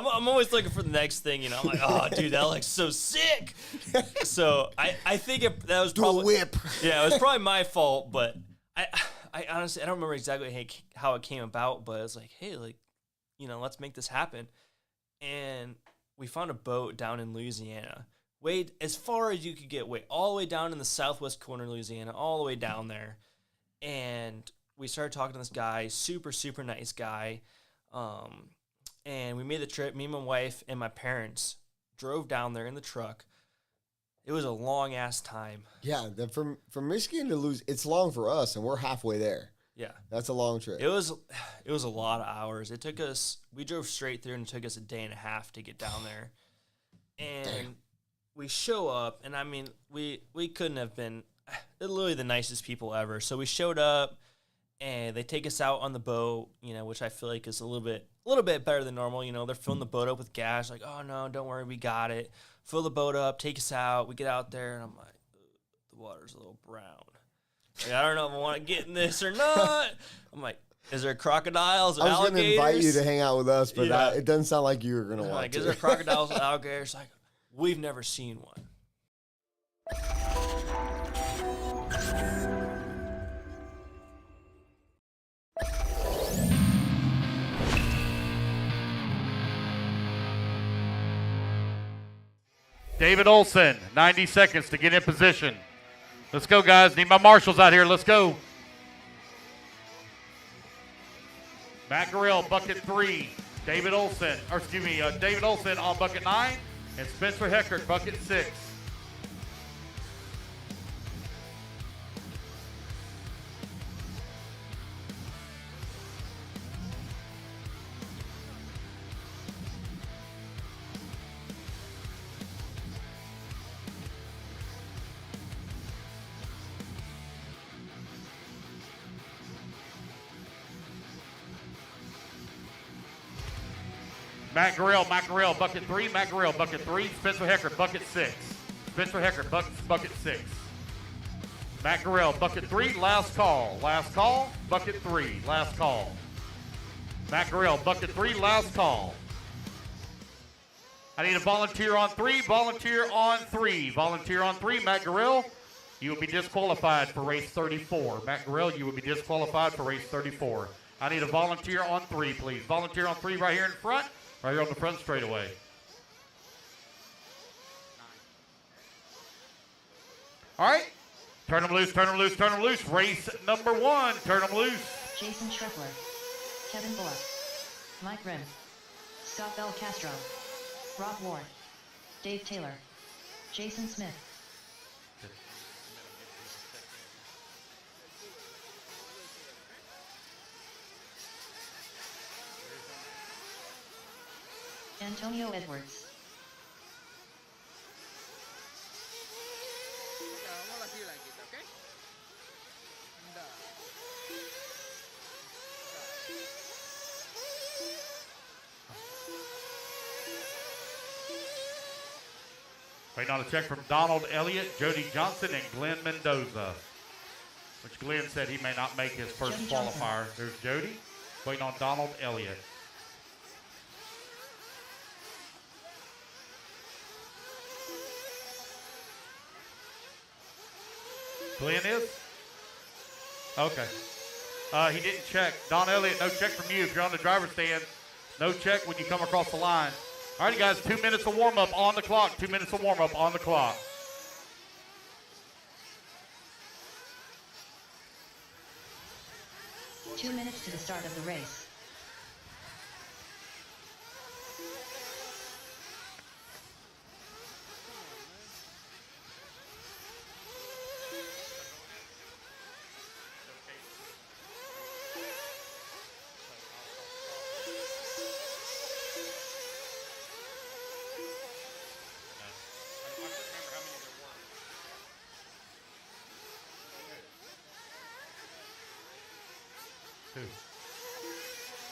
I'm always looking for the next thing, you know. I'm like, oh, dude, that looks so sick. So I think that was probably whip. Yeah, it was probably my fault, but I honestly I don't remember exactly how it came about, but it was like, hey, like, you know, let's make this happen. And we found a boat down in Louisiana, way as far as you could get, all the way down in the southwest corner of Louisiana, all the way down there. And we started talking to this guy, super, super nice guy. And we made the trip. Me and my wife and my parents drove down there in the truck. It was a long-ass time. Yeah, from Michigan to Louisiana, it's long for us, and we're halfway there. Yeah. That's a long trip. It was a lot of hours. It took us, we drove straight through, and it took us a day and a half to get down there. And we show up, and I mean, we couldn't have been literally the nicest people ever. So we showed up, and they take us out on the boat, you know, which I feel like is a little bit better than normal. You know, they're filling the boat up with gas, like, oh no, don't worry, we got it. Fill the boat up, take us out. We get out there, and I'm like, the water's a little brown. Like, I don't know if I want to get in this or not. I'm like, is there crocodiles and alligators? I was going to invite you to hang out with us, but it doesn't sound like you were going to want like, to. Is there crocodiles and alligators? Like, we've never seen one. David Olson, 90 seconds to get in position. Let's go, guys. Need my marshals out here. Let's go. Matt Gurriel, bucket 3. David Olson on bucket 9. And Spencer Heckert, bucket 6. Matt Gurriel, bucket 3. Matt Gurriel, bucket 3. Spencer Heckert, bucket 6. Spencer Heckert, bucket 6. Matt Gurriel, bucket 3. Last call. Bucket 3. Last call. Matt Gurriel, bucket 3. Last call. I need a volunteer on 3. Volunteer on 3. Matt Gurriel, you will be disqualified for race 34. Matt Gurriel, you will be disqualified for race 34. I need a volunteer on 3, please. Volunteer on 3 right here in front. Right here on the front straightaway. All right. Turn them loose. Race number 1. Turn them loose. Jason Schreppler. Kevin Bullock. Mike Grimm. Scott Bell Castro. Rob Ward. Dave Taylor. Jason Smith. Antonio Edwards. Waiting on a check from Donald Elliott, Jody Johnson, and Glenn Mendoza. Which Glenn said he may not make his first Jody qualifier. There's Jody. Waiting on Donald Elliott. Glenn is? Okay. He didn't check. Don Elliott, no check from you. If you're on the driver's stand, no check when you come across the line. All right, guys, 2 minutes of warm-up on the clock. 2 minutes of warm-up on the clock. Two minutes to the start of the race.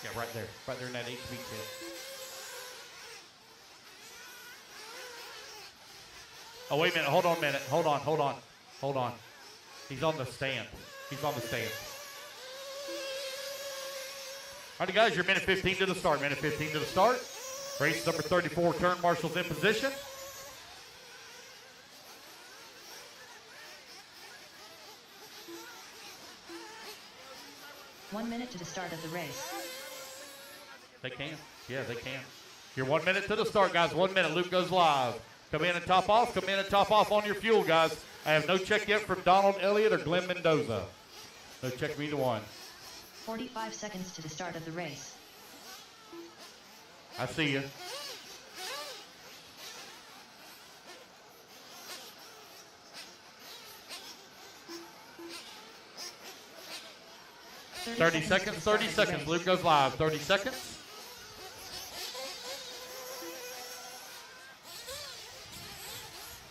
Yeah, right there in that HB kit. Oh, wait a minute, hold on a minute, hold on. He's on the stand. All right, guys, you're minute 15 to the start, Race number 34, turn marshals in position. One minute to the start of the race. They can. Yeah, they can. You're 1 minute to the start, guys. 1 minute. Loop goes live. Come in and top off. Come in and top off on your fuel, guys. I have no check yet from Donald Elliott or Glenn Mendoza. No check from either one. 45 seconds to the start of the race. I see you. Thirty seconds. 30 seconds. Loop goes live. 30 seconds.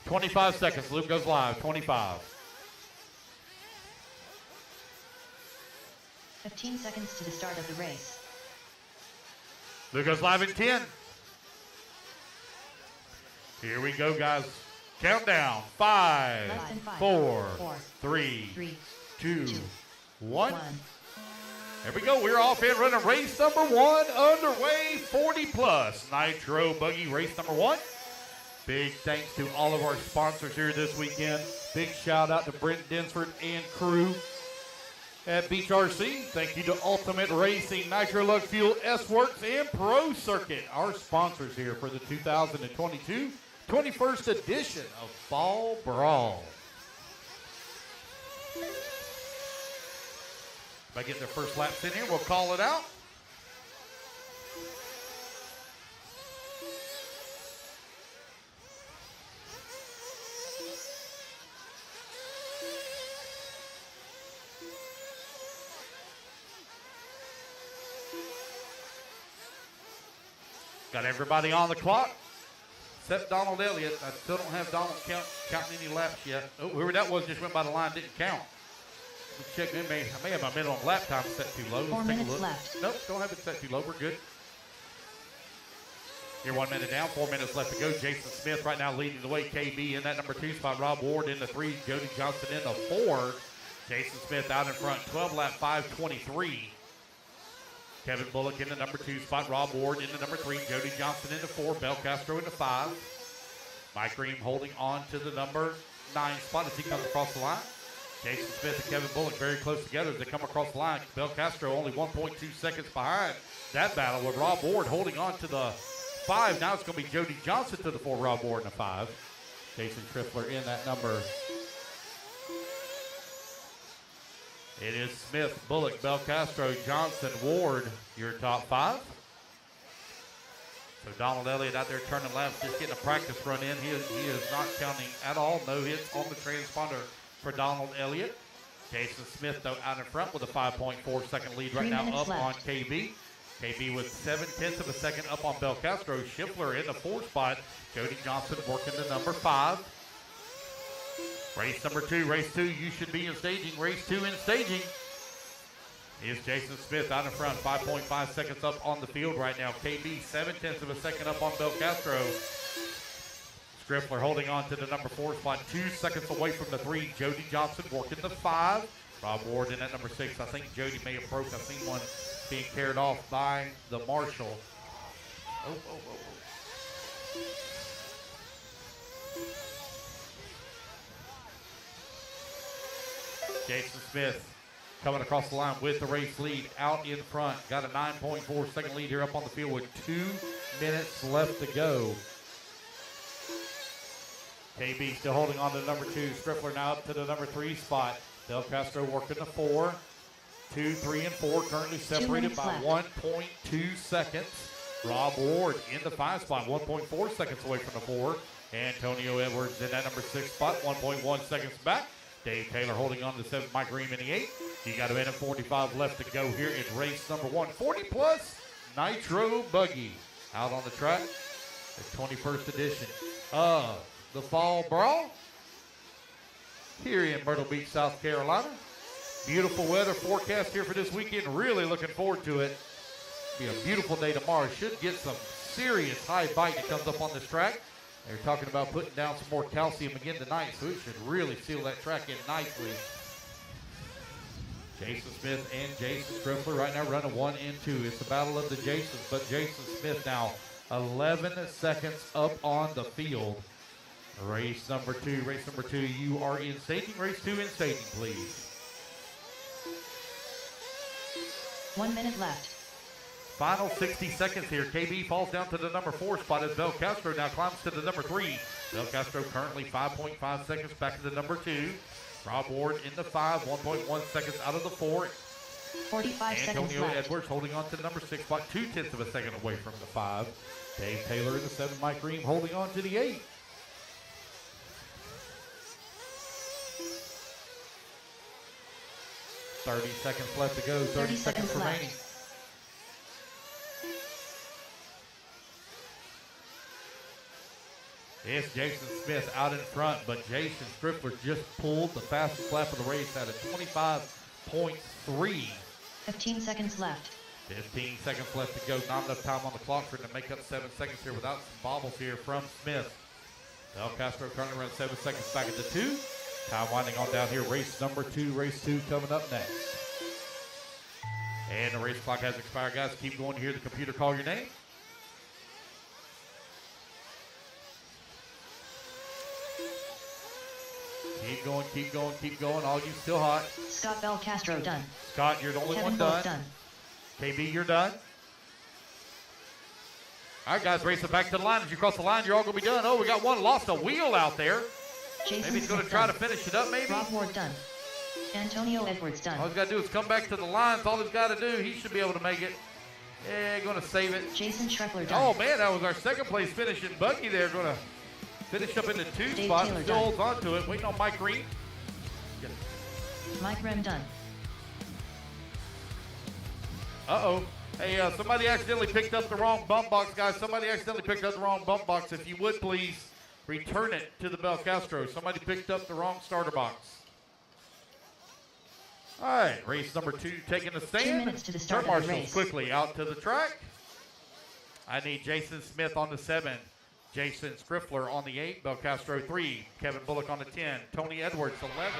$25 seconds. Loop goes live. 25. 15 seconds to the start of the race. Loop goes live in 10. Here we go, guys. Countdown. 5, Less than 5, 4, 4, 3, 3, 2, 2, 1. 1. There we go. We're off and running. Race number 1 underway. 40 plus. Nitro Buggy race number 1. Big thanks to all of our sponsors here this weekend. Big shout out to Brent Dinsford and crew at WRCE. Thank you to Ultimate Racing, Nitro Lug Fuel, S-Works, and Pro Circuit, our sponsors here for the 2022 21st edition of Fall Brawl. If I get their first laps in here, we'll call it out. Got everybody on the clock, except Donald Elliott. I still don't have Donald counting any laps yet. Oh, whoever that was just went by the line, didn't count. Let's check. I may have my minimum lap time set too low. Let's 4 take a minutes look. left. Nope, don't have it set too low. We're good. You're 1 minute down, 4 minutes left to go. Jason Smith right now leading the way. KB in that number 2 spot. Rob Ward in the 3. Jody Johnson in the 4. Jason Smith out in front. 12 lap 5:23. Kevin Bullock in the number 2 spot. Rob Ward in the number 3. Jody Johnson in the 4. Bel Castro in the 5. Mike Ream holding on to the number 9 spot as he comes across the line. Jason Smith and Kevin Bullock very close together as they come across the line. Bel Castro only 1.2 seconds behind that battle with Rob Ward holding on to the 5. Now it's going to be Jody Johnson to the 4. Rob Ward in the 5. Jason Tripler in that number. It is Smith, Bullock, Bel Castro, Johnson, Ward, your top 5. So Donald Elliott out there turning laps, just getting a practice run in. He is not counting at all. No hits on the transponder for Donald Elliott. Jason Smith, though, out in front with a 5.4 second lead right now up on KB. KB with 0.7 of a second up on Bel Castro. Schiffler in the 4 spot. Jody Johnson working the number 5. Race number 2, race 2, you should be in staging. Race 2 in staging is Jason Smith out in front, 5.5 seconds up on the field right now. KB, 0.7 of a second up on Bel Castro. Scriffler holding on to the number 4 spot, 2 seconds away from the 3. Jody Johnson working the 5. Rob Ward in at number 6. I think Jody may have broke. I've seen one being carried off by the marshal. Oh. Jason Smith coming across the line with the race lead out in front. Got a 9.4 second lead here up on the field with 2 minutes left to go. KB still holding on to the number 2. Striffler now up to the number 3 spot. Bel Castro working the 4. 2, 3, and 4 currently separated by 1.2 seconds. Rob Ward in the 5 spot, 1.4 seconds away from the 4. Antonio Edwards in that number 6 spot, 1.1 seconds back. Dave Taylor holding on to the 7. Mike Ream in the 8. You got a minute 45 left to go here in race number 1. 40 plus Nitro Buggy out on the track. The 21st edition of the Fall Brawl here in Myrtle Beach, South Carolina. Beautiful weather forecast here for this weekend. Really looking forward to it. Be a beautiful day tomorrow. Should get some serious high bite that comes up on this track. They're talking about putting down some more calcium again tonight, so it should really seal that track in nicely. Jason Smith and Jason Striffler right now running 1 and 2. It's the battle of the Jasons, but Jason Smith now 11 seconds up on the field. Race number two, you are in staging. Race 2 in staging, please. 1 minute left. Final 60 seconds here. KB falls down to the number 4 spot as Bel Castro now climbs to the number 3. Bel Castro currently 5.5 seconds back to the number 2. Rob Ward in the 5, 1.1 seconds out of the 4. 45 seconds Antonio left. Edwards holding on to the number 6 spot, 0.2 of a second away from the 5. Dave Taylor in the 7, Mike Ream holding on to the 8. $30 seconds left to go, 30 seconds remaining. It's Jason Smith out in front, but Jason Striffler just pulled the fastest lap of the race at a 25.3. 15 seconds left. 15 seconds left to go. Not enough time on the clock for him to make up 7 seconds here without some bobbles here from Smith. Bel Castro currently runs 7 seconds back at the 2. Time winding on down here. Race number 2, race 2 coming up next. And the race clock has expired, guys. Keep going to hear the computer call your name. Keep going, keep going, keep going. All you still hot. Scott Bel Castro done. Scott, you're the only Kevin one Bullock done. done. KB, you're done. All right, guys, racing back to the line. As you cross the line, you're all going to be done. Oh, we got one lost a wheel out there. Jason Maybe he's going to Smith try done. to finish it up, maybe. Rob Ward done. Antonio Edwards done. All he's got to do is come back to the lines. All he's got to do, he should be able to make it. Yeah, going to save it. Jason Schreckler done. Oh, man, that was our second place finishing buggy there. Going to finish up in the 2 Dave spot. Taylor Still done. holds on to it. Waiting on Mike Reed. Mike Rem done. Uh-oh. Hey, somebody accidentally picked up the wrong bump box, guys. Somebody accidentally picked up the wrong bump box. If you would, please return it to the Bel Castro. Somebody picked up the wrong starter box. All right, race number 2 taking the stand. 2 minutes to the start Turn of the marshals race. quickly out to the track. I need Jason Smith on the 7. Jason Scriffler on the 8. Bel Castro 3. Kevin Bullock on the 10. Tony Edwards 11.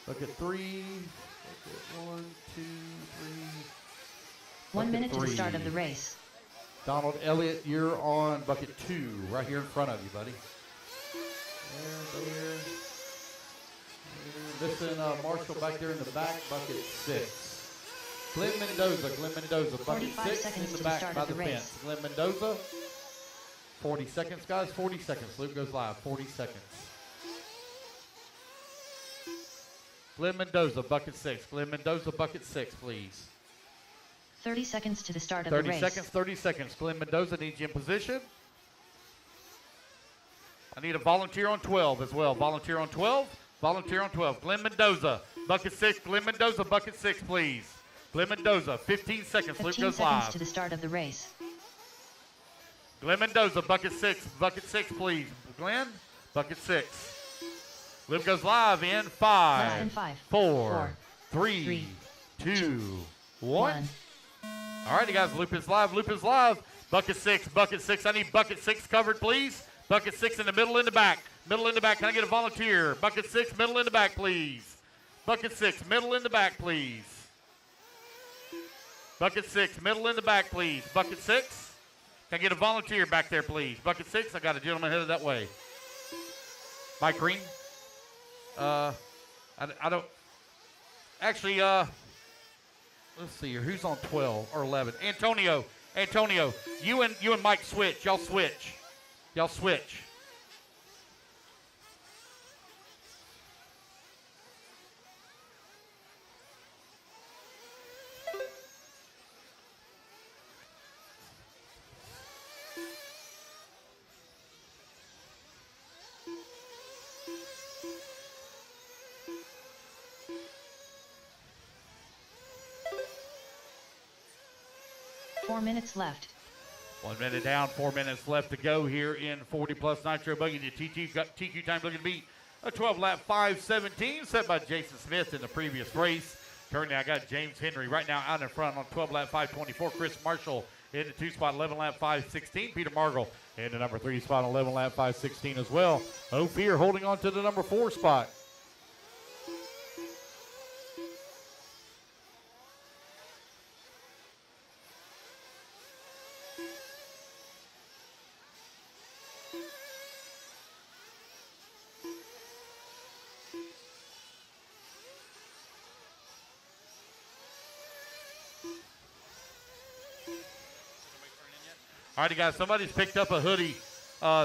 Look at 3. Look at 1, 2, 3. 1 minute to the 3. start of the race. Donald Elliott, you're on bucket 2, right here in front of you, buddy. There. Missing Marshall back there in the back, bucket 6. Glenn Mendoza, bucket 45 6 seconds in the to back start by of the the fence. race. Glenn Mendoza, 40 seconds, guys, 40 seconds. Luke goes live, 40 seconds. Glenn Mendoza, bucket 6. Glenn Mendoza, bucket 6, please. 30 seconds to the start of the 30 race. seconds, 30 seconds. Glenn Mendoza needs you in position. I need a volunteer on 12 as well. Volunteer on 12. Volunteer on 12. Glenn Mendoza, bucket 6. Glenn Mendoza, bucket 6, please. Glenn Mendoza, 15 seconds. 15 Luke goes seconds live. to the start of the race. Glenn Mendoza, bucket 6. Bucket 6, please. Glenn, bucket 6. Luke goes live in Less 5, than 5, 4, 3, 3, 2, 1. 1. All righty, guys, loop is live, loop is live. Bucket 6, bucket 6. I need bucket 6 covered, please. Bucket 6 in the middle, in the back. Middle in the back. Can I get a volunteer? Bucket 6, middle in the back, please. Bucket 6, middle in the back, please. Bucket 6, middle in the back, please. Bucket 6. Can I get a volunteer back there, please? Bucket 6. I got a gentleman headed that way. Mike Green. I don't. Actually, let's see here. Who's on 12 or 11? Antonio, you and Mike switch. Y'all switch. Y'all switch. 4 minutes left. 1 minute down, 4 minutes left to go here in 40-plus Nitro Buggy. The TQ time looking to beat a 12-lap 5:17 set by Jason Smith in the previous race. Currently, I got James Henry right now out in front on 12-lap 5:24. Chris Marshall in the 2 spot, 11-lap 5:16. Peter Margle in the number 3 spot, 11-lap 5:16 as well. Ophir holding on to the number 4 spot. All right, guys, somebody's picked up a hoodie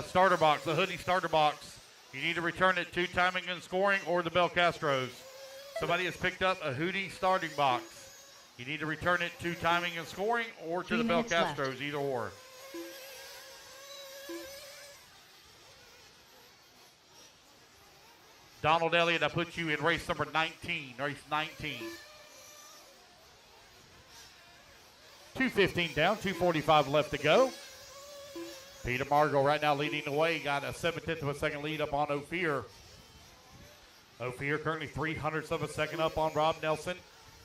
starter box, a hoodie starter box. You need to return it to Timing and Scoring or the Bel Castros. Somebody has picked up a hoodie starting box. You need to return it to Timing and Scoring or to the Bel Castros, left. Either or. Donald Elliott, I put you in race number 19, race 19. 2:15 down, 2:45 left to go. Peter Margot right now leading the way. Got a 7/10 of a second lead up on Ophir. Ophir currently 300ths of a second up on Rob Nelson.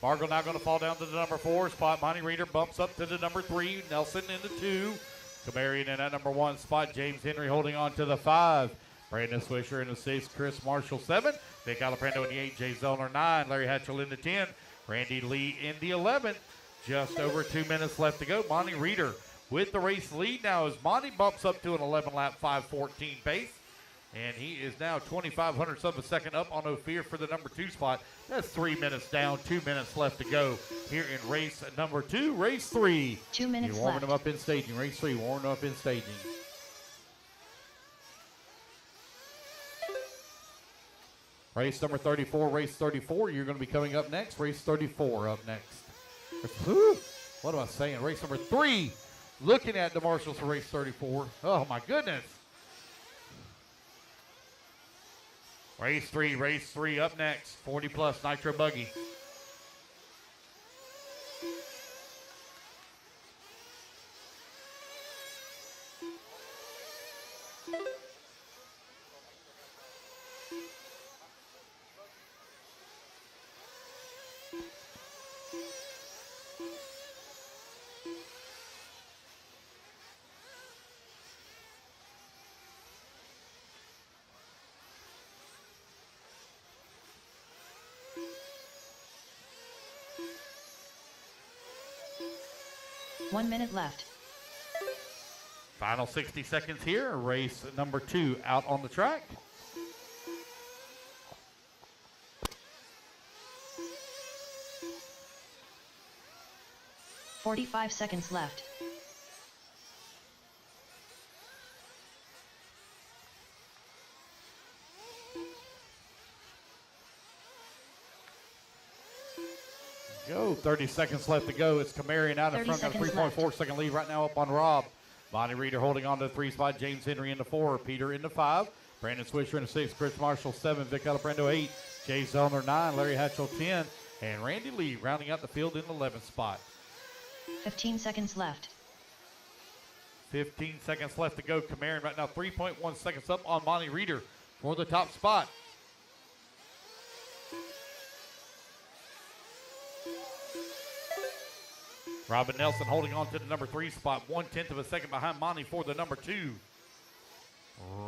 Margot now going to fall down to the number 4 spot. Monty Reader bumps up to the number 3. Nelson into 2. Camarian in that number 1 spot. James Henry holding on to the 5. Brandon Swisher in the 6. Chris Marshall 7. Vic Alaprando in the 8. Jay Zollner 9. Larry Hatchell in the 10. Randy Lee in the 11. Just over 2 minutes left to go. Monty Reader with the race lead now as Monty bumps up to an 11-lap 5:14 pace. And he is now 2,500ths of a second up on Ophir for the number 2 spot. That's 3 minutes down, 2 minutes left to go here in race number 2. Race 3. 2 minutes You're warming left. them up in staging. Race 3, warming them up in staging. Race number 34, race 34. You're going to be coming up next. Race 34 up next. What am I saying? Race number 3. Looking at the marshals for race 34. Oh, my goodness. Race 3 up next. 40-plus Nitro Buggy. One minute left. Final 60 seconds here. Race number 2 out on the track. $45 seconds left. Go. 30 seconds left to go. It's Camarian out in front. Got a 3.4 second lead right now up on Rob. Bonnie Reader holding on to the 3 spot. James Henry in the 4. Peter in the 5. Brandon Swisher in the 6. Chris Marshall 7. Vic Alaprando 8. Jay Zellner 9. Larry Hatchell 10. And Randy Lee rounding out the field in the 11th spot. 15 seconds left. 15 seconds left to go. Camarian right now 3.1 seconds up on Bonnie Reader for the top spot. Robin Nelson holding on to the number 3 spot, 1/10 of a second behind Monty for the number 2.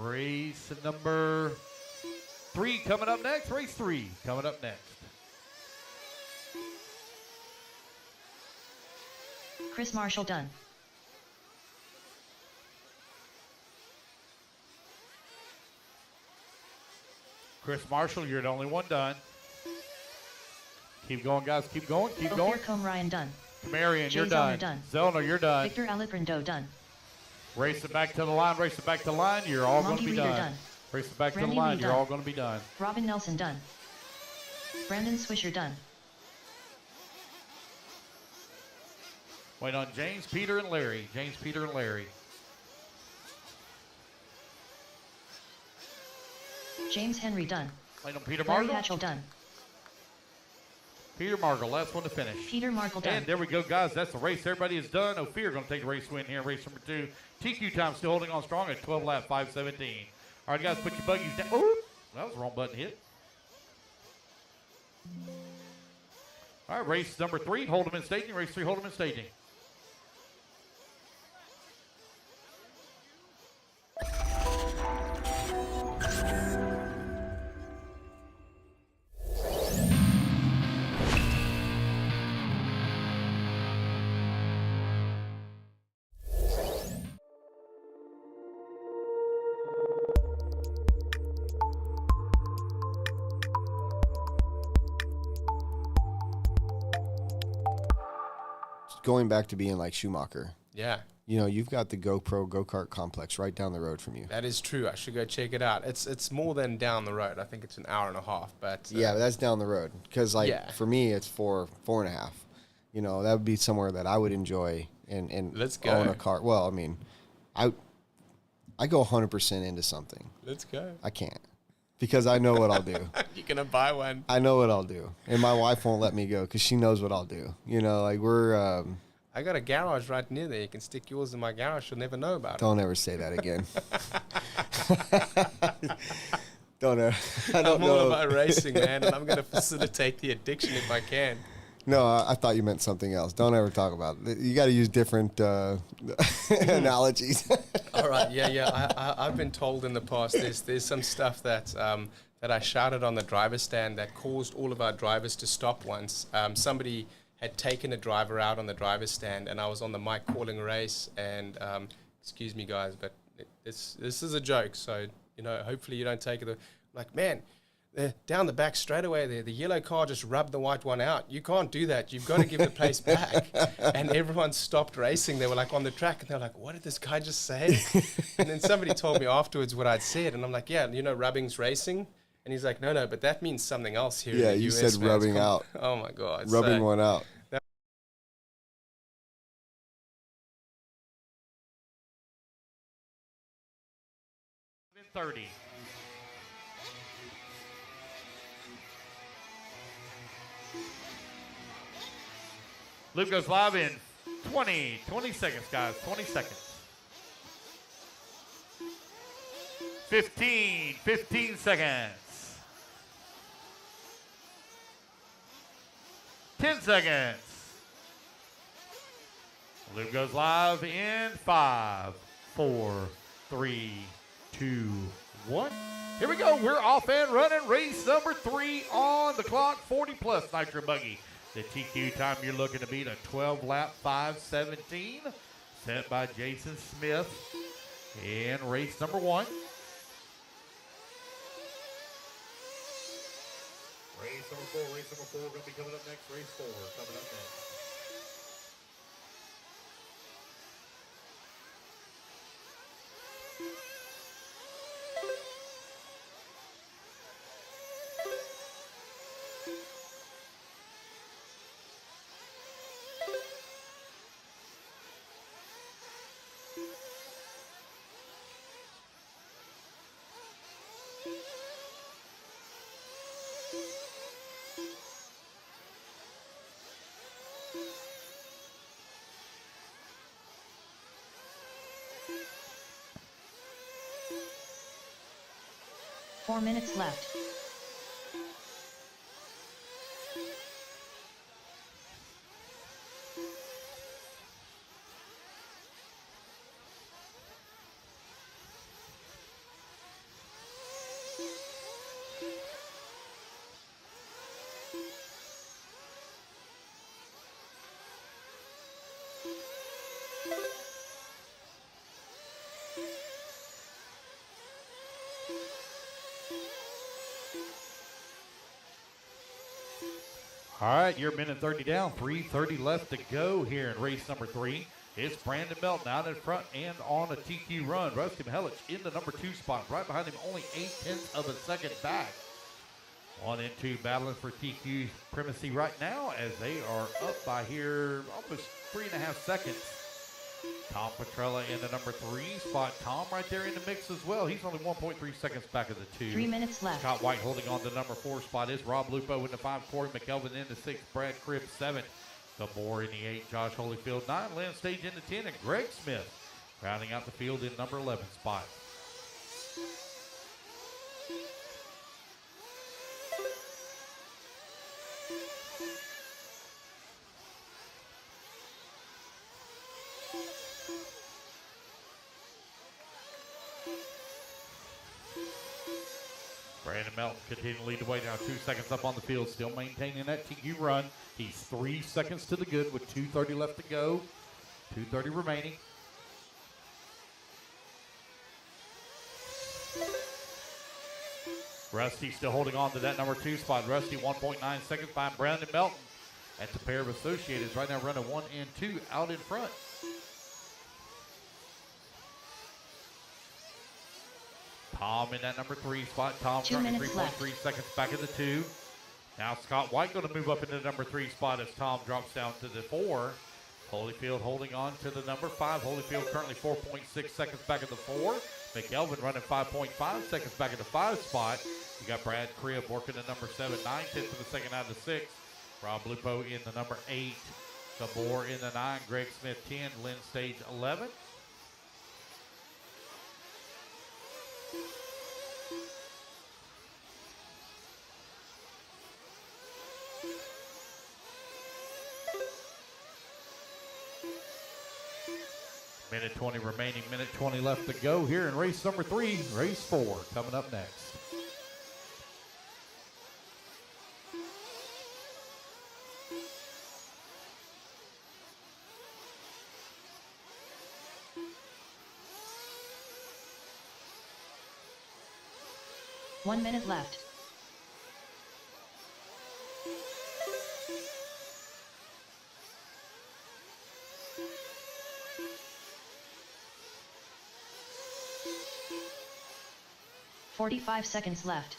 Race number 3 coming up next. Race 3 coming up next. Chris Marshall done. Chris Marshall, you're the only one done. Keep going, guys. Keep going. Keep Ophir going. Combe Ryan done. Camarian, Jay you're Zellner done. done. Zellner, you're done. Victor Alaprando done. Race it back to the line. Race it back to the line. You're all going to be Reader done. done. Race it back to Randy the line. Lee You're done. all going to be done. Robin Nelson done. Brandon Swisher done. Wait on James, Peter, and Larry. James, Peter, and Larry. James Henry done. Wait on Peter Larry Marshall. Hatchell done. Peter Markle, last one to finish. Peter Markle done. And there we go, guys. That's the race. Everybody is done. Ophir going to take the race win here in race number 2. TQ time still holding on strong at 12 lap 5:17. All right, guys, put your buggies down. Oh, that was the wrong button hit. All right, race number 3, hold them in staging. Race 3, hold them in staging. Going back to being like Schumacher. Yeah. You know, you've got the GoPro go-kart complex right down the road from you. That is true. I should go check it out. It's more than down the road. I think it's an hour and a half. But yeah, but that's down the road. Because like for me, it's 4.5. You know, that would be somewhere that I would enjoy and Let's go. own a car. Well, I mean, I go 100% into something. Let's go. I can't because I know what I'll do. You're gonna buy one. I know what I'll do, and my wife won't let me go because she knows what I'll do. You know, like we're. I got a garage right near there. You can stick yours in my garage. She'll never know about it. Don't ever say that again. Don't ever. I don't I'm all know. about racing, man, and I'm gonna facilitate the addiction if I can. No, I thought you meant something else. Don't ever talk about it. You got to use different analogies. All right, yeah. I've been told in the past there's some stuff that I shouted on the driver's stand that caused all of our drivers to stop once. Somebody had taken a driver out on the driver's stand, and I was on the mic calling a race. And excuse me, guys, but this is a joke. So you know, hopefully you don't take it. Like, man, down the back straightaway there, the yellow car just rubbed the white one out. You can't do that. You've got to give the place back. And everyone stopped racing. They were like on the track, and they're like, what did this guy just say? And then somebody told me afterwards what I'd said, and I'm like, yeah, you know, rubbing's racing. And he's like, no, but that means something else here. Yeah, in the you US, said man. rubbing out. Oh my God. Rubbing one out. 30. Loop goes live in 20 seconds, guys, 20 seconds. 15 seconds. 10 seconds. Loop goes live in 5, 4, 3, 2, 1. Here we go. We're off and running. Race number 3 on the clock. 40 plus Nitro Buggy. The TQ time you're looking to beat a 12 lap 5:17. Set by Jason Smith in race number 1. Race number 4 going to be coming up next. Race 4 coming up next. Four minutes left. All right, you're a minute 30 down, 3:30 left to go here in race number 3. It's Brandon Melton out in front and on a TQ run. Rusty Mihelic in the number 2 spot. Right behind him, only 0.8 of a second back. 1 and 2 battling for TQ's primacy right now as they are up by here almost 3.5 seconds. Tom Petrella in the number 3 spot. Tom right there in the mix as well. He's only 1.3 seconds back of the 2. 3 minutes left. Scott White holding on to the number 4 spot is Rob Lupo in the 5. Corey McKelvin in the 6. Brad Cribb 7. Gabor in the 8. Josh Holyfield 9. Lynn Stage in the 10. And Greg Smith rounding out the field in number 11 spot. Brandon Melton continuing to lead the way now. 2 seconds up on the field, still maintaining that TQ run. He's 3 seconds to the good with 2:30 left to go. 2:30 remaining. Rusty still holding on to that number 2 spot. Rusty 1.9 seconds behind Brandon Melton. That's a pair of associates right now running 1 and 2 out in front. Tom in that number 3 spot. Tom running 3.3 seconds back of the 2. Now Scott White going to move up into the number 3 spot as Tom drops down to the 4. Holyfield holding on to the number 5. Holyfield currently 4.6 seconds back of the 4. McElvin running 5.5 seconds back of the 5 spot. You got Brad Cribb working the number 7, 9/10 of the second out of the 6. Rob Lupo in the number 8. Gabor in the 9. Greg Smith 10. Lynn Stage 11. Minute 20 remaining, minute 20 left to go here in race number 3. Race 4 coming up next. One minute left. .45 seconds left.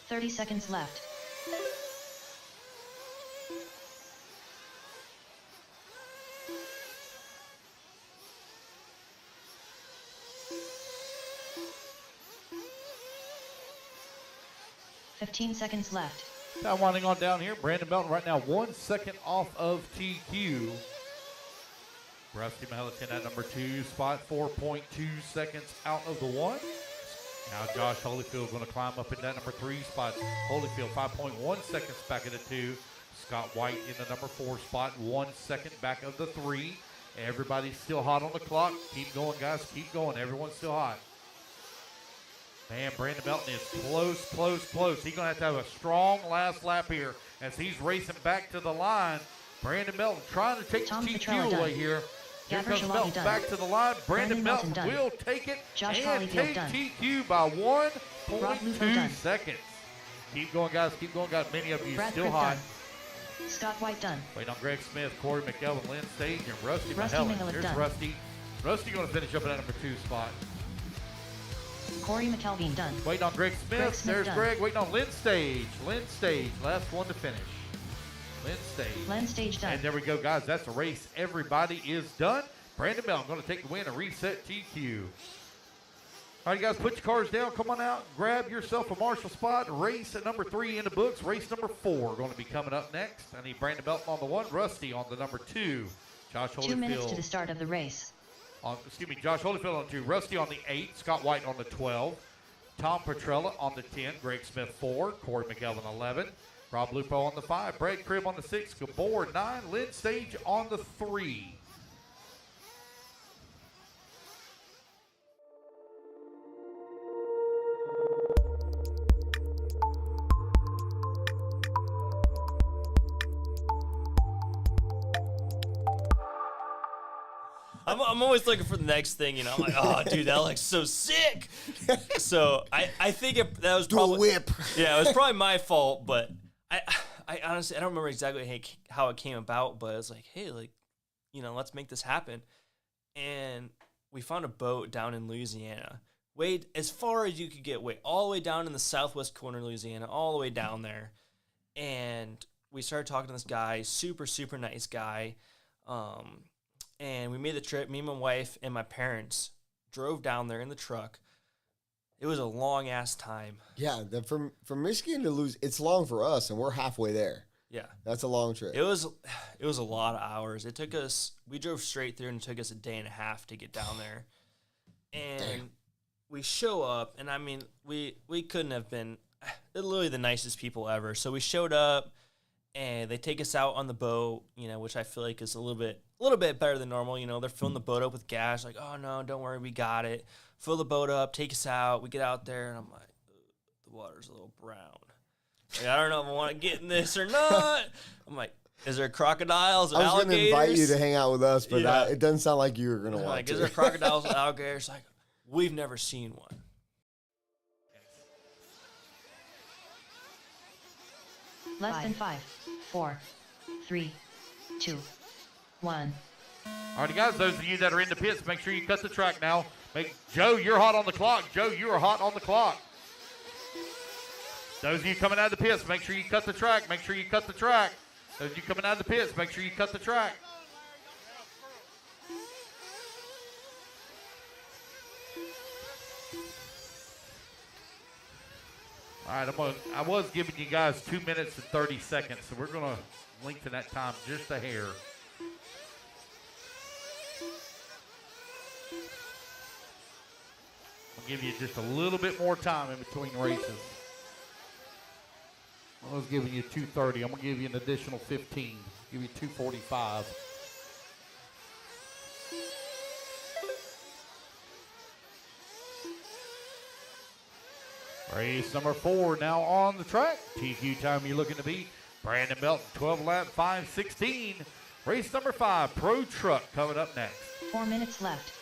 .30 seconds left. .15 seconds left. Now winding on down here. Brandon Melton right now 1 second off of TQ. Rusty Melton at number 2 spot, 4.2 seconds out of the 1. Now Josh Holyfield going to climb up in that number 3 spot. Holyfield 5.1 seconds back of the 2. Scott White in the number 4 spot, 1 second back of the 3. Everybody's still hot on the clock. Keep going, guys. Keep going. Everyone's still hot. Man, Brandon Melton is close, close, close. He's going to have a strong last lap here as he's racing back to the line. Brandon Melton trying to take the TQ away here. Here comes Melton back to the line. Brandon Melton will take it and take TQ by 1.2 seconds. Keep going, guys. Keep going, guys. Many of you still hot. Scott White done. Waiting on Greg Smith, Corey McElvin, Lynn Stage, and Rusty Mahelen. Here's Rusty. Rusty going to finish up at that number 2 spot. Corey McKelvin done. Waiting on Greg Smith. There's done. Greg waiting on Lynn Stage. Lynn Stage, last one to finish. Lynn Stage. Lynn Stage done. And there we go, guys. That's the race. Everybody is done. Brandon Melton going to take the win and reset TQ. All right, guys, put your cars down. Come on out. Grab yourself a Marshall spot. Race at number 3 in the books. Race number 4 going to be coming up next. I need Brandon Melton on the 1. Rusty on the number 2. Josh Holyfield. 2 minutes to the start of the race. Josh Holyfield on 2, Rusty on the 8, Scott White on the 12, Tom Petrella on the 10, Greg Smith 4, Corey McElvin 11, Rob Lupo on the 5, Brad Cribb on the 6, Gabor 9, Lynn Stage on the 3. I'm always looking for the next thing, you know. I'm like, oh, dude, that looks so sick. So I think that was probably whip. Yeah, it was probably my fault, but I honestly I don't remember exactly how it came about, but it's like, hey, like, you know, let's make this happen. And we found a boat down in Louisiana, way as far as you could get, all the way down in the southwest corner of Louisiana, all the way down there. And we started talking to this guy, super, super nice guy. And we made the trip. Me and my wife and my parents drove down there in the truck. It was a long-ass time. Yeah, from Michigan to Louisiana, it's long for us, and we're halfway there. Yeah. That's a long trip. It was a lot of hours. It took us, we drove straight through, and it took us a day and a half to get down there. And Damn. we show up, and I mean, we couldn't have been literally the nicest people ever. So we showed up, and they take us out on the boat, which I feel like is a little bit better than normal. They're filling the boat up with gas, like, oh no, don't worry, we got it. Fill the boat up, take us out. We get out there, and I'm like, the water's a little brown. Like, I don't know if I want to get in this or not. I'm like, is there crocodiles and alligators? I was going to invite you to hang out with us, but it doesn't sound like you were going to want like, to. Is there crocodiles and alligators? Like, we've never seen one. Less than 5, 4, 3, 2, 1. All right, guys, those of you that are in the pits, make sure you cut the track now. Joe, you're hot on the clock. Joe, you are hot on the clock. Those of you coming out of the pits, make sure you cut the track. Make sure you cut the track. Those of you coming out of the pits, make sure you cut the track. All right, I was giving you guys 2 minutes and 30 seconds, so we're going to lengthen that time just a hair. I'll give you just a little bit more time in between races. I was giving you 2:30. I'm going to give you an additional 15. Give you 2:45. Race number 4 now on the track. TQ time you're looking to beat. Brandon Belton, 12 lap 5:16. Race number 5, Pro Truck, coming up next. 4 minutes left.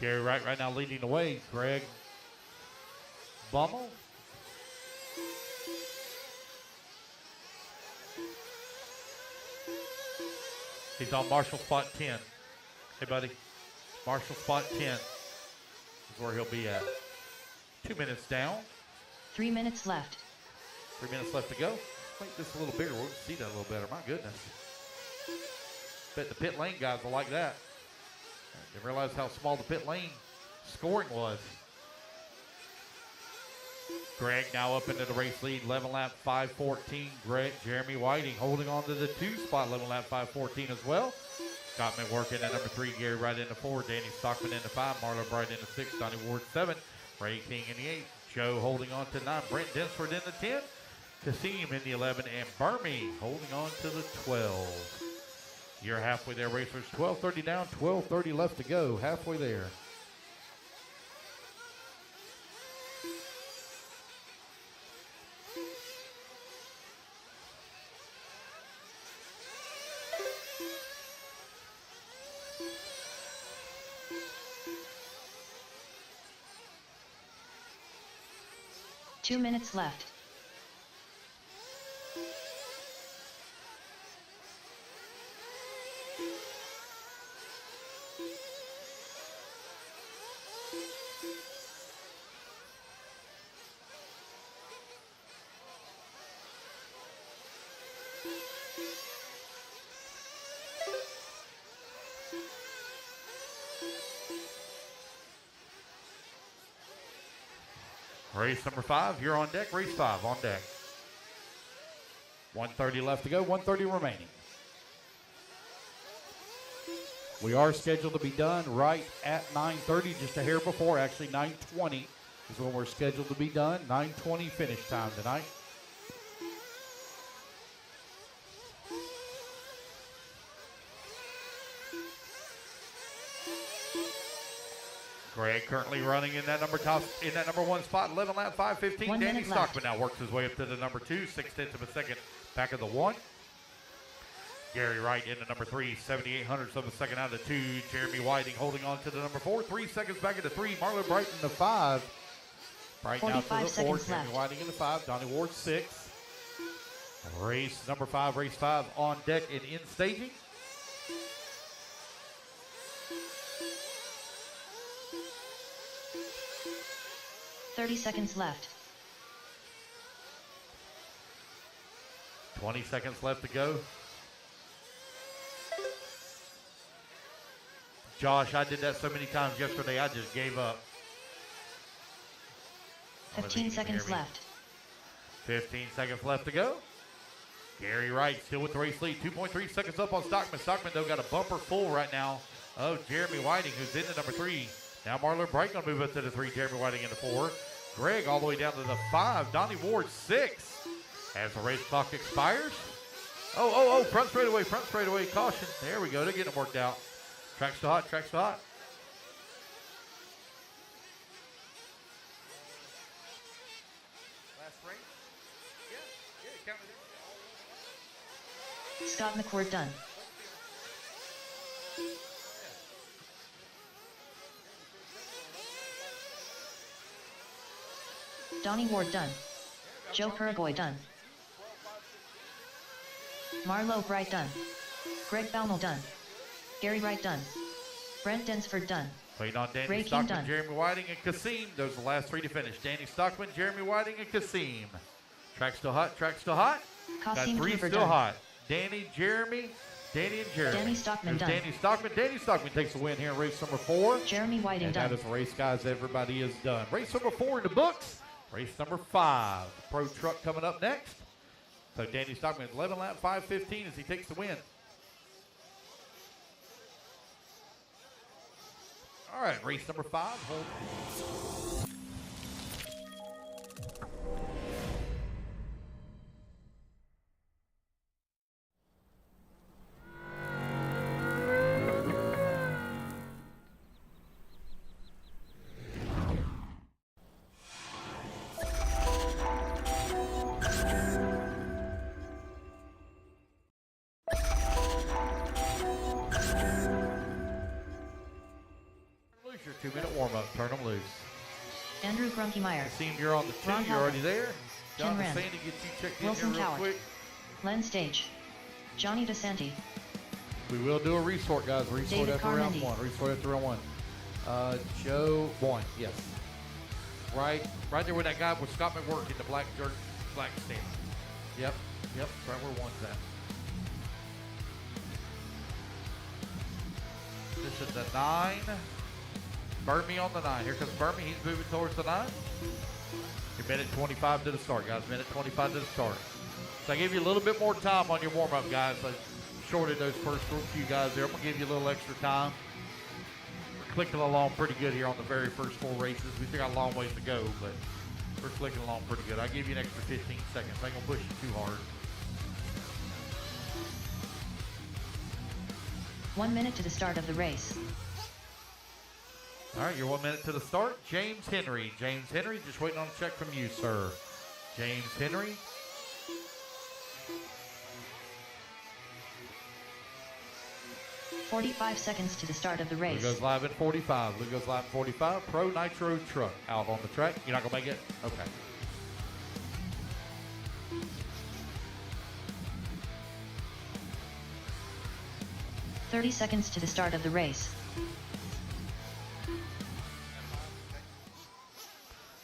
Gary Wright right now leading the way. Greg Bummel. He's on Marshall spot 10. Hey, buddy. Marshall spot 10 is where he'll be at. 2 minutes down. 3 minutes left. 3 minutes left to go. Make this a little bigger. We'll see that a little better. My goodness. Bet the pit lane guys will like that. Didn't realize how small the pit lane scoring was. Greg now up into the race lead, 11 lap 5:14. Jeremy Whiting holding on to the 2 spot, 11 lap 5:14 as well. Scottman working at number 3, Gary Wright into 4, Danny Stockman into 5, Marlo Bright into 6, Donnie Ward 7, Ray King in the 8, Joe holding on to 9, Brent Densford in the 10, Kasim in the 11, and Burmy holding on to the 12. You're halfway there, racers. 12:30 down, 12:30 left to go. Halfway there. Two minutes left. Race number 5, you're on deck. Race 5 on deck. 1:30 left to go, 1:30 remaining. We are scheduled to be done right at 9:30, just a hair before. Actually, 9:20 is when we're scheduled to be done. 9:20 finish time tonight. Greg currently running in that number one spot, 11 lap 5:15. Danny Stockman now works his way up to the number 2, 6/10 of a second back of the 1. Gary Wright into number 3, 78 hundredths of a second out of the 2. Jeremy Whiting holding on to the number 4, 3 seconds back at the 3. Marlon Brighton the 5. Brighton out to the 4. Jeremy Whiting in the 5. Donnie Ward 6. Race number 5, race 5 on deck and in staging. Seconds left. 20 seconds left to go. Josh, I did that so many times yesterday, I just gave up. 15 seconds left. 15 seconds left to go. Gary Wright still with the race lead. 2.3 seconds up on Stockman. Stockman, though, got a bumper full right now of Jeremy Whiting, who's in the number 3. Now Marlon Bright going to move up to the 3. Jeremy Whiting in the 4. Greg all the way down to the 5. Donnie Ward 6. As the race clock expires. Oh, front straightaway, caution. There we go, they're getting it worked out. Track's still hot, track's still hot. Last frame? Yeah, count it in. Scott McCord done. Donnie Ward done. Joe Purgoy done. Marlo Bright done. Greg Baumel done. Gary Wright done. Brent Densford done. Waiting on Danny Ray Stockman, done. Jeremy Whiting, and Kasim. Those are the last 3 to finish. Danny Stockman, Jeremy Whiting, and Kasim. Track's still hot, track's still hot. Got 3 still done. hot. Danny, Jeremy, Danny and Jeremy. Danny Stockman There's done. Danny Stockman. Danny Stockman takes the win here in race number 4. Jeremy Whiting and done. that is the race, guys. Everybody is done. Race number 4 in the books. Race number 5. Pro Truck coming up next. So Danny Stockman, 11 lap 5:15 as he takes the win. All right, race number 5. Hold. Your 2-minute warm-up. Turn them loose. Andrew Grunkemeyer. Kasim, you're on the 2. Ron You're already there. John Rand. Sandy, get you checked Wilson in here real Cowart. quick. Len Stage. Johnny DeSanti. We will do a resort, guys. Resort David after round Carmody. 1. Resort after round 1. Joe Boyne, yes. Right there with that guy with Scott McWork in the black stand. Yep, right where 1's at. This is the 9. Burmy on the 9. Here comes Burmy. He's moving towards the 9. Your minute 25 to the start, guys. Minute 25 to the start. So I gave you a little bit more time on your warm-up, guys. I shorted those first few guys there. I'm going to give you a little extra time. We're clicking along pretty good here on the very first 4 races. We still got a long ways to go, but we're clicking along pretty good. I give you an extra 15 seconds. I ain't going to push you too hard. 1 minute to the start of the race. All right, you're 1 minute to the start. James Henry. James Henry, just waiting on a check from you, sir. James Henry. "45 seconds to the start of the race. Luke goes live at 45. Luke goes live at 45. Pro Nitro Truck out on the track. You're not going to make it? Okay. "30 seconds to the start of the race.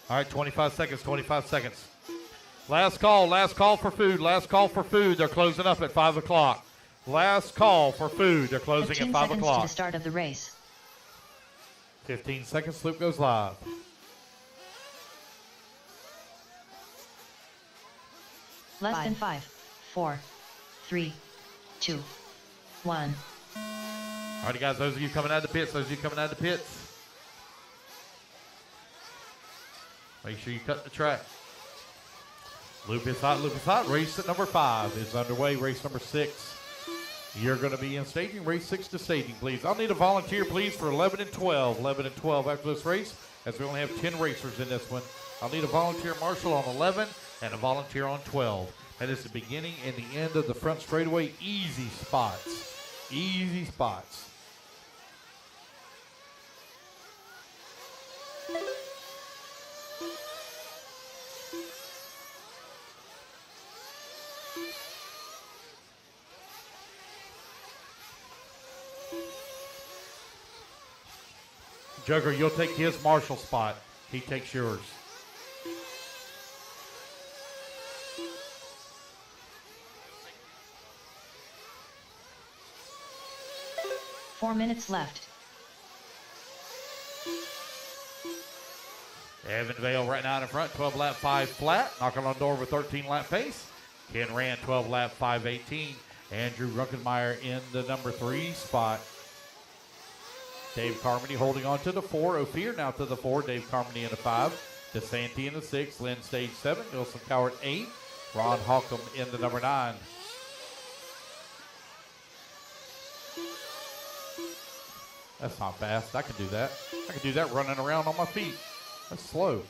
All right, 25 seconds, 25 seconds. Last call for food, last call for food. They're closing up at 5 o'clock. Last call for food. They're closing at 5 15 seconds o'clock. to the start of the race. 15 seconds, Luke goes live. Less than 5, 4, 3, 2, 1. All right, guys, those of you coming out of the pits, make sure you cut the track. Loop is hot, loop is hot. Race at number 5 is underway. Race number 6 You're going to be in staging, race 6 to staging, please. I'll need a volunteer, please, for 11 and 12. 11 and 12 after this race, as we only have 10 racers in this one. I'll need a volunteer marshal on 11 and a volunteer on 12. That is the beginning and the end of the front straightaway. Easy spots. Easy spots. Jugger, you'll take his marshal spot. He takes yours. Four minutes left. Evan Vale right now in front, 12 lap 5 flat, knocking on the door with 13 lap pace. Ken Rand 12 lap 5:18. Andrew Ruckenmeyer in the number 3 spot. Dave Carmody holding on to the 4. Ophir now to the 4. Dave Carmody in the 5. DeSanti in the 6. Lynn stage 7. Wilson Coward 8. Ron Holcomb in the number 9. That's not fast. I can do that. I can do that running around on my feet. That's slow.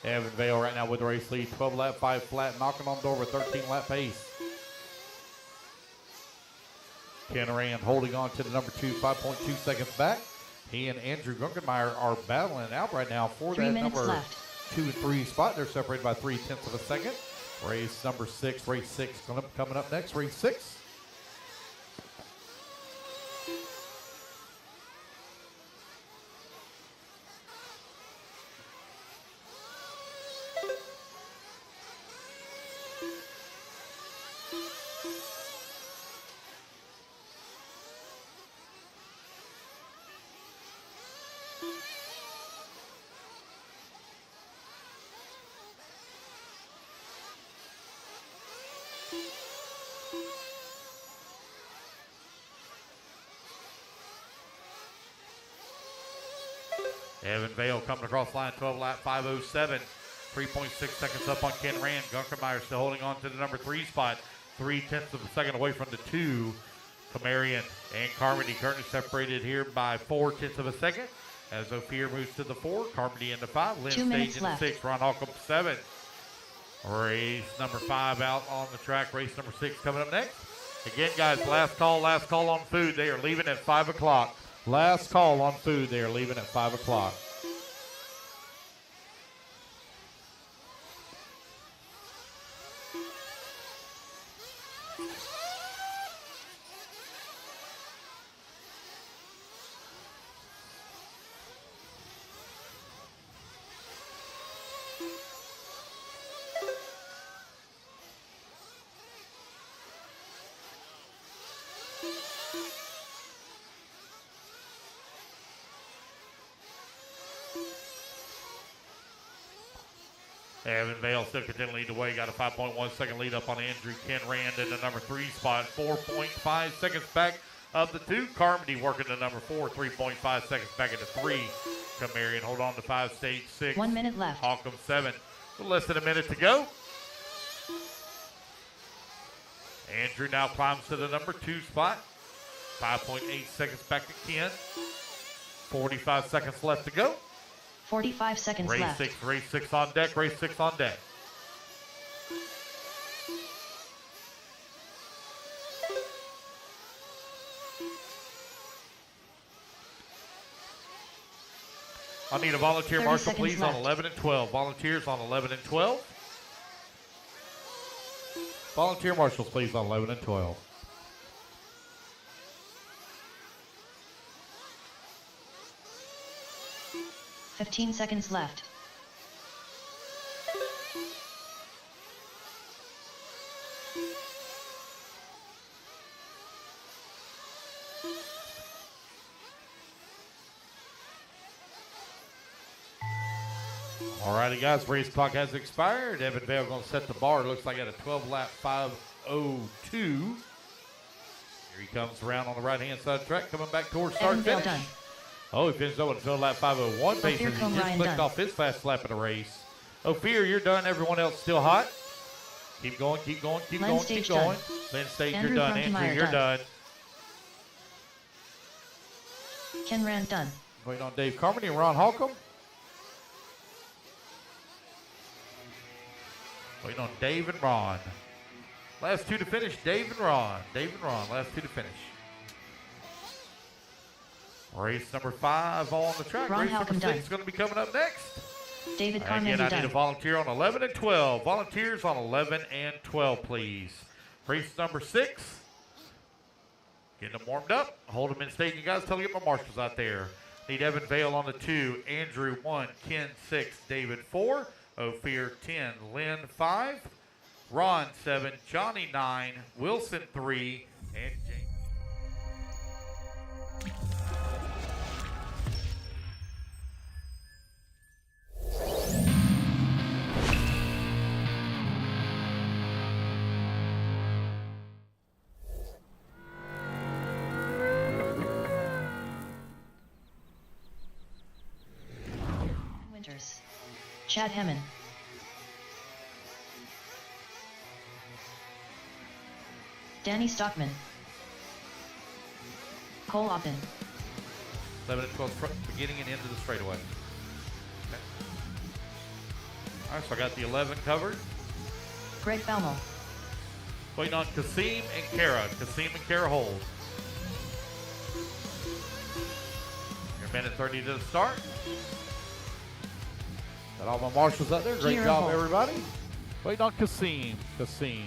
Evan Vale right now with the race lead. 12 lap 5 flat, knocking on the door with 13 lap pace. Ken Rand holding on to the number 2, 5.2 seconds back. He and Andrew Gunkenmeyer are battling out right now for that number left. 2 and 3 spot. They're separated by 0.3 of a second. Race number 6, race 6 coming up next, race 6. Evan Vale coming across the line, 12 lap 5:07. 3.6 seconds up on Ken Rand. Gunkermeyer still holding on to the number 3 spot. 0.3 of a second away from the 2. Camarian and Carmody currently separated here by 0.4 of a second. As Ophir moves to the 4, Carmody in the 5, Lynn Stage in the 6, Ron Holcomb 7. Race number 5 out on the track. Race number 6 coming up next. Again, guys, last call on food. They are leaving at 5 o'clock. Last call on food. They are leaving at 5 o'clock. Evan Vale still continuing to lead the way. Got a 5.1 second lead up on Andrew Ken Rand in the number 3 spot. 4.5 seconds back of the 2. Carmody working the number 4. 3.5 seconds back into 3. Camarian hold on to 5, stage 6. 1 minute left. Holcomb 7. Less than a minute to go. Andrew now climbs to the number 2 spot. 5.8 seconds back to Ken. 45 seconds left to go. 45 seconds left. Race 6 on deck, race 6 on deck. I need a volunteer marshal, please, left. on 11 and 12. Volunteers on 11 and 12. Volunteer marshals, please, on 11 and 12. 15 seconds left. Alrighty, guys, race clock has expired. Evan Vale going to set the bar. Looks like at a 12 lap 5:02. Here he comes around on the right hand side of the track, coming back towards start Evan Vale finish. done. Oh, he finished up with a total lap 5:01 pace as he just clicked off his fast lap of the race. Ophir, you're done. Everyone else still hot. Keep going, keep going, keep going, keep going. Lynn Stage, you're done. Andrew, you're done. Ken Rand done. Waiting on Dave Carmody and Ron Holcomb. Waiting on Dave and Ron. Last two to finish, Dave and Ron. Dave and Ron, last two to finish. Race number 5 on the track. Ron Race Holcomb number 6 is going to be coming up next. David Carmody again, I done. need a volunteer on 11 and 12. Volunteers on 11 and 12, please. Race number 6. Getting them warmed up. Hold them in stage. You guys tell me to get my marshals out there. Need Evan Vale on the 2. Andrew 1. Ken 6. David 4. Ophir 10. Lynn 5. Ron 7. Johnny 9. Wilson 3. And James. Winters. Chad Hemmon. Danny Stockman. Cole Ogden. 11 and 12, beginning and end of the straightaway. Okay. All right, so I got the 11 covered. Greg Falmo. Waiting on Kasim and Kara. Kasim and Kara hold. Your minute 30 to the start. Got all my marshals out there. Great job, everybody. Waiting on Kasim. Kasim.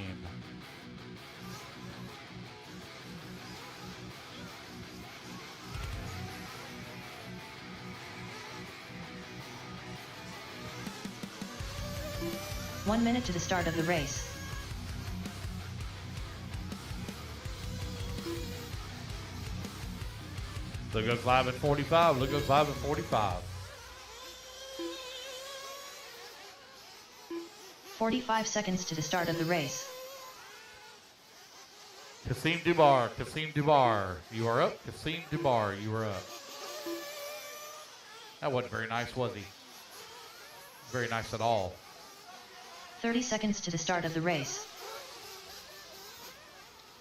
One minute to the start of the race. Look goes live at 45. Look goes live at 45. 45 seconds to the start of the race. Kasim Dubar. Kasim Dubar. You are up. Kasim Dubar. You are up. That wasn't very nice, was he? Very nice at all. 30 seconds to the start of the race.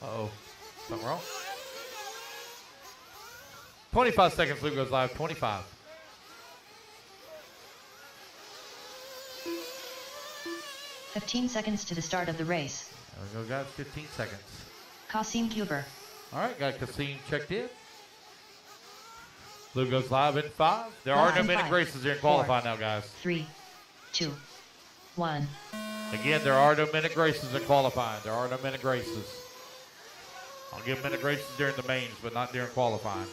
Uh-oh. Something wrong? 25 seconds, Luke goes live. 25. "15 seconds to the start of the race. There we go, guys. 15 seconds. Kasim Huber. All right, got Kasim checked in. Luke goes live in 5. There are no minute graces here in qualifying now, guys. 3, 2, 1. Again, there are no minute graces in qualifying. There are no minute graces. I'll give minute graces during the mains, but not during qualifying.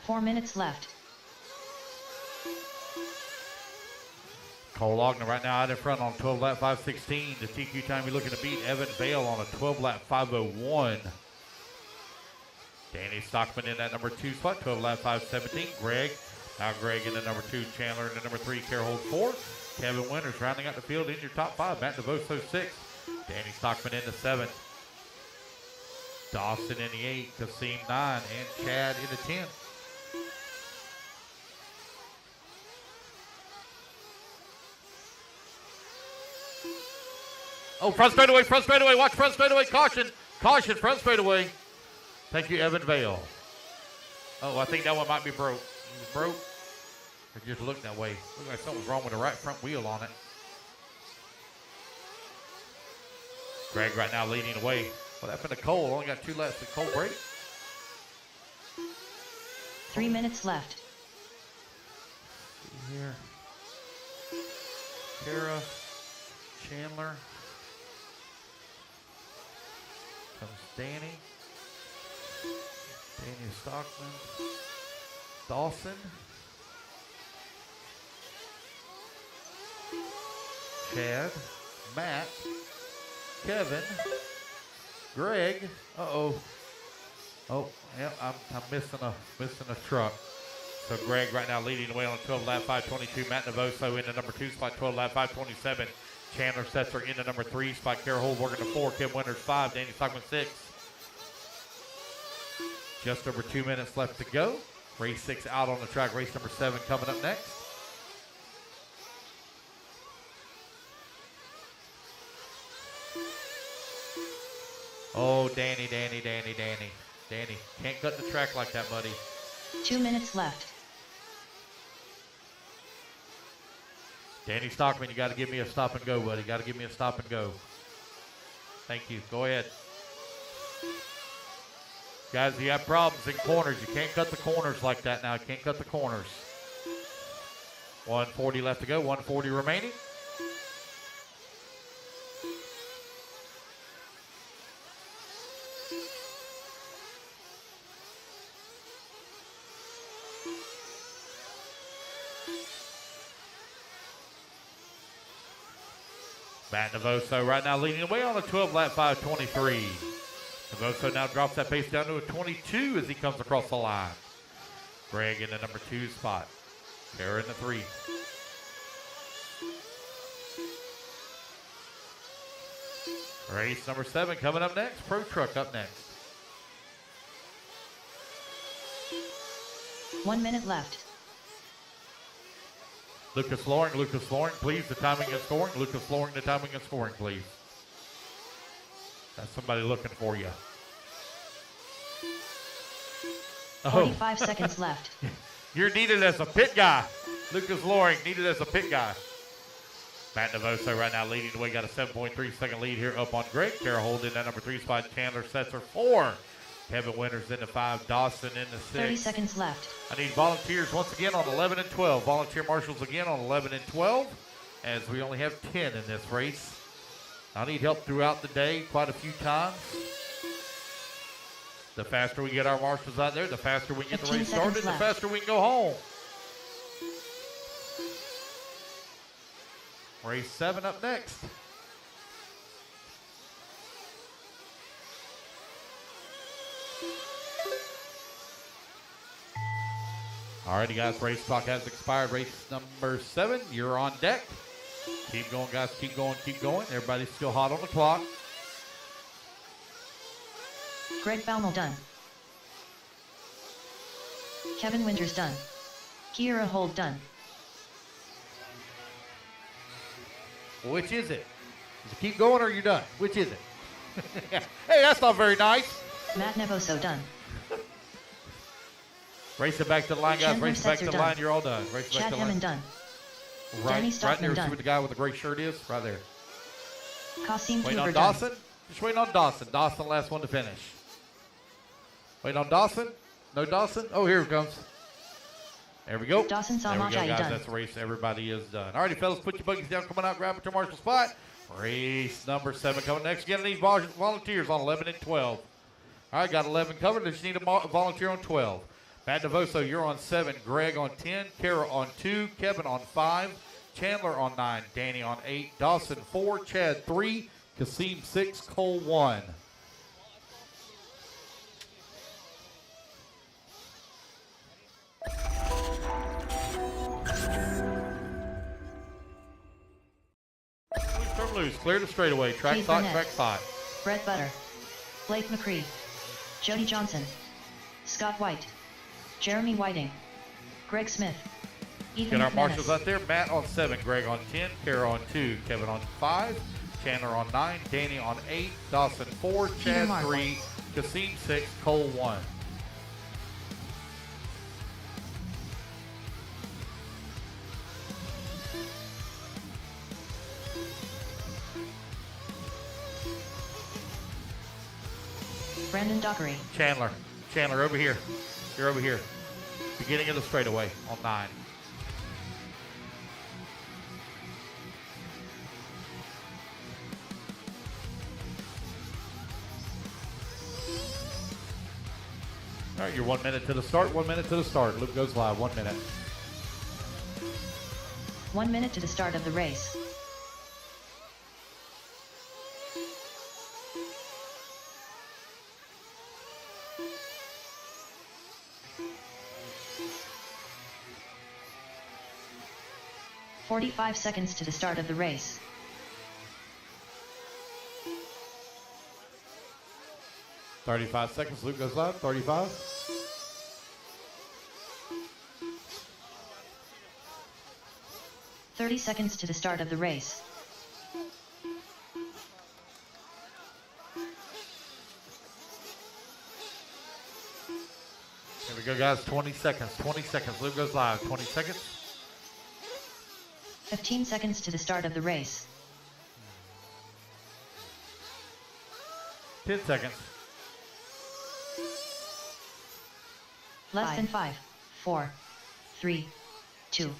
Four minutes left. Cole Ogden right now out in front on 12 lap 5:16. The TQ time you're looking to beat Evan Vale on a 12 lap 5:01. Danny Stockman in that number 2 spot, 12 lap 5:17. Greg in the number 2. Chandler in the number 3. Carroll holds 4. Kevin Winters rounding out the field in your top 5. Matt DeVoso 6. Danny Stockman in the 7. Dawson in the 8. Kasim 9. And Chad in the 10. Oh, front straightaway, watch front straightaway, caution, front straightaway. Thank you, Evan Vale. Oh, I think that one might be broke. It was broke. It just looked that way. Looked like something was wrong with the right front wheel on it. Greg right now leading away. What happened to Cole? Only got 2 left. Did Cole break? 3 minutes left. See here. Kara, Chandler. Comes Danny. Danny Stockman. Dawson. Chad. Matt. Kevin. Greg. Uh-oh. Oh, yeah, I'm missing a truck. So Greg right now leading the way on 12 lap 522. Matt Navoso in the number 2 spot, 12 lap 527. Chandler Setzer in the number 3 spot. Carol Holborg in the 4. Kim Winters 5. Danny Stockman 6. Just over 2 minutes left to go. Race 6 out on the track. Race number 7 coming up next. Oh, Danny. Danny, can't cut the track like that, buddy. 2 minutes left. Danny Stockman, you got to give me a stop and go, buddy. Got to give me a stop and go. Thank you. Go ahead. Guys, you have problems in corners. You can't cut the corners like that now. You can't cut the corners. 140 left to go. 140 remaining. Matt Navoso right now leading the way on a 12 lap 523. Navoso now drops that pace down to a 22 as he comes across the line. Greg in the number 2 spot. Kara in the 3. Race number 7 coming up next. Pro Truck up next. 1 minute left. Lucas Loring, please, the timing and scoring. Lucas Loring, the timing and scoring, please. That's somebody looking for you. 45 seconds left. You're needed as a pit guy. Lucas Loring, needed as a pit guy. Matt Navoso right now leading the way. Got a 7.3 second lead here up on Greg. Carol Holt in that number 3 spot. Chandler Setzer 4. Kevin Winters in the 5. Dawson in the 6. 30 seconds left. I need volunteers once again on 11 and 12. Volunteer marshals again on 11 and 12, as we only have 10 in this race. I need help throughout the day quite a few times. The faster we get our marshals out there, the faster we get the race started, the faster we can go home. Race 7 up next. Alrighty, guys, race clock has expired. Race number 7, you're on deck. Keep going, guys, keep going. Everybody's still hot on the clock. Greg Baumel done. Kevin Winters done. Kiera Hold done. Which is it? Is it keep going or you're done? Which is it? Hey, that's not very nice. Matt Navoso done. Race it back to the line, guys. Race it back to the line. You're all done. Race it back to the line. done. Right there. See what the guy with the gray shirt is? Right there. Kasim Waiting on Tuber Dawson. done. Just waiting on Dawson. Dawson, last one to finish. Waiting on Dawson. No Dawson. Oh, here it comes. There we go. Dawson There we go, Salmajai guys. done. That's the race. Everybody is done. Alrighty, fellas, put your buggies down. Coming out, grab it to marshal spot. Race number 7 coming next. Again, I need volunteers on 11 and 12. All right, got 11 covered. Just need a volunteer on 12. Matt Navoso, you're on 7. Greg on 10. Kara on 2. Kevin on 5. Chandler on 9. Danny on 8. Dawson 4. Chad 3. Kasim 6. Cole 1. Turn loose. Clear the straightaway. Track Keith hot. Burnett. Track hot. Brett Butter. Blake McCree. Jody Johnson. Scott White. Jeremy Whiting. Greg Smith. Ethan Get our McManus. marshals out there. Matt on 7. Greg on 10. Kara on 2. Kevin on 5. Chandler on 9. Danny on 8. Dawson 4. Chad 3. Kasim 6. Cole 1. Brandon Dockery. Chandler over here. You're over here. Beginning of the straightaway on 9. All right, you're 1 minute to the start. 1 minute to the start. Loop goes live. 1 minute. 1 minute to the start of the race. "45 seconds to the start of the race. 35 seconds. Loop goes live. 35. "30 seconds to the start of the race. Here we go, guys. 20 seconds. 20 seconds. Loop goes live. 20 seconds. 15 seconds to the start of the race. 10 seconds. Less than 5, 4, 3, 2,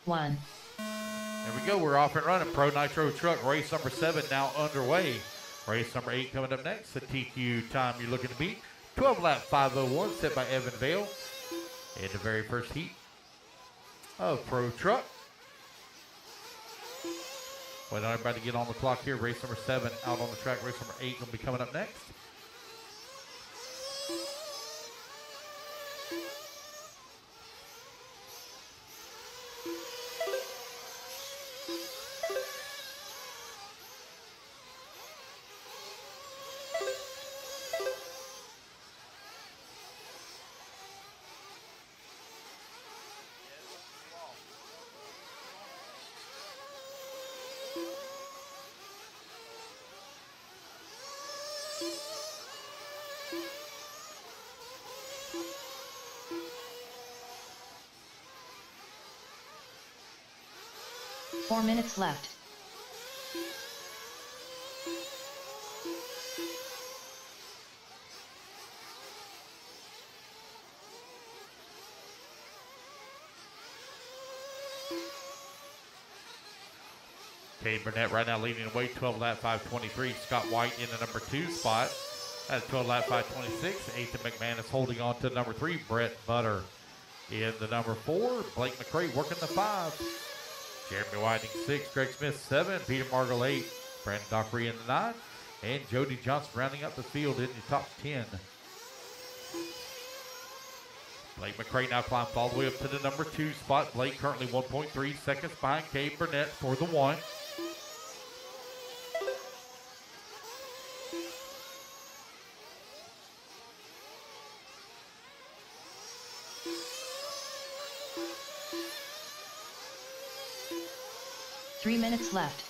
1. There we go. We're off and running. Pro Nitro Truck race number 7 now underway. Race number 8 coming up next. The TQ time you're looking to beat. 12 lap 5:01 set by Evan Vale in the very first heat of Pro Truck. Waiting on everybody to get on the clock here. Race number 7 out on the track. Race number 8 going to be coming up next. Four minutes left. Cade Burnett right now leading the way, 12 lap 5:23. Scott White in the number 2 spot at 12 lap 5:26. Ethan McManus holding on to number 3. Brett Butter in the number 4. Blake McCray working the 5. Jeremy Whiting 6. Greg Smith 7. Peter Margall 8. Brandon Dockery in the 9. And Jody Johnson rounding up the field in the top 10. Blake McCray now climbs all the way up to the number 2 spot. Blake currently 1.3 seconds behind Cade Burnett for the 1. Three minutes left.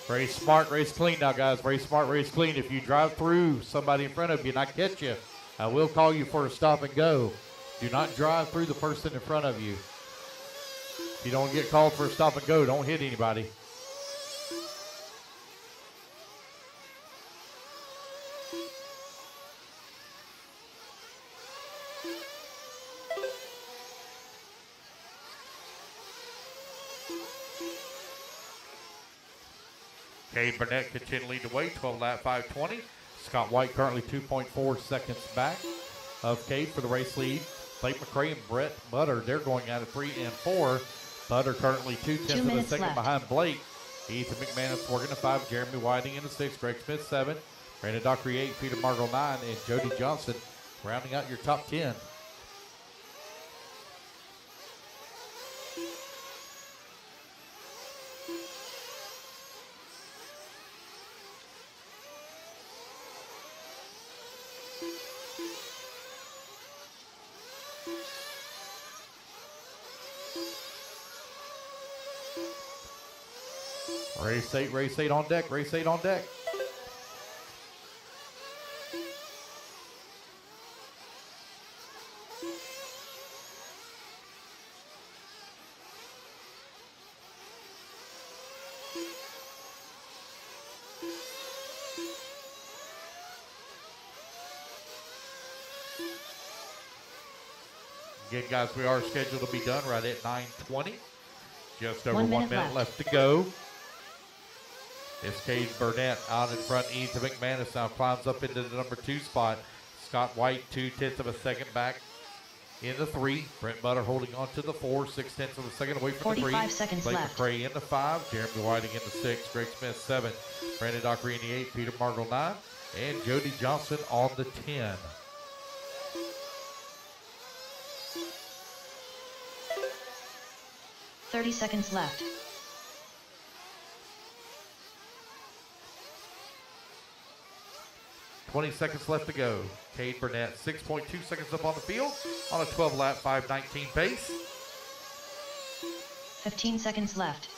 Race smart, race clean now, guys. Race smart, race clean. If you drive through somebody in front of you and I catch you, I will call you for a stop and go. Do not drive through the person in front of you. If you don't get called for a stop and go, don't hit anybody. Cade Burnett continuing to lead the way, 12 lap 5:20. Scott White currently 2.4 seconds back of Cade for the race lead. Blake McCray and Brett Butter, they're going out of 3 and 4. Butter currently 2/10 of a second left behind Blake. Ethan McManus working the 5. Jeremy Whiting in the 6. Greg Smith 7. Brandon Dockery 8. Peter Margall 9. And Jody Johnson rounding out your top 10. Race 8 on deck, race 8 on deck. Again, guys, we are scheduled to be done right at 9:20. Just over 1 1 minute minute left to go. It's Cade Burnett out in front. Ethan McManus now climbs up into the number 2 spot. Scott White 2/10 of a second back in the 3. Brent Butter holding on to the 4. 6/10 of a second away from the 3. 45 seconds Blake left. McCray in the 5. Jeremy Whiting in the 6. Greg Smith 7. Brandon Dockery in the 8. Peter Margle 9. And Jody Johnson on the 10. Thirty seconds left. $20 seconds left to go. Cade Burnett, 6.2 seconds up on the field on a 12-lap 5:19 pace. 15 seconds left.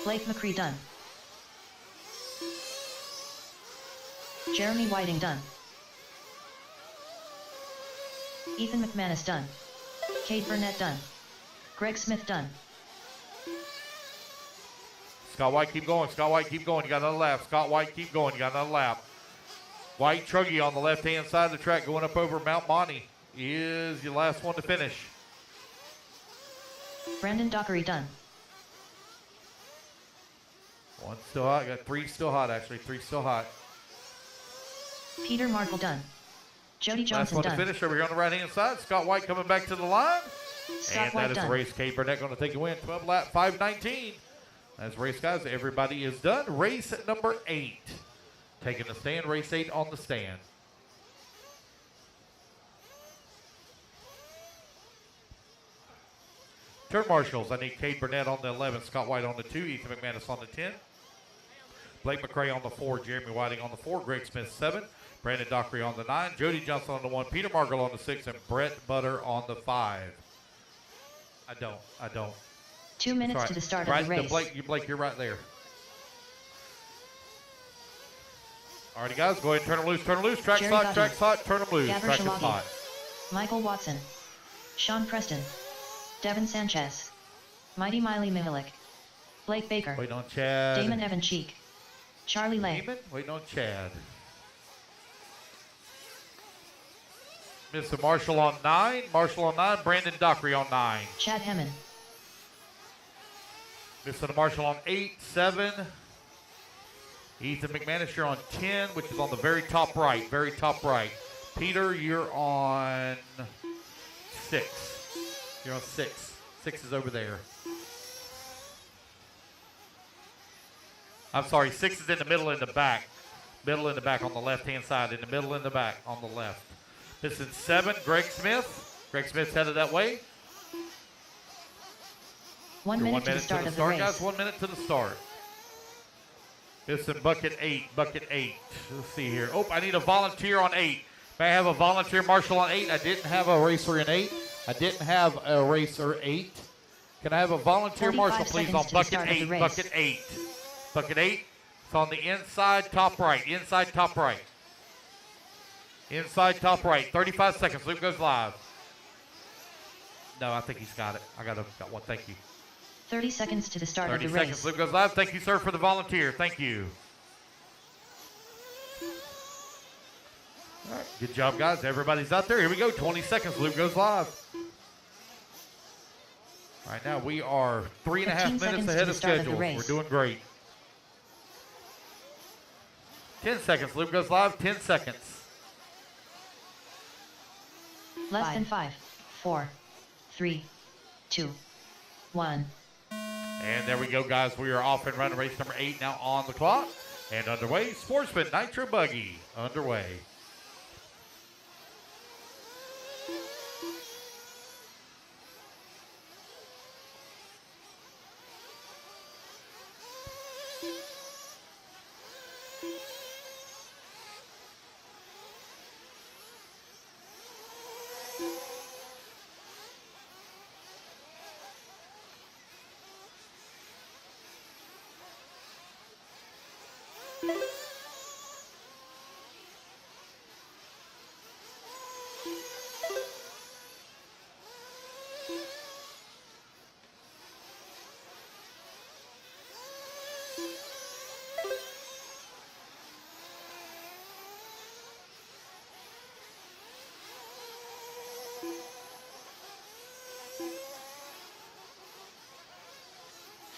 Blake McCree done. Jeremy Whiting done. Ethan McManus done. Cade Burnett done. Greg Smith done. Scott White, keep going. Scott White, keep going. You got another lap. Scott White, keep going. You got another lap. E-truggy on the left-hand side of the track going up over Mount Monty is your last one to finish. Brandon Dockery done. One still hot. Got 3 still hot, actually. 3 still hot. Peter Markle done. Jody Last Johnson one done. to finish over here on the right-hand side. Scott White coming back to the line. Scott And White that is done. the race. Cade Burnett going to take a win. 12-lap 5:19. As race, guys, everybody is done. Race number 8. Taking the stand. Race 8 on the stand. Turn marshals. I need Cade Burnett on the 11. Scott White on the 2. Ethan McManus on the 10. Blake McCray on the 4. Jeremy Whiting on the 4. Greg Smith 7. Brandon Dockery on the 9. Jody Johnson on the 1. Peter Margle on the 6. And Brett Butter on the 5. I don't. 2 minutes Sorry. to the start right of the race. Blake, you're right there. Alrighty, guys, go ahead and turn them loose. Turn them loose. Track's Jerry hot. Buggy. Track's hot. Turn them loose. Gavin Track is Shalaki. hot. Michael Watson. Sean Preston. Devin Sanchez. Mighty Miley Mihalik. Blake Baker. Waiting on Chad. Damon Evan Cheek. Charlie Lay. Damon, waiting on Chad. Mr. Marshall on 9. Marshall on 9. Brandon Dockery on 9. Chad Hemmon. Mr. Marshall on 8, 7. Ethan McManus, you're on 10, which is on the very top right. Very top right. Peter, you're on 6. You're on 6. 6 is over there. I'm sorry, 6 is in the middle and the back. Middle and the back on the left-hand side. In the middle and the back on the left. This is 7, Greg Smith. Greg Smith's headed that way. 1 You're minute to the start of the race. guys. 1 minute to the start. This is bucket 8. Bucket 8. Let's see here. Oh, I need a volunteer on 8. May I have a volunteer marshal on 8? I didn't have a racer in 8. I didn't have a racer 8. Can I have a volunteer 45 marshal, please, on seconds to the bucket start of the 8? race. Bucket 8. Bucket 8. It's on the inside top right. Inside top right. Inside top right. 35 seconds. Luke goes live. No, I think he's got it. got one. Thank you. 30 seconds to the start of 30 the seconds. race. Luke goes live. Thank you, sir, for the volunteer. Thank you. All right. Good job, guys. Everybody's out there. Here we go. 20 seconds. Luke goes live. Right now, we are 3.5 minutes 15 ahead of seconds to the start of the schedule. race. We're doing great. 10 seconds. Luke goes live. 10 seconds. Less than 5, 4, 3, 2, 1. And there we go, guys. We are off and running. Race number 8 now on the clock. And underway, Sportsman Nitro Buggy underway.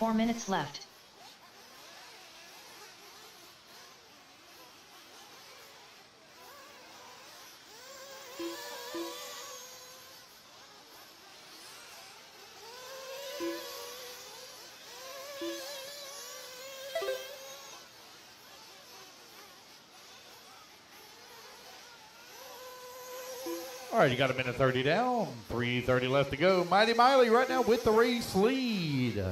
4 minutes left. All right, you got a minute 30 down, 3:30 left to go. Mighty Miley right now with the race lead.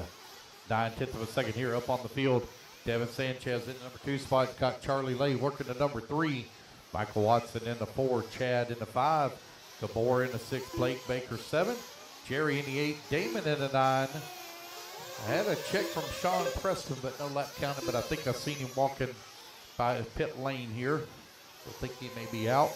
9/10 of a second here up on the field. Devin Sanchez in the number 2 spot. Got Charlie Lay working the number 3. Michael Watson in the 4. Chad in the 5. Gabor in the 6. Blake Baker 7. Jerry in the 8. Damon in the 9. I had a check from Sean Preston, but no lap counted. But I think I've seen him walking by his pit lane here. I think he may be out.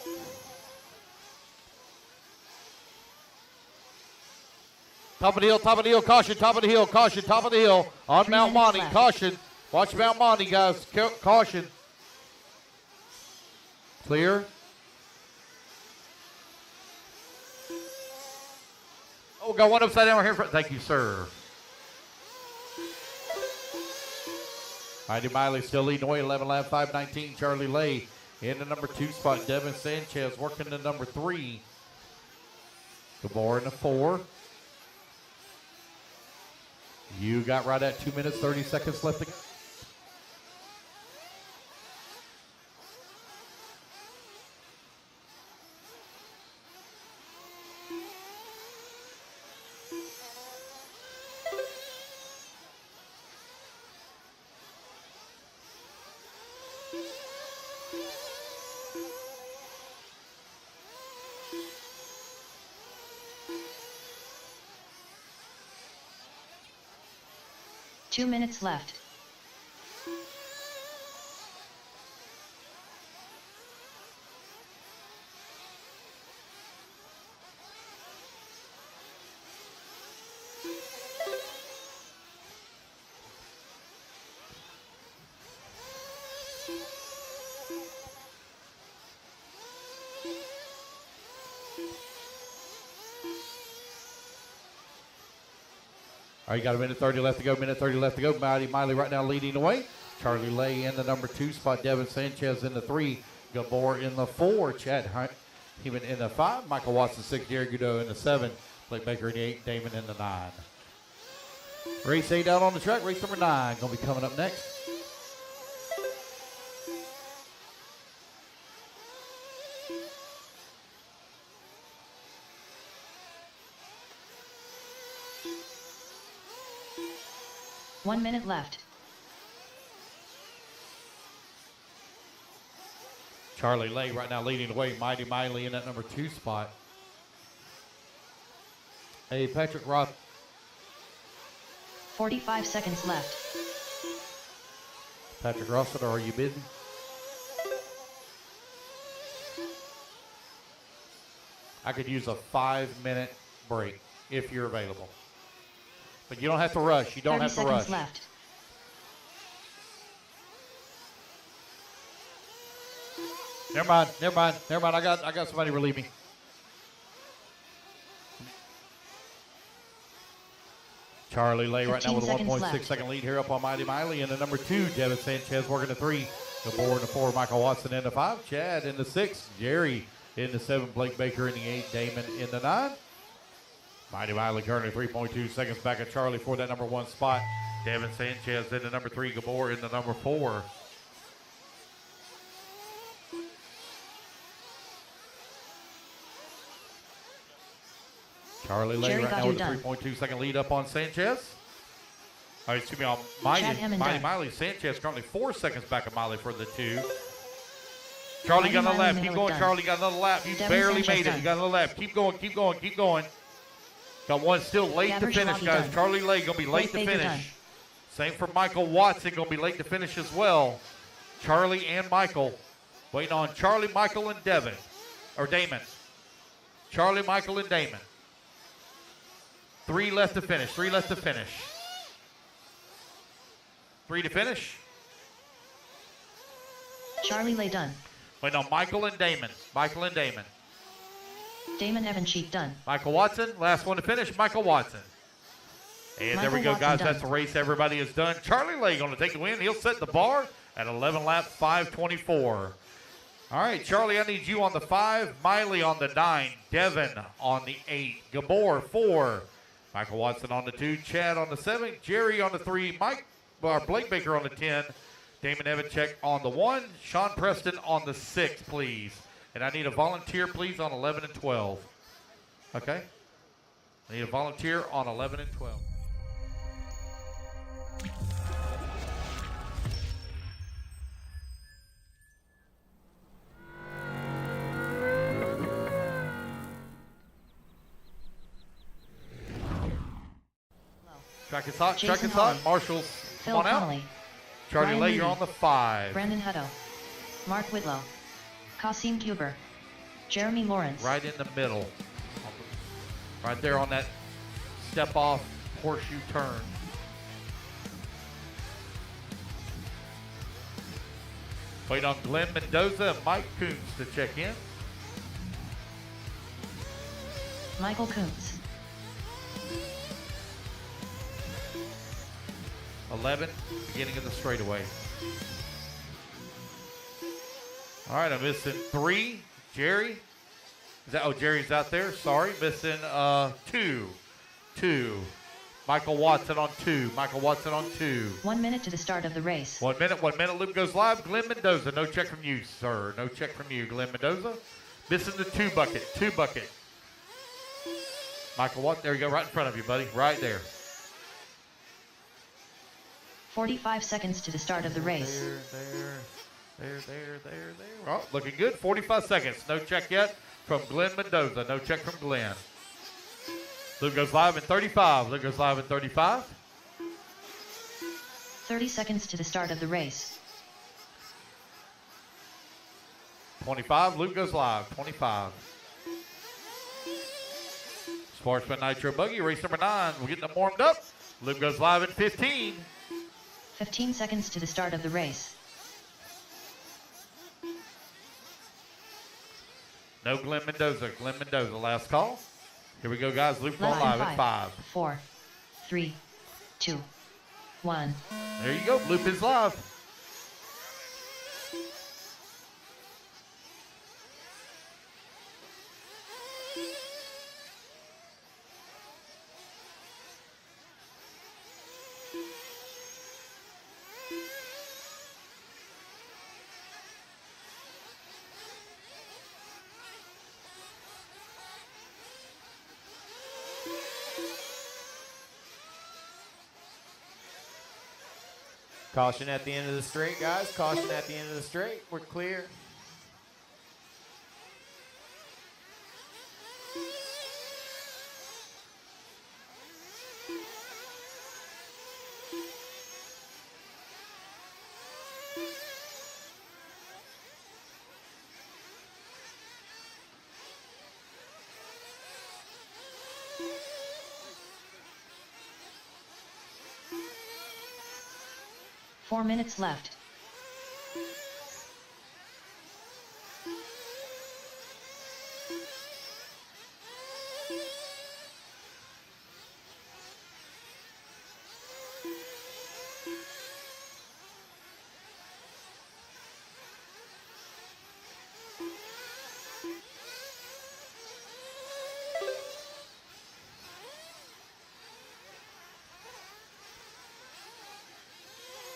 Top of the hill, caution, top of the hill, caution, top of the hill. On Mount Monty, caution. Watch Mount Monty, guys, caution. Clear. Oh, got one upside down right here in front. Thank you, sir. Mighty Miley still leading away, 11 lap, 5:19. Charlie Lay in the number 2 spot. Devin Sanchez working the number 3. Gabor in the 4. You got right at 2 minutes, 30 seconds left to go. Two minutes left. All right, you got a minute 30 left to go, minute 30 left to go. Mighty Miley right now leading the way. Charlie Lay in the number 2 spot. Devin Sanchez in the 3. Gabor in the 4. Chad Heeman in the 5. Michael Watson 6. Jerry Gudo in the 7. Blake Baker in the 8. Damon in the 9. Race 8 out on the track. Race number 9 going to be coming up next. One minute left. Charlie Lay right now leading the way. Mighty Miley in that number 2 spot. Hey, Patrick Roth. 45 seconds left. Patrick Rossiter, are you busy? I could use a 5-minute break if you're available. But you don't have to rush. You don't have to rush. 30 seconds left. Never mind. I got somebody relieve me. Charlie Lay right now with a 1.6 second lead here up on Mighty Miley in the number 2. Devin Sanchez working the 3. Gabor in the 4. Michael Watson in the 5. Chad in the 6. Jerry in the 7. Blake Baker in the 8. Damon in the 9. Mighty Miley currently 3.2 seconds back at Charlie for that number 1 spot. Devin Sanchez in the number 3. Gabor in the number 4. Charlie Lay right now with a 3.2 second lead up on Sanchez. Excuse me, on Mighty Miley. Sanchez currently 4 seconds back of Miley for the 2. Charlie got another lap. Keep going, Charlie. Got another lap. You barely made it. You got another lap. Keep going. Got one still late to finish, guys. Charlie Lay going to be late to finish. Same for Michael Watson. Going to be late to finish as well. Charlie and Michael. Waiting on Charlie, Michael, and Damon. Charlie, Michael, and Damon. 3 left to finish. 3 to finish. Charlie Lay done. Waiting on Michael and Damon. Damon Evan Sheep done. Michael Watson, last one to finish, Michael Watson. And there we go, guys. That's the race. Everybody is done. Charlie Lay going to take the win. He'll set the bar at 11 laps, 5:24. All right, Charlie, I need you on the 5, Miley on the 9, Devin on the 8, Gabor 4, Michael Watson on the 2, Chad on the 7, Jerry on the 3, Blake Baker on the 10, Damon Evanchek on the 1, Sean Preston on the 6, please. And I need a volunteer, please, on 11 and 12. Okay? I need a volunteer on 11 and 12. Track is hot, track is hot. Marshall's, come on out. Charlie Lay, you're on the 5. Brandon Hutto. Mark Whitlow. Kasim Kuber. Jeremy Lawrence. Right in the middle. Right there on that step off horseshoe turn. Wait on Glenn Mendoza and Mike Coons to check in. Michael Kuntz. 11, beginning of the straightaway. All right, I'm missing 3. Jerry. Is that, oh, Jerry's out there. Sorry, missing 2. 2. Michael Watson on 2. Michael Watson on 2. 1 minute to the start of the race. 1 minute. 1 minute. Loop goes live. Glenn Mendoza. No check from you, sir. No check from you, Glenn Mendoza. Missing the 2 bucket. 2 bucket. Michael Watson. There you go. Right in front of you, buddy. Right there. 45 seconds to the start of the race. There. Oh, looking good. 45 seconds. No check yet from Glenn Mendoza. No check from Glenn. Luke goes live in 35. Luke goes live in 35. 30 seconds to the start of the race. 25. Luke goes live. 25. Sportsman Nitro Buggy, race number 9. We're getting them warmed up. Luke goes live in 15. 15 seconds to the start of the race. No Glenn Mendoza. Glenn Mendoza, last call. Here we go, guys. Luke going live at 5. 4, 3, 2, 1. There you go. Loop is live. Caution at the end of the straight, guys. Caution at the end of the straight. We're clear. Four minutes left.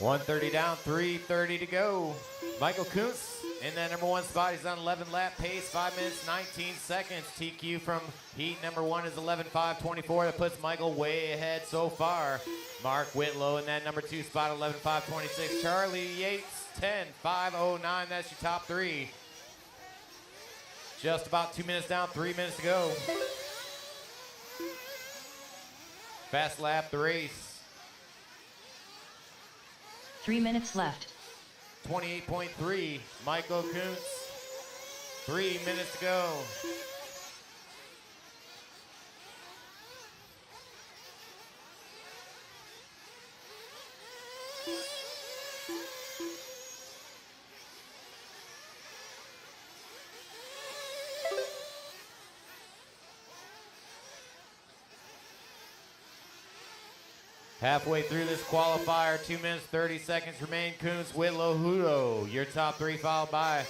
.130 down, 3:30 to go. Michael Kuntz in that number 1 spot. He's on 11 lap pace, 5 minutes, 19 seconds. TQ from heat number 1 is 11:5:24. That puts Michael way ahead so far. Mark Whitlow in that number 2 spot, 11:5:26. Charlie Yates, 10:5:09. That's your top 3. Just about 2 minutes down, 3 minutes to go. Fast lap the race. 3 minutes left. 28.3, Michael Kuntz. 3 minutes to go. Halfway through this qualifier, 2 minutes, 30 seconds remain. Kuntz, Whitlow, Hudo, your top three, followed by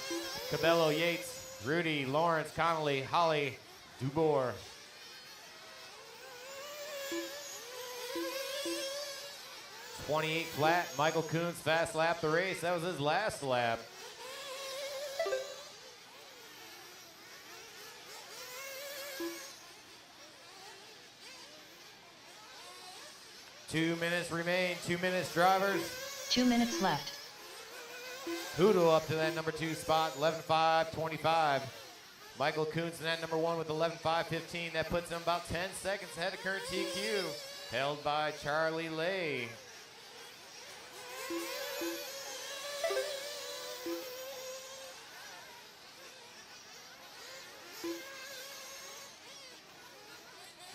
Cabello, Yates, Rudy, Lawrence, Connolly, Holly, Dubor. .28 flat. Michael Kuntz fast lap the race. That was his last lap. Two minutes remain. 2 minutes, drivers. 2 minutes left. Hudo up to that number 2 spot, 11.5.25. Michael Kuntz in that number 1 with 11.5.15. That puts him about 10 seconds ahead of current TQ, held by Charlie Lay.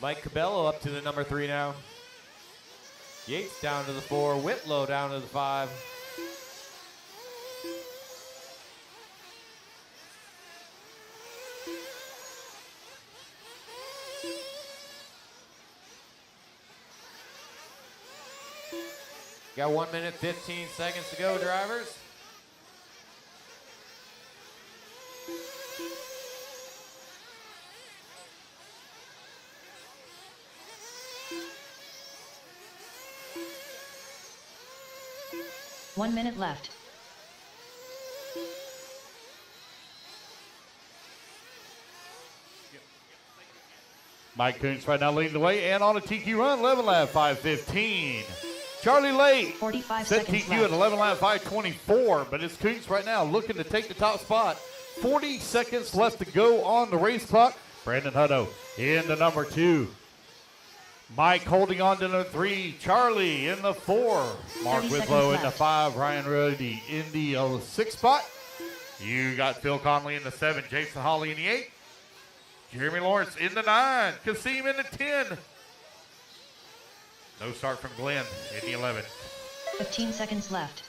Mike Cabello up to the number 3 now. Yates down to the 4, Whitlow down to the 5. Got 1 minute, 15 seconds to go, drivers. One minute left. Mike Kuntz right now leading the way and on a TQ run, 11 lap 5:15. Charlie Lay 45 set seconds TQ left. at 11 lap 5:24, but it's Kuntz right now looking to take the top spot. 40 seconds left to go on the race clock. Brandon Hutto in the number 2. Mike holding on to the 3. Charlie in the 4. Mark 30 Whitlow in seconds the left. 5. Ryan Rudy in the 6th spot. You got Phil Conley in the 7. Jason Hawley in the 8. Jeremy Lawrence in the 9. Kasim in the 10. No start from Glenn in the 11. 15 seconds left.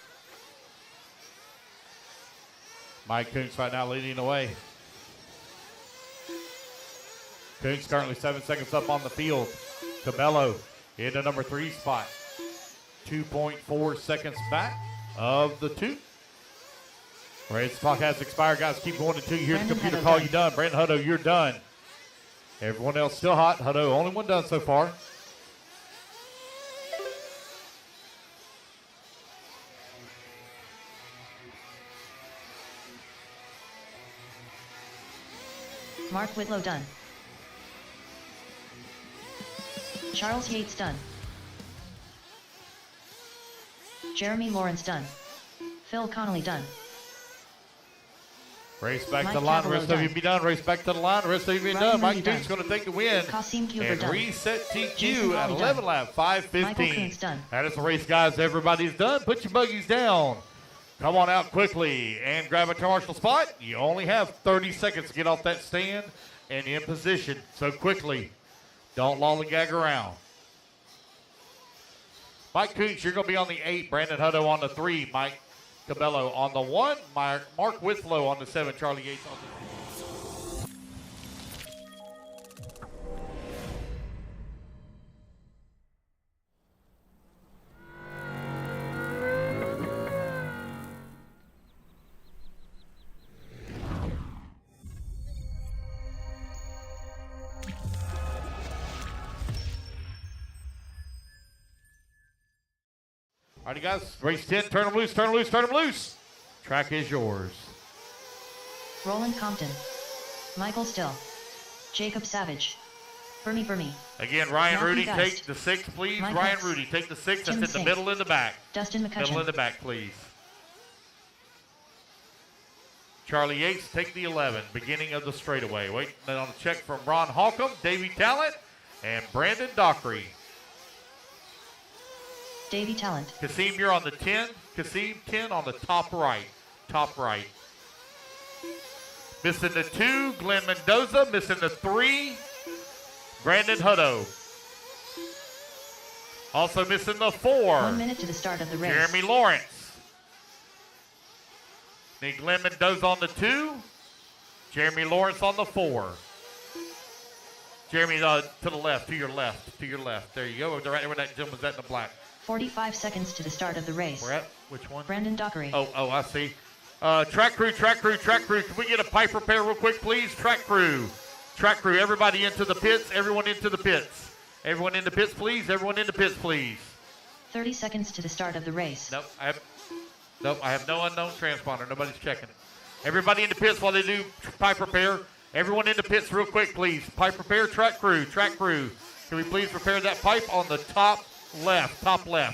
Mike Kuntz right now leading the way. Kuntz currently 7 seconds up on the field. Cabello in the number 3 spot. 2.4 seconds back of the 2. Race clock has expired. Guys, keep going to 2. Here's the Brandon computer Hutto call done. you done. Brandon Hutto, you're done. Everyone else still hot. Hutto, only one done so far. Mark Whitlow done. Charles Yates done. Jeremy Lawrence done. Phil Connolly done. Race back Mike to the line. The Cavallo rest of you done. be done. Race back to the line. The rest of you be Ryan done. Mike Rudy Kuntz done. going to take the win. Kasim Huber And done. reset TQ Jason at Hawley 11 done. lap Michael 5:15. Kuntz done. That is the race, guys. Everybody's done. Put your buggies down. Come on out quickly and grab a commercial spot. You only have 30 seconds to get off that stand and in position. So quickly, don't lollygag around. Mike Kuntz, you're going to be on the 8. Brandon Hutto on the 3. Mike Cabello on the 1. Mark Whitlow on the 7. Charlie Yates on the 3. All right, guys, race 10, turn them loose, turn them loose, turn them loose. Track is yours. Roland Compton. Michael Still. Jacob Savage. Burmy. Again, Ryan Matthew Rudy, Geist. take the 6, please. Mike Ryan Hicks. Rudy, take the 6. Tim That's in the Sink. middle in the back. Dustin Middle in McCutcheon. the back, please. Charlie Yates, take the 11, beginning of the straightaway. Waiting on a check from Ron Holcomb, Davey Talent, and Brandon Dockery. Davey Talent. Kasim, you're on the 10. Kasim, 10 on the top right. Top right. Missing the 2, Glenn Mendoza. Missing the 3, Brandon Hutto. Also missing the 4, 1 minute to the start of the race. Jeremy Lawrence. Need Glenn Mendoza on the 2, Jeremy Lawrence on the 4. Jeremy, to the left, to your left, to your left. There you go. Right where that gentleman's at in the black. 45 seconds to the start of the race. Where at? Which one? Brandon Dockery. Oh, I see. Track crew. Can we get a pipe repair real quick, please? Track crew. Everybody into the pits. Everyone into the pits. Everyone in the pits, please. Everyone in the pits, please. 30 seconds to the start of the race. Nope, I have no unknown transponder. Nobody's checking it. Everybody in the pits while they do pipe repair. Everyone in the pits real quick, please. Pipe repair, track crew. Can we please repair that pipe on the top left?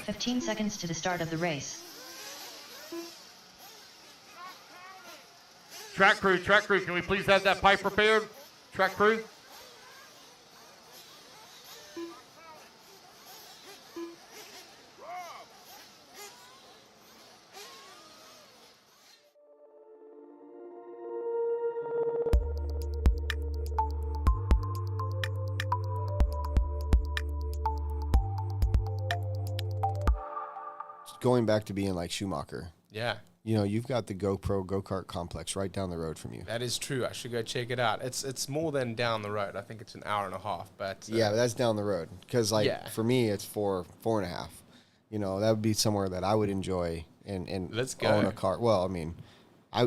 15 seconds to the start of the race. Track crew, can we please have that pipe repaired? Track crew. Going back to being like Schumacher. Yeah. You know, you've got the GoPro go-kart complex right down the road from you. That is true. I should go check it out. It's more than down the road. I think it's an hour and a half. But yeah, but that's down the road. Because for me, it's 4.5. You know, that would be somewhere that I would enjoy and Let's go. own a car. Well, I mean, I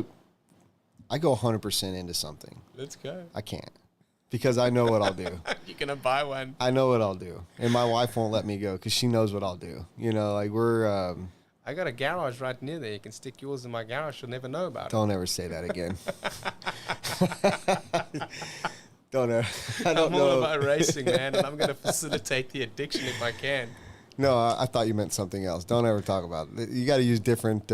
go 100% into something. Let's go. I can't because I know what I'll do. You're gonna buy one. I know what I'll do, and my wife won't let me go because she knows what I'll do. You know, like I got a garage right near there. You can stick yours in my garage. She'll never know about it. Don't ever say that again. Don't ever. I don't I'm know. all about racing, man, and I'm gonna facilitate the addiction if I can. No, I thought you meant something else. Don't ever talk about it. You got to use different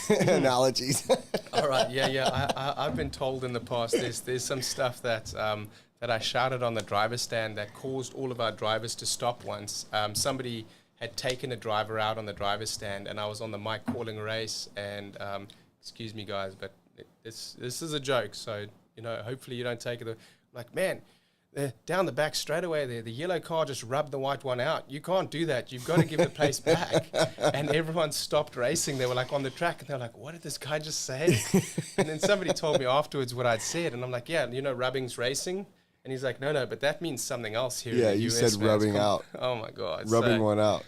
analogies. All right, yeah. I've been told in the past there's some stuff that I shouted on the driver's stand that caused all of our drivers to stop once. Somebody had taken a driver out on the driver's stand, and I was on the mic calling a race. And excuse me, guys, but this is a joke, so hopefully you don't take it. Like, man. Down the back straightaway there, the yellow car just rubbed the white one out. You can't do that. You've got to give the place back. And everyone stopped racing. They were like on the track, and they're like, what did this guy just say? And then somebody told me afterwards what I'd said, and I'm like, yeah, rubbing's racing. And he's like, no, but that means something else here. Yeah, in the you US, said man. rubbing out. Oh my God. Rubbing one out.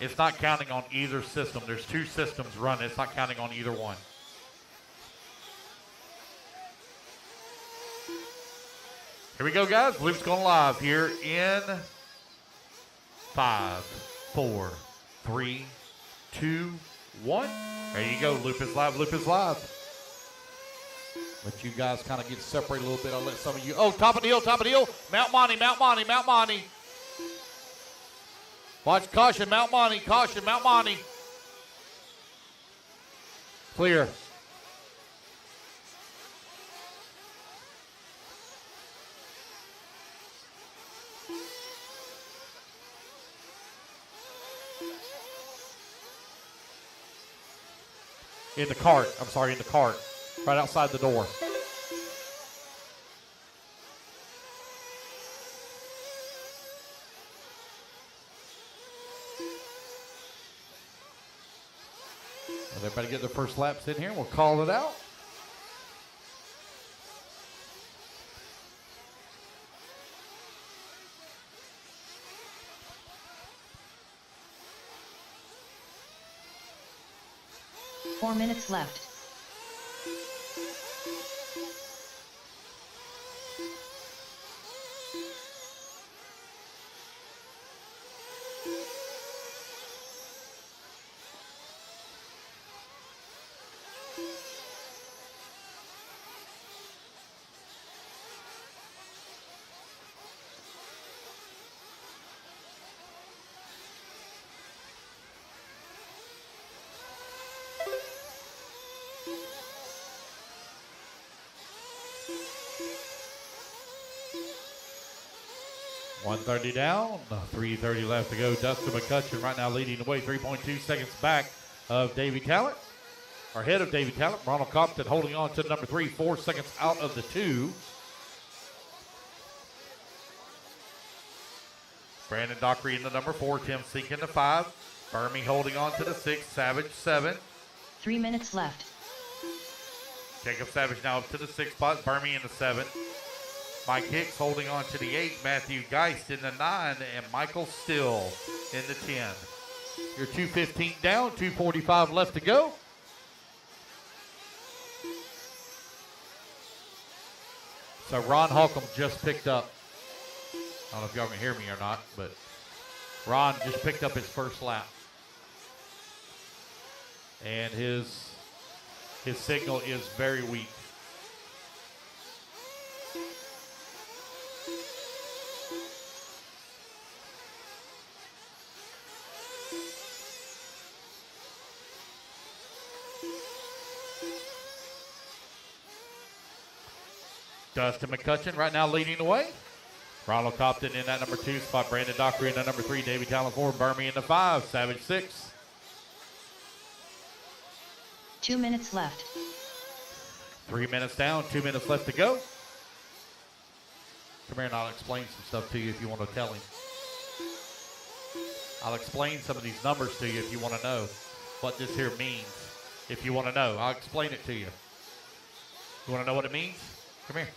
It's not counting on either system. There's two systems running. It's not counting on either one. Here we go, guys. Loop's going live here in 5, 4, 3, 2, 1. There you go. Loop is live. Loop is live. Let you guys kind of get separated a little bit. I'll let some of you. Oh, top of the hill, top of the hill. Mount Monty, Mount Monty, Mount Monty. Watch, caution, Mount Monty, caution, Mount Monty. Clear. In the cart, right outside the door. Let everybody get their first laps in here. We'll call it out. Four minutes left. .130 down, 3:30 left to go. Dustin McCutcheon right now leading the way, 3.2 seconds back of Davey Talent. Our head of Davey Talent, Ronald Compton holding on to number 3, 4 seconds out of the 2. Brandon Dockery in the number 4, Tim Sink in the 5, Burmy holding on to the 6, Savage 7. 3 minutes left. Jacob Savage now up to the 6 spot, Burmy in the 7. Mike Hicks holding on to the 8, Matthew Geist in the 9, and Michael Still in the 10. You're 2:15 down, 2:45 left to go. So Ron Holcomb just picked up, I don't know if y'all can hear me or not, but Ron just picked up his first lap. And his signal is very weak. Dustin McCutcheon right now leading the way. Ronald Compton in that number 2 spot. Brandon Dockery in the number 3. Davey Talon 4. Burmy in the 5. Savage 6. 2 minutes left. 3 minutes down. 2 minutes left to go. Come here and I'll explain some stuff to you if you want to tell him. I'll explain some of these numbers to you if you want to know what this here means. If you want to know, I'll explain it to you. You want to know what it means? Come here.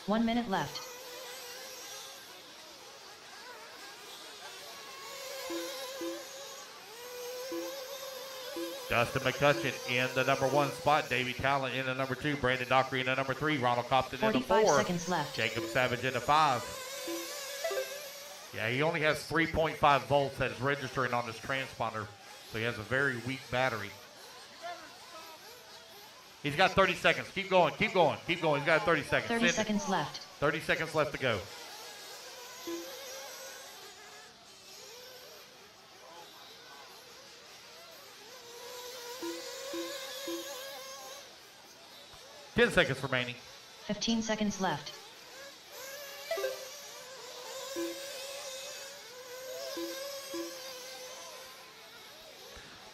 One minute left. Dustin McCutcheon in the number 1 spot. Davey Talon in the number 2. Brandon Dockery in the number 3. Ronald Compton in the 4. 45 seconds left. Jacob Savage in the 5. Yeah, he only has 3.5 volts that is registering on his transponder, so he has a very weak battery. He's got 30 seconds. Keep going, keep going, keep going. He's got 30 seconds. 30 seconds left. 30 seconds left to go. Ten seconds remaining. 15 seconds left.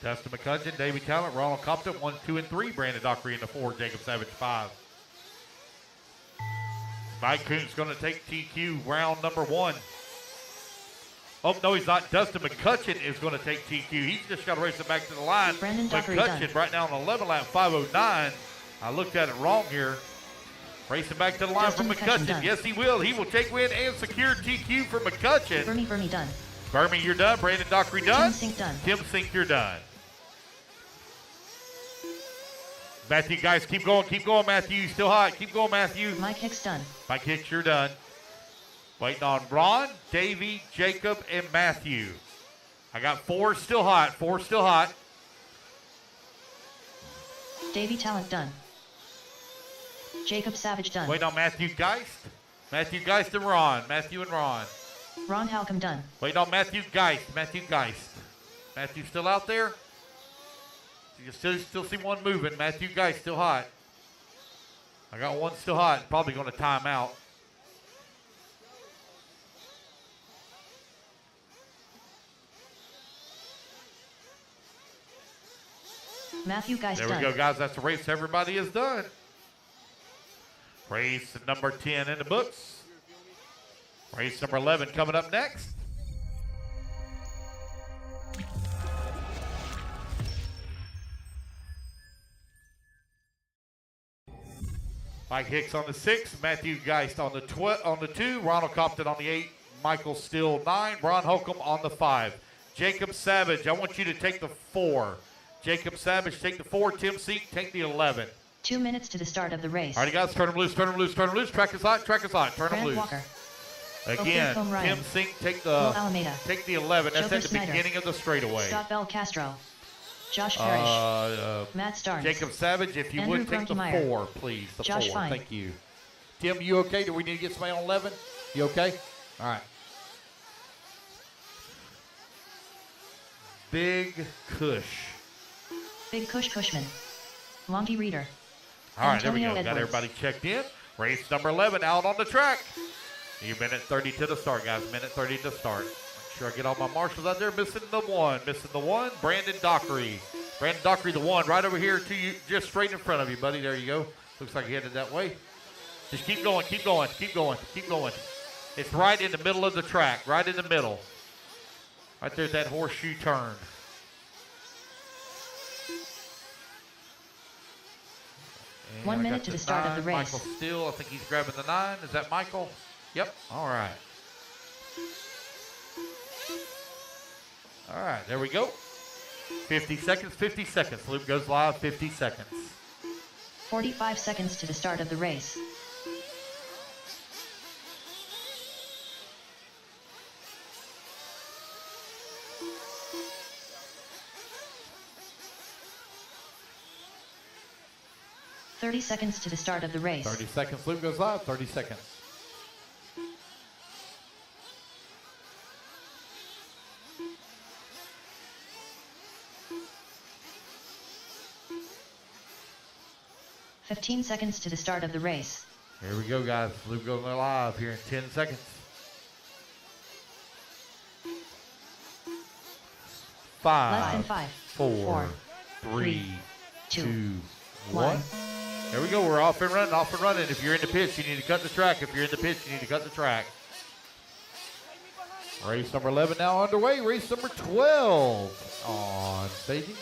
Dustin McCutcheon, Davey Talent, Ronald Compton, 1, 2, and 3. Brandon Dockery in the 4. Jacob Savage 5. Mike Coon's going to take TQ round number 1. Oh, no, he's not. Dustin McCutcheon is going to take TQ. He's just got to race it back to the line. Brandon Dockery McCutcheon done. right now on 11 lap, 5:09. I looked at it wrong here. Racing back to the line Dustin from McCutcheon. done. Yes, he will. He will take win and secure TQ for McCutcheon. Burmy done. Burmy, you're done. Brandon Dockery done. Tim Sink done. Tim Sink, you're done. Matthew, guys, keep going, Matthew. You still hot. Keep going, Matthew. Mike Hicks done. Mike Hicks, you're done. Waiting on Ron, Davey, Jacob, and Matthew. I got 4 still hot. 4 still hot. Davey Talent done. Jacob Savage done. Waiting on Matthew Geist. Matthew Geist and Ron. Matthew and Ron. Ron Halcomb done. Waiting on Matthew Geist. Matthew Geist. Matthew still out there? You can still see one moving. Matthew Geist still hot. I got one still hot. Probably going to time out. Matthew Geist There done. we go, guys. That's the race everybody is done. Race number 10 in the books. Race number 11 coming up next. Mike Hicks on the 6, Matthew Geist on the 2, Ronald Compton on the 8, Michael Still 9, Ron Holcomb on the 5. Jacob Savage, I want you to take the 4. Jacob Savage, take the 4. Tim Sink, take the 11. 2 minutes to the start of the race. All right, guys, turn them loose, turn them loose, turn them loose. Track is hot, turn them Grant loose. Walker. Again, Oakland Ryan. Tim Sink, take Will the Alameda. 11. That's Joker at the Snyder. beginning of the straightaway. Scott Bell Castro. Josh Parrish. Matt Starnes. Jacob Savage, if you Andrew would take the Grunkemeyer. 4, please. The Josh 4. Fine. Thank you. Tim, you okay? Do we need to get somebody on 11? You okay? All right. Big Kush. Big Kush Cushman. Monty Reader. All right, there we go. Antonio Got Edwards. everybody checked in. Race number 11 out on the track. You've minute 30 to the start, guys. Minute 30 to start. Make sure I get all my marshals out there. Missing the one. Missing the one. Brandon Dockery. Brandon Dockery, the one, right over here to you, just straight in front of you, buddy. There you go. Looks like he headed that way. Just keep going, keep going, keep going, keep going. It's right in the middle of the track, right in the middle. Right there at that horseshoe turn. And 1 I minute got to the start of the 9. race. Michael Steele, I think he's grabbing the 9. Is that Michael? Yep, all right. All right, there we go. 50 seconds, 50 seconds. Loop goes live, 50 seconds. 45 seconds to the start of the race. "30 seconds to the start of the race. 30 seconds, loop goes live, 30 seconds. "15 seconds to the start of the race. Here we go, guys. Loop goes live here in 10 seconds. 5, Less than 5, 4, 3, 2, 2, 1. 1. There we go. We're off and running, off and running. If you're in the pits, you need to cut the track. If you're in the pits, you need to cut the track. Race number 11 now underway. Race number 12 on staging.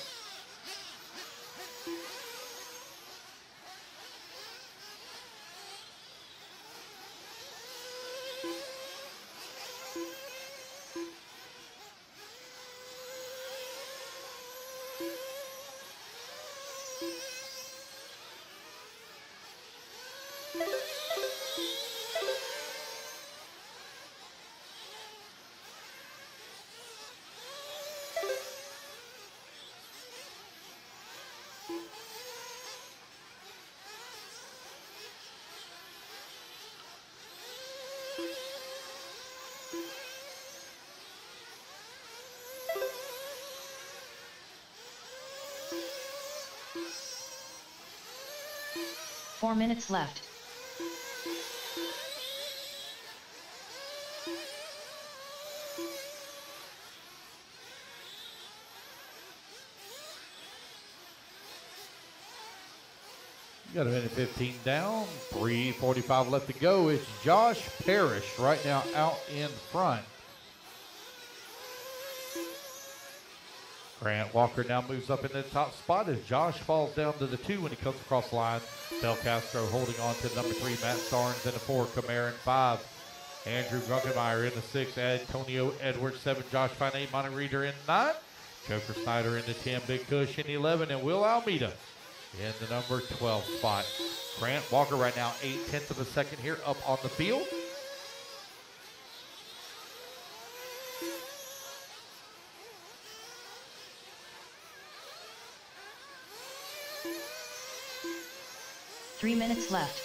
Four minutes left. Got a minute 15 down, 3:45 left to go. It's Josh Parrish right now out in front. Grant Walker now moves up in the top spot as Josh falls down to the 2 when he comes across the line. Del Castro holding on to number 3, Matt Starnes in the 4, Kamara in 5. Andrew Grunkemeyer in the 6, Antonio Edwards 7, Josh Fine 8, Monty Reader in 9. Joker Snyder in the 10, Big Kush in 11, and Will Almeida in the number 12 spot. Grant Walker right now 0.8 of a second here up on the field. Three minutes left.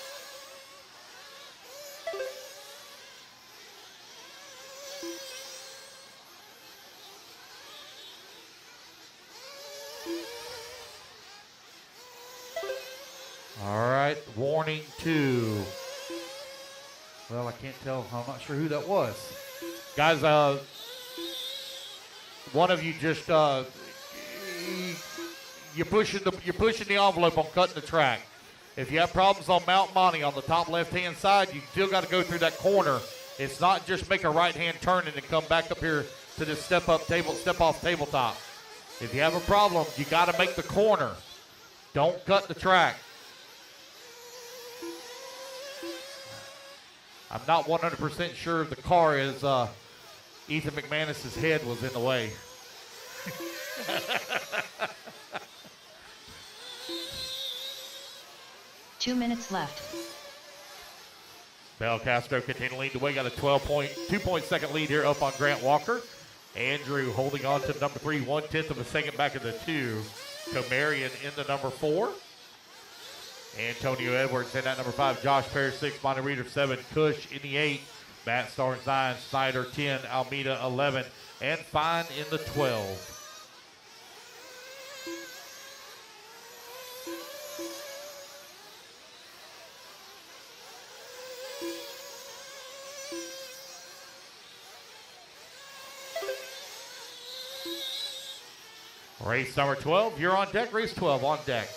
All right, warning 2. Well, I can't tell. I'm not sure who that was. Guys, one of you just you're pushing the envelope on cutting the track. If you have problems on Mount Monty on the top left-hand side, you still got to go through that corner. It's not just make a right-hand turn and then come back up here to this step-off tabletop. If you have a problem, you got to make the corner. Don't cut the track. I'm not 100% sure if the car is Ethan McManus's head was in the way. 2 minutes left. Bel Castro continuing to lead the way. Got a 2-point second lead here up on Grant Walker. Andrew holding on to number 3, 1/10 of a second back of the 2. Comarion in the number 4. Antonio Edwards in at number 5. Josh Parrish 6. Monty Reader 7. Cush in the 8. Matt Starnes 9. Snyder 10. Almeida 11. And Fine in the 12. Race number 12, you're on deck. Race 12 on deck.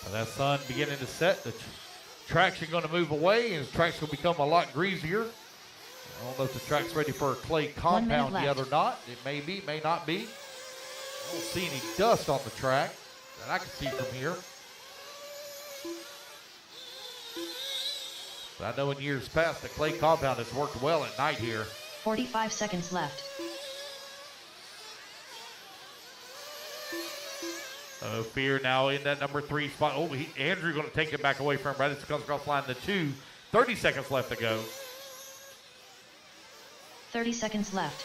And that sun beginning to set. The tracks are going to move away, and the tracks will become a lot greasier. I don't know if the track's ready for a clay compound yet or not. It may be, may not be. I don't see any dust on the track that I can see from here. But I know in years past, the clay compound has worked well at night here. 45 seconds left. Oh, Fear now in that number 3 spot. Oh, Andrew going to take it back away from him right as it comes across the line. The 2, 30 seconds left to go. 30 seconds left.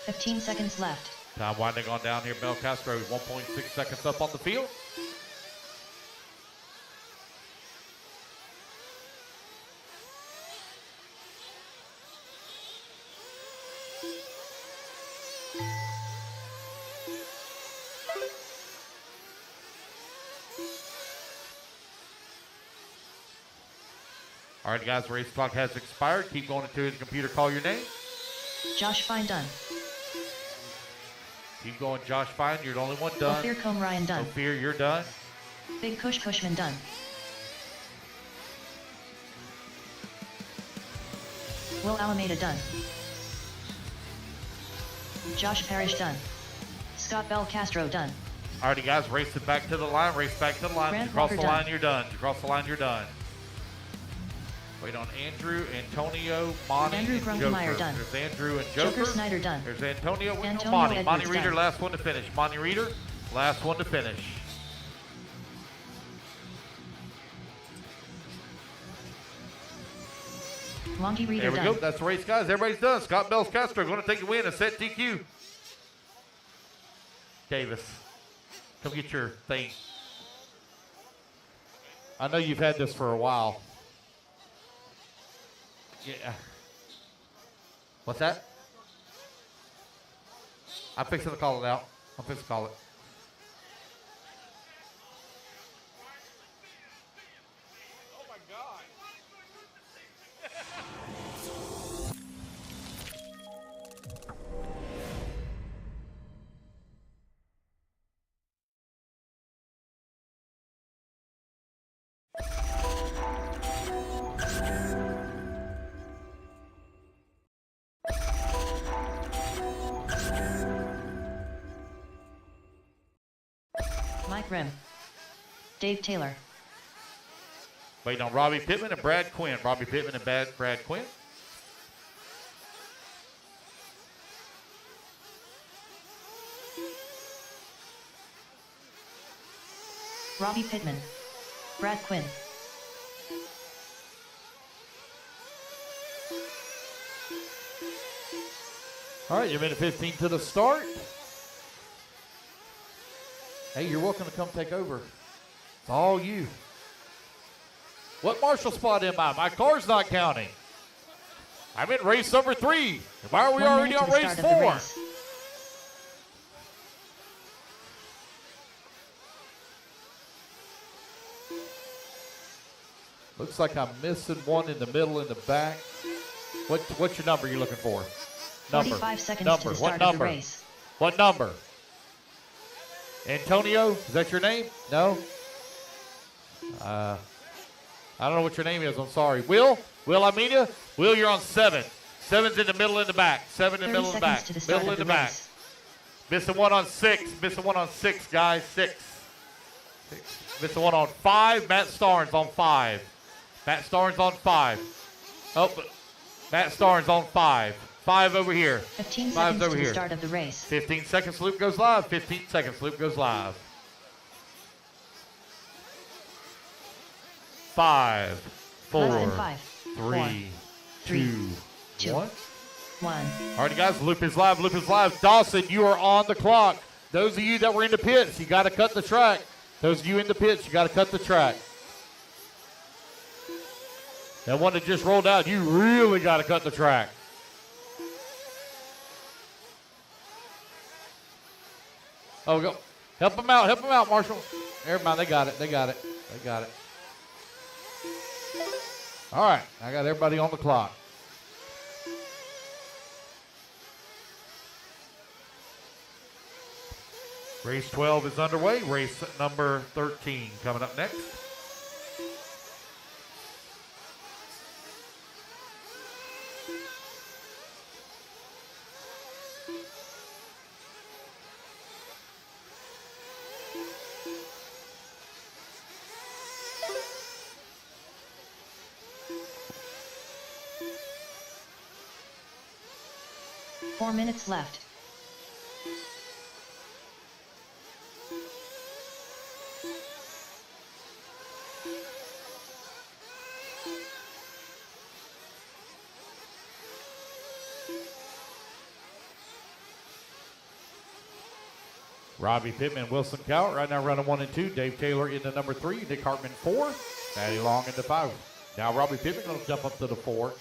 $15 seconds left. Time winding on down here. Bel Castro 1.6 seconds up on the field. All right, guys, race clock has expired. Keep going until the computer call your name. Josh Fine done. Keep going, Josh Fine. You're the only one done. Ophir Combe Ryan done. Ophir, you're done. Big Kush Cushman done. Will Alameda done. Josh Parrish done. Scott Bel Castro done. All righty, guys, race it back to the line. Race back to the line. Grant You cross Walker the line, done. you're done. You cross the line, you're done. Wait on Andrew, Antonio, Monty, Andrew and Grunkemeyer Joker. done. There's Andrew and Joker. Joker Snyder done. There's Antonio. Wait on Antonio Monty. Edwards Monty Reader, done. last one to finish. Monty Reader, last one to finish. Wonky Reader There we done. go. That's the race, guys. Everybody's done. Scott Bel Castro going to take a win and set TQ. Davis, come get your thing. I know you've had this for a while. Yeah. What's that? I'm fixing to call it out. I'm fixing to call it. Mike Rim. Dave Taylor. Waiting on Robbie Pittman and Brad Quinn. Robbie Pittman and Brad Quinn. Robbie Pittman. Brad Quinn. All right, you're minute 15 to the start. Hey, you're welcome to come take over. It's all you. What marshal spot am I? My car's not counting. I'm in race number 3. Why are we 1 already minute on to the race start of the 4? race. Looks like I'm missing one in the middle in the back. What's your number you're looking for? Number. 45 seconds Number. to the What start of the number? race. What number? Antonio, is that your name? No? I don't know what your name is. I'm sorry. Will Almeida? Will, you're on 7. 7's in the middle in the back. 7 in the 30 middle in the back. seconds to the start Middle of in the the back. race. Missing one on 6. Missing one on 6, guys. 6. Missing one on 5. Matt Starnes on 5. Matt Starnes on 5. Oh, Matt Starnes on 5. 5 over here. 15 Five's seconds over to the here. start of the race. 15 seconds, loop goes live. 15 seconds, loop goes live. 5, 4, Less than 5, 3, 2, 2, 1. 1. All right, guys, loop is live, loop is live. Dawson, you are on the clock. Those of you that were in the pits, you got to cut the track. Those of you in the pits, you got to cut the track. That one that just rolled out, you really got to cut the track. Oh, go. Help them out, Marshall. Never mind, they got it. All right, I got everybody on the clock. Race 12 is underway. Race number 13 coming up next. Four minutes left. Robbie Pittman, Wilson Cowart, right now running 1 and 2. Dave Taylor into number 3. Nick Hartman 4. Matty Long into 5. Now Robbie Pittman going to jump up to the 4.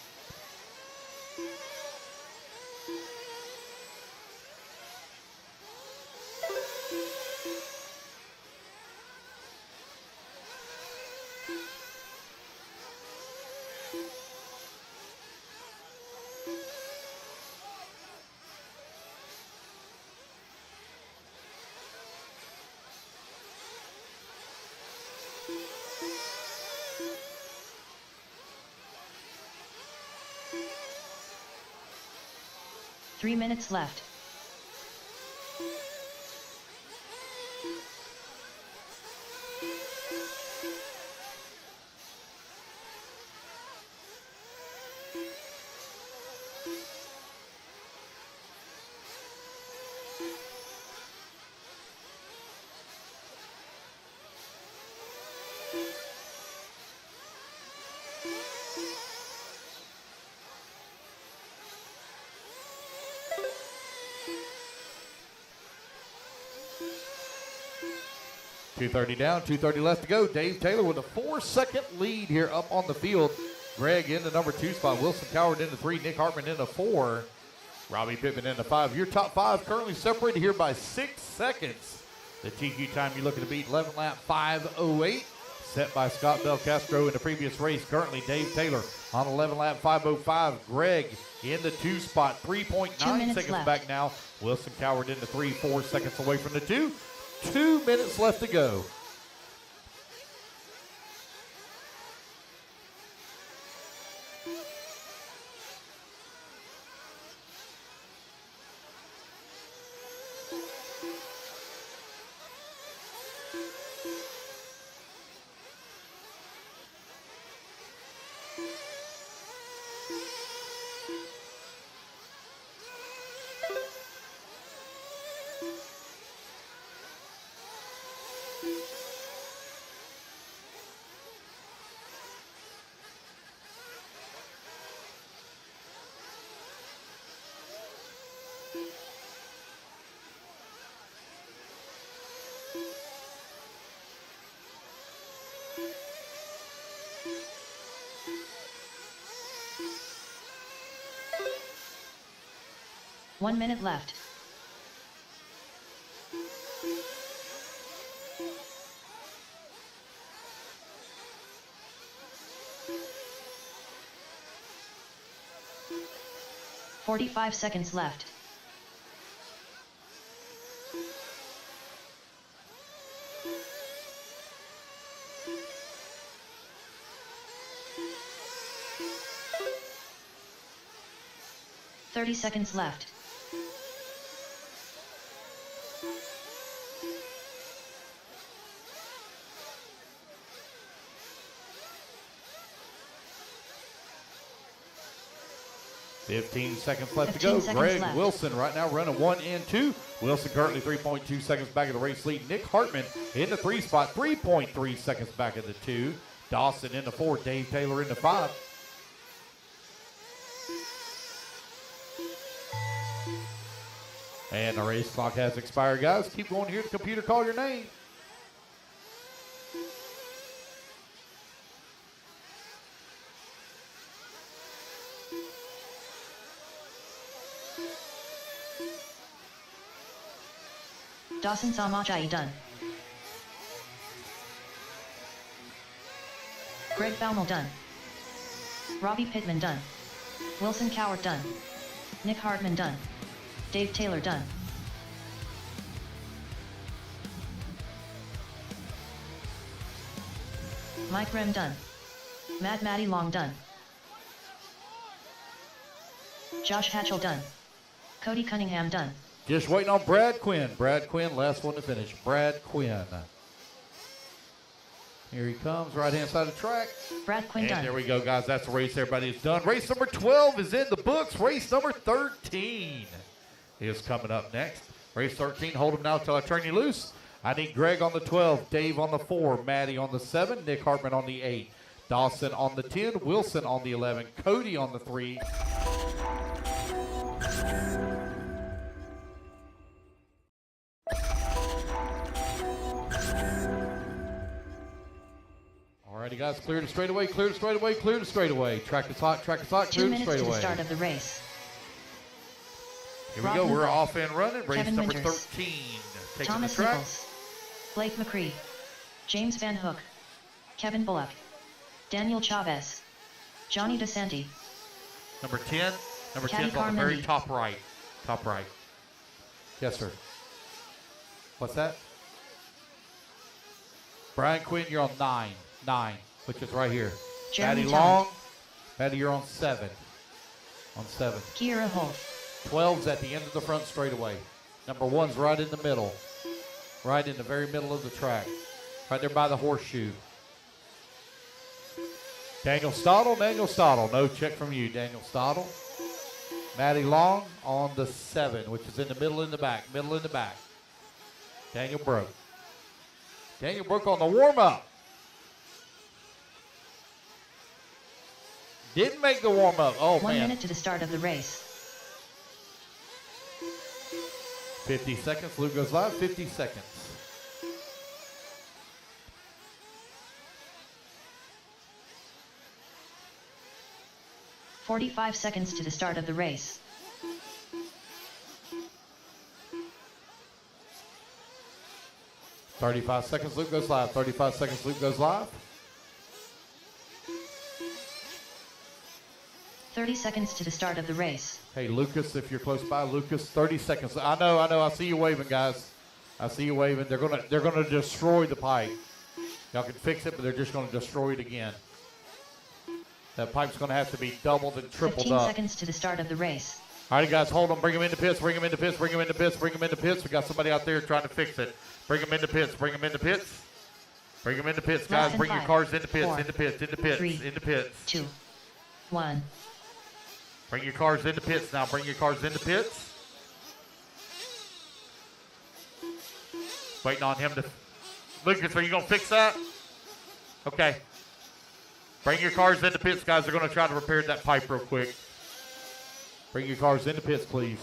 Three minutes left. .230 down, 2:30 left to go. Dave Taylor with a 4-second lead here up on the field. Greg in the number 2 spot. Wilson Cowart into 3. Nick Hartman into 4. Robbie Pittman into 5. Your top 5 currently separated here by 6 seconds. The TQ time you're looking to beat, 11 lap 5:08. Set by Scott Belcastro in the previous race. Currently Dave Taylor on 11 lap 5:05. Greg in the 2 spot. 3.9 seconds left. back now. Wilson Cowart into 3. 4 seconds away from the 2. 2 minutes left to go. One minute left. .45 seconds left. .30 seconds left. 15 seconds left to 15 go. seconds Greg left. Wilson right now running 1 and 2. Wilson currently 3.2 seconds back of the race lead. Nick Hartman in the 3 spot, 3.3 seconds back of the 2. Dawson in the 4. Dave Taylor in the 5. And the race clock has expired, guys. Keep going here. The computer call your name. Dawson Samajai done. Greg Baumel done. Robbie Pittman done. Wilson Cowart done. Nick Hartman done. Dave Taylor done. Mike Rem done. Matty Long done. Josh Hatchell done. Cody Cunningham done. Just waiting on Brad Quinn. Brad Quinn, last one to finish. Brad Quinn. Here he comes, right-hand side of the track. Brad Quinn and done. There we go, guys. That's the race. Everybody is done. Race number 12 is in the books. Race number 13 is coming up next. Race 13, hold him now until I turn you loose. I need Greg on the 12, Dave on the 4, Maddie on the 7, Nick Hartman on the 8, Dawson on the 10, Wilson on the 11, Cody on the 3. Alrighty, guys, clear the straightaway, clear the straightaway, clear the straightaway. Track is hot, clear the 2 minutes to straightaway. the start of the race. Here we go, we're off and running. Race Kevin number Winters, 13. Taking Thomas the track. Nichols, Blake McCree, James Van Hook, Kevin Bullock, Daniel Chavez, Johnny DeSanti, Number 10. Number Caddy 10 on the very Carmendi. top right. Top right. Yes, sir. What's that? Brian Quinn, you're on 9. 9, which is right here. Jeremy Matty Talent. Long. Matty, you're on 7. On 7. Kiera Holt, 12's at the end of the front straightaway. Number 1's right in the middle. Right in the very middle of the track. Right there by the horseshoe. Daniel Stottle. No check from you, Daniel Stottle. Matty Long on the 7, which is in the middle in the back. Daniel Brook. On the warm-up. Didn't make the warm-up. Oh, 1 man. minute to the start of the race. 50 seconds. Luke goes live. 50 seconds. "45 seconds to the start of the race. "35 seconds. Luke goes live. 35 seconds. Luke goes live. 30 seconds to the start of the race. Hey, Lucas, if you're close by, Lucas, 30 seconds. I know. I see you waving, guys. I see you waving. They're gonna destroy the pipe. Y'all can fix it, but they're just gonna destroy it again. That pipe's gonna have to be doubled and tripled 15 up. seconds to the start of the race. All right, guys, hold on. Bring them into pits. We got somebody out there trying to fix it. Bring them into pits. Guys. Less than Bring your 5, cars into pits. 4, Into pits. 2, 1. Bring your cars into pits now. Waiting on him to... Lucas, are you going to fix that? Okay. Bring your cars into pits, guys. They're going to try to repair that pipe real quick. Bring your cars into pits, please.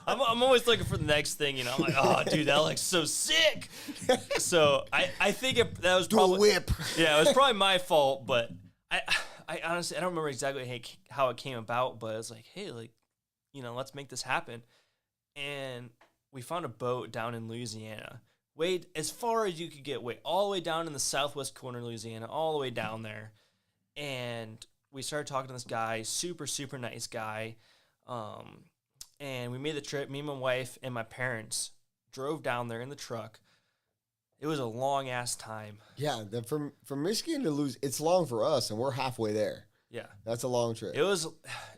I'm always looking for the next thing, you know. I'm like, oh, dude, that looks so sick. So I think that was probably whip. Yeah, it was probably my fault, but I honestly I don't remember exactly how it came about, but it's like, hey, like, you know, let's make this happen. And we found a boat down in Louisiana, way as far as you could get, all the way down in the southwest corner of Louisiana, all the way down there. And we started talking to this guy, super nice guy. and we made the trip. Me and my wife and my parents drove down there in the truck. It was a long ass time. Yeah, from Michigan to lose, it's long for us, and we're halfway there. Yeah, that's a long trip. It was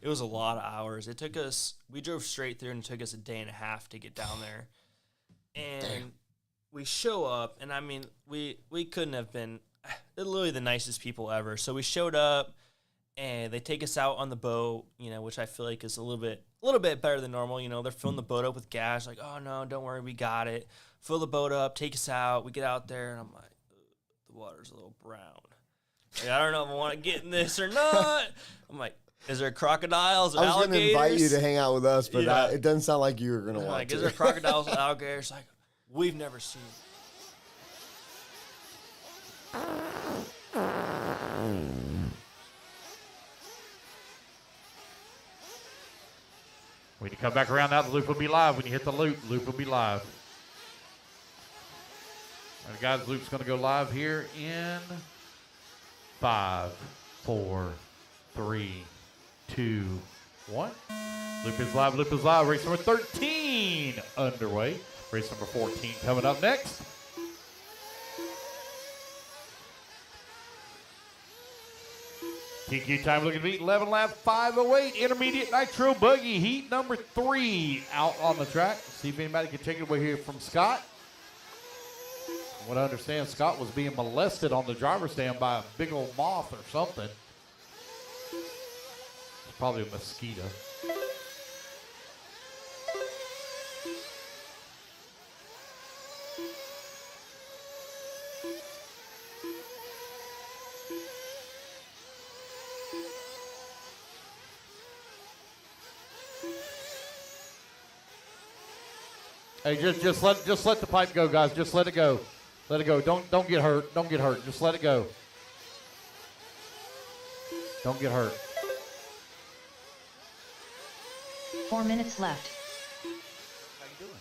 a lot of hours. It took us. We drove straight through, and it took us a day and a half to get down there. And Damn. we show up, and I mean, we couldn't have been literally the nicest people ever. So we showed up, and they take us out on the boat, you know, which I feel like is a little bit better than normal. You know, they're filling the boat up with gas, like, oh no, don't worry, we got it. Fill the boat up, take us out. We get out there, and I'm like, the water's a little brown. Like, I don't know if I want to get in this or not. I'm like, is there crocodiles and alligators? I was going to invite you to hang out with us, but it doesn't sound like you were going to want like, to. Is there crocodiles and alligators? Like, we've never seen. When you come back around now, the loop will be live. When you hit the loop will be live. All right, guys, loop's going to go live here in 5, 4, 3, 2, 1. Loop is live, loop is live. Race number 13 underway. Race number 14 coming up next. TQ time looking to beat 11 lap 508. Intermediate Nitro Buggy heat number 3 out on the track. See if anybody can take it away here from Scott. From what I understand, Scott was being molested on the driver's stand by a big old moth or something. It's probably a mosquito. Hey, just let the pipe go, guys. Just let it go. Let it go. Don't get hurt. Don't get hurt. Just let it go. Don't get hurt. 4 minutes left. How you doing?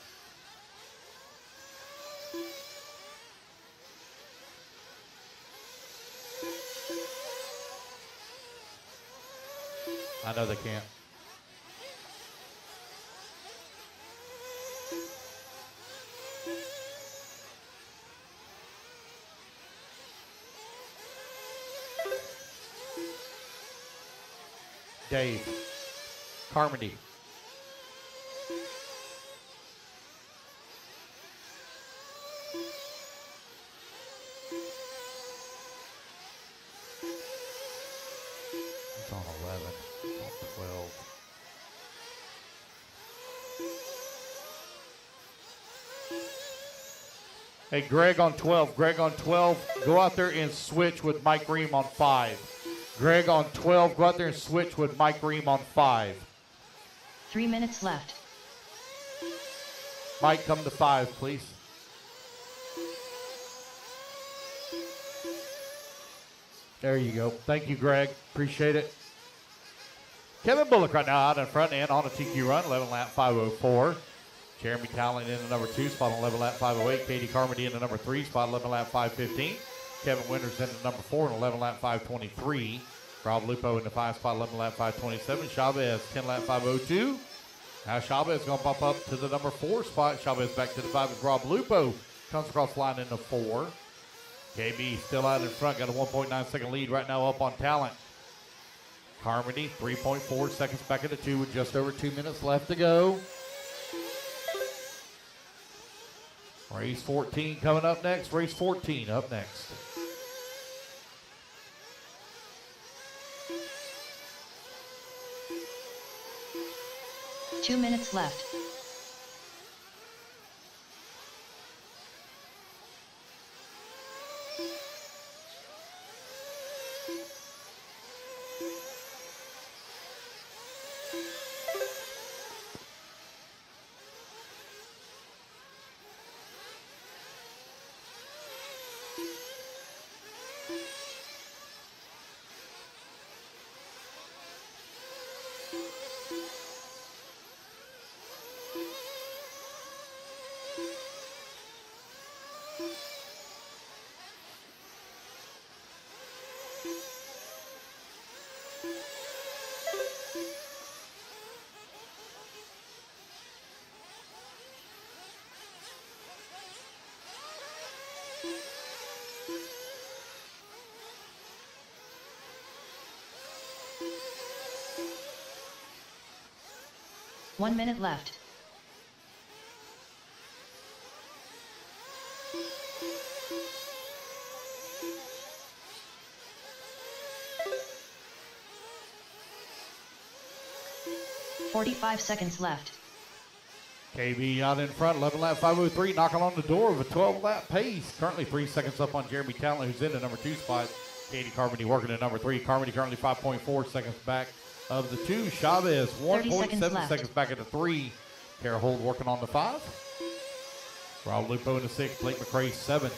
I know they can't. Dave, Carmody. It's on 11, it's on 12. Hey, Greg on 12. Greg on 12, go out there and switch with Mike Ream on 5. Greg on 12, go out there and switch with Mike Ream on 5. 3 minutes left. Mike, come to 5, please. There you go. Thank you, Greg. Appreciate it. Kevin Bullock right now out in front and on a TQ run, 11 lap 504. Jeremy Cowling in the number 2 spot on 11 lap 508. Katie Carmody in the number 3 spot, 11 lap 515. Kevin Winters in the number 4 and 11 lap 523. Rob Lupo in the 5 spot, 11 lap 527. Chavez 10 lap 502. Now Chavez going to bump up to the number 4 spot. Chavez back to the 5 as Rob Lupo comes across the line in the 4. KB still out in front, got a 1.9 second lead right now up on Talent. Carmody 3.4 seconds back at the 2 with just over 2 minutes left to go. Race 14 coming up next. Race 14 up next. Two minutes left. 1 minute left. .45 seconds left. KB out in front, 11 lap 503, knocking on the door of a 12 lap pace. Currently 3 seconds up on Jeremy Talent, who's in the number 2 spot. Katie Carmody working at number 3. Carmody currently 5.4 seconds back of the 2. Chavez 1.7 seconds back at the 3. Kara Holt working on the 5. Rob Lupo in the 6. Blake McCray 7.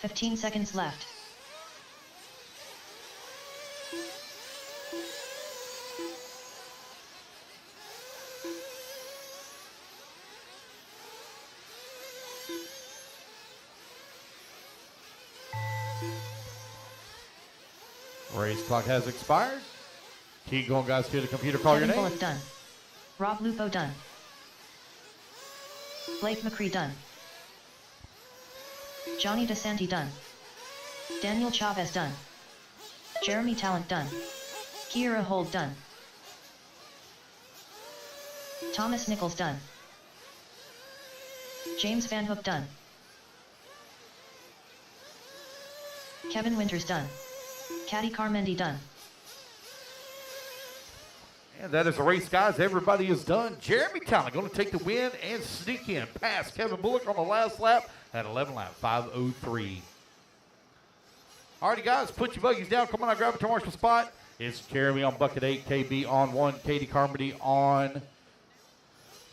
.15 seconds left. Race clock has expired. Keep going, guys, to the computer. Call Kevin your name. Bullock done. Rob Lupo done. Blake McCree done. Johnny DeSanti done. Daniel Chavez done. Jeremy Talent done. Kira Hold done. Thomas Nichols done. James Van Hook done. Kevin Winters done. Caddy Carmendi done. And that is the race, guys. Everybody is done. Jeremy Talent going to take the win and sneak in past Kevin Bullock on the last lap at 11 lap 503. Alrighty, guys, put your buggies down. Come on, I grab a marshal spot. It's Jeremy on bucket 8, KB on 1, Katie Carmody on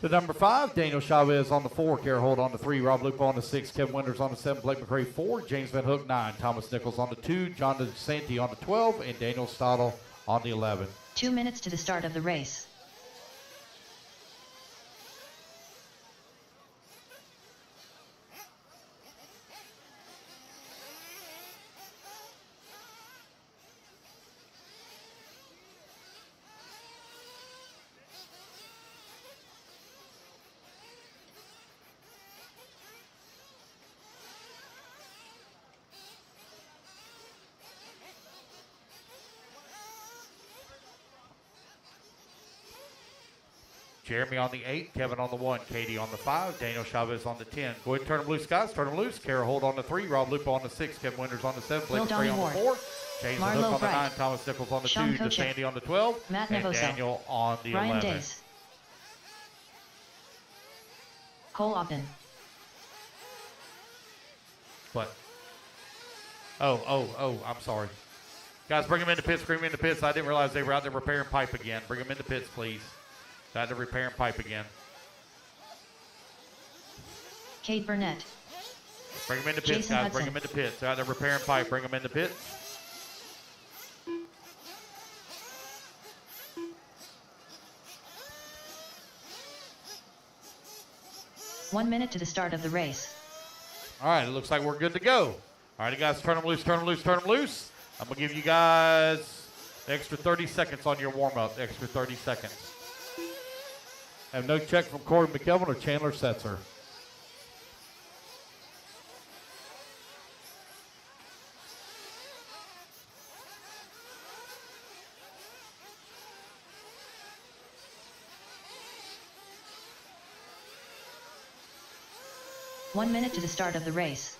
the number 5, Daniel Chavez on the 4, Kara Holt on the 3, Rob Lupo on the 6, Kevin Winters on the 7, Blake McCray 4, James Van Hook 9, Thomas Nichols on the 2, John DeSanti on the 12, and Daniel Stottle on the 11. 2 minutes to the start of the race. Jeremy on the 8, Kevin on the 1, Katie on the 5, Daniel Chavez on the 10. Go ahead and turn them loose, guys. Turn them loose. Kara Holt on the 3, Rob Lupo on the 6, Kevin Winters on the 7, Blake McCray on the 4, James Van Hook on the 9, Thomas Nichols on the 2, DeSanti on the 12, Matt and Nevoso. Daniel on the Ryan 11. Days. Cole Ogden. What? Oh, I'm sorry. Guys, bring them into pits, bring them into pits. I didn't realize they were out there repairing pipe again. Bring them into pits, please. Got to repair and pipe again. Kate Burnett. Bring them into pits, Jason guys. Hudson. Bring them into pits. Got to repair and pipe. Bring them into pits. One minute to the start of the race. All right, it looks like we're good to go. All right, guys, turn them loose, turn them loose, turn them loose. I'm going to give you guys extra 30 seconds on your warm-up, extra 30 seconds. Have no check from Corey McKelvin or Chandler Setzer. One minute to the start of the race.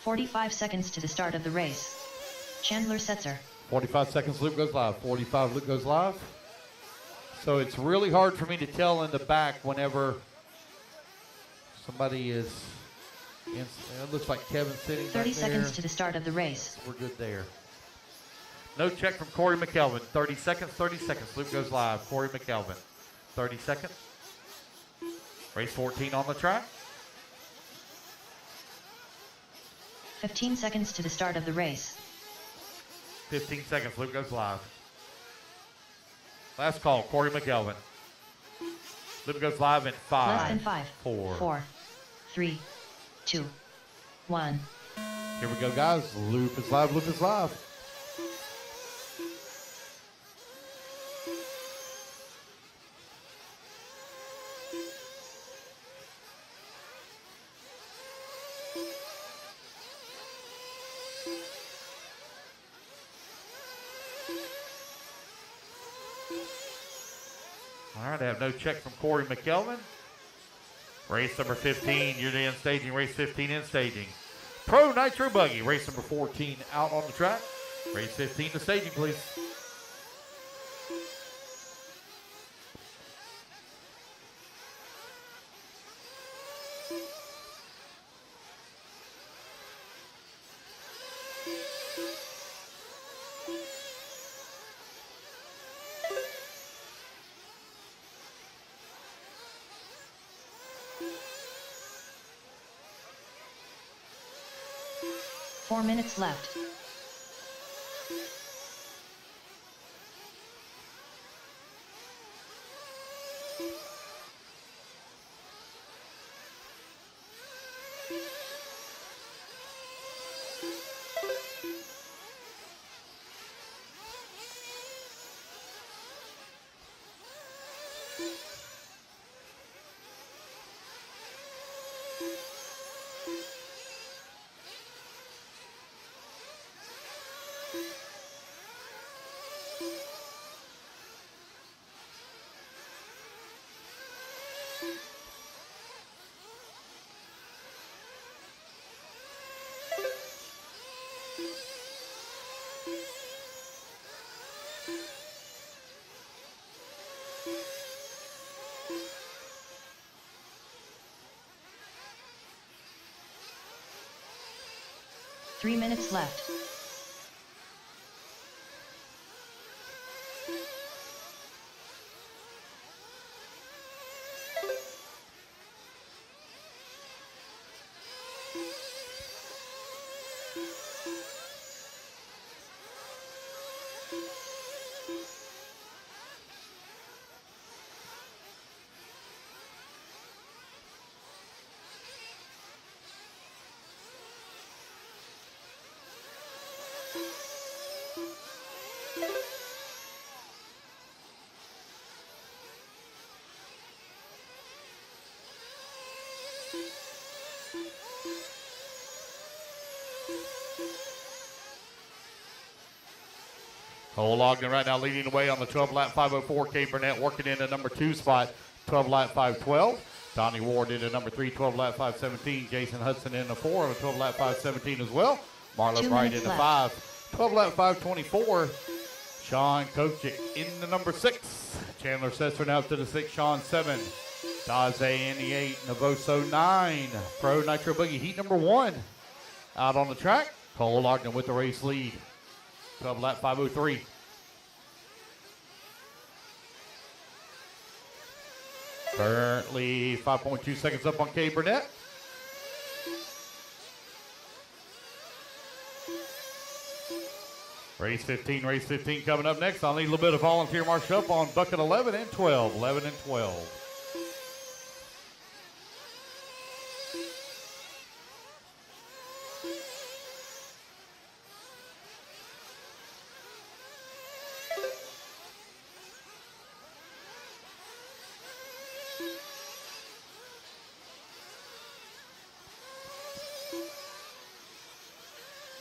.45 seconds to the start of the race. Chandler Setzer. 45 seconds, loop goes live. 45, loop goes live. So it's really hard for me to tell in the back whenever somebody is, it looks like Kevin's sitting 30 back seconds there. to the start of the race. We're good there. No check from Corey McKelvin. 30 seconds, loop goes live. Corey McKelvin. 30 seconds. Race 14 on the track. 15 seconds to the start of the race. 15 seconds, loop goes live. Last call, Corey McKelvin. Loop goes live in 5. Less than 5, 4, 3, 2, 1. Here we go, guys. Loop is live, loop is live. All right, I have no check from Corey McKelvin. Race number 15, you're in staging. Race 15 in staging. Pro Nitro Buggy, race number 14 out on the track. Race 15 to staging, please. Four minutes left. Three minutes left. Cole Ogden right now leading the way on the 12-lap 504. Kate Burnett working into number 2 spot, 12-lap 512. Donnie Ward into number 3, 12-lap 517. Jason Hudson into 4 on the 12-lap 517 as well. Marlon Bright into 5, 12-lap 524. Sean Kochik into number 6. Chandler Setzer now up to the 6, Sean 7. Daze in the 8, Navoso 9. Pro Nitro Buggy heat number 1. Out on the track, Cole Ogden with the race lead. 12-lap 503. Currently 5.2 seconds up on Kay Burnett. Race 15 coming up next. I'll need a little bit of volunteer marshal up on bucket 11 and 12. 11 and 12.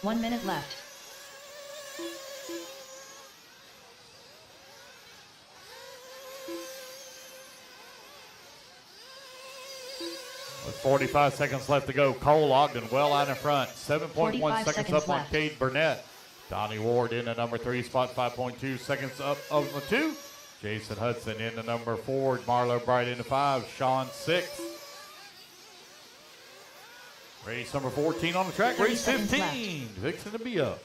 One minute left. With 45 seconds left to go, Cole Ogden well out in front. 7.1 seconds up on Cade Burnett. Donnie Ward in the number 3 spot, 5.2 seconds up of the 2. Jason Hudson in the number 4. Marlo Bright in the 5. Sean 6. Race number 14 on the track. Race 15. Fixing to be up.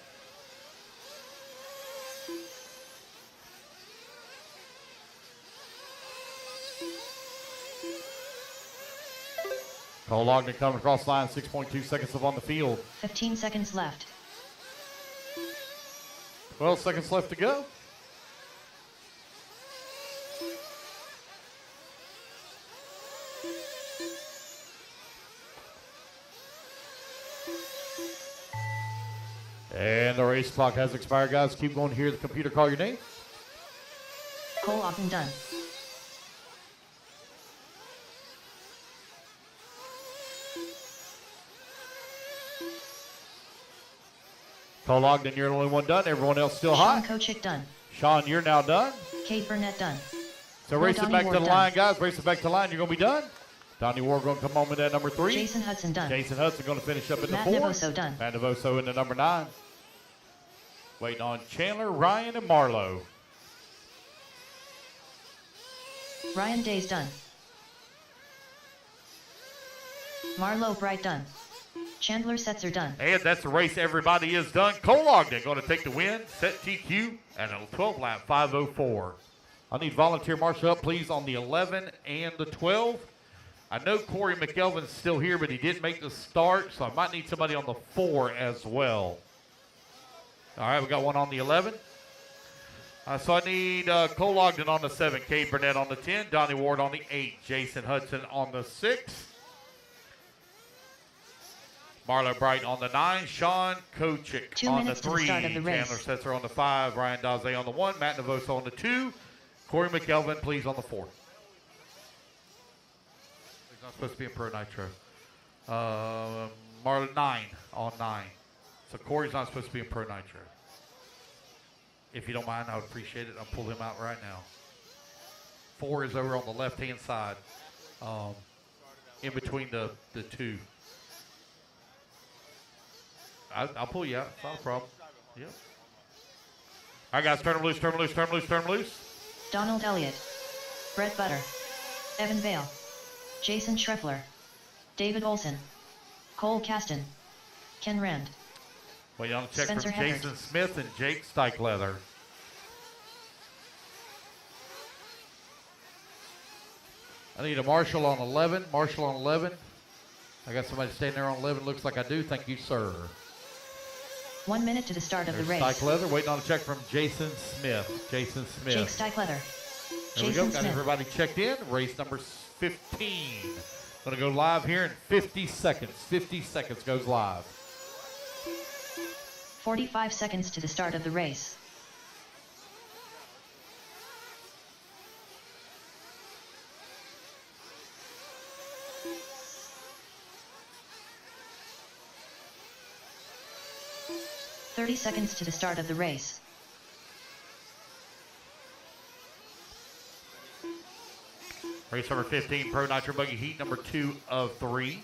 Cole Ogden coming across the line, 6.2 seconds up on the field. 15 seconds left. 12 seconds left to go. And the race clock has expired, guys. Keep going to hear the computer call your name. Cole Ogden done. Cole Ogden, you're the only one done. Everyone else still hot. Sean Kochik done. Sean, you're now done. Kate Burnett done. So racing back to the line, guys. Racing back to the line. You're going to be done. Donnie Ward going to come home with that number 3. Jason Hudson done. Jason Hudson going to finish up in Matt the 4. Navoso done. Matt Navoso in the number 9. Waiting on Chandler, Ryan, and Marlowe. Ryan Day's done. Marlowe Bright done. Chandler Setzer done. And that's the race. Everybody is done. Cole Ogden going to take the win. Set TQ and a 12 lap 5:04. I need volunteer marshal up, please, on the 11 and the 12. I know Corey McElvin's still here, but he didn't make the start, so I might need somebody on the 4 as well. All right, we got one on the 11. So I need Cole Ogden on the 7, Kate Burnett on the 10, Donnie Ward on the 8, Jason Hudson on the 6, Marlo Bright on the 9, Sean Kochik on the 3, Chandler Setzer on the 5, Ryan Daze on the 1, Matt Navoso on the 2, Corey McElvin, please, on the 4. He's not supposed to be in Pro Nitro. Marlon 9 on 9. So Corey's not supposed to be in Pro Nitro. If you don't mind, I would appreciate it. I'll pull him out right now. 4 is over on the left-hand side, in between the 2. I'll pull you out. It's not a problem. Yep. All right, guys, turn them loose, turn them loose, turn them loose, turn them loose. Donald Elliott. Brett Butter. Evan Vale. Jason Schreffler. David Olson. Cole Caston. Ken Rand. Wait on a check Spencer from Jason Smith and Jake Steichleather. I need a marshal on 11. Marshal on 11. I got somebody standing there on 11. Looks like I do. Thank you, sir. 1 minute to the start of the race. Steichleather waiting on a check from Jason Smith. Jason Smith. Jake Steichleather. There we go. Got everybody checked in. Race number 15. Going to go live here in 50 seconds. 50 seconds goes live. 45 seconds to the start of the race. "30 seconds to the start of the race. Race number 15, Pro Nitro Buggy Heat number 2 of 3.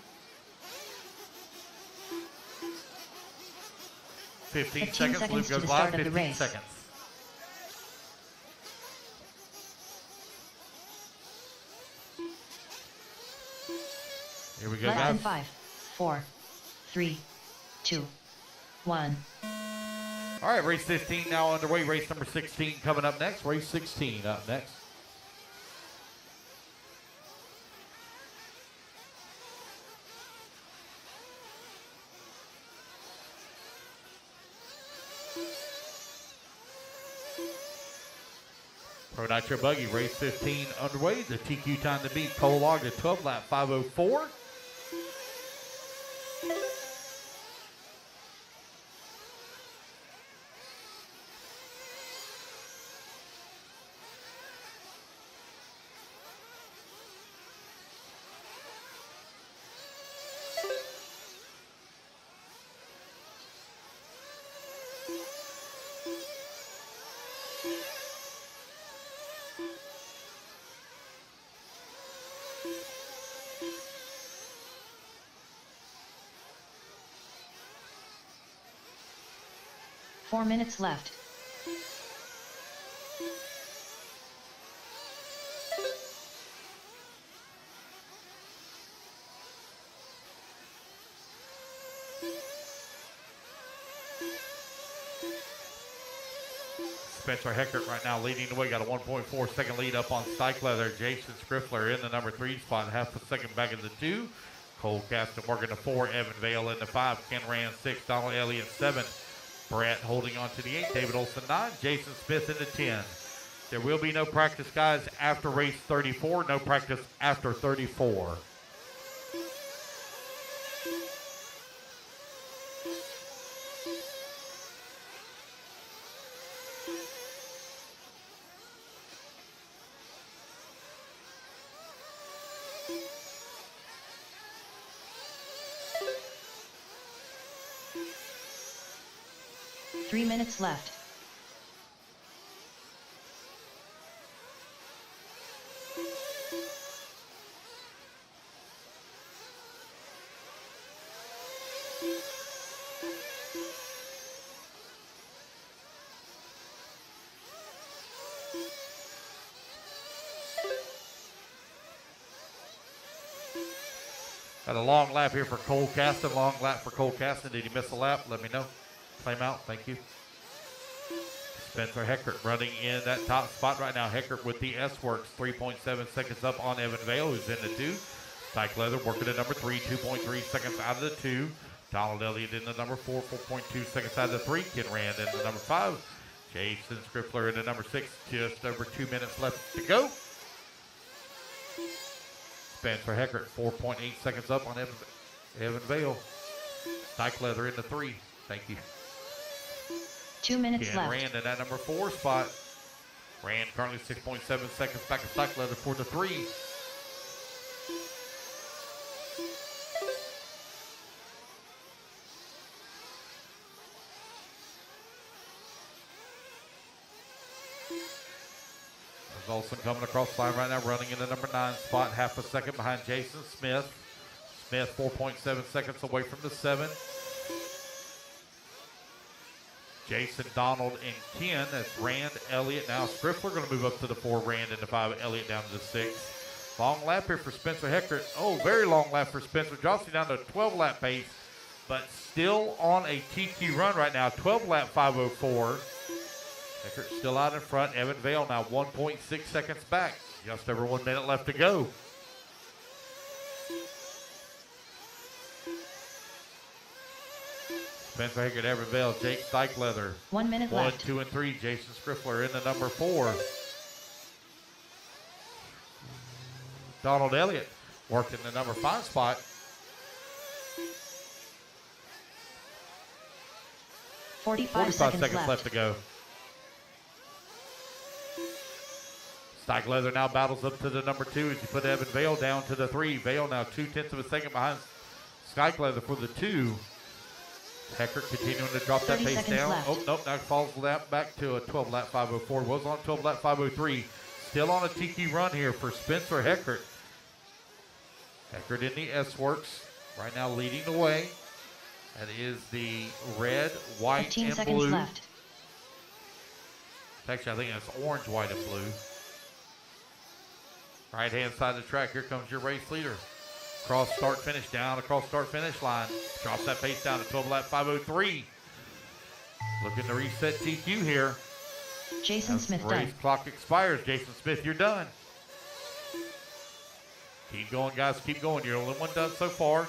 15 seconds. Loop goes live. 15 seconds. Here we go, Less guys. than 5, 4, 3, 2, 1. All right, race 15 now underway. Race number 16 coming up next. Race 16 up next. Pro Nitro Buggy, race 15 underway. The TQ time to beat Cole Ogden, 12 lap 5:04. Four minutes left. Spencer Heckert right now leading the way. Got a 1.4 second lead up on Steichleather. Jason Scriffler in the number 3 spot. Half a second back in the 2. Cole Caston working the 4. Evan Vale in the 5. Ken Rand 6. Donald Elliott 7. Brett holding on to the 8. David Olson 9. Jason Smith in the 10. There will be no practice, guys, after race 34. No practice after 34. Three minutes left. Got a long lap here for Cole Caston. Long lap for Cole Caston. Did he miss a lap? Let me know. Claim out. Thank you. Spencer Heckert running in that top spot right now. Heckert with the S-Works. 3.7 seconds up on Evan Vale, who's in the 2. Dyke Leather working at number 3. 2.3 seconds out of the 2. Donald Elliott in the number 4. 4.2 seconds out of the 3. Ken Rand in the number 5. Jason Scriffler in the number 6. Just over 2 minutes left to go. Spencer Heckert, 4.8 seconds up on Evan Vale. Dyke Leather in the 3. Thank you. 2 minutes Ken left. Rand in that number 4 spot. Rand currently 6.7 seconds back of Dyke Leather for the 3. Olsen coming across the line right now, running in the number 9 spot, half a second behind Jason Smith. Smith 4.7 seconds away from the 7. Jason, Donald, and Ken. That's Rand, Elliott. Now Scriffler going to move up to the 4. Rand in the 5. Elliott down to the 6. Long lap here for Spencer Heckert. Oh, very long lap for Spencer. Drops you down to a 12-lap pace, but still on a TQ run right now. 12-lap 5:04. Heckert still out in front. Evan Vale now 1.6 seconds back. Just over 1 minute left to go. Spencer Heckert, Evan Vale, Jake Dyke Leather. 1 minute 1, left. 2, and 3. Jason Scriffler in the number 4. Donald Elliott working the number 5 spot. 45 seconds left to go. Dyke Leather now battles up to the number 2 as you put Evan Vale down to the 3. Vale now 0.2 of a second behind Dyke Leather for the 2. Heckert continuing to drop that pace down. Left. Oh, nope, now falls lap back to a 12-lap 5:04. Was on 12-lap 5:03. Still on a TQ run here for Spencer Heckert. Heckert in the S-Works right now leading the way. That is the red, white, 15 and seconds blue. left. Actually, I think that's orange, white, and blue. Right-hand side of the track, here comes your race leader. Cross start finish down across start finish line. Drops that pace down to 12-lap 5:03. Looking to reset TQ here. Jason As Smith race done. clock expires. Jason Smith, you're done. Keep going, guys. Keep going. You're the only one done so far.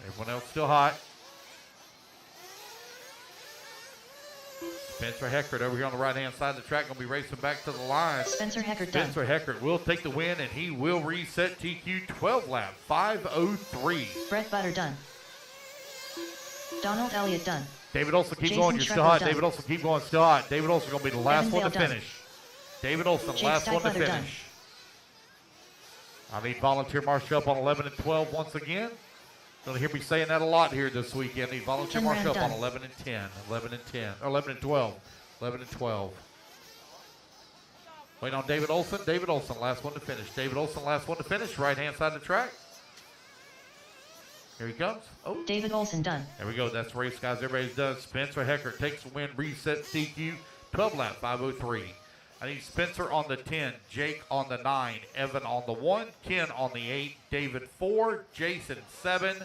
Everyone else still hot. Spencer Heckert over here on the right-hand side of the track, going to be racing back to the line. Spencer Heckert done. Spencer Heckert will take the win, and he will reset TQ 12-lap 5:03. Brett Butter done. Donald Elliott done. David Olson, keep Jason going. You're still Schrecker hot. done. David Olson, keep going. Still hot. David Olson going to be the last Evan one to Vale done. finish. David Olson, Jake last one to Steichletter finish. done. I need volunteer marshal up on 11 and 12 once again. Going to hear me saying that a lot here this weekend. Need volunteer Ken marshal Rand up on done. 11 and 10. 11 and 10. Or 11 and 12. 11 and 12. Wait on David Olson. David Olson, last one to finish. David Olson, last one to finish. Right-hand side of the track. Here he comes. Oh, David Olson done. there we go. That's the race, guys. Everybody's done. Spencer Heckert takes the win, resets TQ, 12-lap 5:03. I need Spencer on the 10, Jake on the 9, Evan on the 1, Ken on the 8, David 4, Jason 7,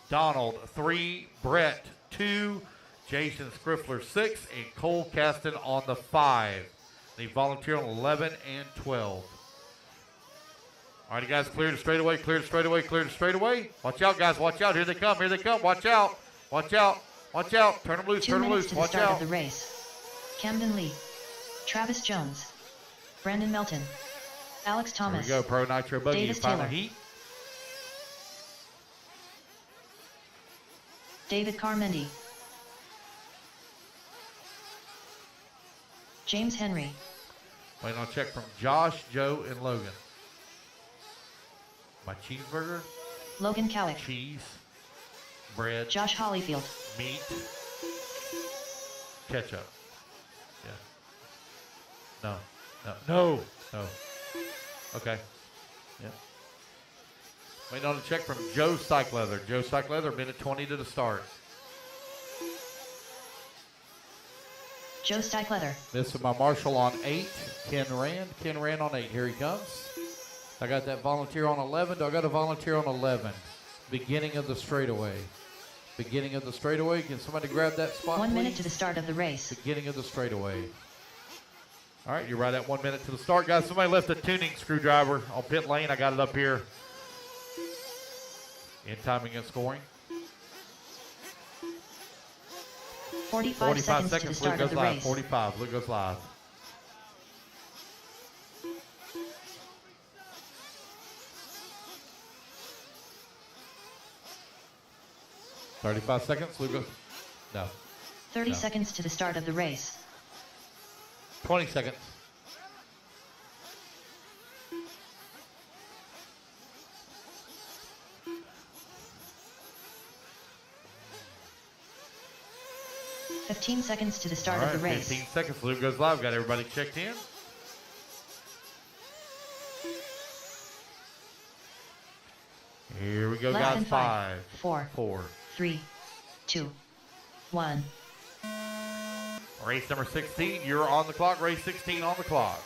Donald 3, Brett 2, Jason Scriffler 6, and Cole Caston on the 5. Need volunteer on 11 and 12. All right, you guys, clear the straightaway, clear the straightaway, clear the straightaway. Watch out, guys, watch out. Here they come, watch out, watch out, watch out. Turn them loose, 2 turn them minutes loose, to the watch start out. of the race. Camden Lee. Travis Jones. Brandon Melton. Alex Here we Thomas. go, Pro Nitro Buggy, Davis final Taylor. heat. David Carmendi. James Henry. Waiting on a check from Josh, Joe, and Logan. My cheeseburger, Logan Cowick. cheese, bread, Josh Hollyfield. meat, ketchup. Yeah. No. Okay. Yeah. Waiting on a check from Joe Steichleather. Joe Steichleather, minute 20 to the start. Joe Steichleather. This is my marshal on 8, Ken Rand on 8. Here he comes. I got that volunteer on 11. Do I got a volunteer on 11? Beginning of the straightaway. Beginning of the straightaway. Can somebody grab that spot, 1 minute please? to the start of the race. Beginning of the straightaway. All right, you're right at 1 minute to the start. Guys, somebody left a tuning screwdriver on pit lane. I got it up here. In timing and scoring. 45 seconds to the start Luke of goes the live. race. 45, Luke goes live. $35 seconds, Luke goes. No. 30 No. seconds to the start of the race. 20 seconds. $15 seconds to the start All of the right, race. 15 seconds. Luke goes live. Got everybody checked in. Here we go, Less guys. than 5, 4, 4. 3, 2, 1. Race number 16. You're on the clock. Race 16 on the clock.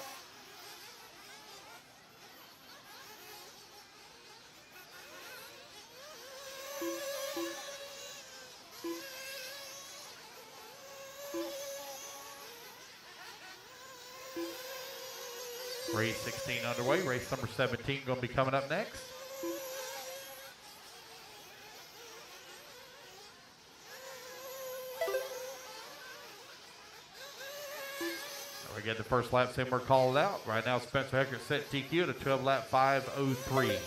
Race 16 underway. Race number 17 going to be coming up next. We get the first lap sim, we're called out. Right now, Spencer Hecker set TQ at a 12-lap 5:03.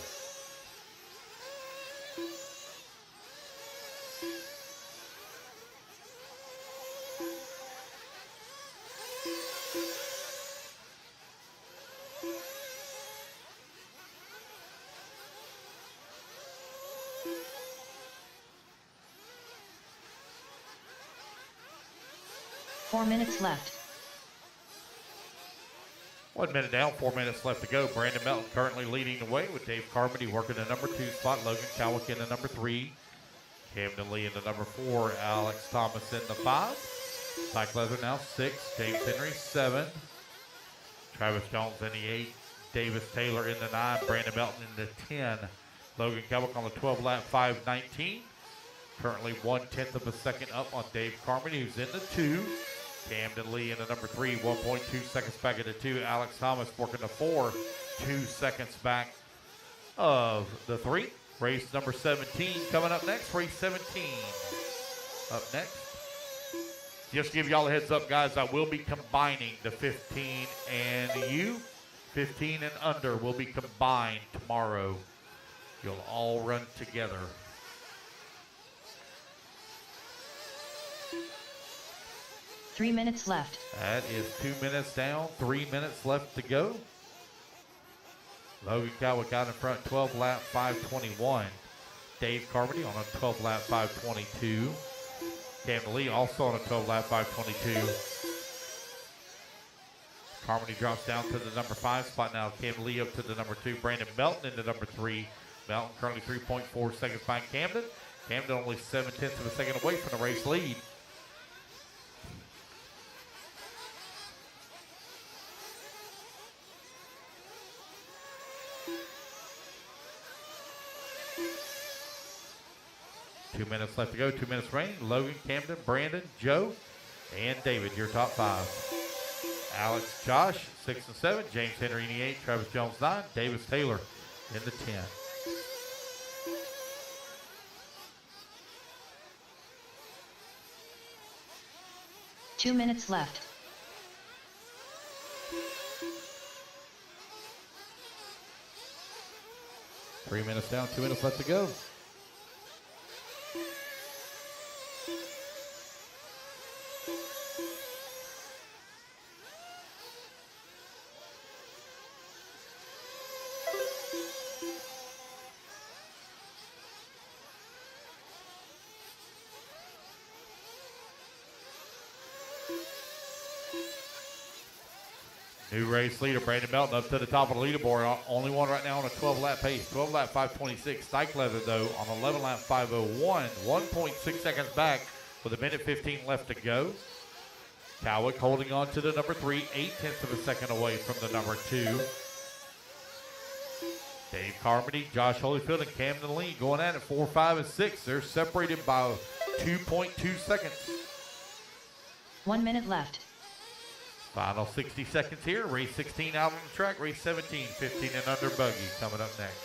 Four minutes left. 1 minute down, 4 minutes left to go. Brandon Melton currently leading the way with Dave Carmody working the number 2 spot. Logan Cowick in the number 3. Camden Lee in the number 4. Alex Thomas in the 5. Mike Leather now 6. James Henry 7. Travis Jones in the 8. Davis Taylor in the 9. Brandon Melton in the 10. Logan Cowick on the 12-lap 5:19. Currently 1/10 of a second up on Dave Carmody, who's in the 2. Camden Lee in the number 3, 1.2 seconds back at the 2. Alex Thomas working the 4, 2 seconds back of the 3. Race number 17 coming up next. Race 17 up next. Just to give y'all a heads up, guys, I will be combining the 15 and you. 15 and under will be combined tomorrow. You'll all run together. Three minutes left. That is 2 minutes down, 3 minutes left to go. Logan Cowick out in front, 12-lap 5:21. Dave Carmody on a 12-lap 5:22. Camden Lee also on a 12-lap 5:22. Carmody drops down to the number 5 spot now. Camden Lee up to the number 2. Brandon Melton into number 3. Melton currently 3.4 seconds behind Camden. Camden only 0.7 of a second away from the race lead. Two minutes left to go. 2 minutes remaining. Logan, Camden, Brandon, Joe, and David, your top 5. Alex, Josh, 6 and 7. James Henry in the 8. Travis Jones, 9. Davis Taylor in the 10. Two minutes left. Three minutes down. 2 minutes left to go. New race leader, Brandon Melton, up to the top of the leaderboard. Only one right now on a 12-lap pace. 12-lap 5:26. Stike Leather, though, on 11-lap 5:01. 1.6 seconds back with 1:15 left to go. Cowick holding on to the number 3. 0.8 of a second away from the number 2. Dave Carmody, Josh Holyfield, and Camden Lee going at it 4, 5, and 6. They're separated by 2.2 seconds. 1 minute left. Final 60 seconds here. Race 16 out on the track. Race 17, 15 and under buggy coming up next.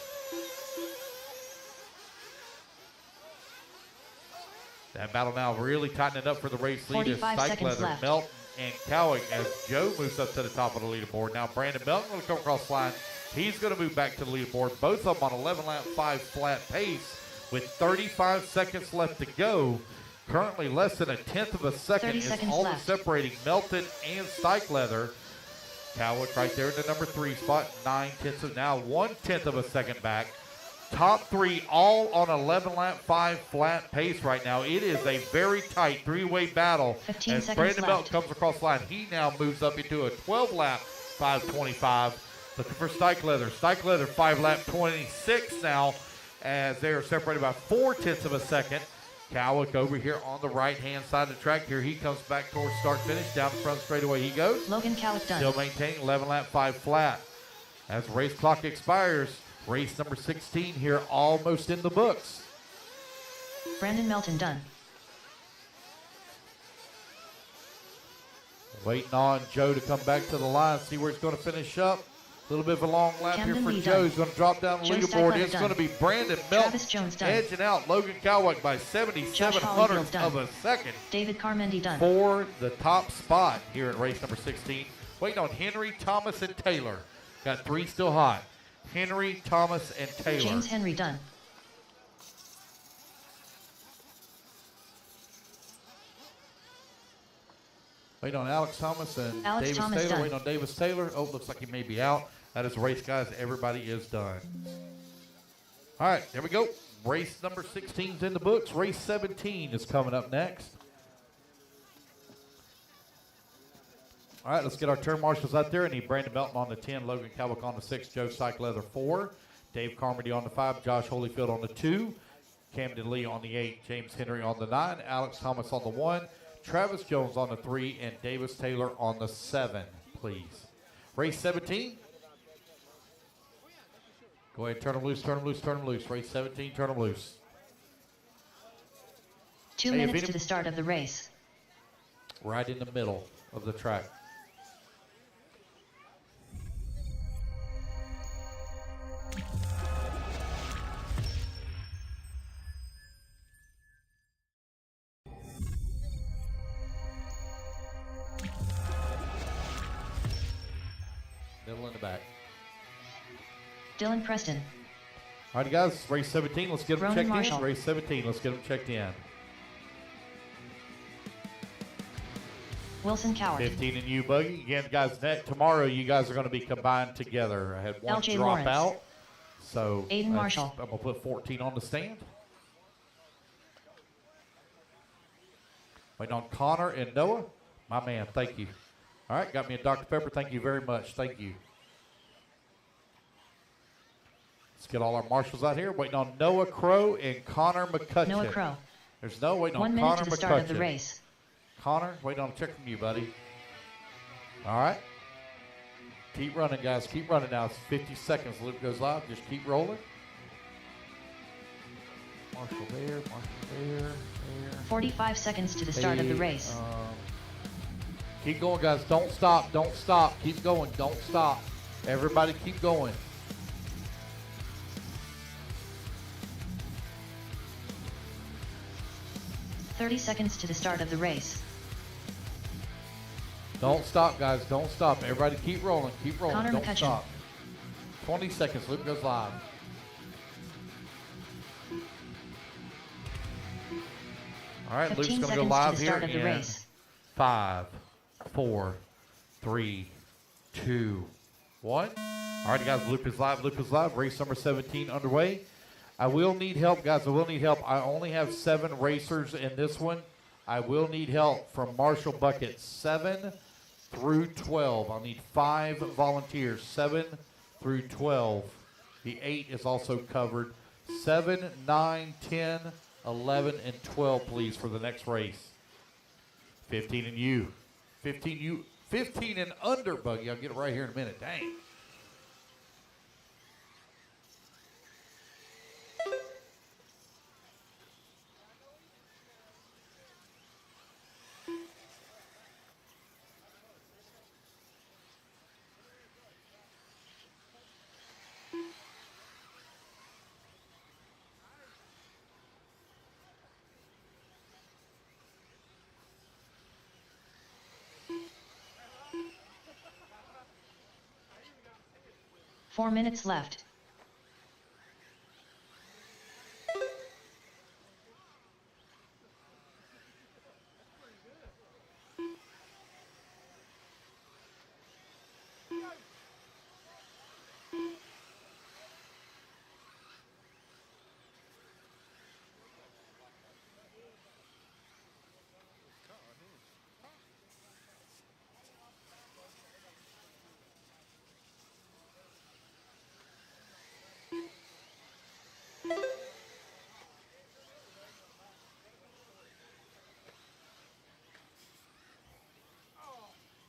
That battle now really tightening up for the race lead as 45 seconds Stykeleather, left. Melton, and Cowick as Joe moves up to the top of the leaderboard. Now Brandon Melton will come across the line. He's going to move back to the leaderboard. Both of them on 11 lap 5 flat pace with 35 seconds left to go. Currently less than a tenth of a second is all separating Melton and Stykeleather. Cowick right there in the number 3 spot, 9/10 of now, 1/10 of a second back. Top 3 all on 11 lap 5 flat pace right now. It is a very tight 3-way battle as Brandon Melton comes across the line. He now moves up into a 12 lap 5:25. Looking for Stykeleather. Stykeleather 5 lap 26 now as they are separated by 4/10 of a second. Cowick over here on the right-hand side of the track. Here he comes back towards start-finish. Down the front straightaway he goes. Logan Cowick done. Still maintaining 11 lap 5 flat. As the race clock expires, race number 16 here almost in the books. Brandon Melton done. Waiting on Joe to come back to the line, see where it's going to finish up. A little bit of a long lap Camden here for Lee Joe. done. He's going to drop down the Joe leaderboard. Stykeleather It's done. going to be Brandon Melton Travis Jones done. edging out Logan Cowick by 77 hundredths done. of a second David Carmendi done. for the top spot here at race number 16. Waiting on Henry, Thomas, and Taylor. Got 3 still hot. Henry, Thomas, and Taylor. James Henry done. Waiting on Alex Thomas and Alex Davis Thomas Taylor. done. Waiting on Davis Taylor. Oh, looks like he may be out. That is the race, guys. Everybody is done. All right, there we go. Race number 16 is in the books. Race 17 is coming up next. All right, let's get our turn marshals out there. I need Brandon Melton on the 10, Logan Cowick on the 6, Joe Stykeleather 4, Dave Carmody on the 5, Josh Holyfield on the 2, Camden Lee on the 8, James Henry on the 9, Alex Thomas on the 1, Travis Jones on the 3, and Davis Taylor on the 7, please. Race 17. Go ahead, turn them loose, turn them loose, turn them loose. Race 17, turn them loose. 2 minutes to the start of the race. Right in the middle of the track. Middle in the back. Dylan Preston. All right, guys, race 17, let's get them Ronan checked Marshall. in. Race 17, let's get them checked in. Wilson Coward. 15 and e-buggy. Again, guys, tomorrow you guys are going to be combined together. I had one LJ drop Lawrence. out. So Aiden Marshall. I'm going to put 14 on the stand. Waiting on Connor and Noah. My man, thank you. All right, got me a Dr. Pepper. Thank you very much. Thank you. Let's get all our marshals out here. Waiting on Noah Crow and Connor McCutcheon. Noah Crow. There's no waiting 1 on minute Connor to the start of the McCutcheon. race. Connor, waiting on a check from you, buddy. All right. Keep running, guys. Keep running now. It's 50 seconds. Loop goes live. Just keep rolling. Marshall there. Marshall there. 45 seconds to the start of the race. Keep going, guys. Don't stop. Don't stop. Keep going. Don't stop. Everybody keep going. "30 seconds to the start of the race. Don't stop, guys. Don't stop. Everybody keep rolling. Keep rolling. Connor Don't McCutcheon. stop. 20 seconds. Loop goes live. All right, Luke's 15 going to go seconds live to the here start of the in race. 5, 4, 3, 2, 1. All right, guys, loop is live. Loop is live. Race number 17 underway. I will need help, guys. I will need help. I only have 7 racers in this one. I will need help from Marshall Bucket 7 through 12. I'll need 5 volunteers, 7 through 12. The 8 is also covered. 7, 9, 10, 11, and 12, please, for the next race. 15 and you. 15 and under, Buggy. I'll get it right here in a minute. Dang. 4 minutes left.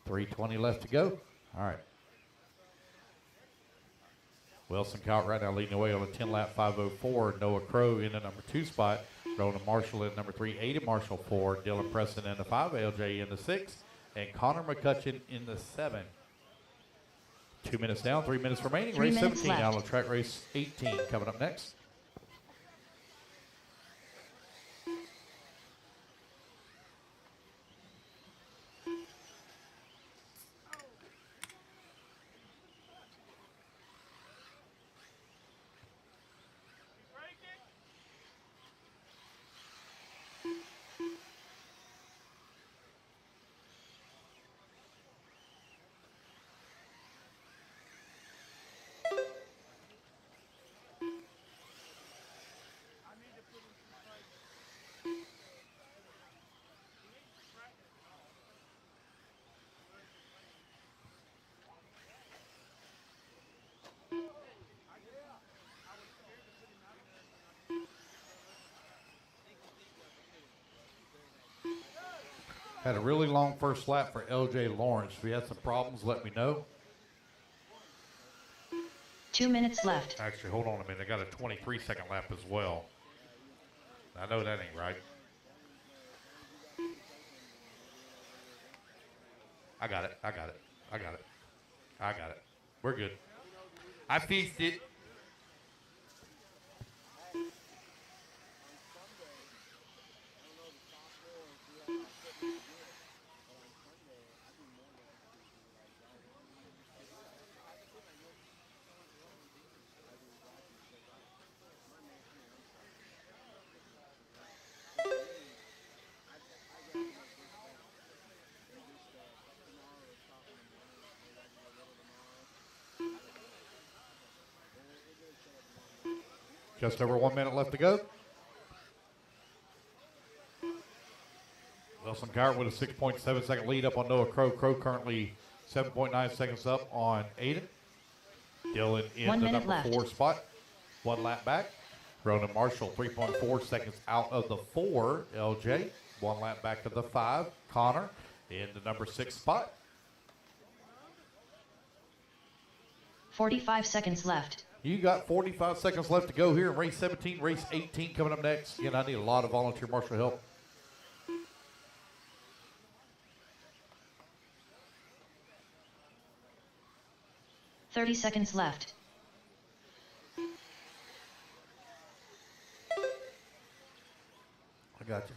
.320 left to go. All right. Wilson Cowart right now leading the way on a 10-lap 5:04. Noah Crow in the number 2 spot. Ronan Marshall in number 3. Aiden Marshall 4. Dylan Preston in the 5. LJ in the 6. And Connor McCutcheon in the 7. 2 minutes down, 3 minutes remaining. 3 Race minutes 17 left. out of track race 18 coming up next. Had a really long first lap for LJ Lawrence. If you had some problems, let me know. 2 minutes left. Actually, hold on a minute. I got a 23-second lap as well. I know that ain't right. I got it. We're good. I pieced it. Just over 1 minute left to go. Wilson Cowart with a 6.7 second lead up on Noah Crow. Crow currently 7.9 seconds up on Aiden. Dylan in 1 the minute number left. 4 spot. 1 lap back. Ronan Marshall 3.4 seconds out of the 4. LJ 1 lap back to the 5. Connor in the number 6 spot. 45 seconds left. You got 45 seconds left to go here in race 17. Race 18 coming up next. Again, I need a lot of volunteer marshal help. Thirty seconds left. I got you.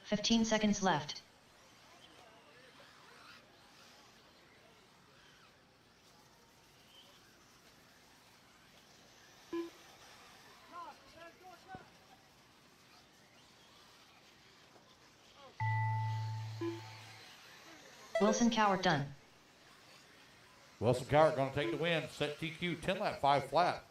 15 seconds left. Wilson Cowart done. Wilson Cowart going to take the win. Set TQ 10 lap 5 flat.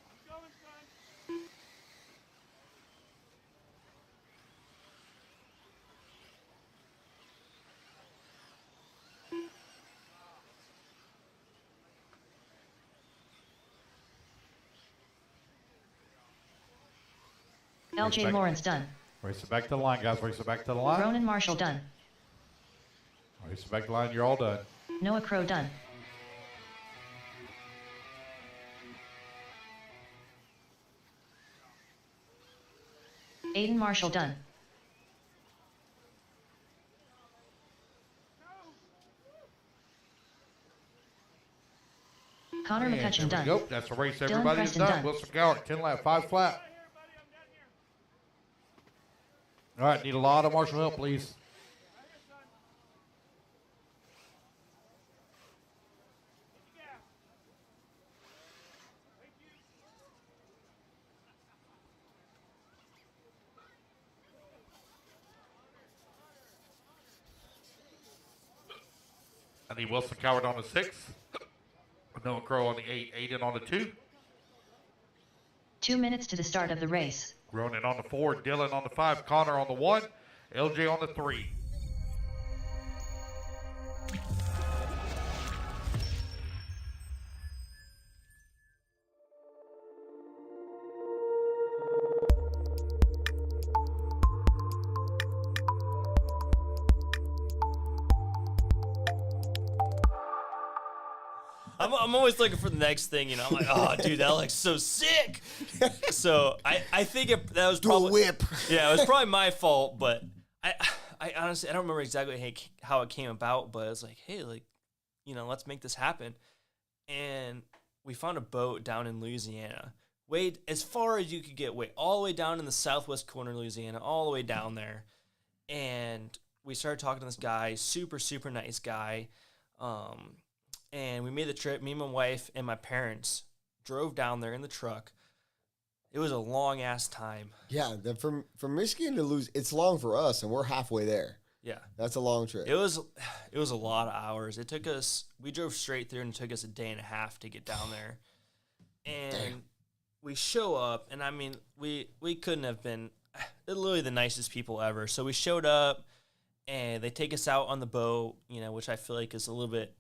LJ Lawrence done. Race it back to the line, guys. Race it back to the line. Ronan Marshall done. Race it back to the line. You're all done. Noah Crow done. Aiden Marshall done. Connor And McCutcheon there done. we go. That's the race Dylan everybody is Preston done. done. Wilson Cowart 10 lap 5 flat. All right, need a lot of marshal help, please. I need Wilson Coward on the 6. Noah Crow on the 8. Aiden on the 2. 2 minutes to the start of the race. Ronan on the 4. Dylan on the 5. Connor on the 1. LJ on the 3. I'm always looking for the next thing, you know. I'm like, oh, dude, that looks so sick. So I think that was probably whip. Yeah, it was probably my fault, but I honestly I don't remember exactly how it came about, but it was like, hey, like, you know, let's make this happen. And we found a boat down in Louisiana, way as far as you could get, all the way down in the southwest corner of Louisiana, all the way down there. And we started talking to this guy, super super nice guy. And we made the trip. Me and my wife and my parents drove down there in the truck. It was a long-ass time. Yeah, from Michigan to Louisiana, it's long for us, and we're halfway there. Yeah. That's a long trip. It was a lot of hours. It took us, we drove straight through, and it took us a day and a half to get down there. And we show up, and I mean, we couldn't have been literally the nicest people ever. So we showed up, and they take us out on the boat, you know, which I feel like is a little bit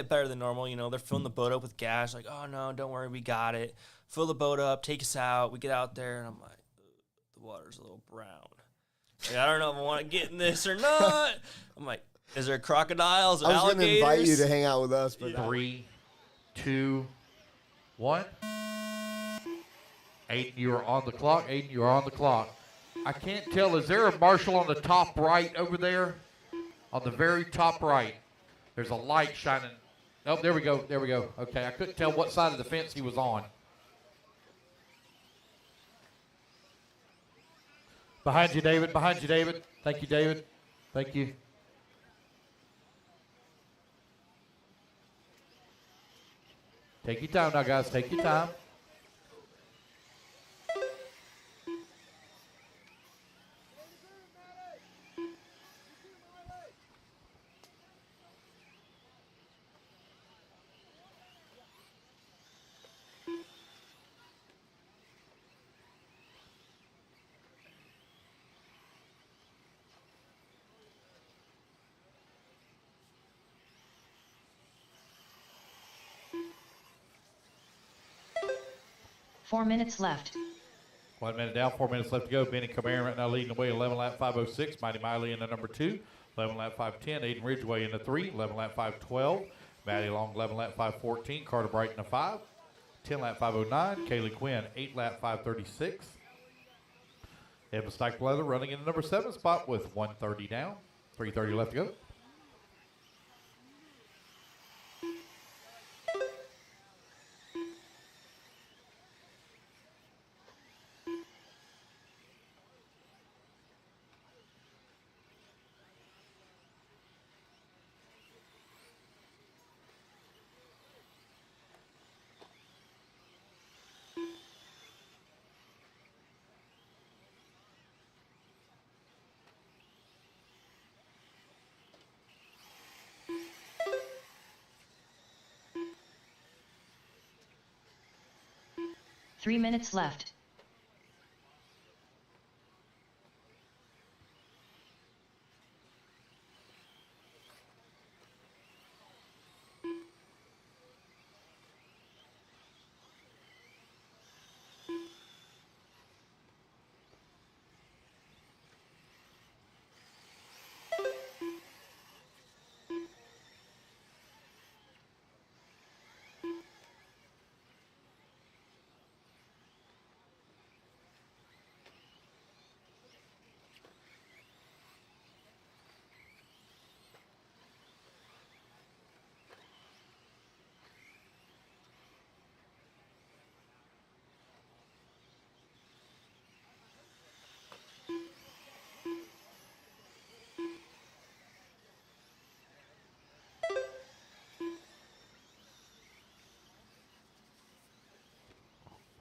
better than normal. You know, they're filling the boat up with gas. Like, oh no, don't worry, we got it. Fill the boat up, take us out. We get out there, and I'm like, the water's a little brown. Like, I don't know if I want to get in this or not. I'm like, is there crocodiles or alligators? I was going to invite you to hang out with us, but 3, 2, 1. Aiden, you are on the clock. Aiden, you are on the clock. I can't tell. Is there a marshal on the top right over there? On the very top right. There's a light shining. Oh, there we go. There we go. Okay, I couldn't tell what side of the fence he was on. Behind you, David. Behind you, David. Thank you, David. Thank you. Take your time now, guys. Take your time. Four minutes left. 1 minute down, 4 minutes left to go. Benny Cameron right now leading the way, 11 lap 5:06. Mighty Miley in the number 2, 11 lap 5:10. Aiden Ridgeway in the 3, 11 lap 5:12. Maddie Long, 11 lap 5:14. Carter Bright in the 5, 10 lap 5:09. Kaylee Quinn, 8 lap 5:36. Emma Steichleather running in the number 7 spot with 1:30 down, 3:30 left to go. Three minutes left.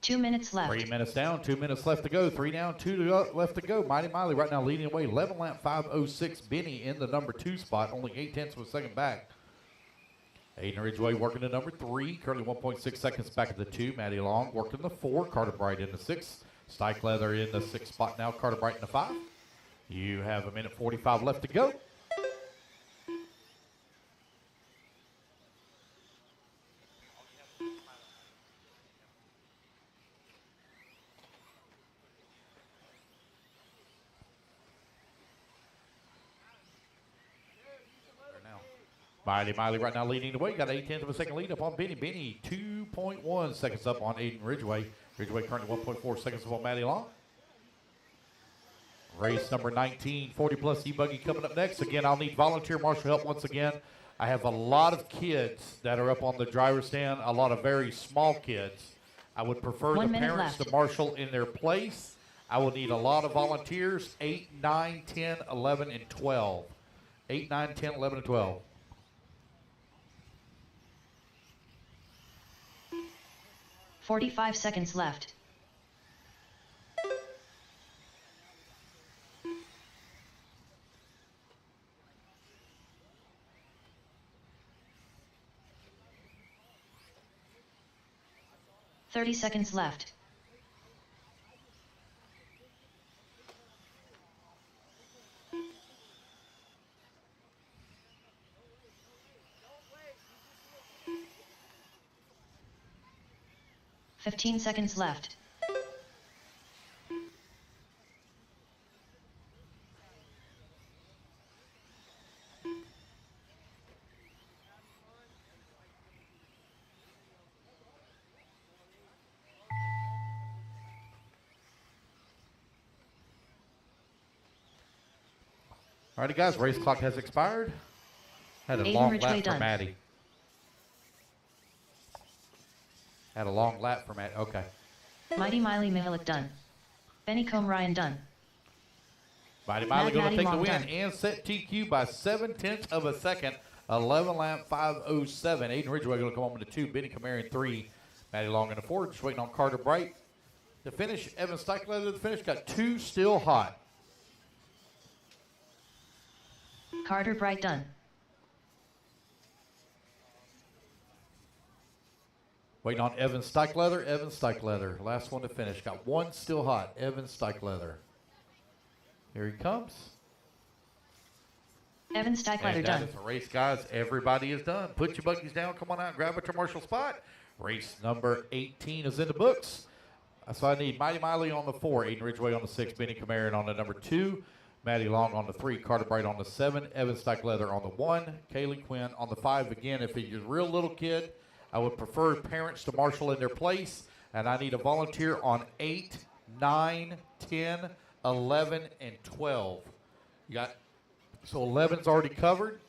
Two minutes left. 3 minutes down, 2 minutes left to go. 3 down, 2 left to go. Mighty Miley right now leading away. 11 lap 5:06. Benny in the number 2 spot, only 8 tenths of a second back. Aiden Ridgway working the number 3, currently 1.6 seconds back at the 2. Maddie Long working the 4, Carter Bright in the 6. Stike Leather in the 6th spot now, Carter Bright in the 5. You have 1:45 left to go. Miley right now leading the way. Got 0.8 of a second lead up on Benny. Benny 2.1 seconds up on Aiden Ridgway. Ridgway currently 1.4 seconds up on Maddie Long. Race number 19, 40-plus e-buggy coming up next. Again, I'll need volunteer marshal help once again. I have a lot of kids that are up on the driver's stand, a lot of very small kids. I would prefer the parents to marshal in their place. I will need a lot of volunteers, 8, 9, 10, 11, and 12. 8, 9, 10, 11, and 12. 45 seconds left. $30 left. $15 left. Alrighty, guys, race clock has expired. Had a long lap for Maddie. Had a long lap for Maddie. Okay. Mighty Miley Mihalik done. Benny Combe Ryan done. Mighty Miley going to take the win and set TQ by 0.7 of a second. 11 lap 5:07. Aiden Ridgway going to come home in the 2. Benny Combe in 3. Maddie Long in the 4. Just waiting on Carter Bright to finish. Evan Stikelether to the finish. Got 2 still hot. Carter Bright done. Waiting on Evan Stikelether. Evan Stikelether, last one to finish. Got 1 still hot. Evan Stikelether. Here he comes. Evan Stikelether done. That is the race, guys. Everybody is done. Put your buggies down. Come on out and grab a commercial spot. Race number 18 is in the books. So I need Mighty Miley on the 4, Aiden Ridgway on the 6, Benny Camarin on the number 2, Maddie Long on the 3, Carter Bright on the 7, Evan Stikelether on the 1, Kaylee Quinn on the 5. Again, if you're a real little kid, I would prefer parents to marshal in their place, and I need a volunteer on 8, 9, 10, 11, and 12. You got, so 11's already covered.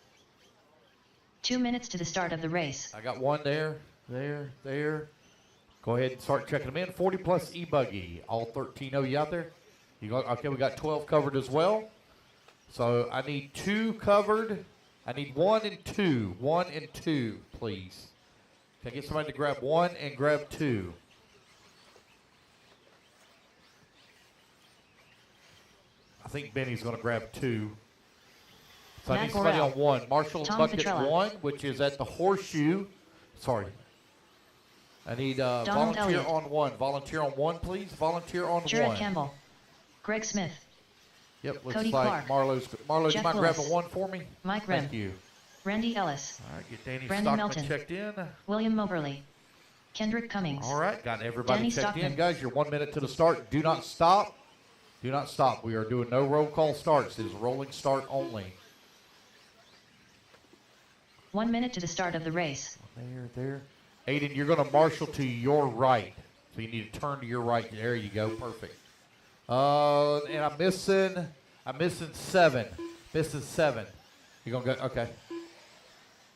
2 minutes to the start of the race. I got 1 there. Go ahead and start checking them in. 40-plus e-buggy. All 13 of you out there? You go, okay, we got 12 covered as well. So I need 2 covered. I need 1 and 2. 1 and 2, please. Can I get somebody to grab 1 and grab 2? I think Benny's going to grab 2. So I need somebody on 1. Marshall Bucket 1, which is at the horseshoe. Sorry. I need volunteer on 1. Volunteer on 1, please. Volunteer on 1. Jared Campbell. Greg Smith. Yep, looks Cody like Clark. Marlo, Jeff you mind Willis. grabbing 1 for me? Mike Rim. Thank you. Randy Ellis. All right, get Danny Brandon Stockman Melton. checked in. William Moberly. Kendrick Cummings. All right, got everybody Danny checked Stockman. in. Guys, you're 1 minute to the start. Do not stop. Do not stop. We are doing no roll call starts. It is rolling start only. 1 minute to the start of the race. There. Aiden, you're going to marshal to your right. So you need to turn to your right. There you go. Perfect. And I'm missing 7. Missing 7. You're going to go, okay.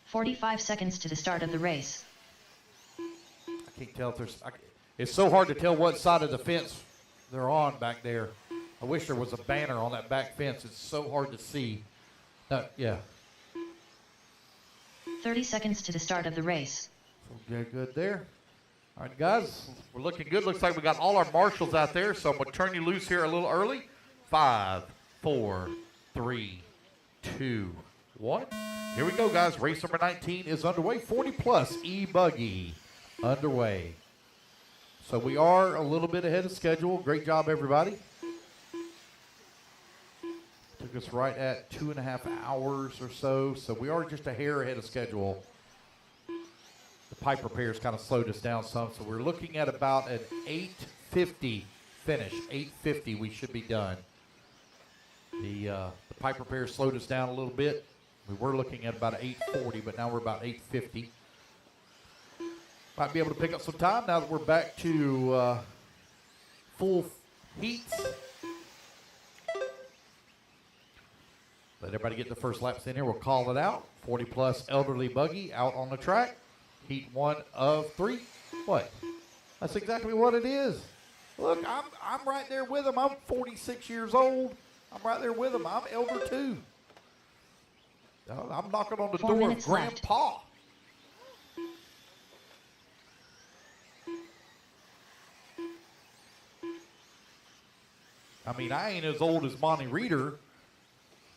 45 seconds to the start of the race. I can't tell if there's, it's so hard to tell what side of the fence they're on back there. I wish there was a banner on that back fence. It's so hard to see. Yeah. 30 seconds to the start of the race. Okay, good there. All right, guys, we're looking good. Looks like we got all our marshals out there, so I'm going to turn you loose here a little early. 5, 4, 3, 2, 1. Here we go, guys. Race number 19 is underway. 40 plus e-buggy underway. So we are a little bit ahead of schedule. Great job, everybody. Took us right at 2.5 hours or so. So we are just a hair ahead of schedule. The pipe repairs kind of slowed us down some. So we're looking at about an 8:50 finish. 8:50 we should be done. The pipe repairs slowed us down a little bit. We were looking at about 8:40, but now we're about 8:50. Might be able to pick up some time now that we're back to full heats. Let everybody get the first laps in here. We'll call it out. 40 plus elderly buggy out on the track. Heat 1 of 3. What? That's exactly what it is. Look, I'm right there with them. I'm 46 years old. I'm right there with them. I'm elder too. I'm knocking on the door of Grandpa. I mean, I ain't as old as Monty Reader.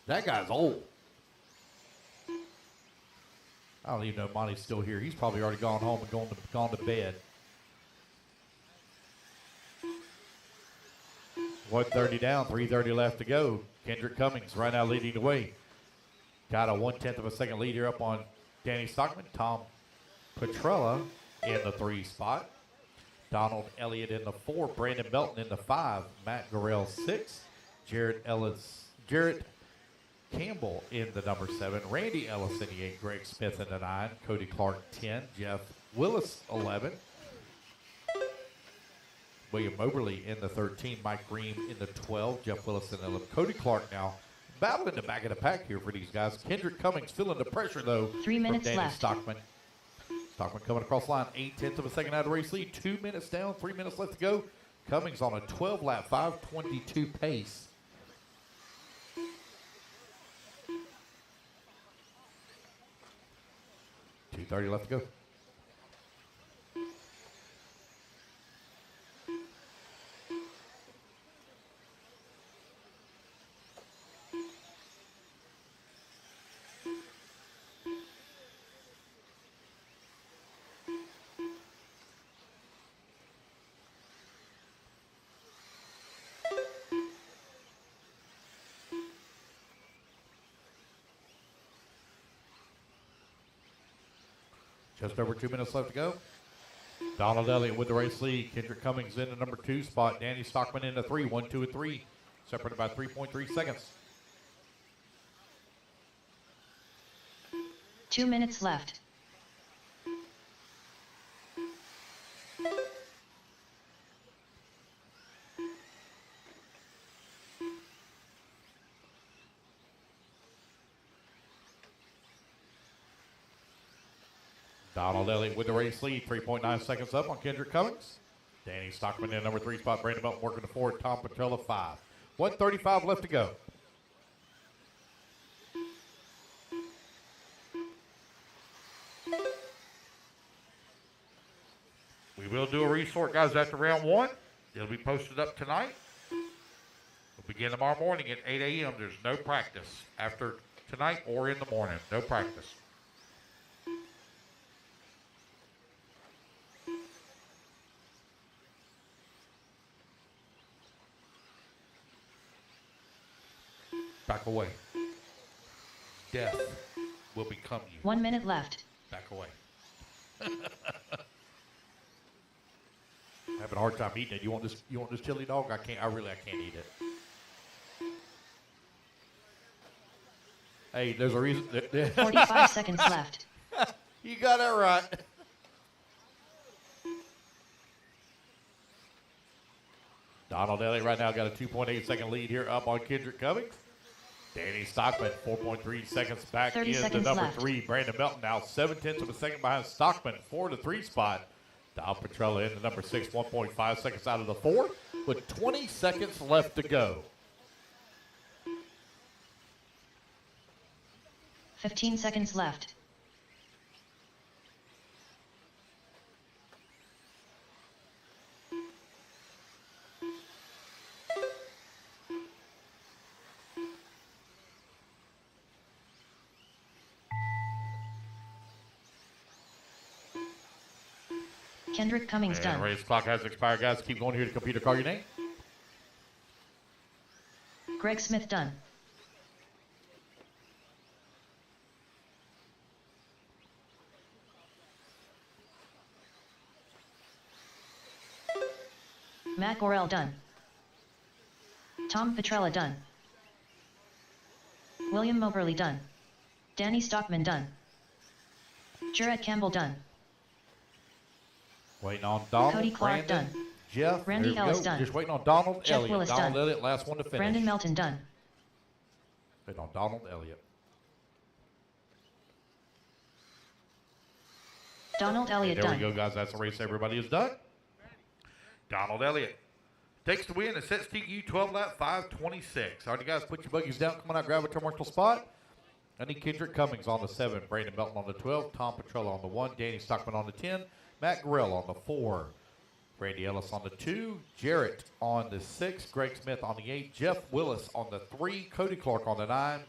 That guy's old. I don't even know if Monty's still here. He's probably already gone home and gone to bed. 1:30 down, 3:30 left to go. Kendrick Cummings right now leading the way. Got a 1/10 of a second lead here up on Danny Stockman. Tom Petrella in the 3 spot. Donald Elliott in the 4. Brandon Belton in the 5. Matt Gorell 6. Jarrett Campbell in the number 7. Randy Ellis in the 8. Greg Smith in the 9. Cody Clark 10. Jeff Willis 11. William Moberly in the 13. Mike Green in the 12. Jeff Willis in the 11. Cody Clark now battling the back of the pack here for these guys. Kendrick Cummings feeling the pressure, though, 3 minutes from Danny left. Stockman. Stockman coming across the line, 8/10 of a second out of race lead. 2 minutes down, 3 minutes left to go. Cummings on a 12-lap, 5:22 pace. .230 left to go. Just over 2 minutes left to go. Donald Elliott with the race lead. Kendrick Cummings in the number 2 spot. Danny Stockman in the 3. 1, 2, and 3. Separated by 3.3 seconds. 2 minutes left. Donald Elliott with the race lead. 3.9 seconds up on Kendrick Cummings. Danny Stockman in number 3 spot. Brandon Belton working the 4. Tom Petrella 5. 1:35 left to go. We will do a resort, guys, after round 1. It'll be posted up tonight. We'll begin tomorrow morning at 8 a.m. There's no practice after tonight or in the morning. No practice. Back away. Death will become you. 1 minute left. Back away. Having a hard time eating it. You want this chili dog? I can't eat it. Hey, there's a reason. 45 seconds left. You got that right. Donald Elliott right now got a 2.8 second lead here up on Kendrick Cummings. Danny Stockman, 4.3 seconds back 30 in the seconds number left. 3. Brandon Belton now 7/10 of a second behind Stockman, 4 to 3 spot. Tom Petrella in the number 6, 1.5 seconds out of the 4, with 20 seconds left to go. 15 seconds left. Kendrick Cummings And done. race clock has expired, guys. Keep going here to computer. Call your name. Greg Smith done. Matt Gorell done. Tom Petrella done. William Moberly done. Danny Stockman done. Jarrett Campbell done. Waiting on Donald. Cody Clark Brandon, done. Jeff. Randy there we Ellis go. done. Just waiting on Donald Jeff Elliott. Willis Donald done. Elliott, last one to finish. Brandon Melton done. Waiting on Donald Elliott. Donald Elliott There done. we go, guys. That's the race everybody is done. Donald Elliott takes the win and sets TQ 12 lap 5:26. All right, guys, put your buggies down. Come on out, grab a commercial spot. I need Kendrick Cummings on the 7, Brandon Melton on the 12, Tom Petrella on the 1, Danny Stockman on the 10, Matt Gorell on the 4, Randy Ellis on the 2, Jarrett on the 6, Greg Smith on the 8, Jeff Willis on the 3, Cody Clark on the 9,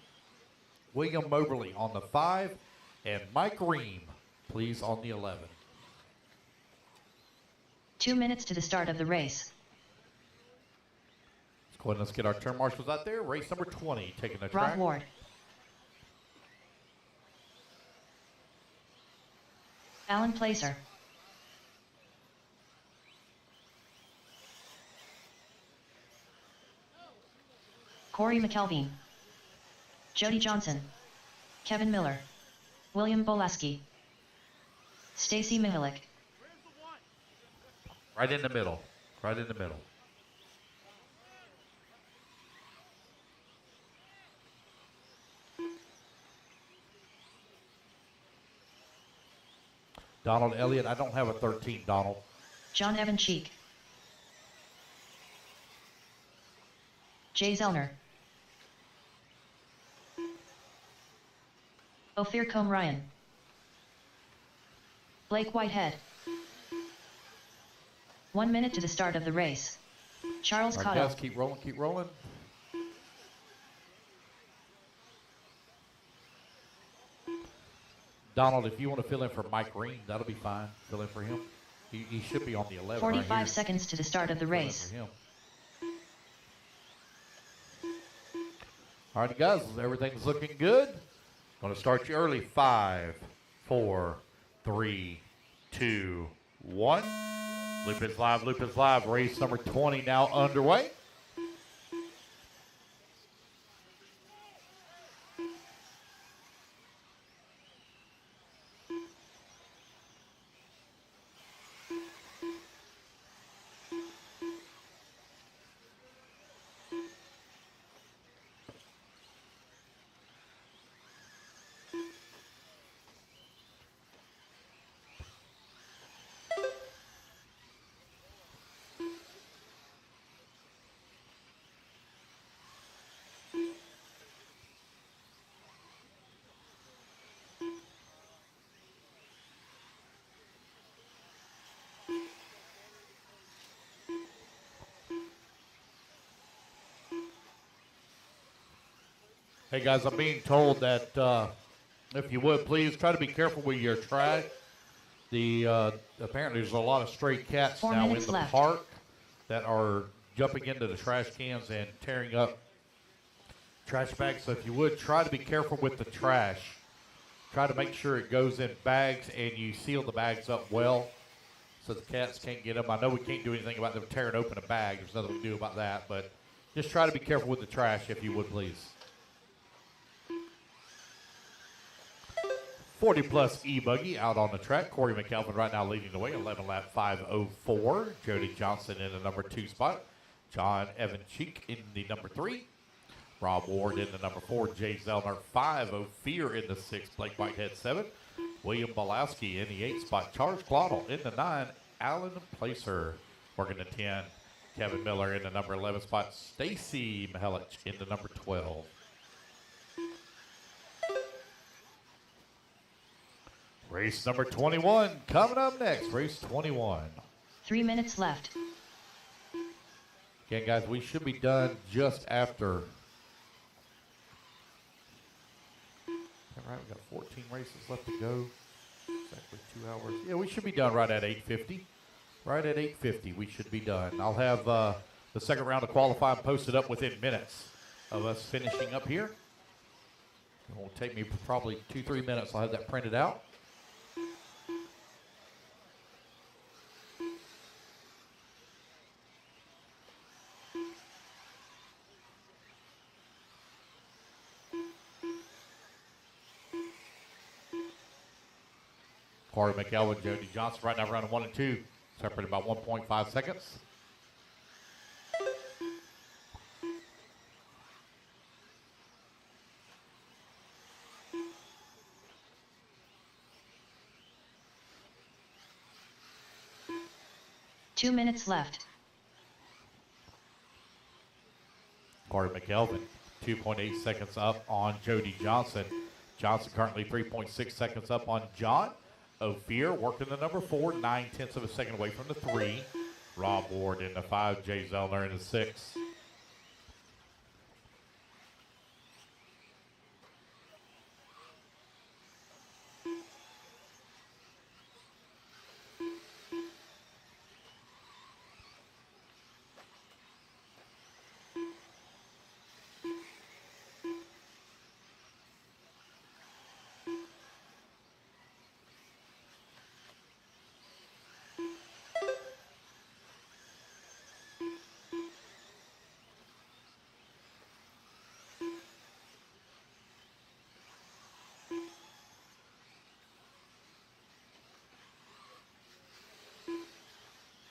William Moberly on the 5, and Mike Ream, please, on the 11. 2 minutes to the start of the race. Let's go ahead and let's get our turn marshals out there. Race number 20, taking the Rob track. Ward. Alan Placer. Corey McKelveen. Jody Johnson. Kevin Miller. William Bolaski. Stacy Mihalik. Right in the middle. Right in the middle. Donald Elliott, I don't have a 13, Donald. John Evan Cheek. Jay Zellner. Ophir Combe Ryan. Blake Whitehead. 1 minute to the start of the race. Charles All right, Cotto. guys, keep rolling, keep rolling. Donald, if you want to fill in for Mike Ream, that'll be fine. Fill in for him. He should be on the 11 45 right here. seconds to the start of the Fill in race. for him. All right, guys, everything's looking good. Going to start you early. 5, 4, 3, 2, 1. Loop is live, loop is live. Race number 20 now underway. Hey guys, I'm being told that if you would please try to be careful with your trash. Apparently there's a lot of stray cats 4 now in minutes the left. park that are jumping into the trash cans and tearing up trash bags. So if you would try to be careful with the trash. Try to make sure it goes in bags and you seal the bags up well so the cats can't get them. I know we can't do anything about them tearing open a bag. There's nothing we can do about that, but just try to be careful with the trash if you would please. 40-plus e-buggy out on the track. Corey McKelvin right now leading the way, 11 lap 5:04. Jody Johnson in the number 2 spot. John Evan Cheek in the number 3. Rob Ward in the number 4. Jay Zellner 5. Ophir in the 6. Blake Whitehead 7. William Bolaski in the 8 spot. Charles Claudel in the 9. Alan Placer working the 10. Kevin Miller in the number 11 spot. Stacy Mihalik in the number 12. Race number 21 coming up next. Race 21. 3 minutes left. Again, guys, we should be done just after. All right, we got 14 races left to go. Exactly 2 hours. Yeah, we should be done right at 8:50. Right at 8:50, we should be done. I'll have the second round of qualifying posted up within minutes of us finishing up here. It won't take me probably 2-3 minutes. I'll have that printed out. Corey McElvin, Jody Johnson right now round 1 and 2, separated by 1.5 seconds. Two minutes left. Corey McElvin, 2.8 seconds up on Jody Johnson. Johnson currently 3.6 seconds up on John. Ophir working the number 4, 9/10 of a second away from the 3. Rob Ward in the 5, Jay Zellner in the 6.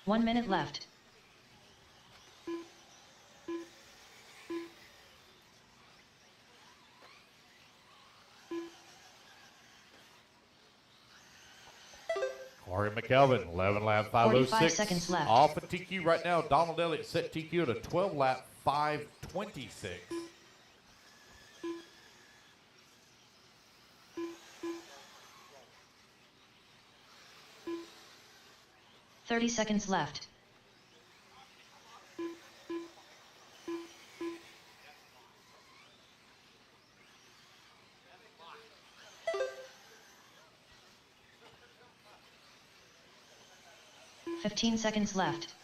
One minute left. Corey McElvin, 11 lap 506. 45 seconds left. Off at TQ right now. Donald Elliott set TQ at a 12 lap 526. Thirty seconds left. Fifteen seconds left.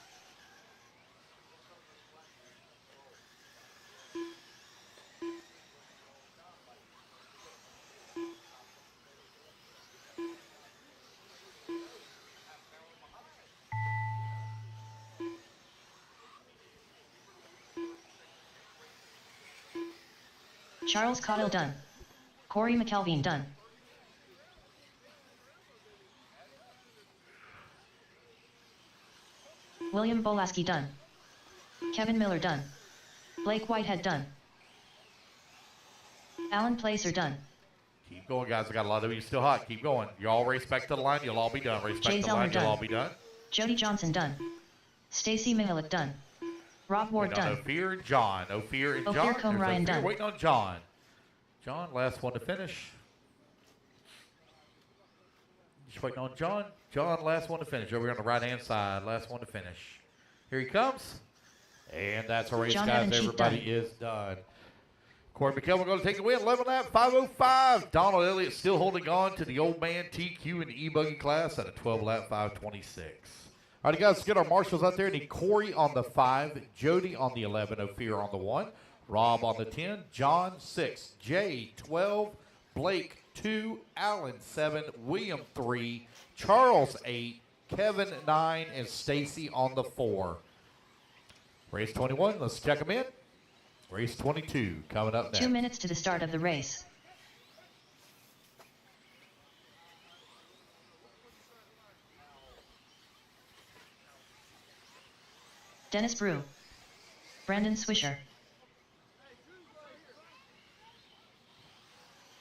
Charles Cottle done. Corey McElveen done. William Bolaski done. Kevin Miller done. Blake Whitehead done. Alan Placer done. Keep going, guys. I got a lot of you still hot. Keep going. You all race back to the line. You'll all be done. Race back Jay to the line. Zellner You'll done. all be done. Jody Johnson done. Stacy Mihalik done. Rob Ward Waiting on done. Ophir and John. Ophir and Ophir John. Combe There's Ryan Ophir done. waiting on John. John, last one to finish. Just waiting on John. John, last one to finish. Over here on the right-hand side. Last one to finish. Here he comes. And that's our race, John guys. Evan Cheek Everybody done. is done. Corey McElvin going to take the win. 11 lap, 505. Donald Elliott still holding on to the old man TQ in the e-buggy class at a 12 lap, 526. All right, guys, let's get our marshals out there. Need Corey on the 5, Jody on the 11, Ophir on the 1, Rob on the 10, John 6, Jay 12, Blake 2, Alan 7, William 3, Charles 8, Kevin 9, and Stacy on the 4. Race 21, let's check them in. Race 22 coming up next. 2 minutes to the start of the race. Dennis Brew. Brandon Swisher.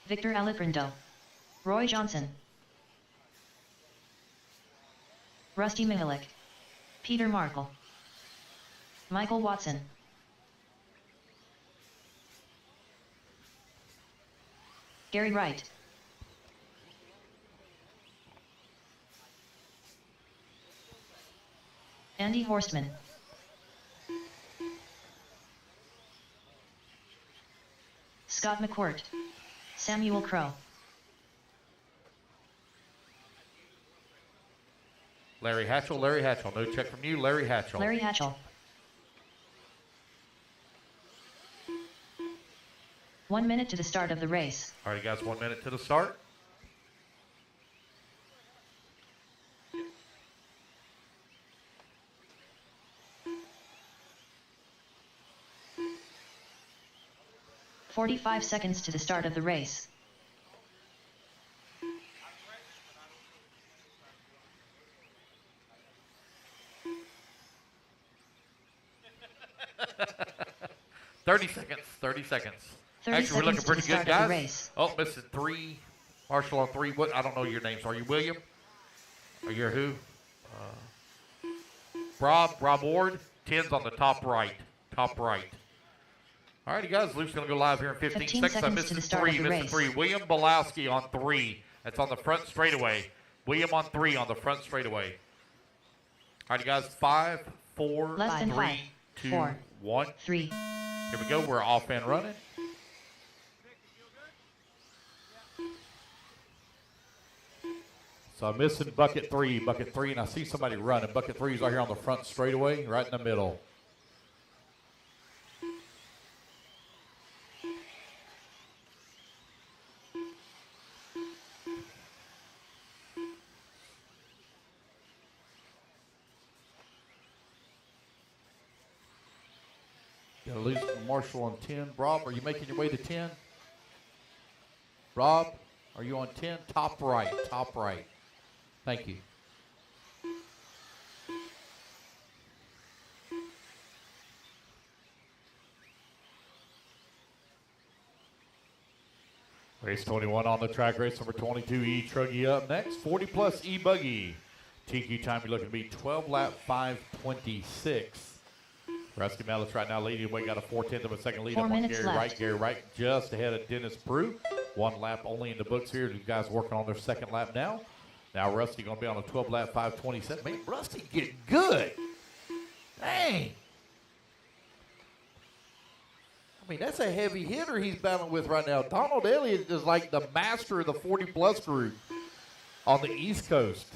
Victor Aliprindo. Roy Johnson. Rusty Mihalik. Peter Markle. Michael Watson. Gary Wright. Andy Horstman. Scott McQuirt. Samuel Crow. Larry Hatchell, Larry Hatchell. No check from you, Larry Hatchell. Larry Hatchell. 1 minute to the start of the race. All right, guys, 1 minute to the start. "45 seconds to the start of the race. Thirty seconds. 30 seconds. 30 Actually, we're looking seconds to the pretty start good, of the guys. race. Oh, missing 3. Marshall on 3. What? I don't know your names. Are you William? Are you who? Rob Ward. 10's on the top right. Top right. All righty, guys. Luke's going to go live here in 15 seconds. I'm missing 3. Missing 3. William Belowski on 3. That's on the front straightaway. William on 3 on the front straightaway. All righty, guys. 5, 4, Less than 3, 5, 2, 4, 1. 3. Here we go. We're off and running. So I'm missing bucket 3, and I see somebody running. Bucket 3 is right here on the front straightaway, right in the middle. Got to lose Marshall on 10. Rob, are you making your way to 10? Rob, are you on 10? Top right, top right. Thank you. Race 21 on the track. Race number 22, E-truggy up next. 40 plus E-buggy. TQ time you're looking to be 12 lap 5:26. Rusty Mellis right now leading away, got a 4/10 of a second lead 4 up on minutes Gary left. Wright. Gary Wright just ahead of Dennis Prue. 1 lap only in the books here. The guys working on their second lap now. Now Rusty going to be on a 12 lap 5:27. Man, Rusty getting good. Dang. I mean, that's a heavy hitter he's battling with right now. Donald Elliott is like the master of the 40 plus group on the East Coast.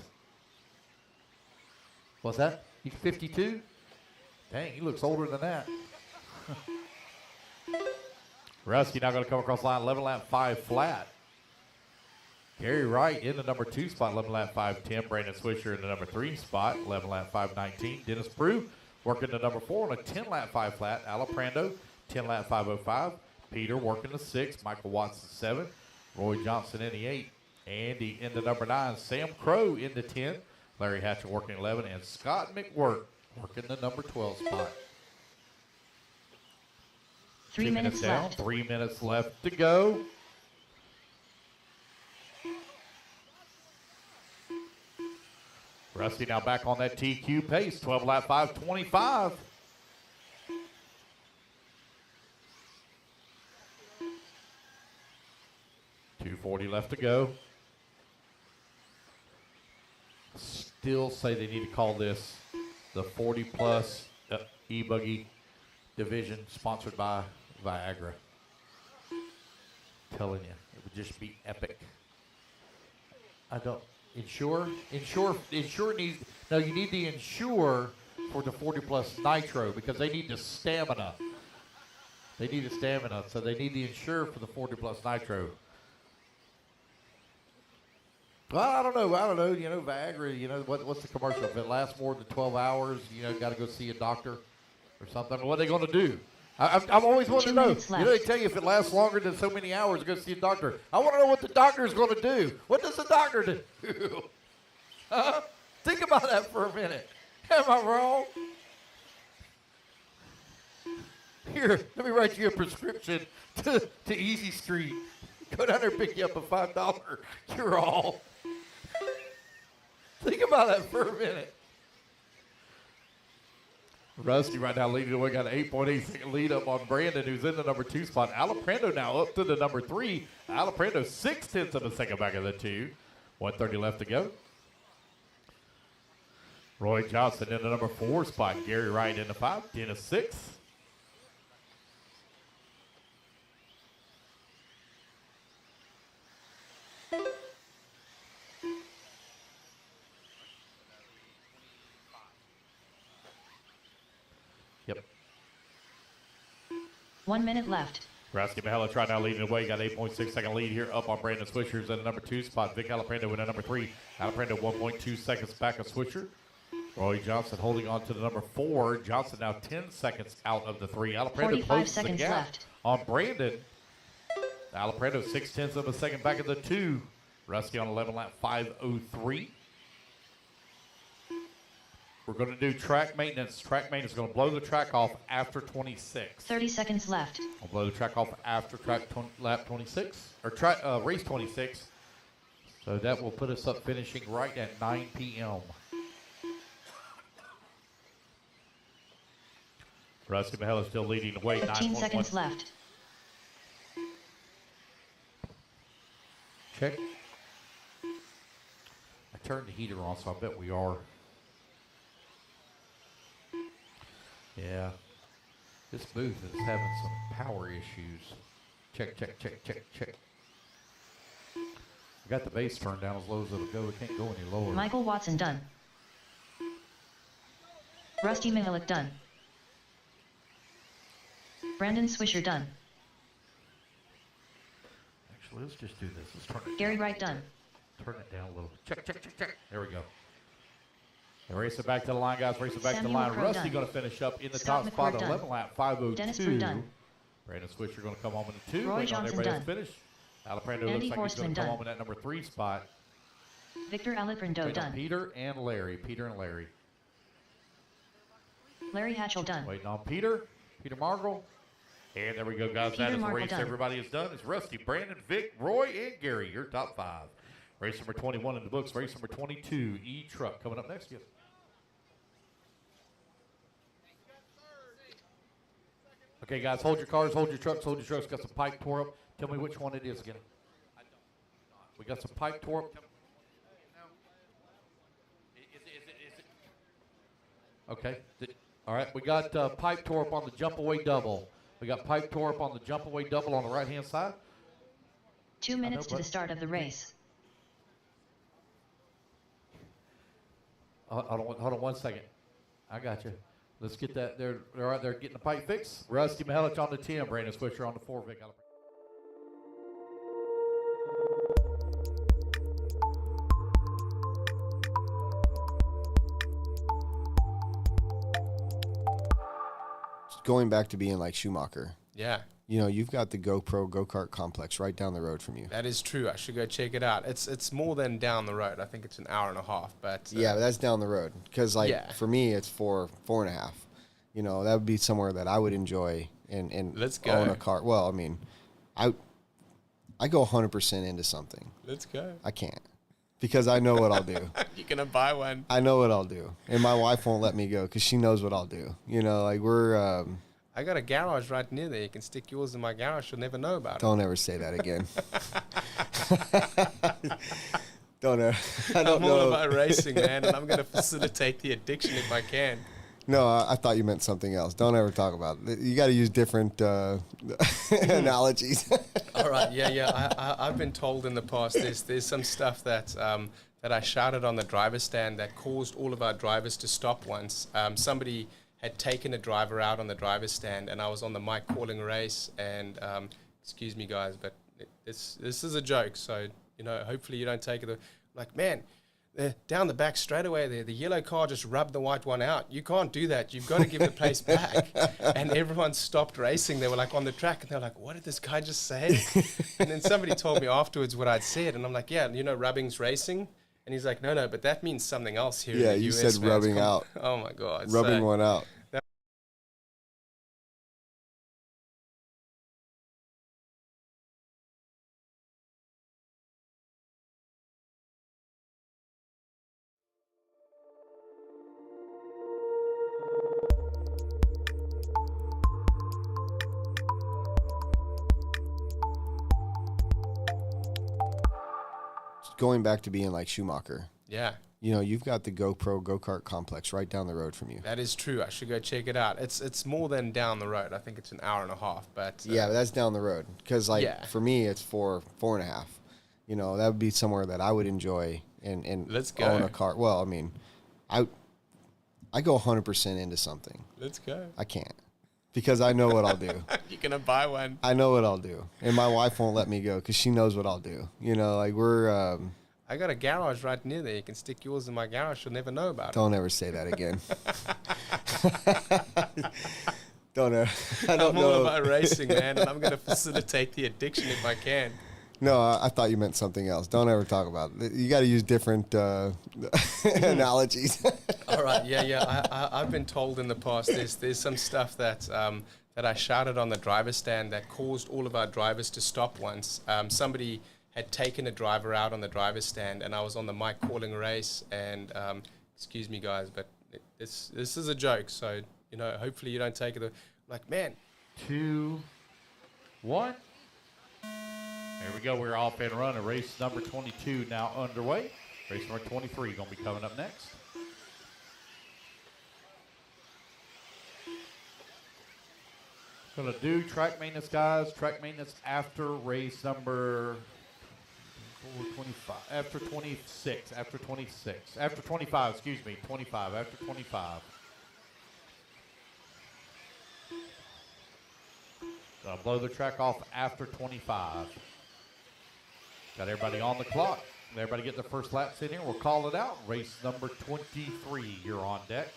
What's that? He's 52? Dang, he looks older than that. Rusty now going to come across the line, 11 lap 5 flat. Gary Wright in the number 2 spot, 11 lap 5:10. Brandon Swisher in the number 3 spot, 11 lap 5:19. Dennis Prue working the number 4 on a 10 lap 5 flat. Alaprando, 10 lap 5:05. Peter working the 6. Michael Watson 7. Roy Johnson in the 8. Andy in the number 9. Sam Crow in the 10. Larry Hatcher working 11. And Scott McWhirk working the number 12 spot. 3 minutes down, left. 3 minutes left to go. Rusty now back on that TQ pace, 12 lap 5:25. .240 left to go. Still say they need to call this the 40 plus e-buggy division sponsored by Viagra. Telling you, it would just be epic. I don't. Insure needs, no, you need the insure for the 40 plus nitro because they need the stamina. They need the stamina, so they need the insure for the 40 plus nitro. Well, I don't know. You know, Viagra, you know, what's the commercial? If it lasts more than 12 hours, you know, got to go see a doctor or something. What are they going to do? I've always wanted to know. You know, they tell you if it lasts longer than so many hours, go see a doctor. I want to know what the doctor is going to do. What does the doctor do? Think about that for a minute. Am I wrong? Here, let me write you a prescription to Easy Street. Go down there and pick you up a $5 cure-all. Think about that for a minute. Rusty right now leading away, got an 8.8 second lead up on Brandon, who's in the number 2 spot. Alaprando now up to the number 3. Alaprando 6/10 of a second back of the 2. 1:30 left to go. Roy Johnson in the number 4 spot. Gary Wright in the 5. Dennis 6. 1 minute left. Rasky Mahalik right now leading the way. Got 8.6 second lead here up on Brandon Swisher's in the number 2 spot. Vic Alaprando in at number 3. Alaprando 1.2 seconds back of Swisher. Roy Johnson holding on to the number 4. Johnson now 10 seconds out of the 3. Alaprando 45 closes the seconds gap left. on Brandon. Alaprando 6/10 of a second back of the 2. Rusty on 11 lap 5:03. We're going to do track maintenance. Track maintenance is going to blow the track off after 26. 30 seconds left. We'll blow the track off after lap 26 or race 26. So that will put us up finishing right at 9 p.m. Rusty Mahela still leading the way. 15 seconds left. Check. I turned the heater on, so I bet we are. Yeah. This booth is having some power issues. Check, check, check, check, check. I got the bass turned down as low as it'll go. It can't go any lower. Michael Watson done. Rusty Mihalik done. Brandon Swisher done. Actually, let's just do this. Let's turn it Gary down. Wright done. Turn it down a little. Check, check, check, check. There we go. And race it back to the line, guys. Race it back to the Samuel line. Crow Rusty done. going to finish up in the Scott top spot McCord at done. 11 lap 5:02. Dennis Drew done. Brandon Swisher going to come home in the 2. Roy Waiting on Johnson everybody else done. to finish. Alaprando Andy looks like he's going Horstman to come done. home in that number 3 spot. Victor Alaprando Waiting on done. Peter and Larry. Peter and Larry. Larry Hatchell done. Waiting on Peter. Peter Margle. And there we go, guys. Peter That is the Margle race done. everybody is done. It's Rusty, Brandon, Vic, Roy, and Gary. Your top 5. Race number 21 in the books. Race number 22, E-Truck, coming up next. Yes. Okay, guys, hold your cars, hold your trucks, hold your trucks. Got some pipe tore up. Tell me which one it is again. We got some pipe tore up. Okay. All right, we got pipe tore up on the jump away double. We got pipe tore up on the jump away double on the right-hand side. 2 minutes to the start of the race. Hold on 1 second. I got you. Let's get that. They're right there getting the pipe fixed. Rusty Mahalik on the 10. Brandon Swisher on the 4. Vic. Going back to being like Schumacher. Yeah. You know, you've got the GoPro go-kart complex right down the road from you. That is true. I should go check it out. It's more than down the road. I think it's an hour and a half. But yeah, but that's down the road. Because for me, it's 4.5. You know, that would be somewhere that I would enjoy and Let's go. own a car. Well, I mean, I go 100% into something. Let's go. I can't because I know what I'll do. You're gonna buy one. I know what I'll do, and my wife won't let me go because she knows what I'll do. You know, like we're. I got a garage right near there. You can stick yours in my garage. She'll never know about it. Don't ever say that again. Don't ever. I'm all about racing, man, and I'm going to facilitate the addiction if I can. No, I thought you meant something else. Don't ever talk about it. You got to use different analogies. All right, yeah. I've been told in the past there's some stuff that I shouted on the driver's stand that caused all of our drivers to stop once. Somebody had taken a driver out on the driver's stand, and I was on the mic calling a race. And excuse me, guys, but this is a joke. So hopefully you don't take it. Like, man, down the back straightaway there, the yellow car just rubbed the white one out. You can't do that. You've got to give the place back. And everyone stopped racing. They were like on the track, and they're like, "What did this guy just say?" And then somebody told me afterwards what I'd said, and I'm like, "Yeah, rubbing's racing." And he's like, no, but that means something else here. Yeah, in the you US, said man. rubbing out. Oh my God. Rubbing one out. Going back to being like Schumacher. Yeah. You know, you've got the GoPro go-kart complex right down the road from you. That is true. I should go check it out. It's more than down the road. I think it's an hour and a half. But yeah, but that's down the road. Because for me, it's 4.5. You know, that would be somewhere that I would enjoy and Let's go. own a car. Well, I mean, I go 100% into something. Let's go. I can't because I know what I'll do. You're gonna buy one. I know what I'll do, and my wife won't let me go because she knows what I'll do. You know, like we're. I got a garage right near there. You can stick yours in my garage. She'll never know about it. Don't ever say that again. Don't ever. I'm all about racing, man, and I'm gonna facilitate the addiction if I can. No, I thought you meant something else. Don't ever talk about it. You got to use different analogies. All right, yeah. I've been told in the past there's some stuff that that I shouted on the driver's stand that caused all of our drivers to stop once. Somebody had taken a driver out on the driver's stand, and I was on the mic calling a race. And excuse me, guys, but this is a joke, so you know, hopefully you don't take it. Like, man, 2, 1. There we go. We're off and running. Race number 22 now underway. Race number 23 going to be coming up next. Going to do track maintenance, guys. Track maintenance after race number 25. After 26. After 26. After 25, excuse me. 25. After 25. Going to blow the track off after 25. Got everybody on the clock. Everybody get their first laps in here. We'll call it out. Race number 23, you're on deck.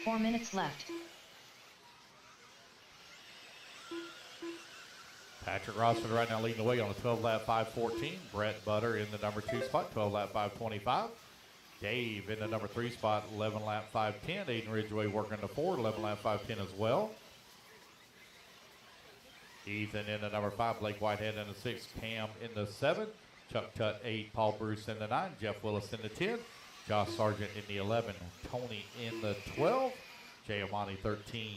Four minutes left. Patrick Rossman right now leading the way on a 12-lap 5:14. Brett Butter in the number 2 spot, 12-lap 5:25. Dave in the number 3 spot, 11-lap 5:10. Aiden Ridgway working the 4, 11-lap 5:10 as well. Ethan in the number 5, Blake Whitehead in the 6, Cam in the 7, Chuck Tutt 8, Paul Bruce in the 9, Jeff Willis in the 10, Josh Sargent in the 11, Tony in the 12, Jay Amani 13.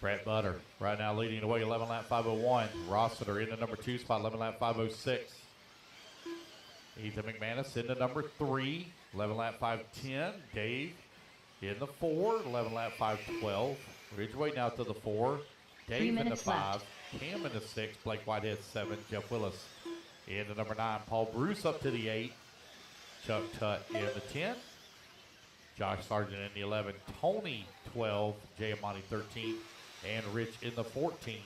Brett Butter right now leading the way, 11-lap 5:01. Rossiter in the number 2 spot, 11-lap 5:06. Ethan McManus in the number 3, 11-lap 5:10. Dave in the 4, 11-lap 5:12. Ridgway now to the 4. Dave in the 5. Cam in the 6. Blake Whitehead 7. Jeff Willis in the number 9. Paul Bruce up to the 8. Chuck Tutt in the 10. Josh Sargent in the 11. Tony 12. Jay Amani 13. And Rich in the 14.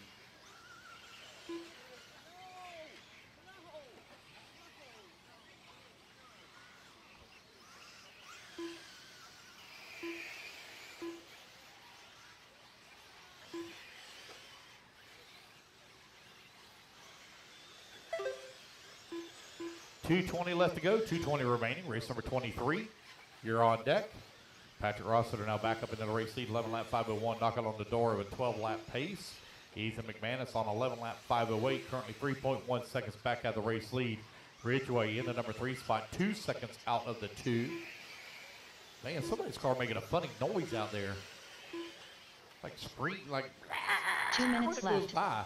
.220 left to go, 2:20 remaining. Race number 23. You're on deck. Patrick Rossiter now back up into the race lead, 11-lap 5:01, knocking on the door of a 12-lap pace. Ethan McManus on 11-lap 5:08, currently 3.1 seconds back out of the race lead. Ridgway in the number 3 spot, 2 seconds out of the 2. Man, somebody's car making a funny noise out there. Like scream, like 2 minutes when it goes left. by.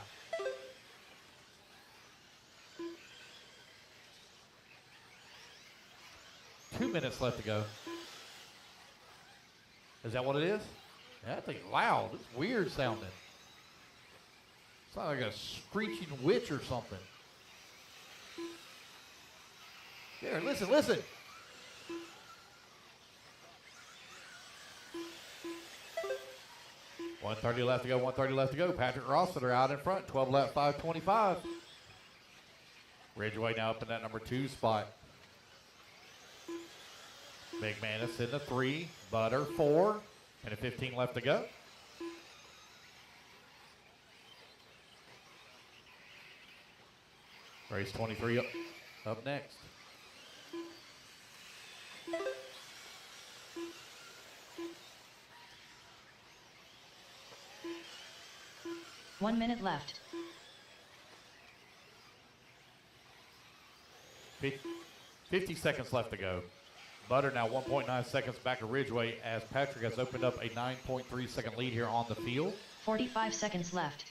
Two minutes left to go. Is that what it is? Yeah, that thing's loud. It's weird sounding. It's like a screeching witch or something. Here, listen, listen. .130 left to go, 130 left to go. Patrick Rossiter out in front, 12-lap 5:25. Ridgway now up in that number 2 spot. McManus in the 3, Butter 4, and a 15 left to go. Race 23 up next. One minute left. 50 seconds left to go. Butter now 1.9 seconds back of Ridgeway as Patrick has opened up a 9.3 second lead here on the field. 45 seconds left.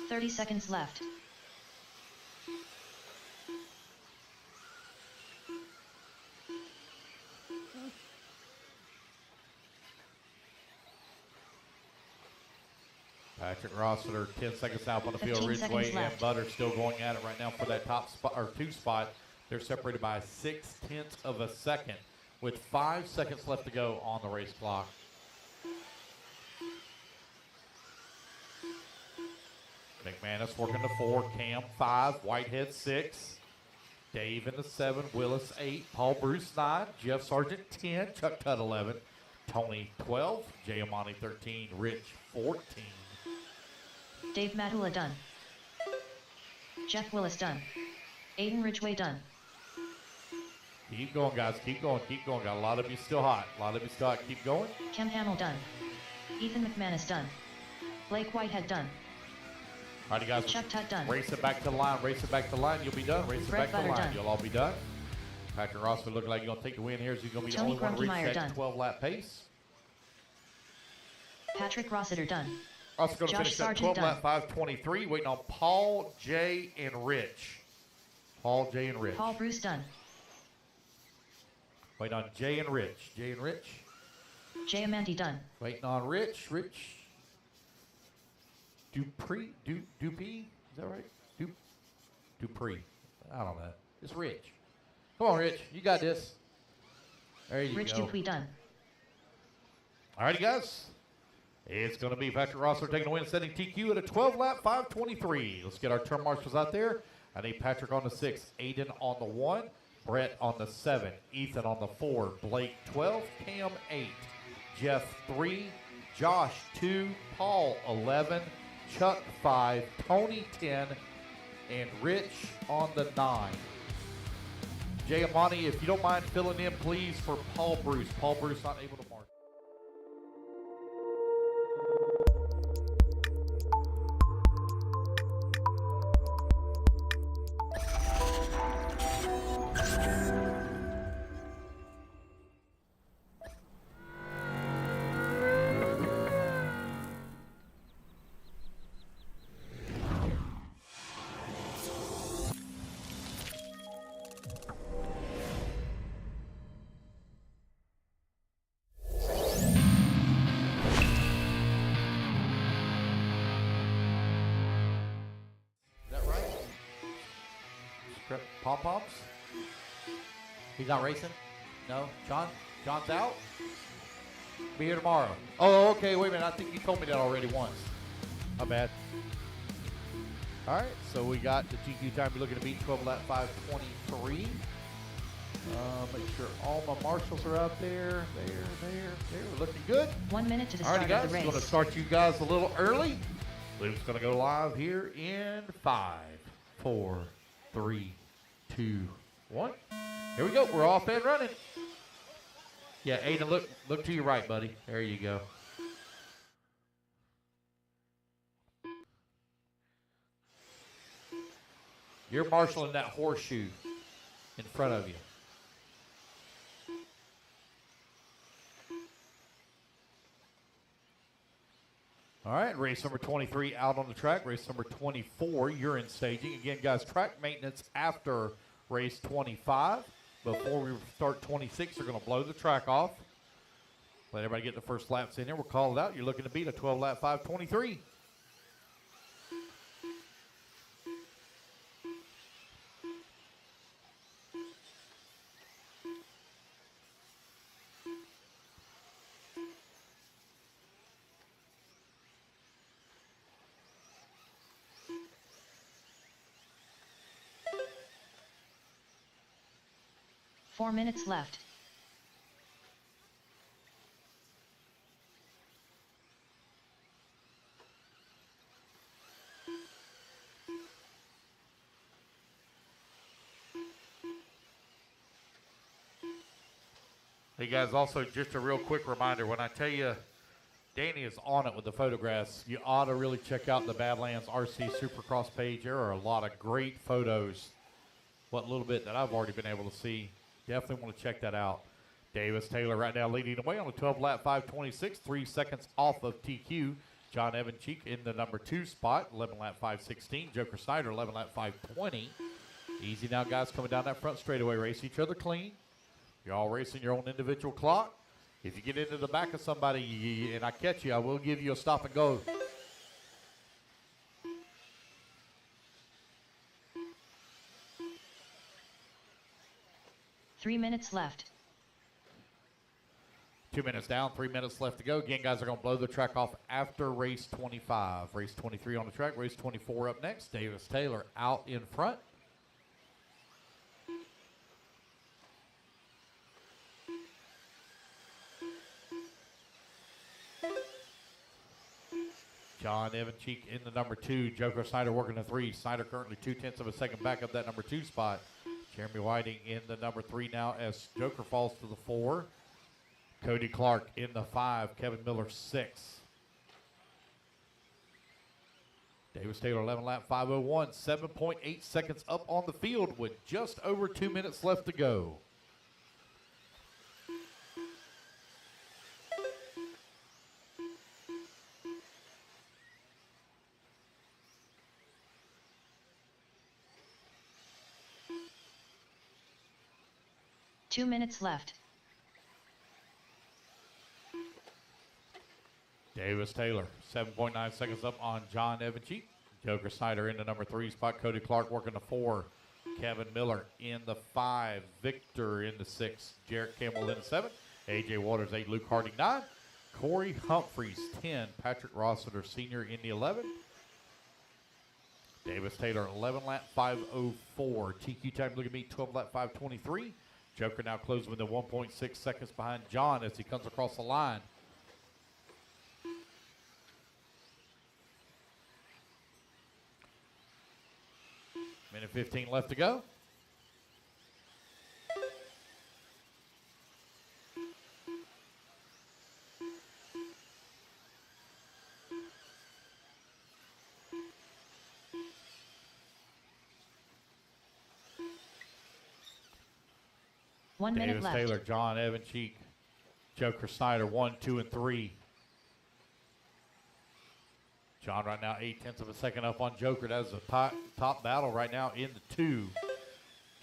Thirty seconds left. Patrick Rossiter, 10 seconds out on the field. 15 Ridgeway seconds and left. Butter still going at it right now for that top spot or 2 spot. They're separated by 0.6 of a second with 5 seconds left to go on the race clock. McManus working the 4, Cam 5, Whitehead 6, Dave in the 7, Willis 8, Paul Bruce 9, Jeff Sargent 10, Chuck Tutt 11, Tony 12, Jay Amani 13, Rich 14. Dave Matula done. Jeff Willis done. Aiden Ridgway done. Keep going, guys. Keep going. Keep going. Got a lot of you still hot. A lot of you still hot. Keep going. Cam Hamill done. Ethan McManus done. Blake Whitehead done. All right, guys. Chuck Tutt done. Race it back to the line. Race it back to the line. You'll be done. Race it Brett back to the Butter line. done. You'll all be done. Patrick Ross will look like you're going to take the win here. So you're going to be Tony the only one to reach Grunkemeyer that done. 12-lap pace. Patrick Rossiter done. Also going to Josh finish that Sargent 12-lap 5:23. Waiting on Paul, Jay, and Rich. Paul, Jay, and Rich. Paul Bruce done. Waiting on Jay and Rich. Jay and Rich. Jay Amandi done. Waiting on Rich. Rich. Dupree. Dupee. Is that right? Dupree. I don't know. It's Rich. Come on, Rich. You got this. There you Rich go. Dupuis done. All righty, guys. It's going to be Patrick Rosser taking the win, setting TQ at a 12-lap 5:23. Let's get our turn marshals out there. I need Patrick on the 6, Aiden on the 1, Brett on the 7, Ethan on the 4, Blake 12, Cam 8, Jeff 3, Josh 2, Paul 11, Chuck 5, Tony 10, and Rich on the 9. Jay Amani, if you don't mind filling in, please, for Paul Bruce. Paul Bruce not able to mark. Pom-poms? He's not racing? No? John's out? Be here tomorrow. Oh, okay, wait a minute. I think you told me that already once. My bad. All right, so we got the GQ time we're looking to beat 12-lap 5:23. Make sure all my marshals are out there. There. We're looking good. 1 minute to the All start right, guys, of the we're race. going to start you guys a little early. Luke's going to go live here in 5, 4, 3, 2, 1. Here we go. We're off and running. Yeah, Aiden, look to your right, buddy. There you go. You're marshaling that horseshoe in front of you. All right, race number 23 out on the track. Race number 24, you're in staging. Again, guys, track maintenance after race 25. Before we start 26, they're going to blow the track off. Let everybody get the first laps in there. We'll call it out. You're looking to beat a 12-lap 5:23. Four minutes left. Hey guys, also just a real quick reminder, when I tell you Danny is on it with the photographs, you ought to really check out the Badlands RC Supercross page. There are a lot of great photos. What little bit that I've already been able to see, definitely want to check that out. Davis Taylor right now leading away on a 12-lap 5:26, 3 seconds off of TQ. John Evancheek in the number 2 spot, 11-lap 5:16. Joker Snyder, 11-lap 5:20. Easy now, guys, coming down that front straightaway. Race each other clean. You're all racing your own individual clock. If you get into the back of somebody and I catch you, I will give you a stop and go. Three minutes left. 2 minutes down, 3 minutes left to go. Again, guys are going to blow the track off after race 25. Race 23 on the track, race 24 up next. Davis Taylor out in front. John Evancheek in the number 2. Joker Snyder working the 3. Snyder currently 0.2 of a second back up that number 2 spot. Jeremy Whiting in the number 3 now as Joker falls to the 4. Cody Clark in the 5. Kevin Miller 6. Davis Taylor 11-lap 5:01. 7.8 seconds up on the field with just over 2 minutes left to go. Two minutes left. Davis Taylor, 7.9 seconds up on John Evancheek. Joker Snyder in the number 3 spot. Cody Clark working the 4. Kevin Miller in the 5. Victor in the 6. Jarrett Campbell in the 7. A.J. Waters 8. Luke Harding 9. Corey Humphreys 10. Patrick Rossiter Sr. in the 11. Davis Taylor 11-lap 5:04. TQ time, look at me, 12-lap 5:23. Joker now closing with the 1.6 seconds behind John as he comes across the line. Minute 15 left to go. One minute Davis left. Taylor, John Evancheek, Joker Snyder, 1, 2, and 3. John right now 0.8 of a second up on Joker. That is a top battle right now in the 2.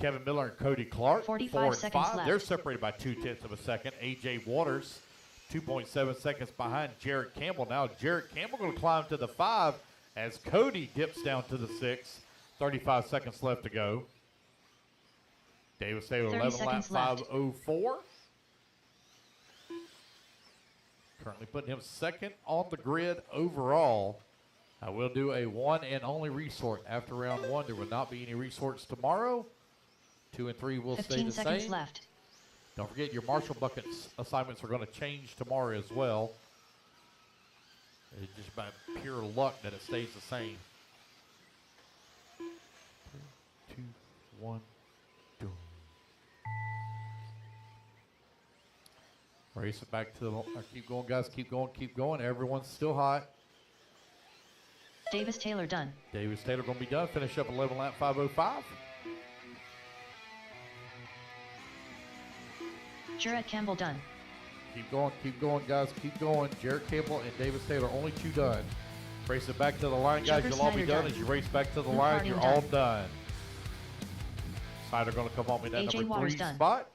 Kevin Miller and Cody Clark, 45 4 and seconds 5. left. They're separated by 0.2 of a second. A.J. Waters, 2.7 seconds behind Jarrett Campbell. Now Jarrett Campbell going to climb to the 5 as Cody dips down to the 6. 35 seconds left to go. Davis Taylor, 11-lap 5:04. Currently putting him second on the grid overall. I will do a one and only resort after round 1. There will not be any resorts tomorrow. 2 and 3 will stay the 15 seconds same. left. Don't forget your Marshall buckets assignments are going to change tomorrow as well. It's just by pure luck that it stays the same. 3, 2, 1. Race it back to the, keep going, guys, keep going. Everyone's still hot. Davis Taylor done. Davis Taylor going to be done. Finish up 11-lap 5:05. Jarrett Campbell done. Keep going, guys, keep going. Jarrett Campbell and Davis Taylor, only 2 done. Race it back to the line, guys. Joker You'll all be Snyder done done. as you race back to the Luke line. Harding You're done. all done. Snyder going to come on with that A.J. number Waters 3 done. spot.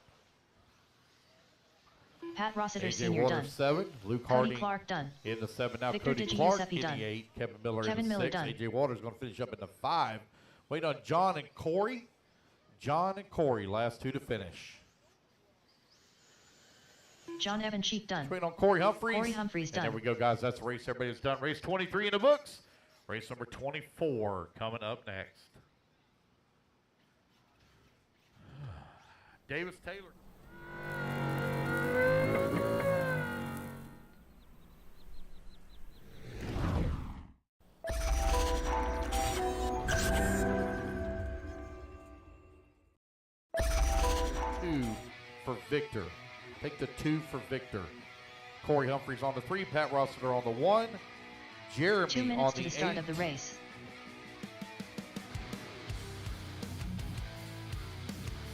Pat Rossiter A.J. Sr. Waters done. 7. Luke Cody Harding Clark done. in the 7 now. Victor Cody Di Clark Giuseppe in done. the 8. Kevin Miller Kevin in the Miller 6. done. A.J. Waters going to finish up in the 5. Wait on John and Corey. John and Corey, last 2 to finish. John Evancheek done. Wait on Corey Humphreys. Corey Humphreys And done. there we go, guys. That's the race. Everybody's done. Race 23 in the books. Race number 24 coming up next. Davis Taylor. Two for Victor. Take the 2 for Victor. Corey Humphreys on the 3. Pat Rossiter on the 1. Jeremy 2 on minutes the to the start 8. of the race.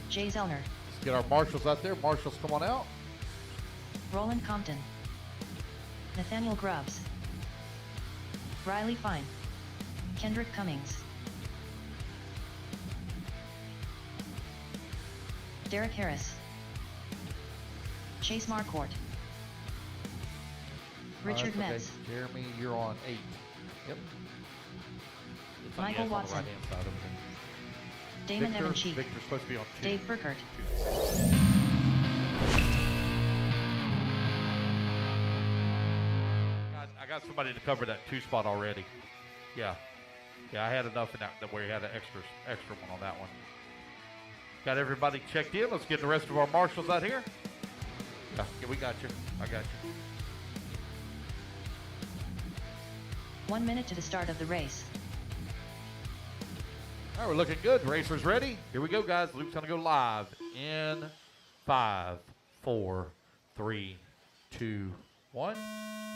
Jay Zellner, Let's get our marshals out there. Marshals, come on out. Roland Compton, Nathaniel Grubbs, Riley Fine, Kendrick Cummings, Derek Harris, Chase Marquardt, Richard Okay. Metz, Jeremy, you're on 8. Yep. It's on- Michael it's Watson. on the right-hand side over there. Damon Evancheek, Victor's supposed to be on 2. Dave Burkert, I got somebody to cover that 2 spot already. Yeah. Yeah, I had enough in that where you had an extra one on that one. Got everybody checked in. Let's get the rest of our marshals out here. Yeah, we got you. I got you. 1 minute to the start of the race. All right, we're looking good. Racers ready? Here we go, guys. Luke's going to go live in 5, 4, 3, 2, 1.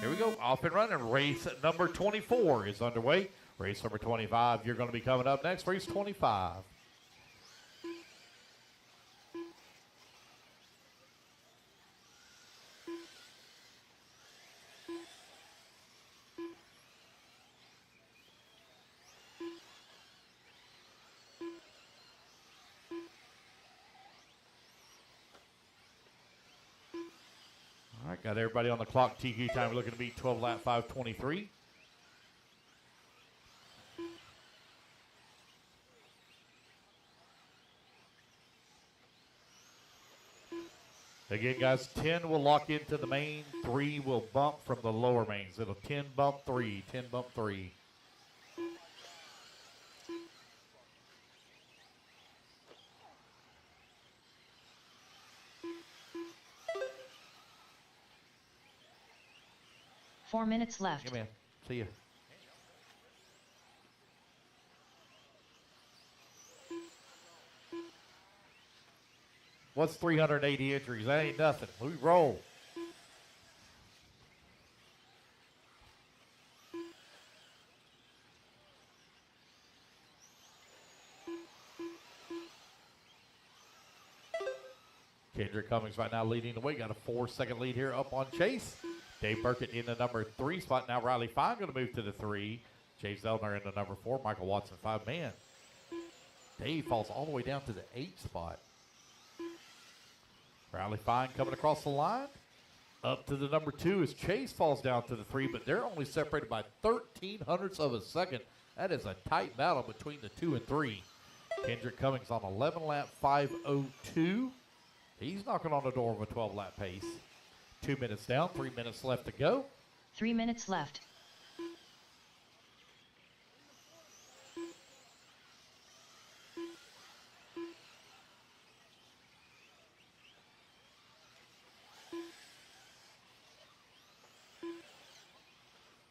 Here we go. Off and running. Race number 24 is underway. Race number 25, you're going to be coming up next. Race 25. All right, got everybody on the clock. TQ time, we're looking to beat 12 lap 5:23. Again, guys, 10 will lock into the main, 3 will bump from the lower mains. It'll 10 bump 3, 10 bump 3. Four minutes left. Come in. See ya. What's 380 entries? That ain't nothing. We roll. Kendrick Cummings right now leading the way. Got a 4-second lead here up on Chase. Dave Burkett in the number 3 spot. Now Riley Fine going to move to the 3. Jay Zellner in the number 4. Michael Watson 5 man. Dave falls all the way down to the 8 spot. Riley Fine coming across the line. Up to the number 2 as Chase falls down to the 3, but they're only separated by 13 hundredths of a second. That is a tight battle between the 2 and 3. Kendrick Cummings on 11 lap 5:02. He's knocking on the door of a 12 lap pace. 2 minutes down, 3 minutes left to go. 3 minutes left.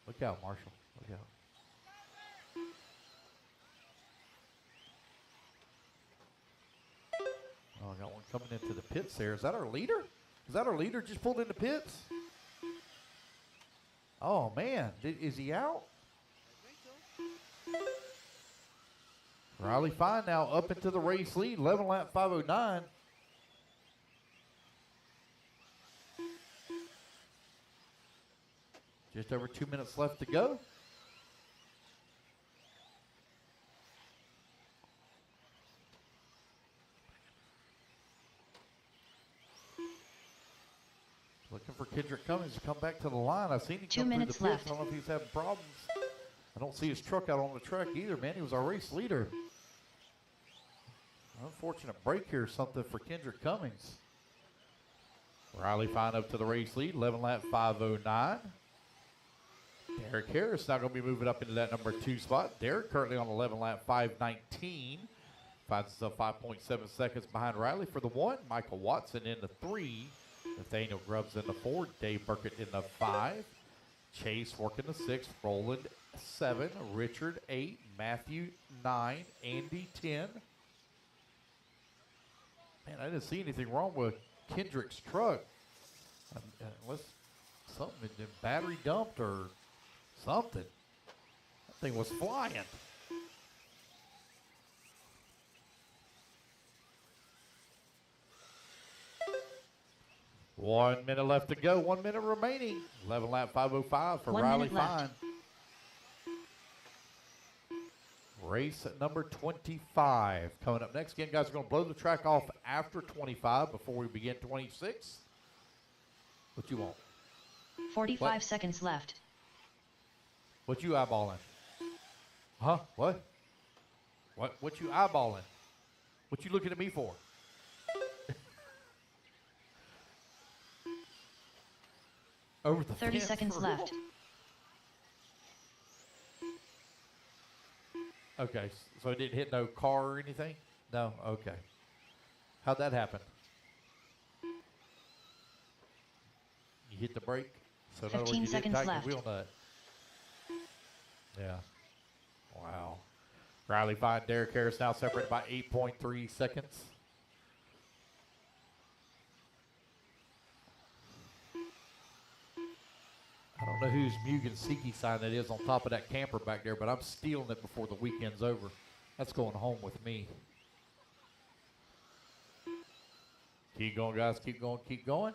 Look out, Marshall. Look out. Oh, I got one coming into the pits there. Is that our leader? Is that our leader just pulled into pits? Oh, man. Is he out? Riley Fine now up into the race lead. 11 lap 5:09. Just over 2 minutes left to go. Looking for Kendrick Cummings to come back to the line. I've seen him 2 come through the minutes pits. left. I don't know if he's having problems. I don't see his truck out on the track either, man. He was our race leader. Unfortunate break here, something for Kendrick Cummings. Riley Fine up to the race lead, 11 lap 5:09. Derek Harris now going to be moving up into that number 2 spot. Derek currently on 11 lap 5:19. Finds himself 5.7 seconds behind Riley for the 1. Michael Watson in the 3. Nathaniel Grubbs in the 4. Dave Burkett in the 5. Chase working the 6. Roland 7. Richard 8. Matthew 9. Andy 10. Man, I didn't see anything wrong with Kendrick's truck. Was something battery dumped or something? That thing was flying. One minute left to go. 1 minute remaining. 11 lap 5:05 for 1 Riley minute left. Fine. Race at number 25 coming up next. Again, guys, we're going to blow the track off after 25 before we begin 26. What you want? 45 seconds left. What you eyeballing? Huh? What? What you eyeballing? What you looking at me for? Over the 30 fence seconds for left. real? Okay, so it didn't hit no car or anything? No? Okay. How'd that happen? You hit the brake? So in other words, 15 you didn't seconds tighten left. your wheel nut. Yeah. Wow. Riley Fine, Derek Harris now separated by 8.3 seconds. I don't know whose Mugen-Siki sign that is on top of that camper back there, but I'm stealing it before the weekend's over. That's going home with me. Keep going, guys. Keep going. Keep going.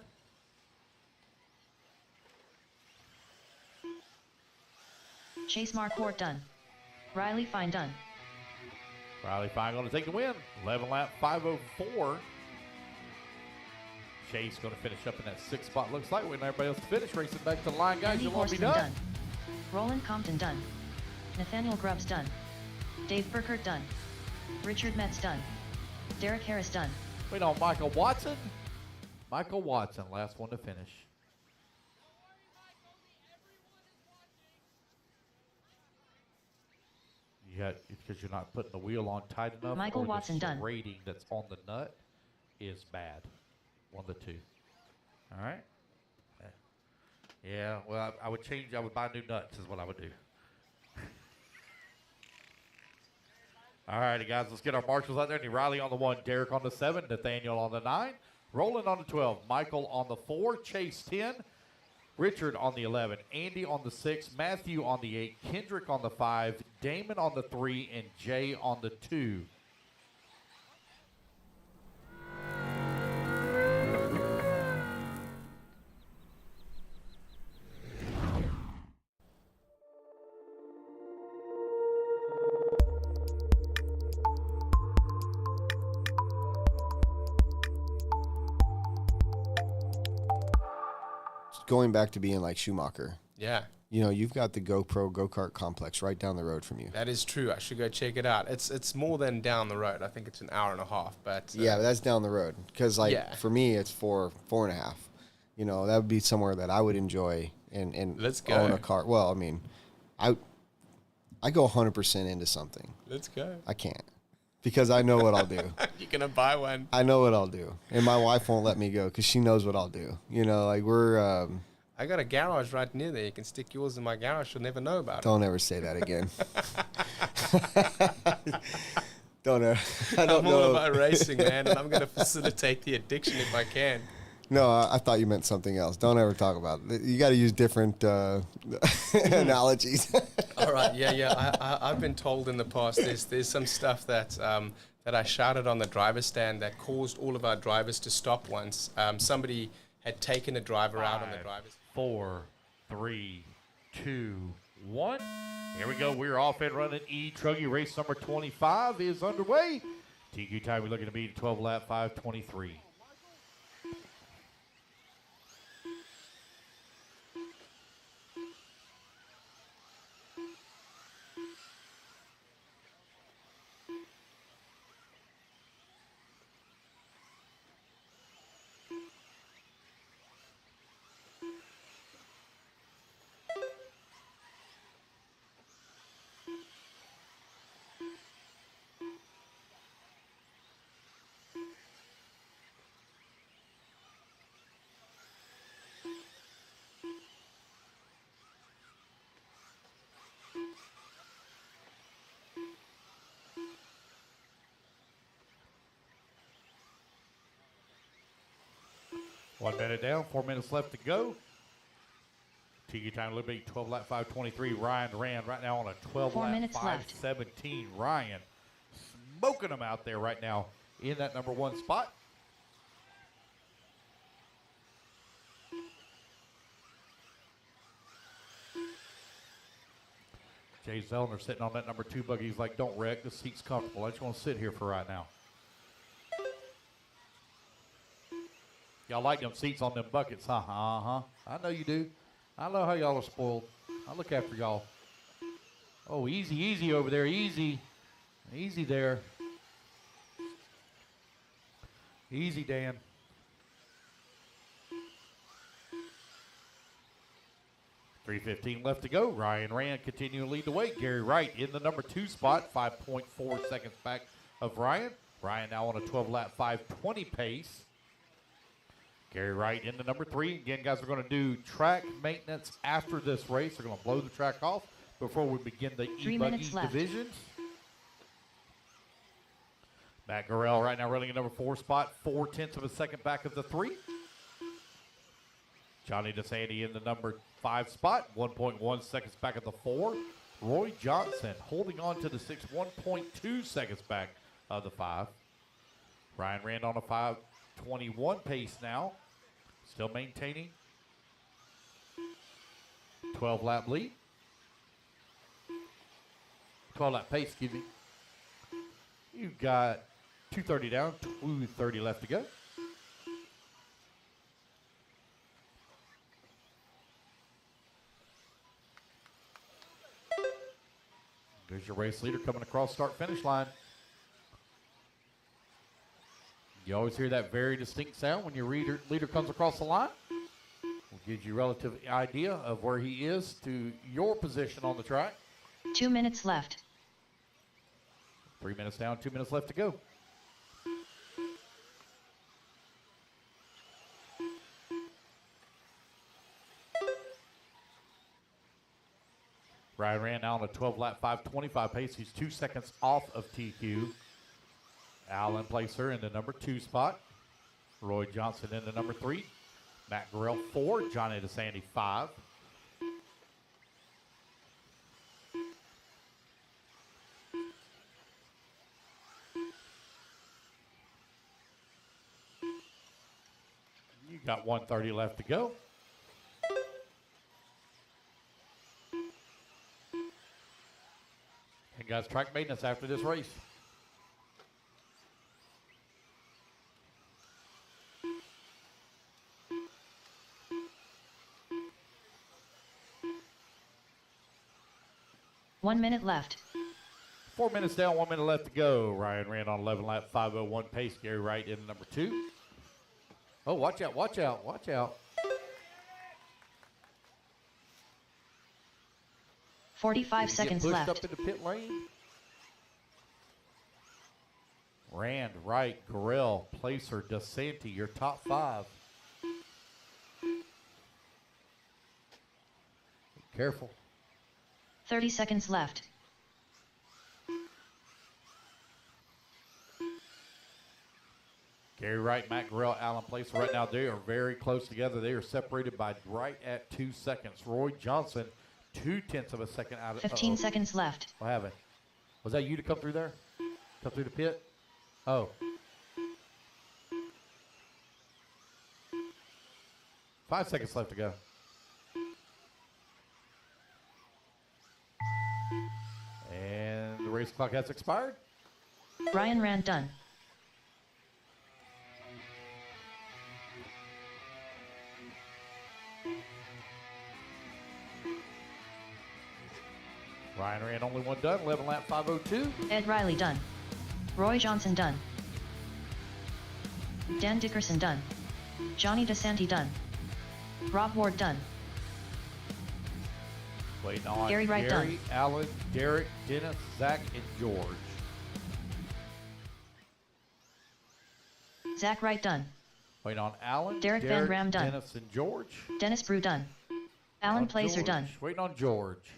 Chase Marquardt done. Riley Fine done. Riley Fine going to take the win. 11 lap 5:04. Chase going to finish up in that 6th spot. Looks like when everybody else finish racing back to the line, guys. Andy You'll all be Horstman done. done. Roland Compton done. Nathaniel Grubbs done. Dave Burkert done. Richard Metz done. Derek Harris done. Wait on Michael Watson. Michael Watson, last one to finish. You got, because you're not putting the wheel on tight enough. Michael or Watson the done. rating that's on the nut is bad. One of the two. All right. Yeah. Well, I would change. I would buy new nuts. Is what I would do. All righty, guys. Let's get our marshals out there. Riley on the 1, Derek on the 7, Nathaniel on the 9, Roland on the 12, Michael on the 4, Chase 10, Richard on the 11, Andy on the 6, Matthew on the 8, Kendrick on the 5, Damon on the 3, and Jay on the 2. Going back to being like Schumacher. Yeah. You know, you've got the GoPro go-kart complex right down the road from you. That is true. I should go check it out. It's more than down the road. I think it's an hour and a half. But yeah, but that's down the road. Because for me, it's 4.5. You know, that would be somewhere that I would enjoy and Let's go. own a car. Well, I mean, I go 100% into something. Let's go. I can't. Because I know what I'll do. You're going to buy one. I know what I'll do. And my wife won't let me go because she knows what I'll do. You know, like we're... I got a garage right near there. You can stick yours in my garage. She'll never know about it. Don't ever say that again. Don't ever. I don't I'm all know. about racing, man, and I'm going to facilitate the addiction if I can. No, I thought you meant something else. Don't ever talk about it. You got to use different analogies. All right, yeah. I've been told in the past there's some stuff that that I shouted on the driver's stand that caused all of our drivers to stop once. Somebody had taken a driver out on the driver's. 4, 3, 2, 1. Here we go. We're off and running. E-truggy race number 25 is underway. TQ time we're looking to beat 12 lap 5:23. 1 minute down, 4 minutes left to go. TQ time a little bit, 12 lap 5:23. Ryan ran right now on a 12 4 lap minutes left. 5:17. Ryan smoking them out there right now in that number 1 spot. Jay Zellner sitting on that number 2 buggy. He's like, don't wreck. This seat's comfortable. I just want to sit here for right now. Y'all like them seats on them buckets, huh? Uh-huh. I know you do. I know how y'all are spoiled. I look after y'all. Oh, easy, easy over there. Easy. Easy there. Easy, Dan. .315 left to go. Ryan Rand continuing to lead the way. Gary Wright in the number 2 spot, 5.4 seconds back of Ryan. Ryan now on a 12-lap 5:20 pace. Gary Wright in the number 3. Again, guys, we're going to do track maintenance after this race. We're going to blow the track off before we begin the e-buggy divisions. Matt Gurrell right now running in number 4 spot, 0.4 of a second back of the 3. Johnny DeSanti in the number 5 spot, 1.1 seconds back of the 4. Roy Johnson holding on to the 6, 1.2 seconds back of the 5. Ryan Rand on a 5:21 pace now, still maintaining 12-lap lead. 12-lap pace, excuse me. You've got 2:30 down, 2:30 left to go. There's your race leader coming across start-finish line. You always hear that very distinct sound when your leader comes across the line. It gives you a relative idea of where he is to your position on the track. 2 minutes left. 3 minutes down, 2 minutes left to go. Ryan ran now on a 12-lap 5:25 pace. He's 2 seconds off of TQ. Alan Placer in the number 2 spot. Roy Johnson in the number 3. Matt Gurrell 4. Johnny DeSanti 5. You got 1:30 left to go. And guys, track maintenance after this race. One minute left. 4 minutes down, 1 minute left to go. Ryan ran on 11-lap 5:01 pace. Gary Wright in number 2. Oh, watch out, watch out, watch out. 45 seconds pushed left. Up into pit lane. Rand, Wright, Gurrell, Placer, DeSanti, your top 5. Be careful. 30 seconds left. Gary Wright, Matt Gurrell, Alan Placer right now, they are very close together. They are separated by right at 2 seconds. Roy Johnson, 0.2 of a second out of 15 seconds left. What happened? Was that you to come through there? Come through the pit? Oh. 5 seconds left to go. And the race clock has expired. Ryan Rand done. Ryan ran only one done, 11-lap 5:02. Ed Riley done. Roy Johnson done. Dan Dickerson done. Johnny DeSanti done. Rob Ward done. Waiting on Gary Wright done. Alan, Derek, Dennis, Zach, and George. Zach Wright done. Waiting on Alan, Derek Van Ram done. Dennis, and George. Dennis Brew done. Alan Placer George. done. Waiting on George.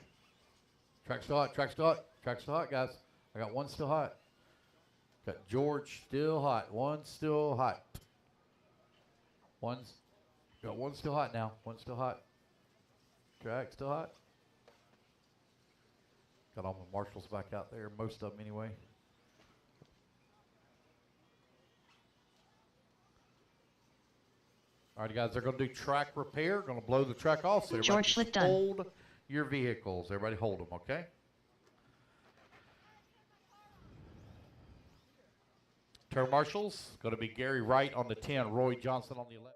Track's still hot, track's still hot, track's still hot, guys. I got one still hot. Got George still hot. One still hot. One's Got one still hot now. One still hot. Track still hot. Got all my marshals back out there, most of them anyway. All right, guys, they're going to do track repair. Going to blow the track off. So George just Schlick hold your vehicles. Everybody hold them, okay? Turn marshals. Going to be Gary Wright on the 10, Roy Johnson on the 11.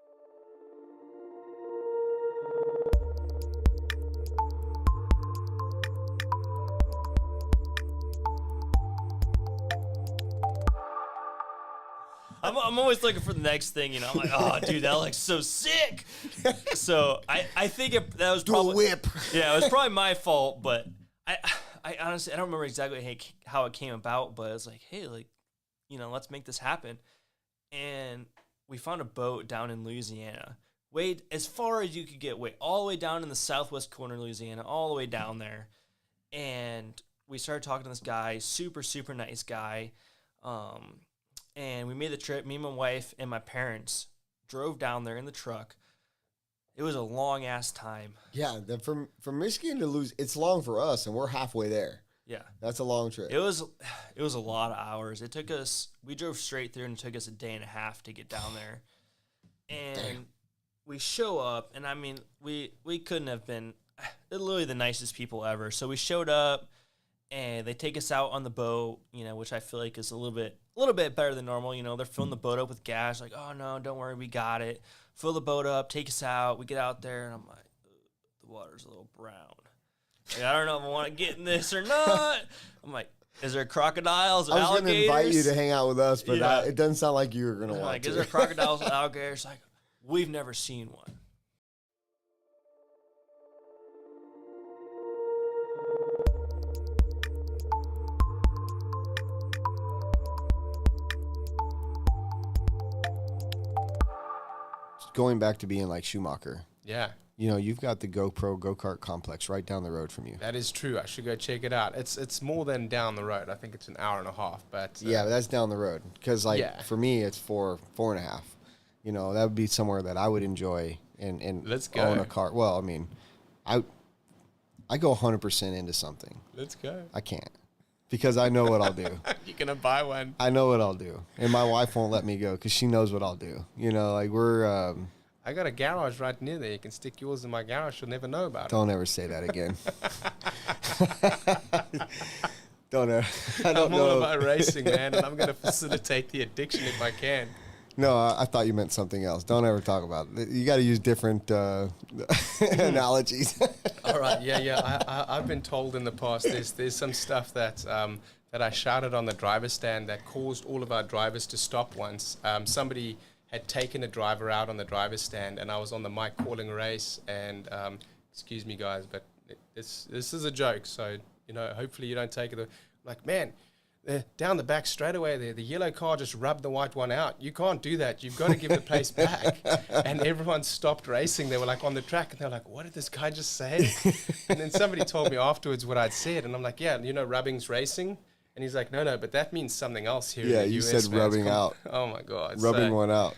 I'm always looking for the next thing, you know. I'm like, oh, dude, that looks so sick. So I think that was probably whip. Yeah, it was probably my fault, but I honestly I don't remember exactly how it came about, but it's like, hey, like, you know, let's make this happen. And we found a boat down in Louisiana, way as far as you could get, all the way down in the southwest corner of Louisiana, all the way down there. And we started talking to this guy, super nice guy. And we made the trip. Me and my wife and my parents drove down there in the truck. It was a long ass time. Yeah, from Michigan to Louisiana, it's long for us, and we're halfway there. Yeah, that's a long trip. It was a lot of hours. It took us. We drove straight through, and it took us a day and a half to get down there. And Damn. We show up, and I mean, we couldn't have been literally the nicest people ever. So we showed up, and they take us out on the boat, you know, which I feel like is a little bit better than normal. You know, they're filling the boat up with gas. Like, oh no, don't worry, we got it. Fill the boat up, take us out. We get out there, and I'm like, the water's a little brown. Like, I don't know if I want to get in this or not. I'm like, is there crocodiles and alligators? I was going to invite you to hang out with us, but it doesn't sound like you were going to want like, to. Is there crocodiles and alligators? Like, we've never seen one. Going back to being like Schumacher. Yeah. You know, you've got the GoPro go-kart complex right down the road from you. That is true. I should go check it out. It's more than down the road. I think it's an hour and a half. But yeah, but that's down the road. Because for me, it's 4.5. You know, that would be somewhere that I would enjoy and Let's go. own a car. Well, I mean, I go 100% into something. Let's go. I can't. Because I know what I'll do. You're going to buy one. I know what I'll do. And my wife won't let me go because she knows what I'll do. You know, like we're... I got a garage right near there. You can stick yours in my garage. You'll never know about it. Don't ever say that again. Don't ever. I don't I'm know. all about racing, man, and I'm going to facilitate the addiction if I can. No, I thought you meant something else. Don't ever talk about it. You got to use different analogies. All right, yeah. I've been told in the past there's some stuff that I shouted on the driver's stand that caused all of our drivers to stop once. Somebody had taken a driver out on the driver's stand, and I was on the mic calling a race. And excuse me, guys, but this is a joke, so you know, hopefully you don't take it. Like, man, down the back straightaway there, the yellow car just rubbed the white one out. You can't do that. You've got to give the place back. And everyone stopped racing. They were like on the track, and they were like, "What did this guy just say?" And then somebody told me afterwards what I'd said, and I'm like, "Yeah, you know, rubbing's racing." And he's like, no, but that means something else here. Yeah, in the you US, said man. rubbing out. Oh my God. Rubbing one out.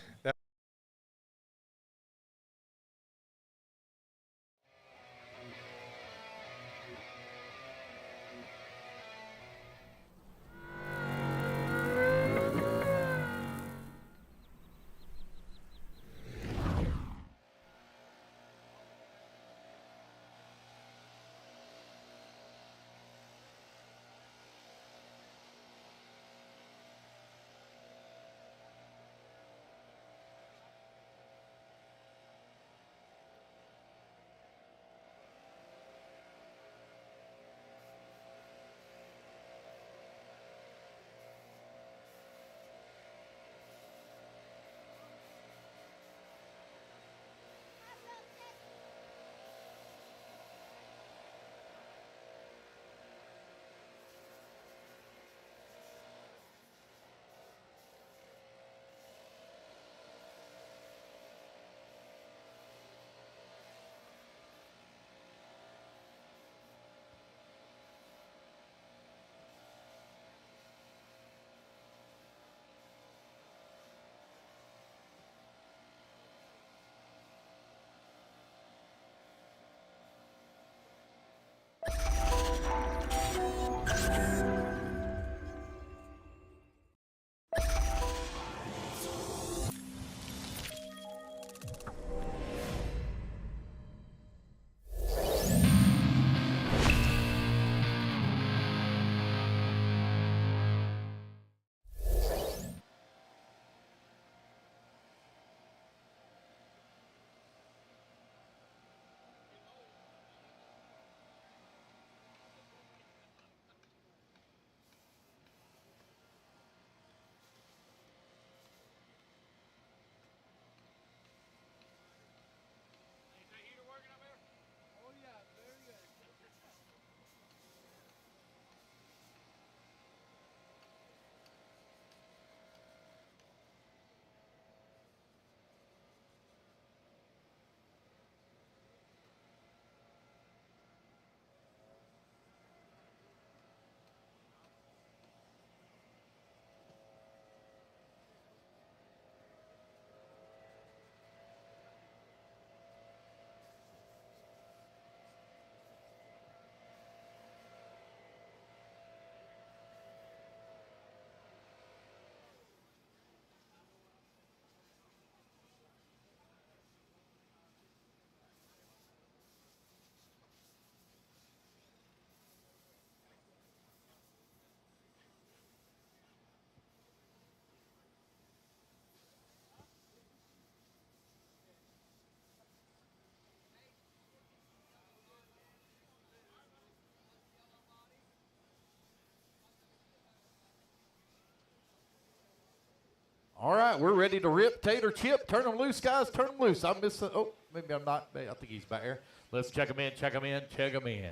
right, we're ready to rip. Tater Chip, turn them loose, guys. Turn them loose. I'm missing. Oh, maybe I'm not. I think he's back here. Let's check him in, check him in, check him in.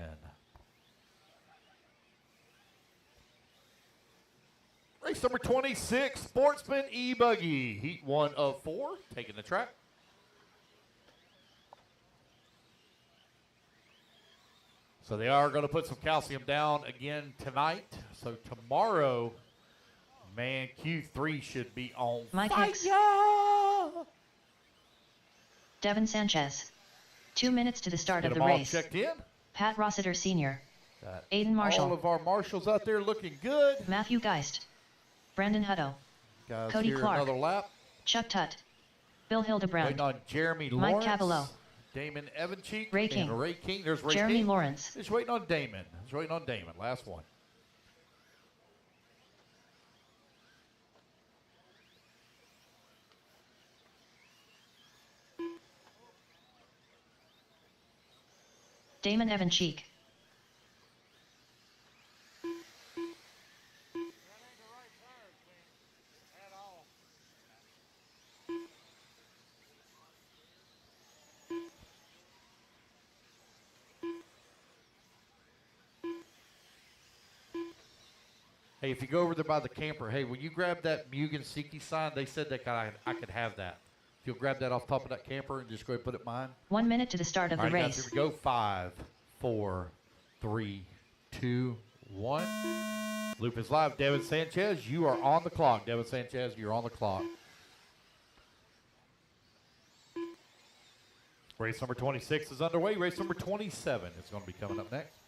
Race number 26, Sportsman e-buggy. Heat 1 of 4, taking the track. So they are going to put some calcium down again tonight. So tomorrow, man, Q3 should be on Mike fire. Hicks. Devin Sanchez. 2 minutes to the start of the race. Checked in. Pat Rossiter Sr. Got Aiden Marshall. all of our marshals out there looking good. Matthew Geist. Brandon Hutto. Guys, Cody here Clark. another lap. Chuck Tutt. Bill Hildebrand. Waiting on Jeremy Mike Lawrence. Cavallo. Damon Evancheek. Ray and King. Ray King. There's Ray Jeremy King. Lawrence. Just waiting on Damon. Just waiting on Damon. Last one. Damon Evancheek. Hey, if you go over there by the camper, hey, will you grab that Mugen Siki sign? They said that I could have that. If you'll grab that off top of that camper and just go ahead and put it mine. 1 minute to the start of All the right, race. guys, here we go. 5, 4, 3, 2, 1. Loop is live. Devin Sanchez, you are on the clock. Devin Sanchez, you're on the clock. Race number 26 is underway. Race number 27 is going to be coming up next.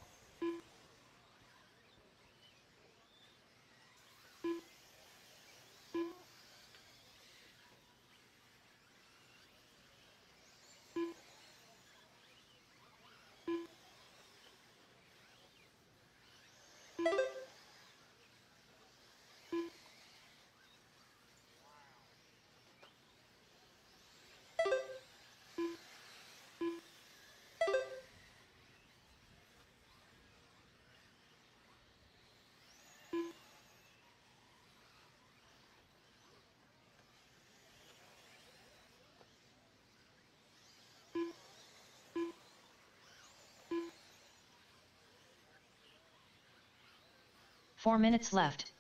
Four minutes left.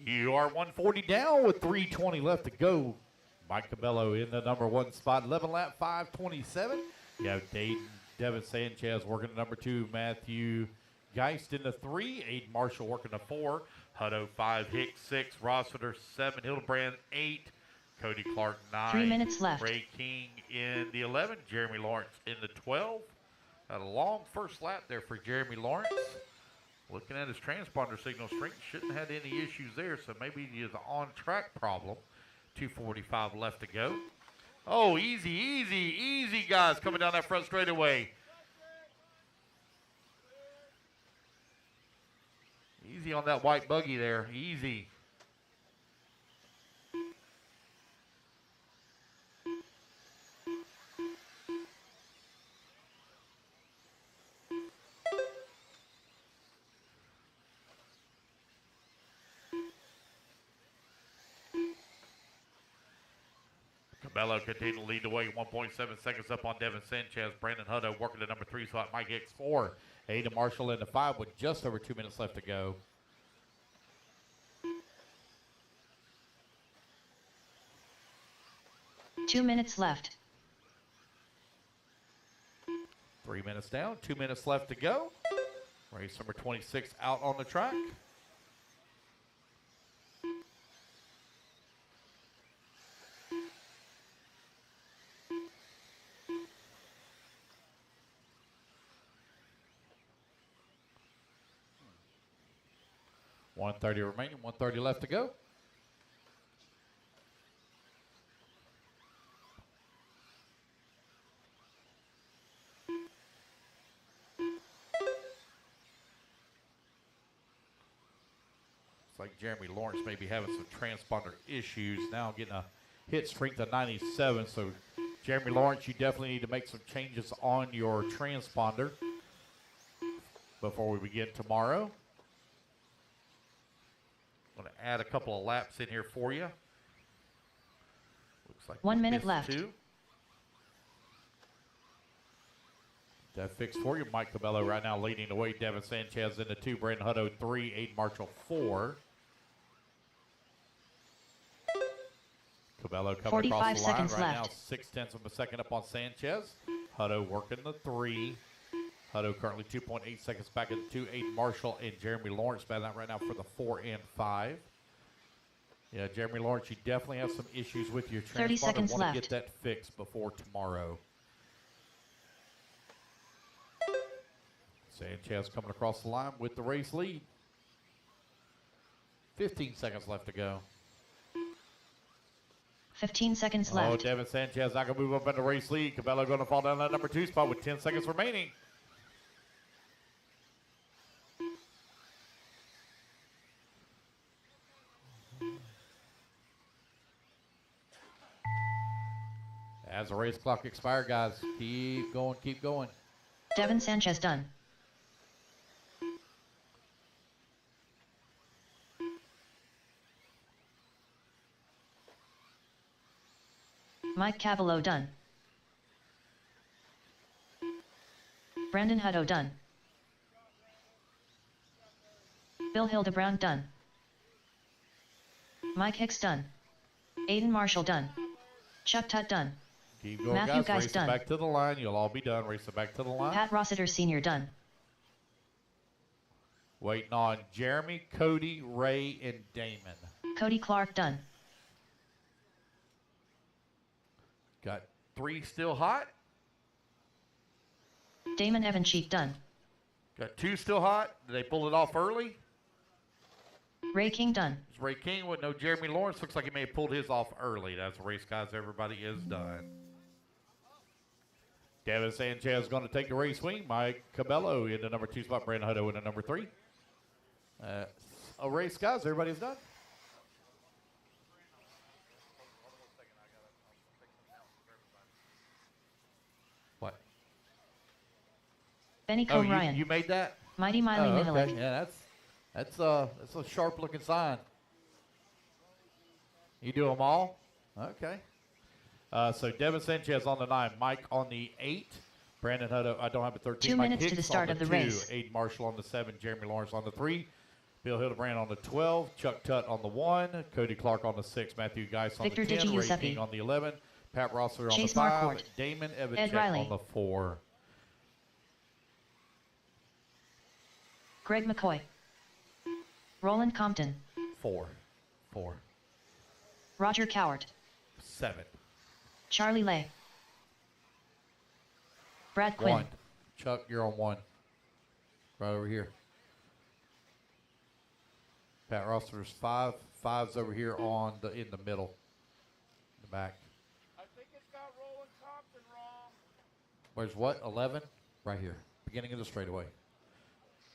You are 140 down with 3:20 left to go. Mike Cabello in the number 1 spot, 11 lap, 5:27. You have Devin Sanchez working the number 2, Matthew Geist in the 3, Aiden Marshall working the 4, Hutto 5, Hicks 6, Rossiter 7, Hildebrand 8, Cody Clark 9. 3 minutes left. Ray King in the 11, Jeremy Lawrence in the 12. Had a long first lap there for Jeremy Lawrence. Looking at his transponder signal strength, shouldn't have had any issues there, so maybe it is an on-track problem. 2:45 left to go. Oh, easy, guys, coming down that front straightaway. Easy on that white buggy there, easy. Cabello continuing to lead the way, 1.7 seconds up on Devin Sanchez. Brandon Hutto working the number 3 slot. Mike Hicks 4. Aiden Marshall in the 5 with just over 2 minutes left to go. Two minutes left. 3 minutes down, 2 minutes left to go. Race number 26 out on the track. 130 remaining, 130 left to go. Looks like Jeremy Lawrence may be having some transponder issues. Now getting a hit strength of 97. So Jeremy Lawrence, you definitely need to make some changes on your transponder before we begin tomorrow. I'm going to add a couple of laps in here for you. Looks like 1 minute left. 2. That fixed for you. Mike Cabello right now leading the way. Devin Sanchez into 2. Brandon Hutto 3. Aiden Marshall 4. Cabello coming 45 across the line seconds right left. now. 0.6 of a second up on Sanchez. Hutto working the 3. Hutto currently 2.8 seconds back at the 2. Aiden Marshall and Jeremy Lawrence battling out right now for the 4 and 5. Yeah, Jeremy Lawrence, you definitely have some issues with your transponder. 30 seconds want to left. get that fixed before tomorrow. Sanchez coming across the line with the race lead. 15 seconds left to go. 15 seconds Oh, left. Devin Sanchez not going to move up in the race lead. Cabello going to fall down that number 2 spot with 10 seconds remaining. As the race clock expires, guys, keep going, keep going. Devin Sanchez done. Mike Cavallo done. Brandon Hutto done. Bill Hildebrand done. Mike Hicks done. Aiden Marshall done. Chuck Tutt done. Keep going, Matthew guys. Geist Race it done. back to the line. You'll all be done. Race it back to the line. Pat Rossiter Sr. done. Waiting on Jeremy, Cody, Ray, and Damon. Cody Clark done. Got 3 still hot. Damon Evancheek done. Got 2 still hot. Did they pull it off early? Ray King done. It's Ray King with no Jeremy Lawrence. Looks like he may have pulled his off early. That's the race, guys. Everybody is done. Devin Sanchez is going to take the race wing. Mike Cabello in the number 2 spot. Brandon Hutto in the number 3. A race, guys. Everybody's done. What? Benny Combe Ryan. You made that? Mighty Miley Mihalik. Okay. Yeah, that's a sharp looking sign. You do them all? Okay. So Devin Sanchez on the 9, Mike on the 8, Brandon Hutto, I don't have a 13. 2 Mike minutes to Hicks the start on of the 2, race. Aiden Marshall on the 7, Jeremy Lawrence on the 3, Bill Hildebrand on the 12, Chuck Tutt on the 1, Cody Clark on the 6, Matthew Geist on Victor the 10, Ray Giuseppe. King on the 11, Pat Rosser on Chase the 5, Marquardt. Damon Ed Evancheck Riley. on the 4. Greg McCoy. Roland Compton. 4. Roger Cowart. 7. Charlie Lay. Brad Quinn. 1. Chuck, you're on 1. Right over here. Pat Rosser's 5. 5's over here on in the middle. The back. I think it's got Roland Compton wrong. Where's what? 11? Right here. Beginning of the straightaway.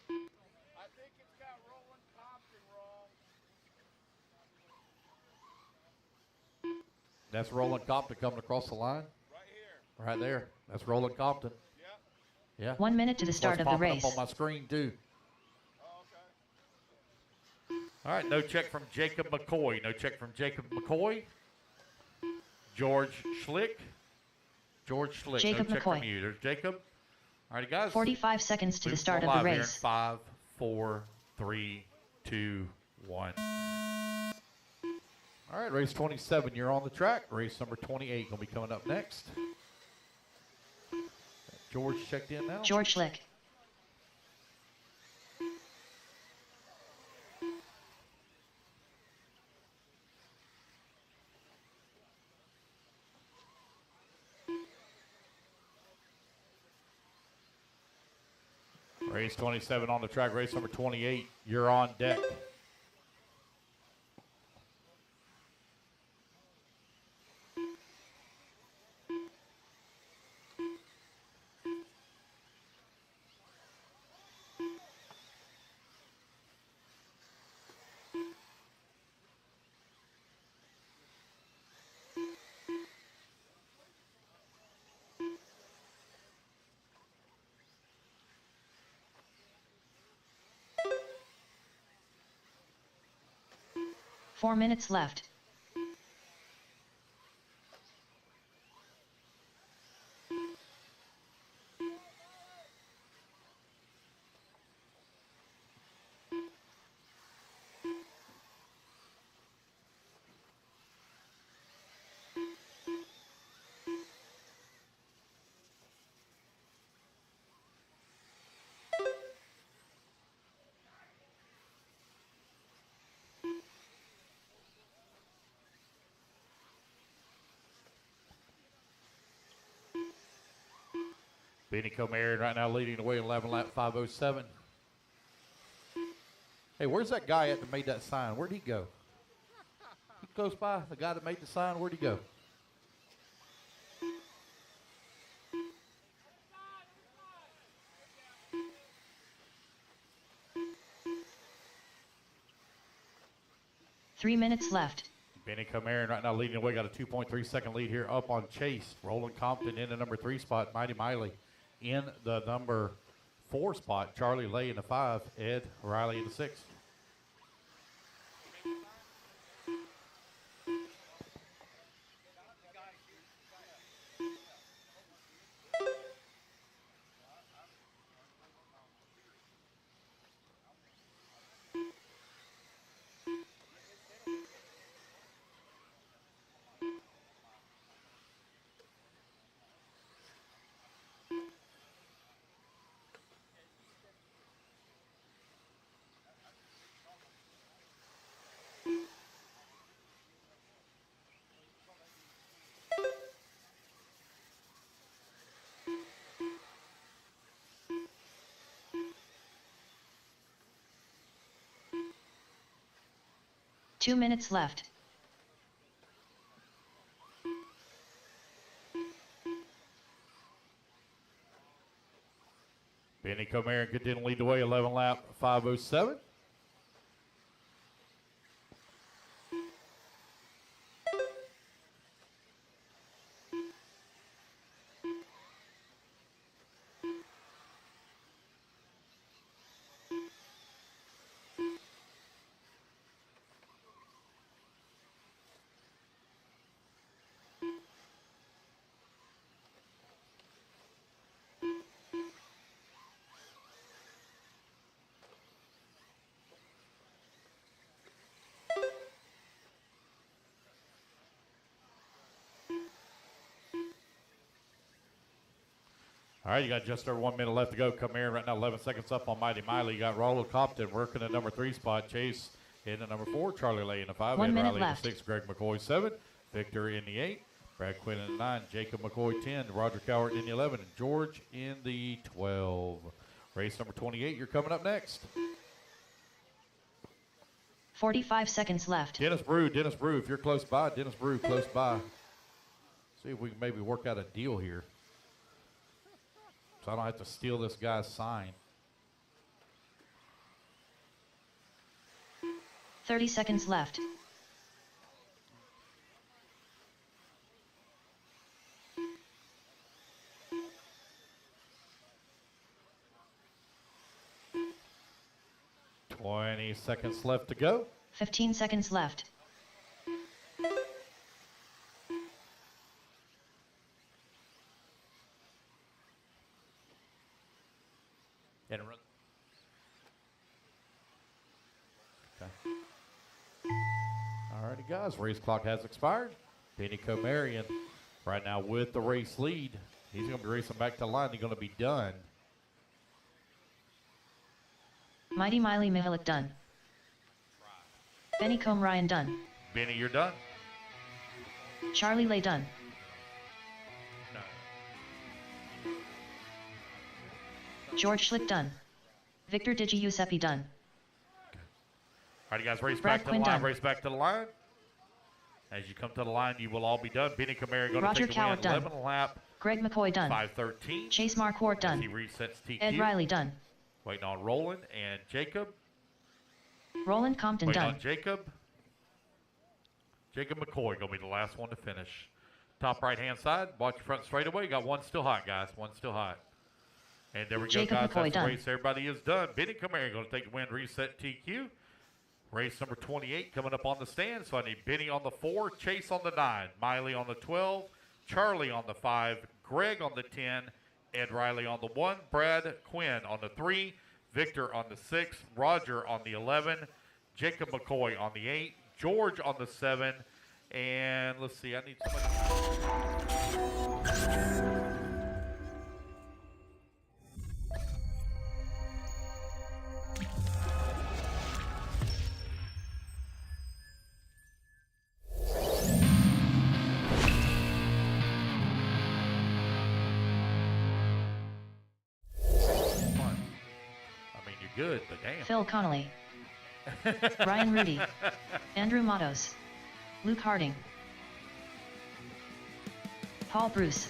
I think it's got Roland Compton wrong. That's Roland Compton coming across the line. Right here. Right there. That's Roland Compton. Yep. Yeah. 1 minute to the start What's of the popping race. up on my screen too. Oh, okay. All right, no check from Jacob McCoy. No check from Jacob McCoy. George Schlick. George Schlick. Jacob no check McCoy. from you. There's Jacob. All righty, guys. 45 seconds to the Moving start of live the here in race. 5, 4, 3, 2, 1. All right, race 27, you're on the track. Race number 28 going to be coming up next. George checked in now. George Schlick. Race 27 on the track. Race number 28, you're on deck. 4 minutes left. Benny Comarion right now leading the way in 11 lap 5:07. Hey, where's that guy at that made that sign? Where'd he go? He close by, the guy that made the sign, where'd he go? Three minutes left. Benny Comarion right now leading the way, got a 2.3 second lead here up on Chase. Roland Compton in the number 3 spot. Mighty Miley in the number 4 spot. Charlie Lay in the 5. Ed Riley in the 6. Two minutes left. Benny Comarion continuing to lead the way, 11 lap 5:07. All right, you got just over 1 minute left to go. Comarion right now 11 seconds up on Mighty Miley. You got Roland Compton working the number 3 spot. Chase in the number 4. Charlie Lay in the 5. 1 Ed minute Riley left. in the 6. Greg McCoy 7. Victor in the 8. Brad Quinn in the 9. Jacob McCoy 10. Roger Cowart in the 11. And George in the 12. Race number 28, you're coming up next. 45 seconds left. Dennis Brew, if you're close by, Dennis Brew, close by. See if we can maybe work out a deal here. So I don't have to steal this guy's sign. 30 seconds left. Twenty seconds left to go. 15 seconds left. And run. Okay. All righty, guys. Race clock has expired. Benny Comarion right now with the race lead. He's going to be racing back to the line. He's going to be done. Mighty Miley Mihalik done. Benny Comarion done. Benny, you're done. Charlie Lay done. No. George Schlick done. Victor Digi Giuseppe done. All right, guys, race Brad back to Quinn the line, done. race back to the line. As you come to the line, you will all be done. Benny Comarion going to Roger take the win. Cowart done. 11 lap, Greg McCoy done. 5:13. Chase Marquardt As done. he resets TQ. Ed Riley done. Waiting on Roland and Jacob. Roland Compton Waiting done. on Jacob. Jacob McCoy going to be the last one to finish. Top right-hand side. Watch your front straightaway. Got one still hot, guys. One still hot. And there we Jacob go, guys. McCoy That's the done. race. Everybody is done. Benny Comarion going to take the win. Reset TQ. Race number 28 coming up on the stand. So I need Benny on the 4, Chase on the 9, Miley on the 12, Charlie on the 5, Greg on the 10, Ed Riley on the 1, Brad Quinn on the 3, Victor on the 6, Roger on the 11, Jacob McCoy on the 8, George on the 7, and let's see, I need somebody. Good, but damn. Phil Connolly, Ryan Rudy, Andrew Matos, Luke Harding, Paul Bruce,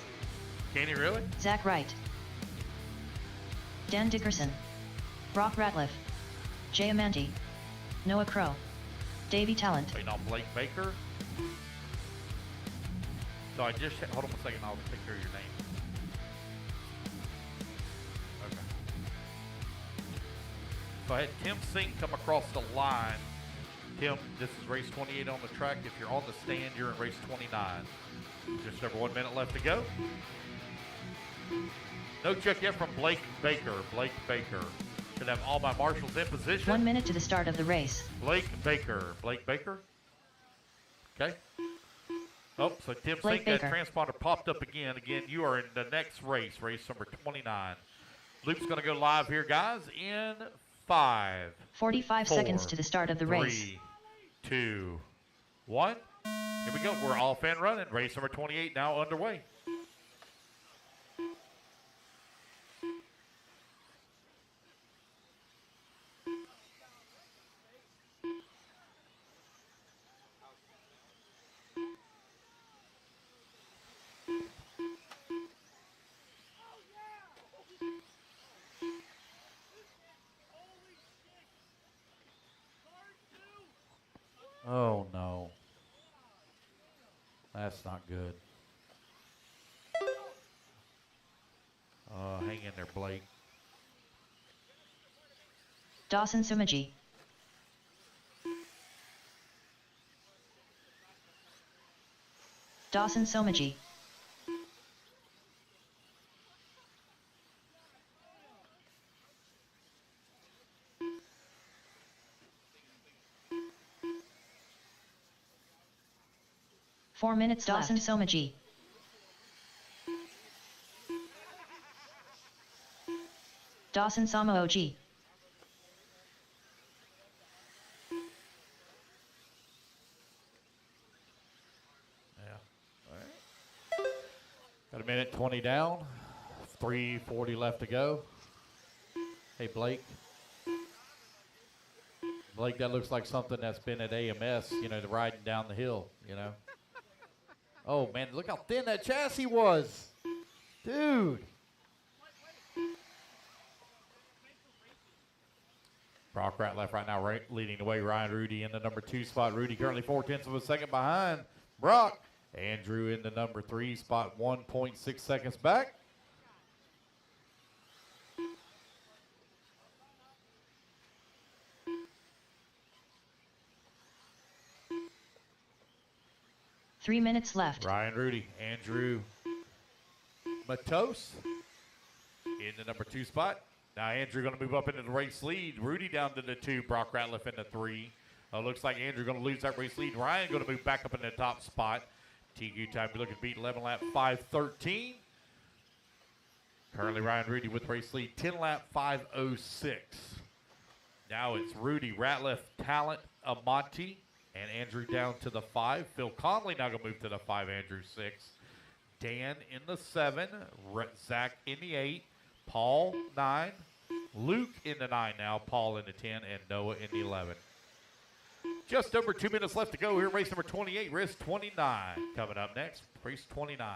Can he really? Zach Wright, Dan Dickerson, Brock Ratliff, Jay Amanti, Noah Crow, Davey Talent. Waiting on Blake Baker. So I just, hold on a second, I'll take care of your name. So I had Tim Sink come across the line. Tim, this is race 28 on the track. If you're on the stand, you're in race 29. Just over 1 minute left to go. No check yet from Blake Baker. Blake Baker. Should have all my marshals in position. 1 minute to the start of the race. Blake Baker. Blake Baker. Okay. Oh, so Tim Sink, that transponder popped up again. Again, you are in the next race, race number 29. Luke's going to go live here, guys, in 5, 45 4, seconds to the start of the race. 3, 2, 1. Here we go. We're off and running. Race number 28 now underway. Oh, no. That's not good. Hang in there, Blake. Dawson Sumaji. Dawson Somaji. Four minutes Dawson left. Somaji. Dawson Samaoji. Yeah. All right. Got a minute 20 down. 3:40 left to go. Hey, Blake. Blake, that looks like something that's been at AMS, you know, the riding down the hill, you know. Oh, man, look how thin that chassis was. Dude. Brock Ratliff right now leading the way. Ryan Rudy in the number 2 spot. Rudy currently 4/10 of a second behind Brock. Andrew in the number 3 spot, 1.6 seconds back. Three minutes left. Ryan Rudy, Andrew Matos in the number 2 spot. Now Andrew going to move up into the race lead. Rudy down to the 2. Brock Ratliff in the 3. Looks like Andrew going to lose that race lead. Ryan going to move back up in the top spot. TQ time, you're looking to beat 11 lap 5:13. Currently Ryan Rudy with race lead 10 lap 5:06. Now it's Rudy, Ratliff, Talent, Amonte, and Andrew down to the 5. Phil Conley now going to move to the 5. Andrew 6. Dan in the 7. Zach in the 8. Paul 9. Luke in the 9 now. Paul in the 10. And Noah in the 11. Just over 2 minutes left to go here. Race number 28. Race 29 coming up next. Race 29.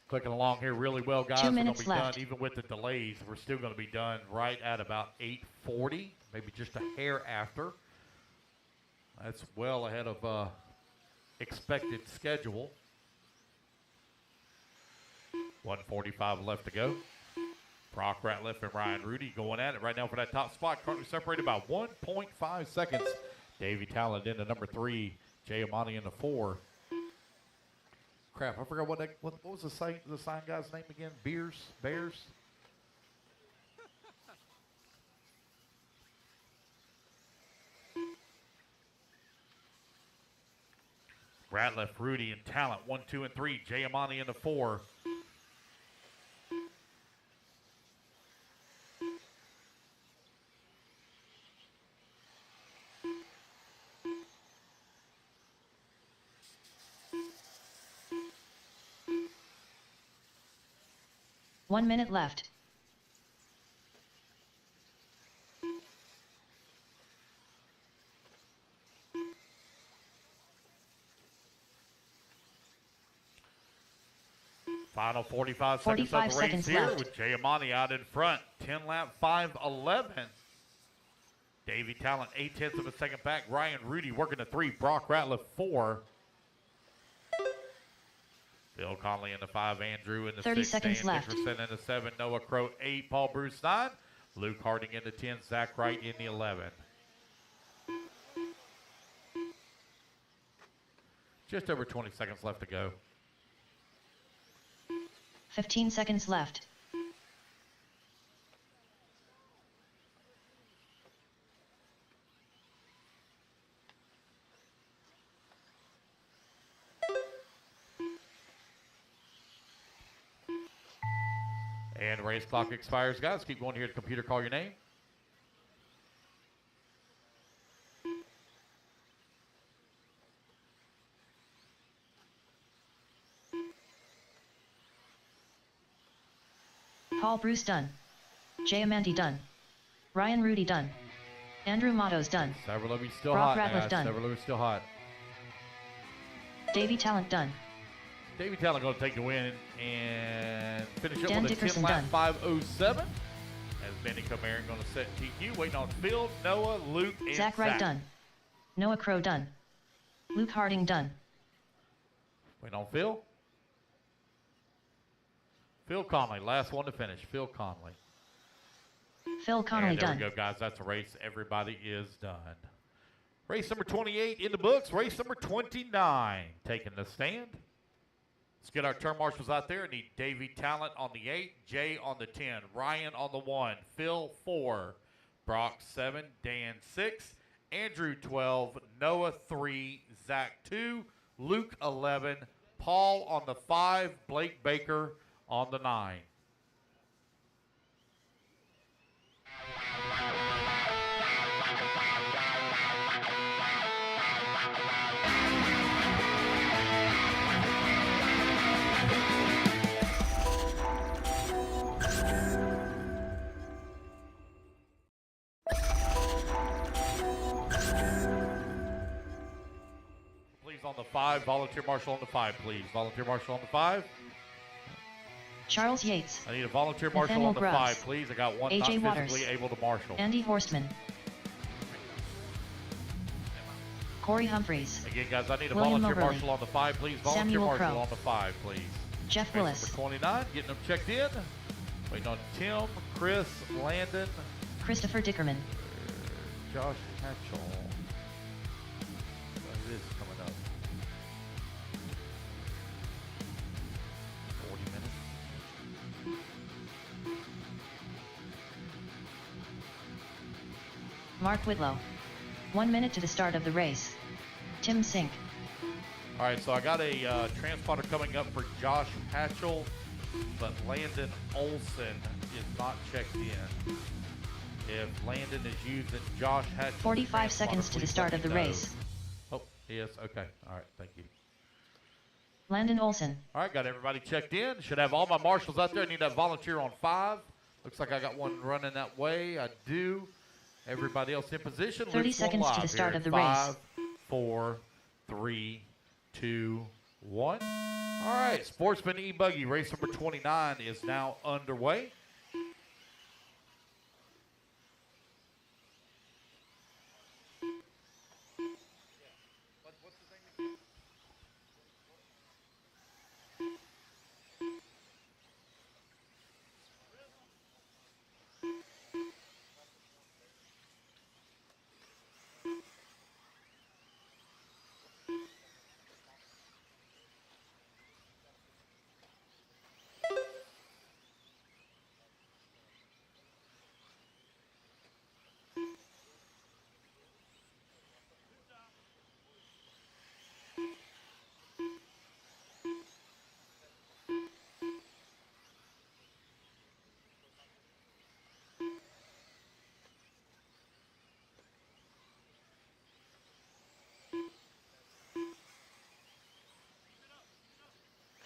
Clicking along here really well, guys. 2 minutes we're going to be left. done, even with the delays. We're still going to be done right at about 8:40, maybe just a hair after. That's well ahead of expected schedule. 1:45 left to go. Brock Ratliff and Ryan Rudy going at it right now for that top spot. Currently separated by 1.5 seconds. Davey Talent into number 3. Jay Amani into 4. Crap, I forgot what was the sign guy's name again? Bears? Ratliff, Rudy, and Talent, 1, 2, and 3. Jay Amani into 4. One minute left. Final 45 seconds of the race here with Jay Amani out in front. 10 lap 5:11. Davey Talent 0.8 of a second back. Ryan Rudy working the 3. Brock Ratliff 4. Phil Conley in the 5. Andrew in the 30 6. seconds Dan left. Dickerson in the 7. Noah Crow 8. Paul Bruce 9. Luke Harding in the 10. Zach Wright in the 11. Just over 20 seconds left to go. 15 seconds left. And race clock expires, guys. Keep going here to computer. Call your name. Paul Bruce done. Jay Amandi done. Ryan Rudy done. Andrew Matos done. Several of you still Brock hot, Ratliff guys. done. Several of you still hot. Davey Talent done. Davey Talent going to take the win and finish up Dan with a Dickerson 10 lap done. 5:07. As Benny Comarin going to set TQ. Waiting on Phil, Noah, Luke, and Zach Wright done. Noah Crow done. Luke Harding done. Waiting on Phil. Phil Conley, last one to finish. Phil Conley. Phil Connolly And there done. we go, guys. That's a race. Everybody is done. Race number 28 in the books. Race number 29 taking the stand. Let's get our turn marshals out there. I need Davey Talent on the 8, Jay on the 10, Ryan on the 1, Phil 4, Brock 7, Dan 6, Andrew 12, Noah 3, Zach 2, Luke 11, Paul on the 5, Blake Baker on the 9. Please on the 5, volunteer marshal on the 5, please. Volunteer marshal on the 5. Charles Yates. I need a volunteer marshal Nathaniel on the Grubbs. 5, please. I got one AJ not Waters. physically able to marshal. Andy Horstman. Corey Humphreys. Again, guys, I need a William volunteer Moberly. marshal on the 5, please. Volunteer Samuel marshal Crow. on the 5, please. Jeff Race Willis. number 29, getting them checked in. Waiting on Tim, Chris, Landon, Christopher Dickerman. Josh Hatchell. What is coming up? 40 minutes. Mark Whitlow. 1 minute to the start of the race. Tim Sink. All right, so I got a transponder coming up for Josh Hatchell, but Landon Olson is not checked in. If Landon is using Josh Hatchell, 45 seconds to the start of the race. Oh, he is? Okay. All right, thank you. Landon Olson. All right, got everybody checked in. Should have all my marshals out there. I need that volunteer on 5. Looks like I got one running that way. I do. Everybody else in position. 30 Luke's going seconds to live the start here. of the 5, race. 4, 3, 2, 1. All right, Sportsman e-buggy race number 29 is now underway.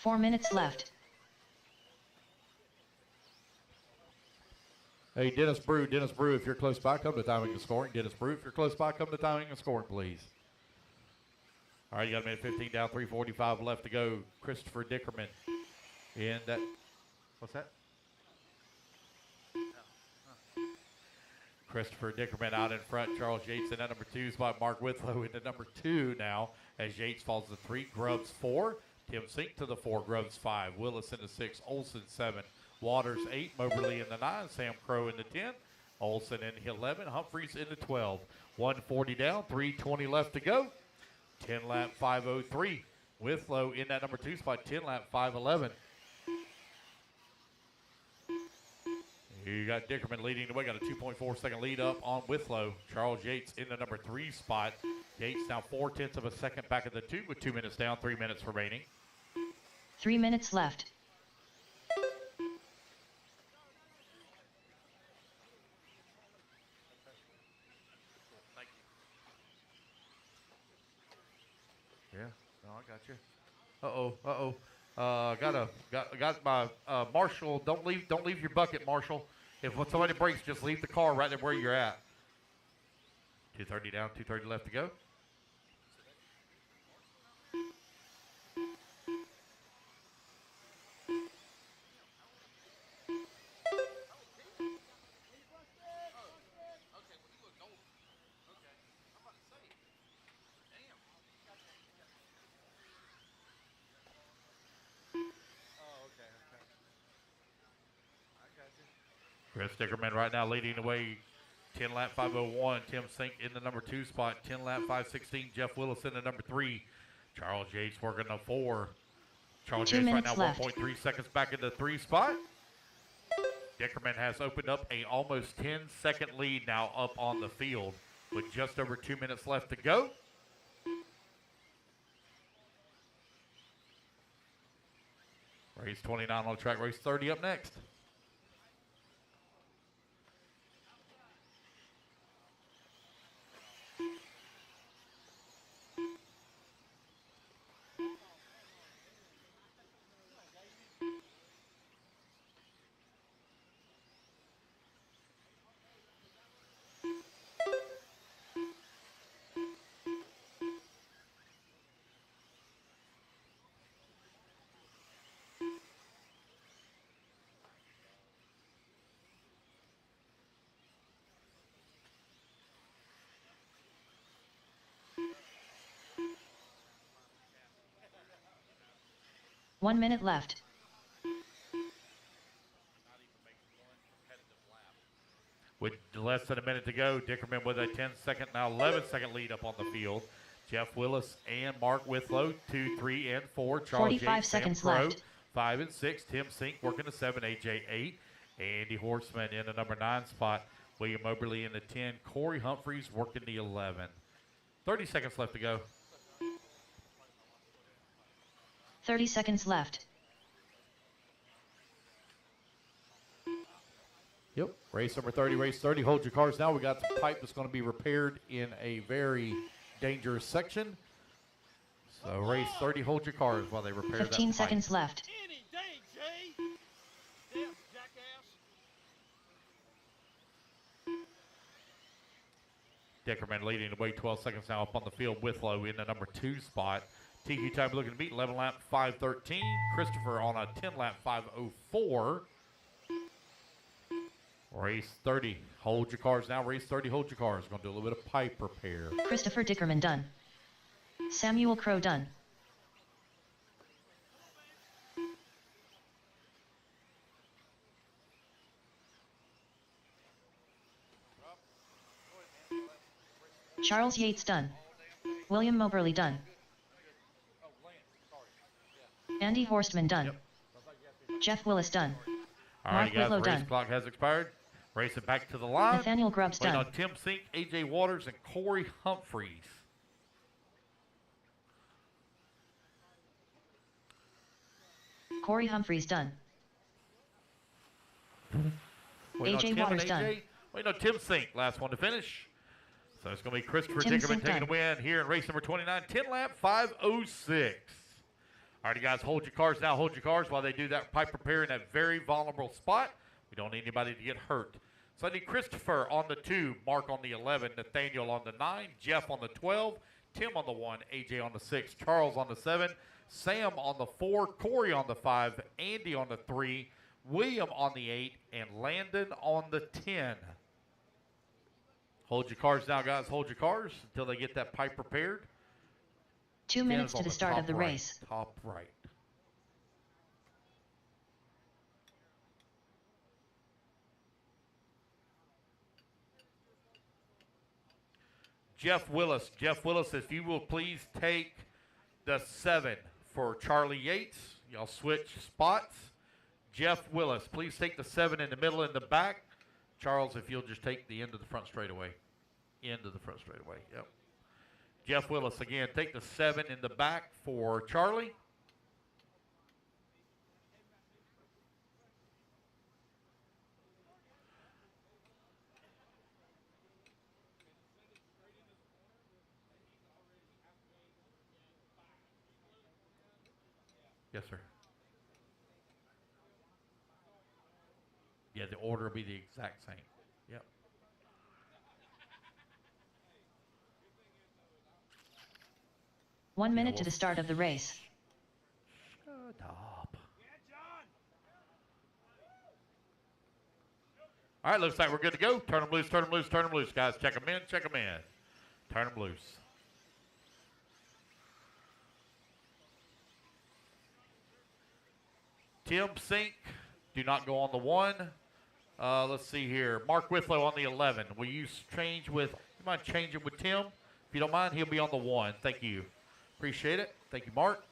4 minutes left. Hey, Dennis Brew, if you're close by, come to timing and scoring. Dennis Brew, if you're close by, come to timing and scoring, please. All right, you got a minute 15 down, 3:45 left to go. Christopher Dickerman in that. What's that? Christopher Dickerman out in front. Charles Yates in that number 2 spot. Mark Withlow into number 2 now as Yates falls to 3. Grubbs 4. Tim Sink to the 4. Grubbs 5. Willis into 6. Olson 7. Waters 8. Moberly in the 9. Sam Crow in the 10. Olson in the 11. Humphreys in the 12. 140 down. 3:20 left to go. 10 lap 5:03. Withlow in that number 2 spot. 10 lap 5:11. You got Dickerman leading the way. Got a 2.4 second lead up on Withlow. Charles Yates in the number 3 spot. Yates now 4/10 of a second back at the 2 with 2 minutes down, 3 minutes remaining. 3 minutes left. Yeah, no, I got you. Got my Marshall. Don't leave your bucket, Marshall. If somebody breaks, just leave the car right there where you're at. 2:30 down, 2:30 left to go. Chris Dickerman right now leading the way. 10 lap 5:01. Tim Sink in the number 2 spot. 10 lap 5:16. Jeff Willis in the number 3. Charles Yates working the 4. Charles Yates right now 1.3 seconds back in the 3 spot. Dickerman has opened up a almost 10-second lead now up on the field with just over 2 minutes left to go. Race 29 on the track. Race 30 up next. One minute left. With less than a minute to go, Dickerman with a 10-second, now 11-second lead up on the field. Jeff Willis and Mark Withlow, 2, 3, and 4. Charles 45 Yates, seconds Sam Crow, left. 5 and 6. Tim Sink working the 7. AJ 8. Andy Horseman in the number 9 spot. William Moberly in the 10. Corey Humphreys working the 11. 30 seconds left to go. 30 seconds left. Yep. Race number 30, race 30. Hold your cars now. We got the pipe that's going to be repaired in a very dangerous section. So race 30, hold your cars while they repair that 15 pipe. seconds left. Any day, Jay. Damn jackass. Dickerman leading the way, 12 seconds now up on the field. Withlow in the number 2 spot. TQ time looking to beat 11 lap 5:13. Christopher on a 10 lap 5:04. Race 30. Hold your cars now. Race 30. Hold your cars. Going to do a little bit of pipe repair. Christopher Dickerman done. Samuel Crow done. Charles Yates done. William Moberly done. Andy Horstman done. Yep. Jeff Willis done. All Mark right, guys. Whitlow Race done. clock has expired. Race it back to the line. Nathaniel Grubbs Waiting done. on Tim Sink, AJ Waters, and Corey Humphreys. Corey Humphreys done. Waiting on AJ Tim Waters and done. AJ. Waiting on Tim Sink, last one to finish. So it's going to be Christopher Tim Dickerman Sink taking the done. win here in race number 29, 10 lap 5:06. All right, guys, hold your cars now. Hold your cars while they do that pipe repair in that very vulnerable spot. We don't need anybody to get hurt. So I need Christopher on the 2, Mark on the 11, Nathaniel on the 9, Jeff on the 12, Tim on the 1, AJ on the 6, Charles on the 7, Sam on the 4, Corey on the 5, Andy on the 3, William on the 8, and Landon on the 10. Hold your cars now, guys. Hold your cars until they get that pipe repaired. 2 minutes to the start of the race. Top right. Jeff Willis. Jeff Willis, if you will please take the 7 for Charlie Yates. Y'all switch spots. Jeff Willis, please take the 7 in the middle and the back. Charles, if you'll just take the end of the front straightaway. End of the front straightaway, yep. Jeff Willis, again, take the 7 in the back for Charlie. Yes, sir. Yeah, the order will be the exact same. Yep. One minute to the start of the race. Shut up. All right, looks like we're good to go. Turn them loose, turn them loose, turn them loose, guys. Check them in, check them in. Turn them loose. Tim Sink, do not go on the 1. Let's see here. Mark Withlow on the 11. Will you change with, you mind changing with Tim? If you don't mind, he'll be on the 1. Thank you. Appreciate it. Thank you, Mark.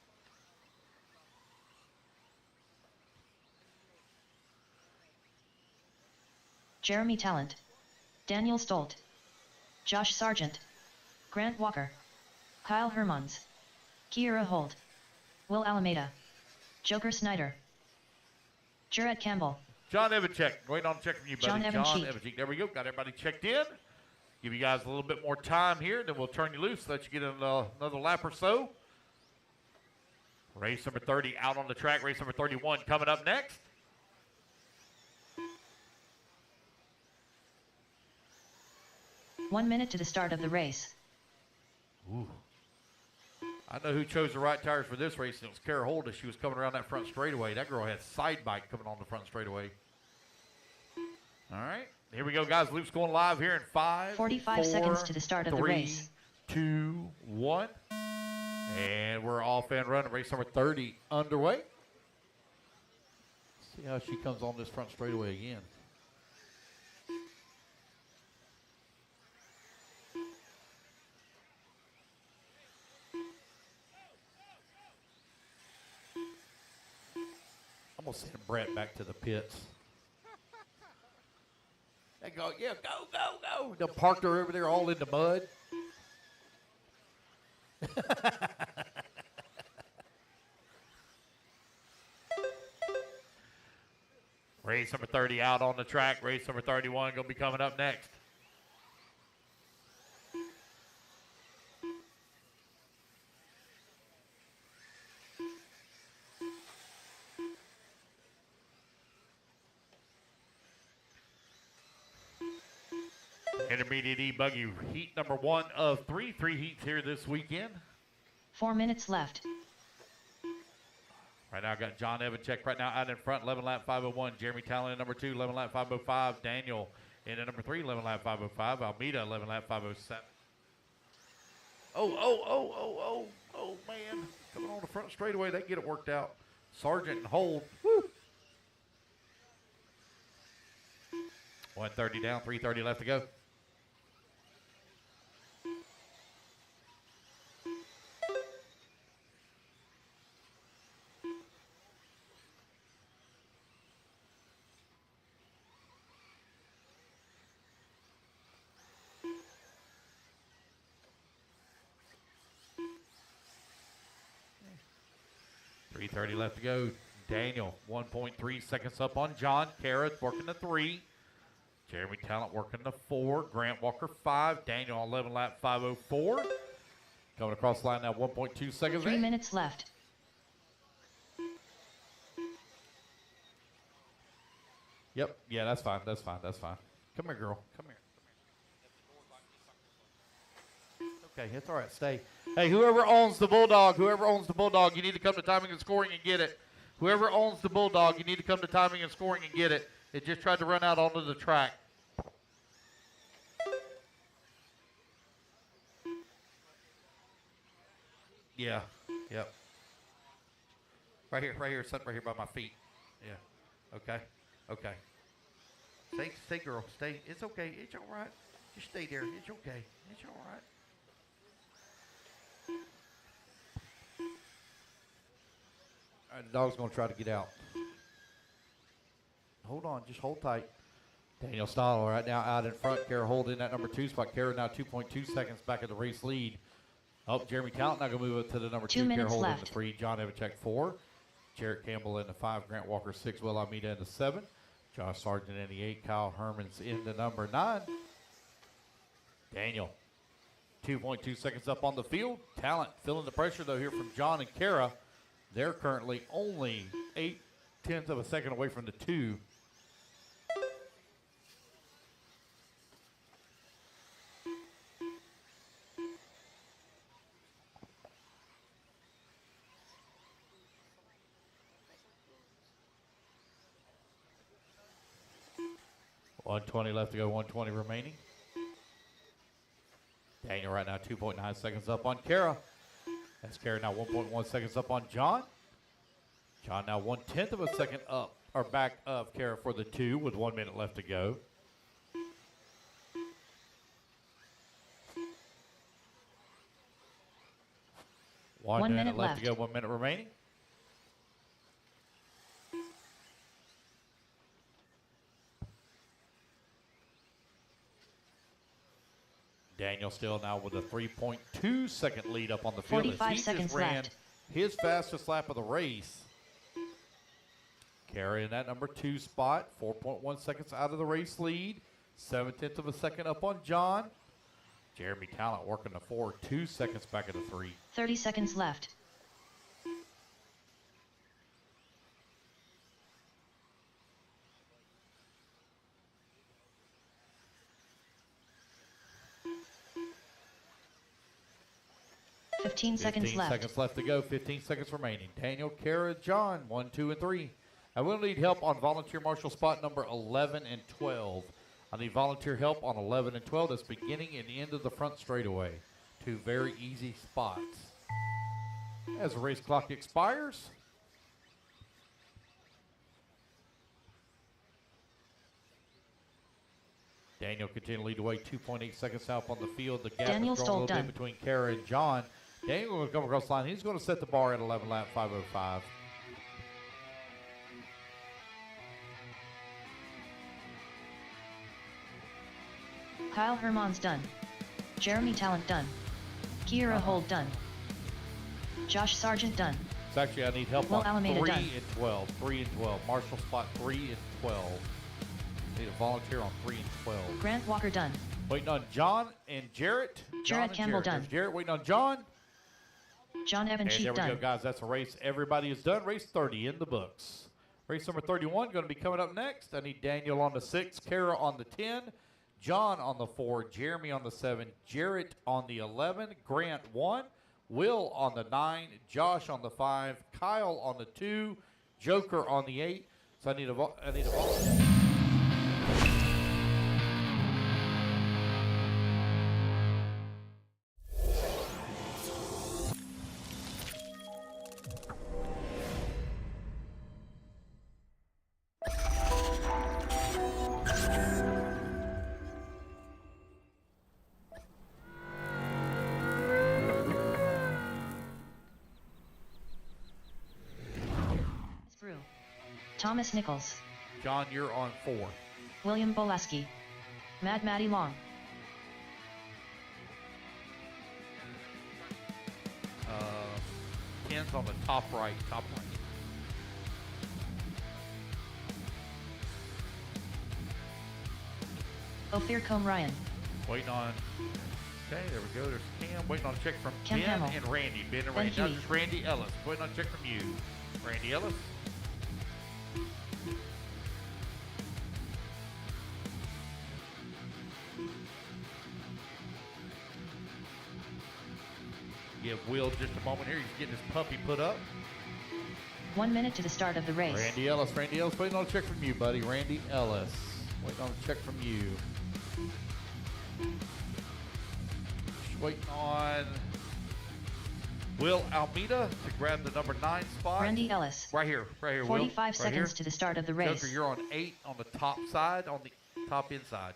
Jeremy Talent, Daniel Stolt, Josh Sargent, Grant Walker, Kyle Hermans, Kiera Holt, Will Alameda, Joker Snyder, Jared Campbell, John Evancheck. Waiting on a check from you, buddy. John Evancheck. There we go. Got everybody checked in. Give you guys a little bit more time here, then we'll turn you loose, let you get another lap or so. Race number 30 out on the track. Race number 31 coming up next. One minute to the start of the race. Ooh. I know who chose the right tires for this race, and it was Kara Holda. She was coming around that front straightaway. That girl had side bike coming on the front straightaway. All right. Here we go, guys. Loop's going live here in 5, 45 seconds to the start of the race. 2, 1. And we're off and running. Race number 30 underway. See how she comes on this front straightaway again. I'm going to send Brett back to the pits. They go, yeah, go, go, go. They'll park her over there all in the mud. Race number 30 out on the track. Race number 31 going to be coming up next. Intermediate E-buggy heat number 1 of 3. 3 heats here this weekend. 4 minutes left. Right now, I got John Evancheck right now out in front, 11 lap 501. Jeremy Talon in number 2, 11 lap 505. Daniel in at number 3, 11 lap 505. Almeida, 11 lap 507. Oh, man. Coming on the front straightaway, they get it worked out. Sargent and Hold. Woo. 130 down, 330 left to go. .330 left to go. Daniel, 1.3 seconds up on John. Kara working the 3. Jeremy Talent working the 4. Grant Walker 5. Daniel on 11 lap 504. Coming across the line now, 1.2 seconds. 3 minutes left. Yep. Yeah, that's fine. That's fine. That's fine. Come here, girl. Come here. Okay, it's all right. Stay. Hey, whoever owns the Bulldog, you need to come to timing and scoring and get it. Whoever owns the Bulldog, you need to come to timing and scoring and get it. It just tried to run out onto the track. Yeah. Yep. Right here, something right here by my feet. Yeah. Okay. Okay. Stay, girl. Stay. It's okay. It's all right. Just stay there. It's okay. It's all right. All right, the dog's going to try to get out. Hold on. Just hold tight. Daniel Stoddle right now out in front. Kara holding that number 2 spot. Kara now 2.2 seconds back at the race lead. Oh, Jeremy Talent now going to move up to the number 2. Kara holding the 3. John Evanchek 4. Jarrett Campbell in the 5. Grant Walker 6. Will Almeida in the 7. Josh Sargent in the 8. Kyle Herman's in the number 9. Daniel 2.2 seconds up on the field. Talent feeling the pressure, though, here from John and Kara. They're currently only 0.8 of a second away from the 2. $120 left to go, 120 remaining. Daniel right now 2.9 seconds up on Kara. That's Kara now 1.1 seconds up on John. John now 1/10 of a second up, or back of Kara for the 2 with 1 minute left to go. One minute left to go, 1 minute remaining. Daniel still now with a 3.2 second lead up on the field. 45 seconds left. His fastest lap of the race. Kara in that number 2 spot, 4.1 seconds out of the race lead. 0.7 of a second up on John. Jeremy Talent working the 4, 2 seconds back of the 3. 30 seconds left. Fifteen seconds left. 15 seconds left to go. 15 seconds remaining. Daniel, Kara, John, 1, 2, and 3. I will need help on volunteer marshal spot number 11 and 12. I need volunteer help on 11 and 12. That's beginning and end of the front straightaway. 2 very easy spots. As the race clock expires, Daniel continuing to lead away 2.8 seconds out on the field. The gap is growing a little bit between Kara and John. Daniel will come across the line. He's going to set the bar at 11 lap 5:05. Kyle Herman's done. Jeremy Talent done. Kira Hold done. Josh Sargent done. So actually, I need help Will on Alameda 3 done. and 12. 3 and 12. Marshall spot 3 and 12. Need a volunteer on 3 and 12. Grant Walker done. Waiting on John and Jarrett. Jarrett Campbell done. There's Jarrett waiting on John. John And Evanchek there we done. go, guys. That's a race. Everybody is done. Race 30 in the books. Race number 31 going to be coming up next. I need Daniel on the 6, Kara on the 10, John on the 4, Jeremy on the 7, Jarrett on the 11, Grant 1, Will on the 9, Josh on the 5, Kyle on the 2, Joker on the 8. So I need a volunteer. Thomas Nichols. John, you're on 4. William Bolaski. Mad Matty Long. Ken's on the top right. Ophir Combe Ryan. Waiting on. Okay, there we go. There's Cam. Waiting on a check from Cam Ben Hamill. and Randy. Ben and Ben Randy. Now Huey. just Randy Ellis. Waiting on a check from you. Randy Ellis. Give Will just a moment here. He's getting his puppy put up. 1 minute to the start of the race. Randy Ellis, waiting on a check from you, buddy. Randy Ellis, waiting on a check from you. Just waiting on Will Almeida to grab the number 9 spot. Randy Ellis. Right here, Will. 45 seconds to the start of the race. Joker, you're on 8 on the top side, on the top inside.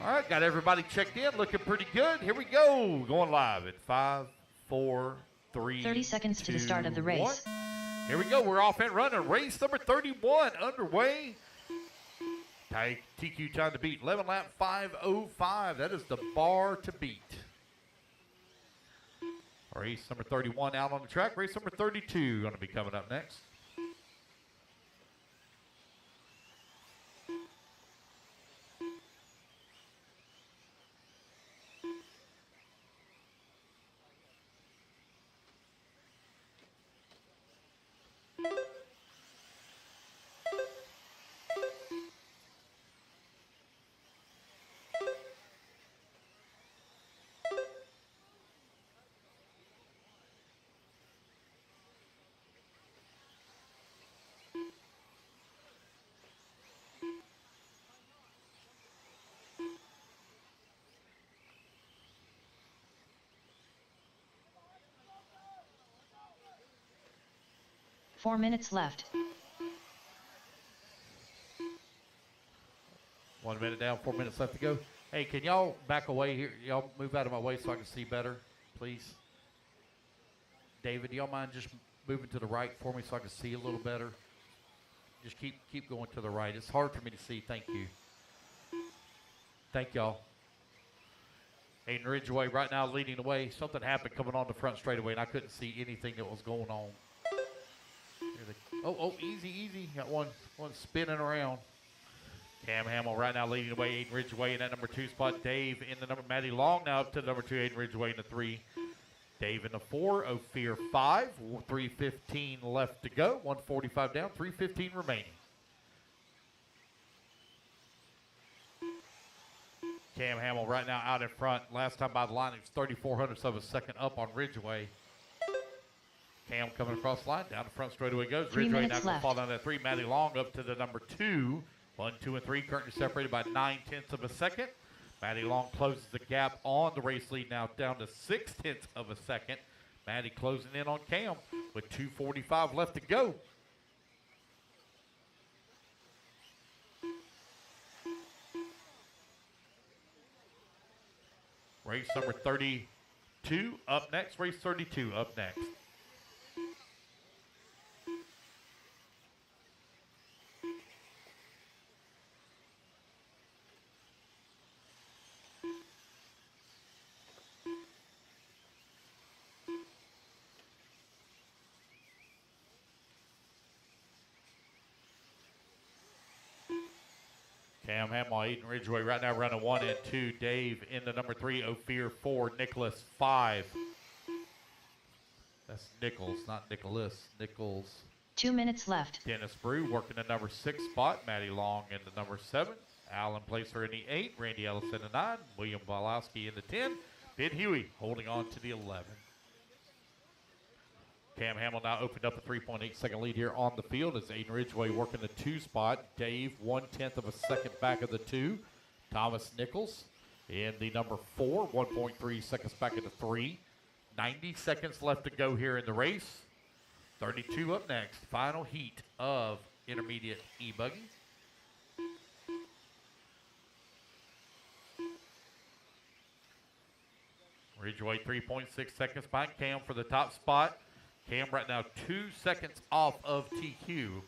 All right, got everybody checked in, looking pretty good. Here we go, going live at 5, 4, 3, 30 seconds 2, to the start of the race. 1. Here we go, we're off and running. Race number 31 underway. TQ time to beat, 11 lap 5:05. That is the bar to beat. Race number 31 out on the track. Race number 32 going to be coming up next. Four minutes left. 1 minute down, 4 minutes left to go. Hey, can y'all back away here? Y'all move out of my way so I can see better, please. David, do y'all mind just moving to the right for me so I can see a little better? Just keep going to the right. It's hard for me to see. Thank you. Thank y'all. Aiden Ridgeway right now leading the way. Something happened coming on the front straightaway, and I couldn't see anything that was going on. Oh, easy. Got one spinning around. Cam Hamill right now leading the way. Aiden Ridgeway in that number 2 spot. Dave in the number. Matty Long now up to the number 2. Aiden Ridgeway in the 3. Dave in the 4. Ophir 5. 3:15 left to go. 1:45 down. 3:15 remaining. Cam Hamill right now out in front. Last time by the line, it was 3400ths of a second up on Ridgeway. Cam coming across the line, down the front straightaway goes. Ridgeway now going to fall down that 3. Matty Long up to the number 2. 1, 2, and 3 currently separated by 9/10 of a second. Matty Long closes the gap on the race lead now down to 6/10 of a second. Matty closing in on Cam with 2:45 left to go. Race number 32 up next. Race 32 up next. Cam Hamill, Aiden Ridgeway right now running 1 and 2. Dave in the number 3. Ophir 4. Nicholas 5. That's Nichols, not Nicholas. Nichols. 2 minutes left. Dennis Brew working the number 6 spot. Matty Long in the number 7. Alan Placer in the 8. Randy Ellis in the 9. William Balowski in the 10. Ben Huey holding on to the 11. Cam Hamill now opened up a 3.8 second lead here on the field as Aiden Ridgeway working the 2 spot. Dave 1/10 of a second back of the 2. Thomas Nichols in the number 4, 1.3 seconds back of the 3. 90 seconds left to go here in the race. 32 up next. Final heat of intermediate e-buggy. Ridgeway 3.6 seconds behind Cam for the top spot. Cam right now 2 seconds off of TQ.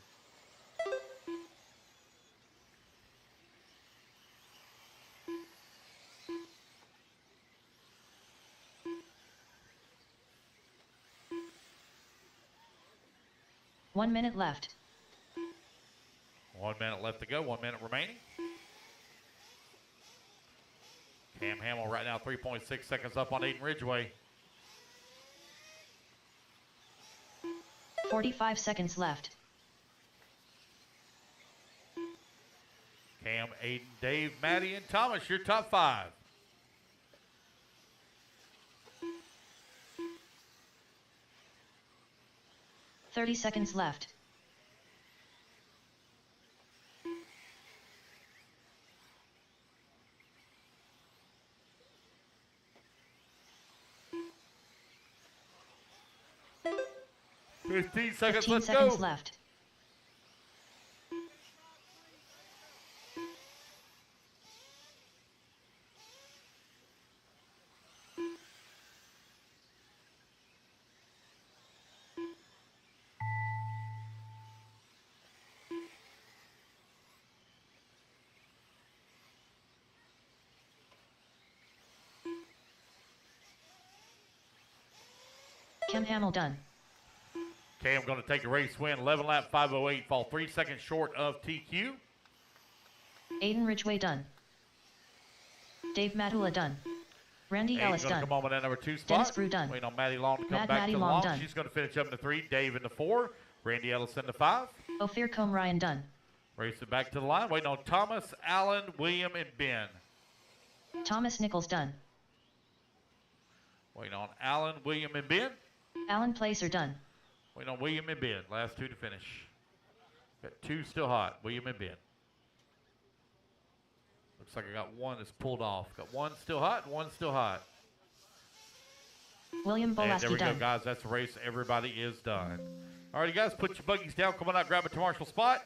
One minute left. 1 minute left to go, 1 minute remaining. Cam Hamill right now 3.6 seconds up on Aiden Ridgeway. 45 seconds left. Cam, Aiden, Dave, Matty, and Thomas, your top 5. 30 seconds left. Fifteen seconds. 15 Let's seconds go. left. Cam Hamill done. Okay, I'm going to take a race win. 11 lap 508, fall 3 seconds short of TQ. Aiden Ridgway done. Dave Matula done. Randy Ellis going to done. come on with that number 2 spot. Dennis Brew done. Waiting on Maddie Long to come back Maddie to the Long long. done. She's going to finish up in the 3. Dave in the 4. Randy Ellis in the 5. Ophir Combe Ryan done. Race it back to the line. Waiting on Thomas, Allen, William, and Ben. Thomas Nichols done. Waiting on Allen, William, and Ben. Alan Placer done. Waiting on William and Ben. Last 2 to finish. Got 2 still hot. William and Ben. Looks like I got 1 that's pulled off. Got 1 still hot and 1 still hot. William And there Bolasky we go, done. guys. That's the race. Everybody is done. All right, guys, put your buggies down. Come on out, grab a to Marshall spot.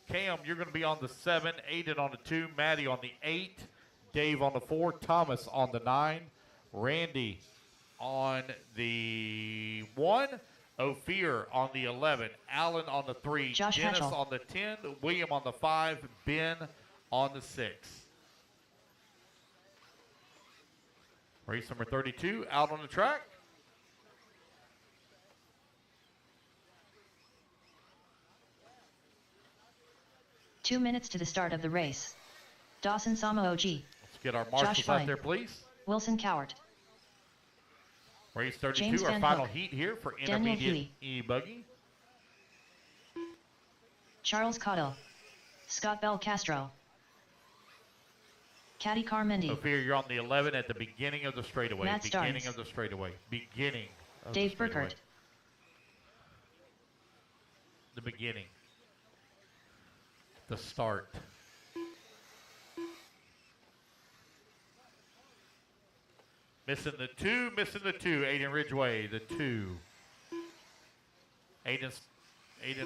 Cam, you're going to be on the 7. Aiden on the 2. Maddie on the 8. Dave on the 4. Thomas on the 9. Randy on the 1. Ophir on the 11. Allen on the 3. Josh Dennis Hatchell. on the 10. William on the 5. Ben on the 6. Race number 32 out on the track. Two minutes to the start of the race. Dawson Sama OG. Let's get our marshals Fine. out there, please. Wilson Cowart. Race 32, James our Van final Hook. heat here for Daniel intermediate e-buggy. Charles Cotto. Scott Bell Castro. Caddy Carmendi. Ophir, you're on the 11 at the beginning of the straightaway. Matt Beginning Starnes. of the straightaway. Beginning of Dave the straightaway. Burkert. The beginning. The start. Missing the 2, missing the 2. Aiden Ridgway, the 2. Aiden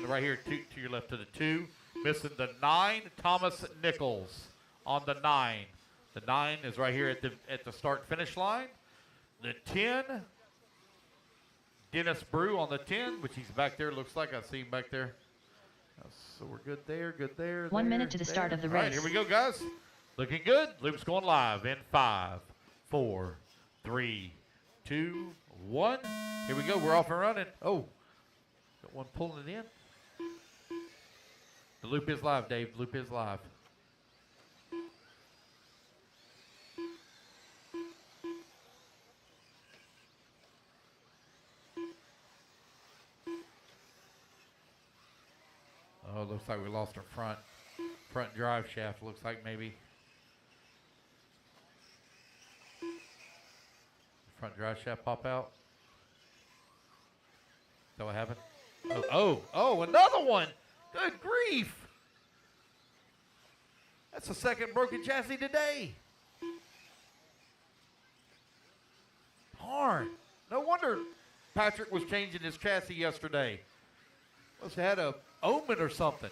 right here, to your left to the 2. Missing the 9, Thomas Nichols on the 9. The 9 is right here at the start-finish line. The 10, Dennis Brew on the 10, which he's back there. Looks like I see him back there. So we're good there, good there. 1 there, minute to the there. start of the All right, race. here we go, guys. Looking good. Loop's going live in 5, 4, 3, 2, 1. Here we go. We're off and running. Oh, got one pulling it in. The loop is live, Dave. The loop is live. Oh, looks like we lost our front drive shaft. Looks like maybe. Front drive shaft pop out. Is that what happened? Oh, another one. Good grief. That's the second broken chassis today. Darn. No wonder Patrick was changing his chassis yesterday. Must have had a omen or something.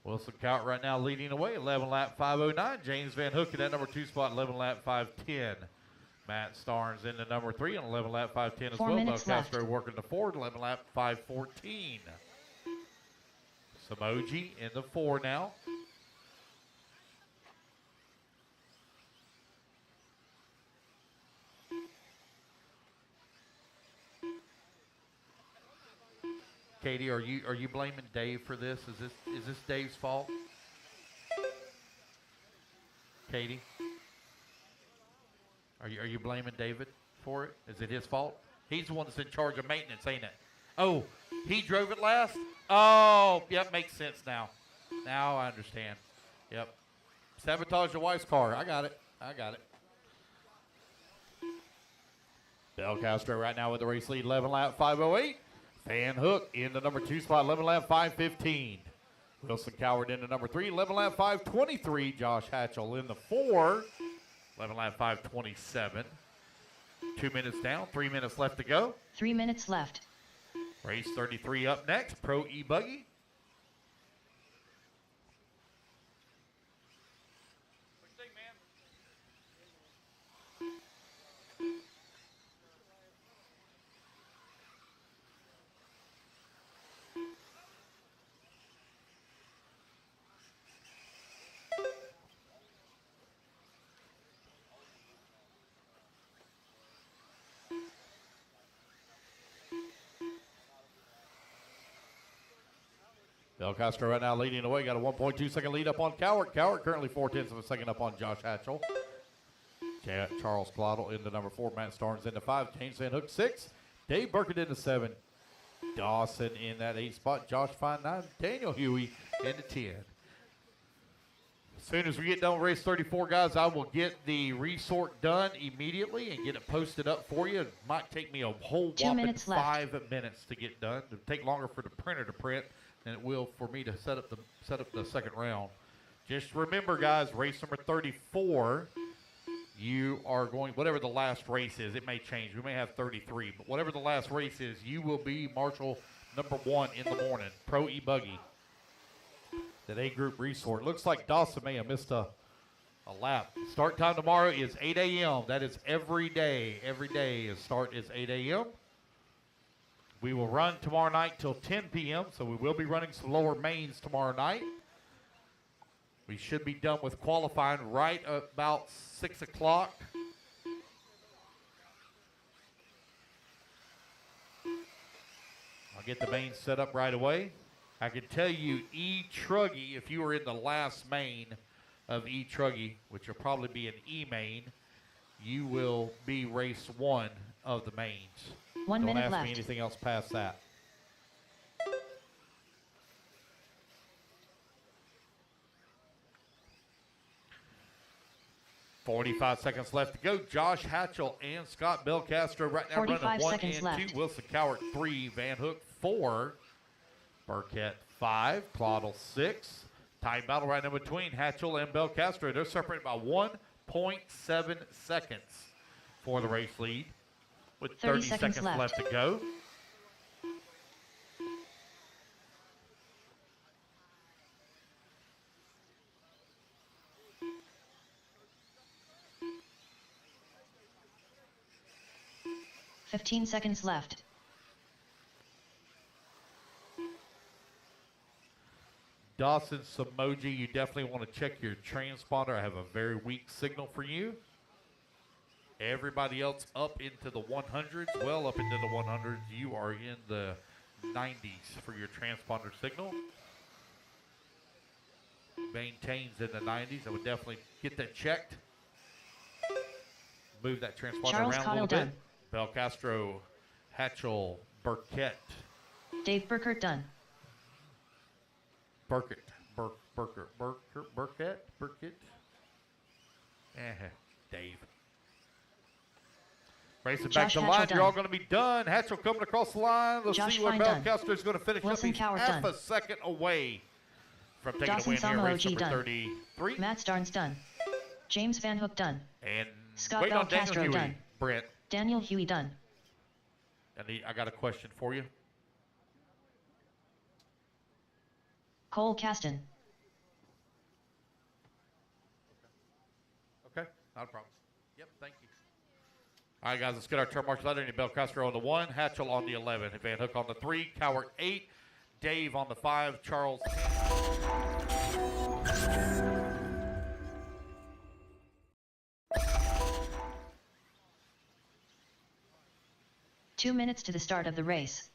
Wilson Cowart right now leading away, 11 lap 509. James Van Hook in that number 2 spot, 11 lap 510. Matt Starnes in the number 3 on 11 lap 510 as 4 well. minutes Bel Castro left. working the 4, 11 lap 514. Samoji in the 4 now. Katie, are you blaming Dave for this? Is this Dave's fault? Katie, are you blaming David for it? Is it his fault? He's the one that's in charge of maintenance, ain't it? Oh, he drove it last? Oh, yep, makes sense now. Now I understand. Yep. Sabotage your wife's car. I got it. Bel Castro right now with the race lead, 11 lap 508. Van Hook in the number 2 spot, 11 lap 5:15. Wilson Coward in the number 3, 11 lap 5:23. Josh Hatchell in the 4, 11 lap 5:27. 2 minutes down, 3 minutes left to go. 3 minutes left. Race 33 up next, Pro E-buggy. Del Castro right now leading the way. Got a 1.2 second lead up on Coward. Coward currently 4/10 of a second up on Josh Hatchell. Charles Clottle in the number 4. Matt Starnes in the 5. James Van Hook 6. Dave Burkett in the 7. Dawson in that 8 spot. Josh Fine 9. Daniel Huey in the 10. As soon as we get done with race 34, guys, I will get the resort done immediately and get it posted up for you. It might take me a whole 2 whopping minutes left. 5 minutes to get done. It'll take longer for the printer to print than it will for me to set up the second round. Just remember, guys, race number 34, you are going, whatever the last race is, it may change. We may have 33, but whatever the last race is, you will be marshal number 1 in the morning, Pro E-buggy. That A group resort. Looks like Dawson may have missed a lap. Start time tomorrow is 8 a.m. That is every day. Every day start is 8 a.m. We will run tomorrow night till 10 p.m., so we will be running some lower mains tomorrow night. We should be done with qualifying right about 6 o'clock. I'll get the mains set up right away. I can tell you E-truggy, if you were in the last main of E-truggy, which will probably be an E-main, you will be race 1 of the mains. 1 minute Don't ask left. me anything else past that. "45 seconds left to go. Josh Hatchell and Scott Belcastro right now running 45 1 seconds and left. 2. Wilson Cowart 3, Van Hook 4, Burkett 5, Ploddle 6. Tight battle right in between Hatchell and Belcastro. They're separated by 1.7 seconds for the race lead, with 30 seconds left to go. Fifteen seconds left. Dawson Samoji, you definitely want to check your transponder. I have a very weak signal for you. Everybody else up into the 100s, well up into the 100s. You are in the 90s for your transponder signal. Maintains in the 90s. I would definitely get that checked. Move that transponder Charles around a little bit. Belcastro, Hatchell, Burkett. Dave Burkert done. Burkett. Dave. Racing back to the line. You're all going to be done. Hatchell coming across the line. Let's see where Belcastro is going to finish Wilson up. He's Coward half done. a second away from taking Dawson a win here. Race Samo number done. 33. Matt Starnes done. James Van Hook done. And Scott wait on Daniel Belcastro Huey, done. Brent. Daniel Huey done. I got a question for you. Cole Caston. Okay, not a problem. Yep, thank you. All right, guys, let's get our turn marks letter. Belcastro on the 1, Hatchell on the 11, Van Hook on the 3, Cowart 8, Dave on the 5, Charles. Two minutes to the start of the race.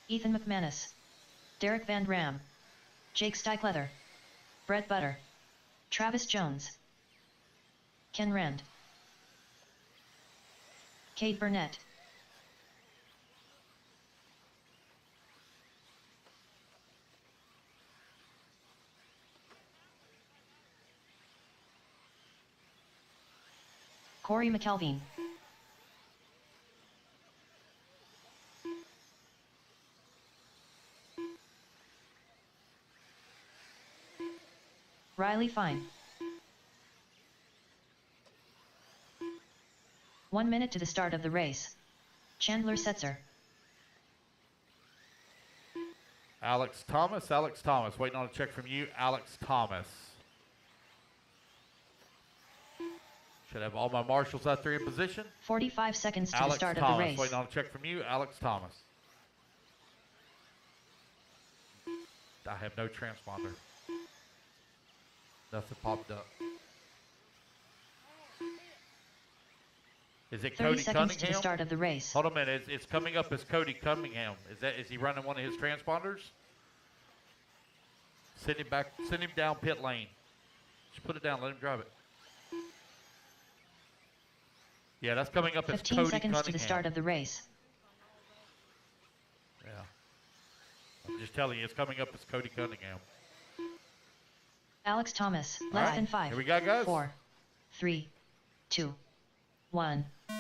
Ethan McManus, Derek Van Ram, Jake Steichleather, Brett Butter, Travis Jones, Ken Rand, Kate Burnett, Corey McKelveen. Riley Fine. 1 minute to the start of the race. Chandler Setzer. Alex Thomas, waiting on a check from you, Alex Thomas. Should have all my marshals out there in position. 45 seconds to Alex the start Thomas, of the race. waiting on a check from you, Alex Thomas. I have no transponder. Nothing popped up. Is it 30 Cody seconds Cunningham? to the start of the race. Hold on a minute. It's coming up as Cody Cunningham. Is he running one of his transponders? Send him back. Send him down pit lane. Just put it down. Let him drive it. Yeah, that's coming up as 15 Cody seconds Cunningham. to the start of the race. Yeah. I'm just telling you, it's coming up as Cody Cunningham. Alex Thomas, less than 5. Here we go, guys. 4, 3, 2, 1. There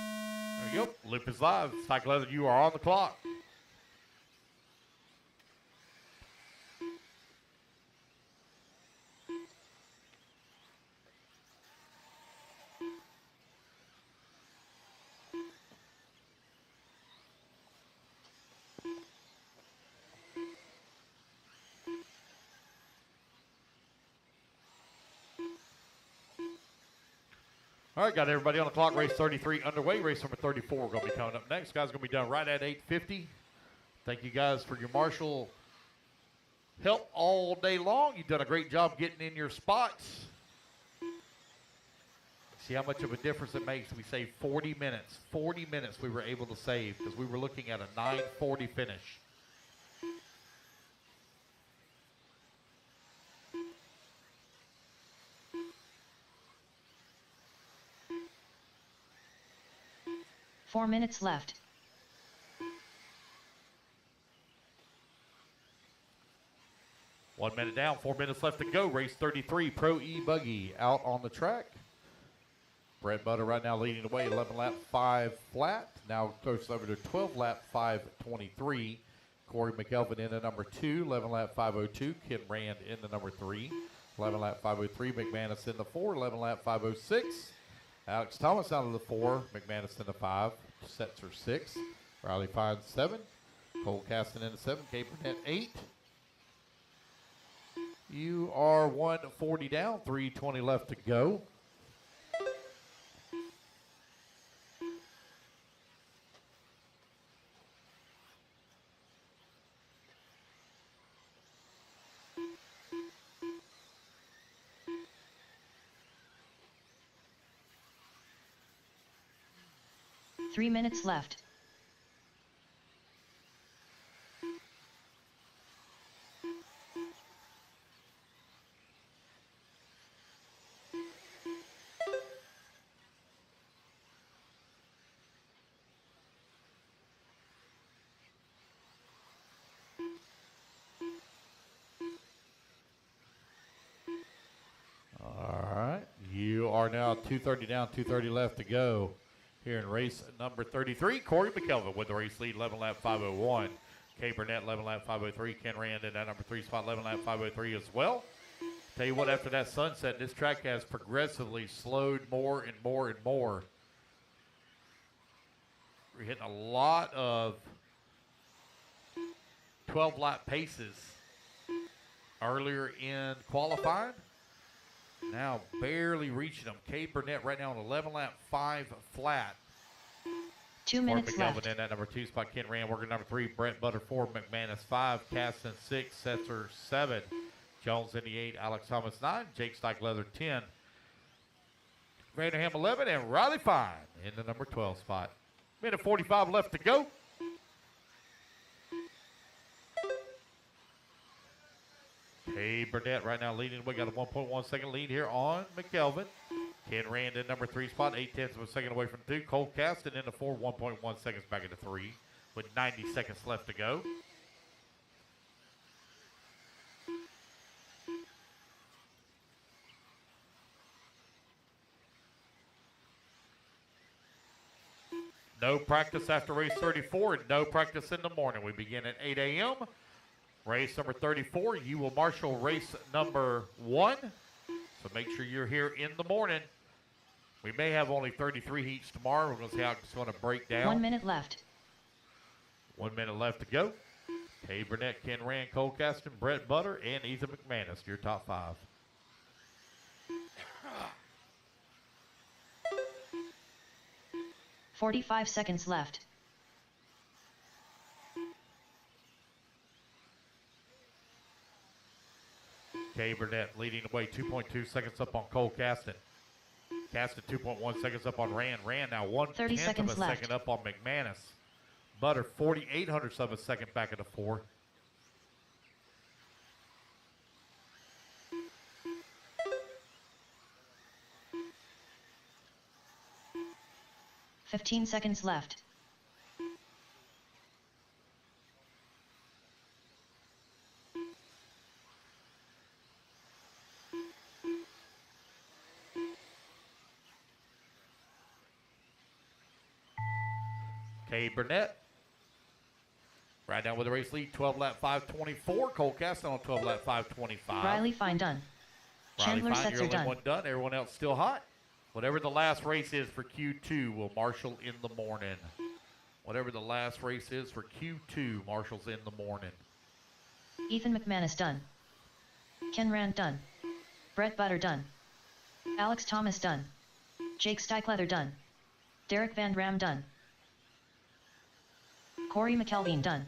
you go. Loop is live. Cycle Leather, you are on the clock. All right, got everybody on the clock. Race 33 underway. Race number 34 going to be coming up next. Guys, going to be done right at 8:50. Thank you guys for your marshal help all day long. You've done a great job getting in your spots. See how much of a difference it makes. We saved 40 minutes. 40 minutes we were able to save because we were looking at a 9:40 finish. Four minutes left. One minute down, 4 minutes left to go. Race 33, Pro E-buggy out on the track. Brett Butter right now leading the way, 11 lap 5 flat. Now goes over to 12 lap 5:23. Corey McKelvin in the number 2, 11 lap 5:02. Ken Rand in the number 3, 11 lap 5:03. McManus in the 4, 11 lap 5:06. Alex Thomas out of the 4, McManus in the 5, Setzer 6, Riley Fine 7, Cole Caston in the 7, Kate Burnett 8. You are 140 down, 3:20 left to go. Three minutes left. All right, you are now 230 down, 230 left to go. Here in race number 33, Corey McKelvin with the race lead, 11 lap 5:01. Kay Burnett, 11 lap 5:03. Ken Rand in that number 3 spot, 11 lap 5:03 as well. Tell you what, after that sunset, this track has progressively slowed more and more and more. We're hitting a lot of 12 lap paces earlier in qualifying. Now barely reaching them. Kay Burnett right now on 11 lap 5 flat. 2 minutes McKelvin left. in that number 2 spot. Ken Rand working number 3. Brett Butter 4. McManus 5. Caston 6. Setzer 7. Jones in the 8. Alex Thomas 9. Jake Steichleather 10. Vanderham 11. And Riley Fine in the number 12 spot. Minute 45 left to go. Kay Burnett right now leading. We got a 1.1 second lead here on McKelvin. Ken Rand in number 3 spot, 0.8 of a second away from 2. Cole Caston in the 4, 1.1 seconds back into 3 with 90 seconds left to go. No practice after race 34 and no practice in the morning. We begin at 8 a.m. Race number 34, you will marshal race number 1. So make sure you're here in the morning. We may have only 33 heats tomorrow. We're going to see how it's going to break down. 1 minute left. 1 minute left to go. Kay Burnett, Ken Rand, Cole Caston, Brett Butter, and Ethan McManus, your top 5. $45 seconds left. Kay Burnett leading the way, 2.2 seconds up on Cole Caston. Caston 2.1 seconds up on Rand. Rand now 1/10 of a second up on McManus. Butter 4,800ths of a second back at the 4. $15 seconds left. Kay Burnett right now with the race lead, 12 lap 5:24. Cole Caston on 12 lap 5:25. Riley Fine done. Chandler Riley Fine, sets you're are done. one done. Everyone else still hot. Whatever the last race is for Q2, we'll marshal in the morning. Whatever the last race is for Q2, marshals in the morning. Ethan McManus done. Ken Rand done. Brett Butter done. Alex Thomas done. Jake Steichleather done. Derek Van Ram done. Corey McKelveen done.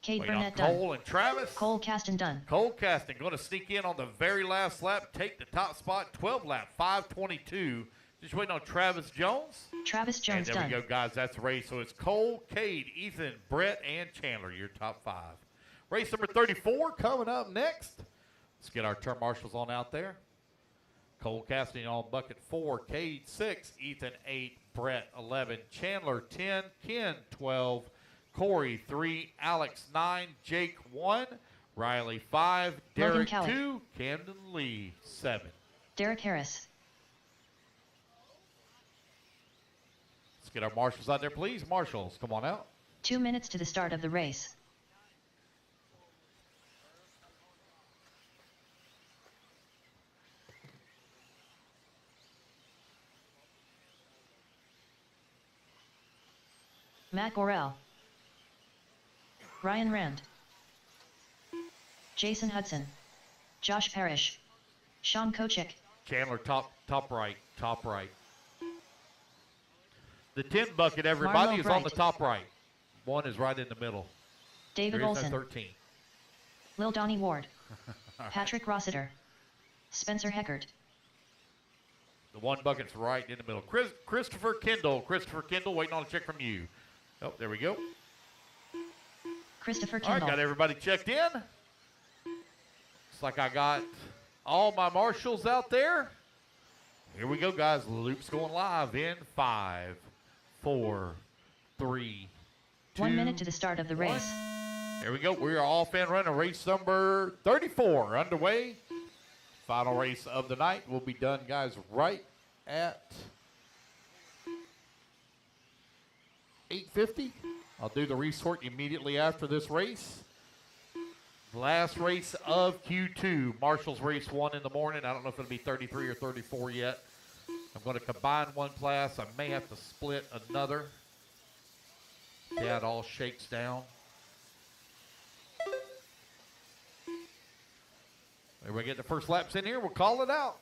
Cade Wait on Burnett done. Cole and Travis. Cole Caston done. Cole Caston going to sneak in on the very last lap, take the top spot, 12 lap 5:22. Just waiting on Travis Jones. Travis Jones and there done. we go, guys. That's the race. So it's Cole, Cade, Ethan, Brett, and Chandler, your top 5. Race number 34 coming up next. Let's get our turn marshals on out there. Cole Caston on bucket 4, Cade 6, Ethan 8, Brett 11, Chandler 10, Ken 12, Corey 3, Alex 9, Jake 1, Riley 5, Derek Keller. 2, Camden Lee 7. Derek Harris. Let's get our marshals out there, please. Marshals, come on out. 2 minutes to the start of the race. Matt Gorell. Ryan Rand. Jason Hudson. Josh Parrish. Sean Kochik. Chandler, top right. The 10 bucket, everybody, Marlo is on the Bright. top right. 1 is right in the middle. David There is no Olson. 13. Lil Donnie Ward. Patrick Rossiter. Spencer Heckert. The 1 bucket's right in the middle. Christopher Kendall, waiting on a check from you. Oh, there we go. Christopher All right, Kendall. got everybody checked in. Looks like I got all my marshals out there. Here we go, guys. The loop's going live in 5, 4, 3, 2, 1 minute to the start of the race. Here we go. We are off and running. Race number 34 underway. Final race of the night will be done, guys, right at 8:50. I'll do the resort immediately after this race. Last race of Q2. Marshall's race 1 in the morning. I don't know if it'll be 33 or 34 yet. I'm going to combine one class. I may have to split another. See how it all shakes down. There we get the first laps in here. We'll call it out.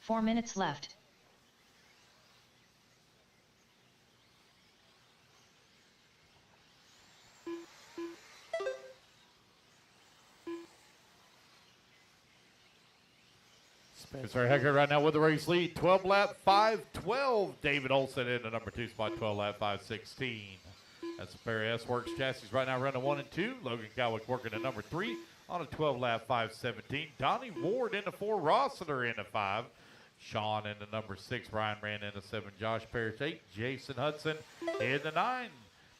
Four minutes left. Spencer Hecker right now with the race lead. 12 lap 5:12. David Olson in the number 2 spot, 12 lap 5:16. That's a pair of S-Works chassis right now running 1 and 2. Logan Cowick working at number 3. on a 12-lap 5:17. Donnie Ward into 4, Rossiter into 5. Sean into number 6, Brian ran into 7, Josh Parrish 8, Jason Hudson in the 9,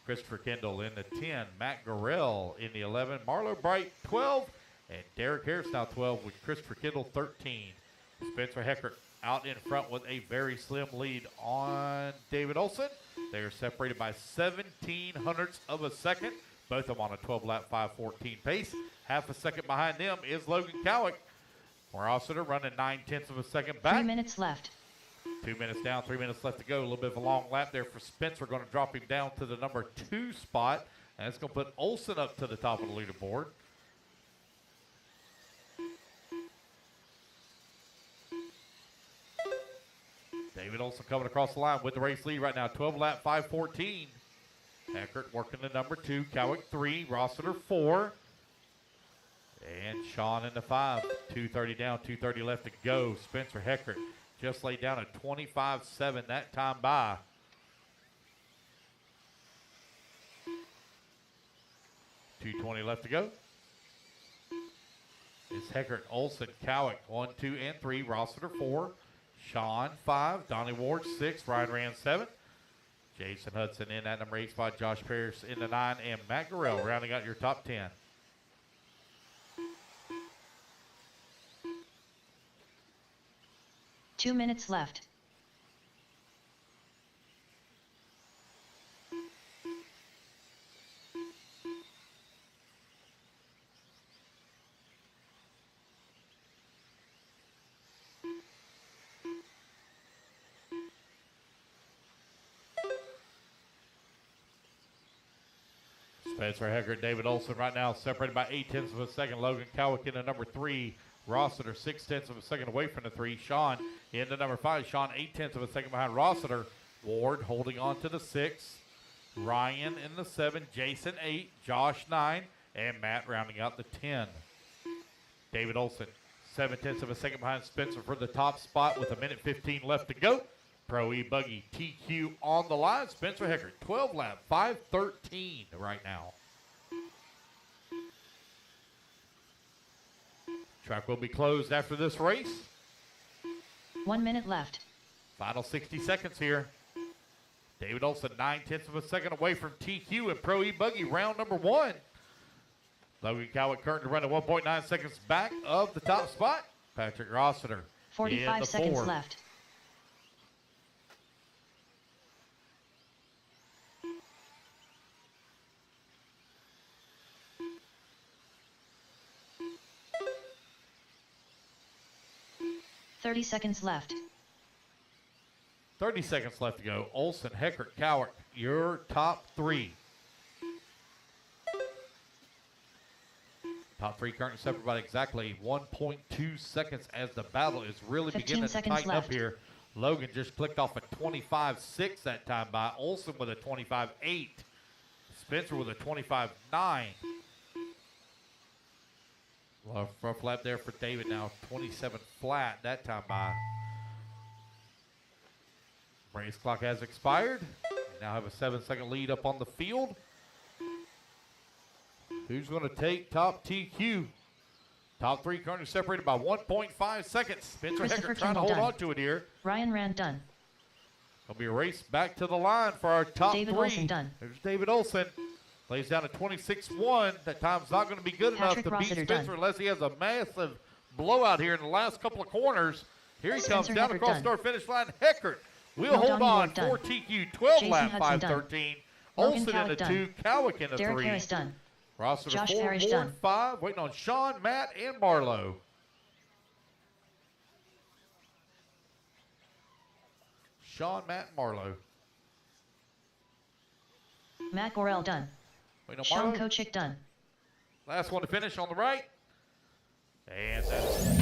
Christopher Kendall in the 10, Matt Gorell in the 11, Marlo Bright 12, and Derek Harris now 12 with Christopher Kendall 13. Spencer Heckert out in front with a very slim lead on David Olson. They are separated by 17 hundredths of a second. Both of them on a 12-lap 5:14 pace. Half a second behind them is Logan Cowick. Rossiter running 9/10 of a second back. 3 minutes left. 2 minutes down, 3 minutes left to go. A little bit of a long lap there for Spencer. Going to drop him down to the number 2 spot. And it's going to put Olson up to the top of the leaderboard. David Olson coming across the line with the race lead right now. 12-lap 5:14. Eckert working the number 2. Cowick 3. Rossiter 4. And Sean in the 5. 2:30 down, 2:30 left to go. Spencer Heckert just laid down a 25.7 that time by. .220 left to go. It's Heckert, Olson, Cowick 1, 2, and 3. Rossiter 4. Sean 5. Donnie Ward 6. Ryan ran 7. Jason Hudson in that number 8 spot. Josh Parrish in the 9. And Matt Gorell rounding out your top 10. Two minutes left. Spencer Heckert, David Olson right now separated by 8/10 of a second. Logan Cowick in the number 3. Rossiter 6/10 of a second away from the 3. Sean in the number 5. Sean 8/10 of a second behind Rossiter. Ward holding on to the 6. Ryan in the 7. Jason 8. Josh 9. And Matt rounding out the 10. David Olson 7/10 of a second behind Spencer for the top spot with 1:15 left to go. Pro E-buggy TQ on the line. Spencer Heckert 12-lap 5:13 right now. Track will be closed after this race. 1 minute left. Final 60 seconds here. David Olson 9/10 of a second away from TQ in Pro E-buggy round number 1. Logan Cowick currently running 1.9 seconds back of the top spot. Patrick Rossiter 45 in the seconds 4. left. Seconds left. 30 seconds left to go. Olson, Heckert, Cowick, your top 3. Top 3 currently separated by exactly 1.2 seconds as the battle is really beginning to tighten up here. Logan just clicked off a 25.6 that time by. Olson with a 25.8. Spencer with a 25.9. Rough lap there for David now. 27 flat that time by. Race clock has expired. We now have a 7-second lead up on the field. Who's going to take top TQ? Top 3 currently separated by 1.5 seconds. Spencer Heckert trying to hold on to it here. Ryan Rand done. It'll be a race back to the line for our top 3. David Olson done. There's David Olson. Lays down a 26.1. That time's not going to be good enough to beat Spencer unless he has a massive blowout here in the last couple of corners. Here he comes down across the start finish line. Heckert will hold on for TQ. 12-lap 5:13. Olson in the 2. Cowick in the 3. Derek Harris done. Rossiter Josh 4. Parrish Ward done. 5. Waiting on Sean, Matt, and Marlowe. Sean, Matt, and Marlowe. Matt Gorell done. Sean Kochick done. Last one to finish on the right. And that's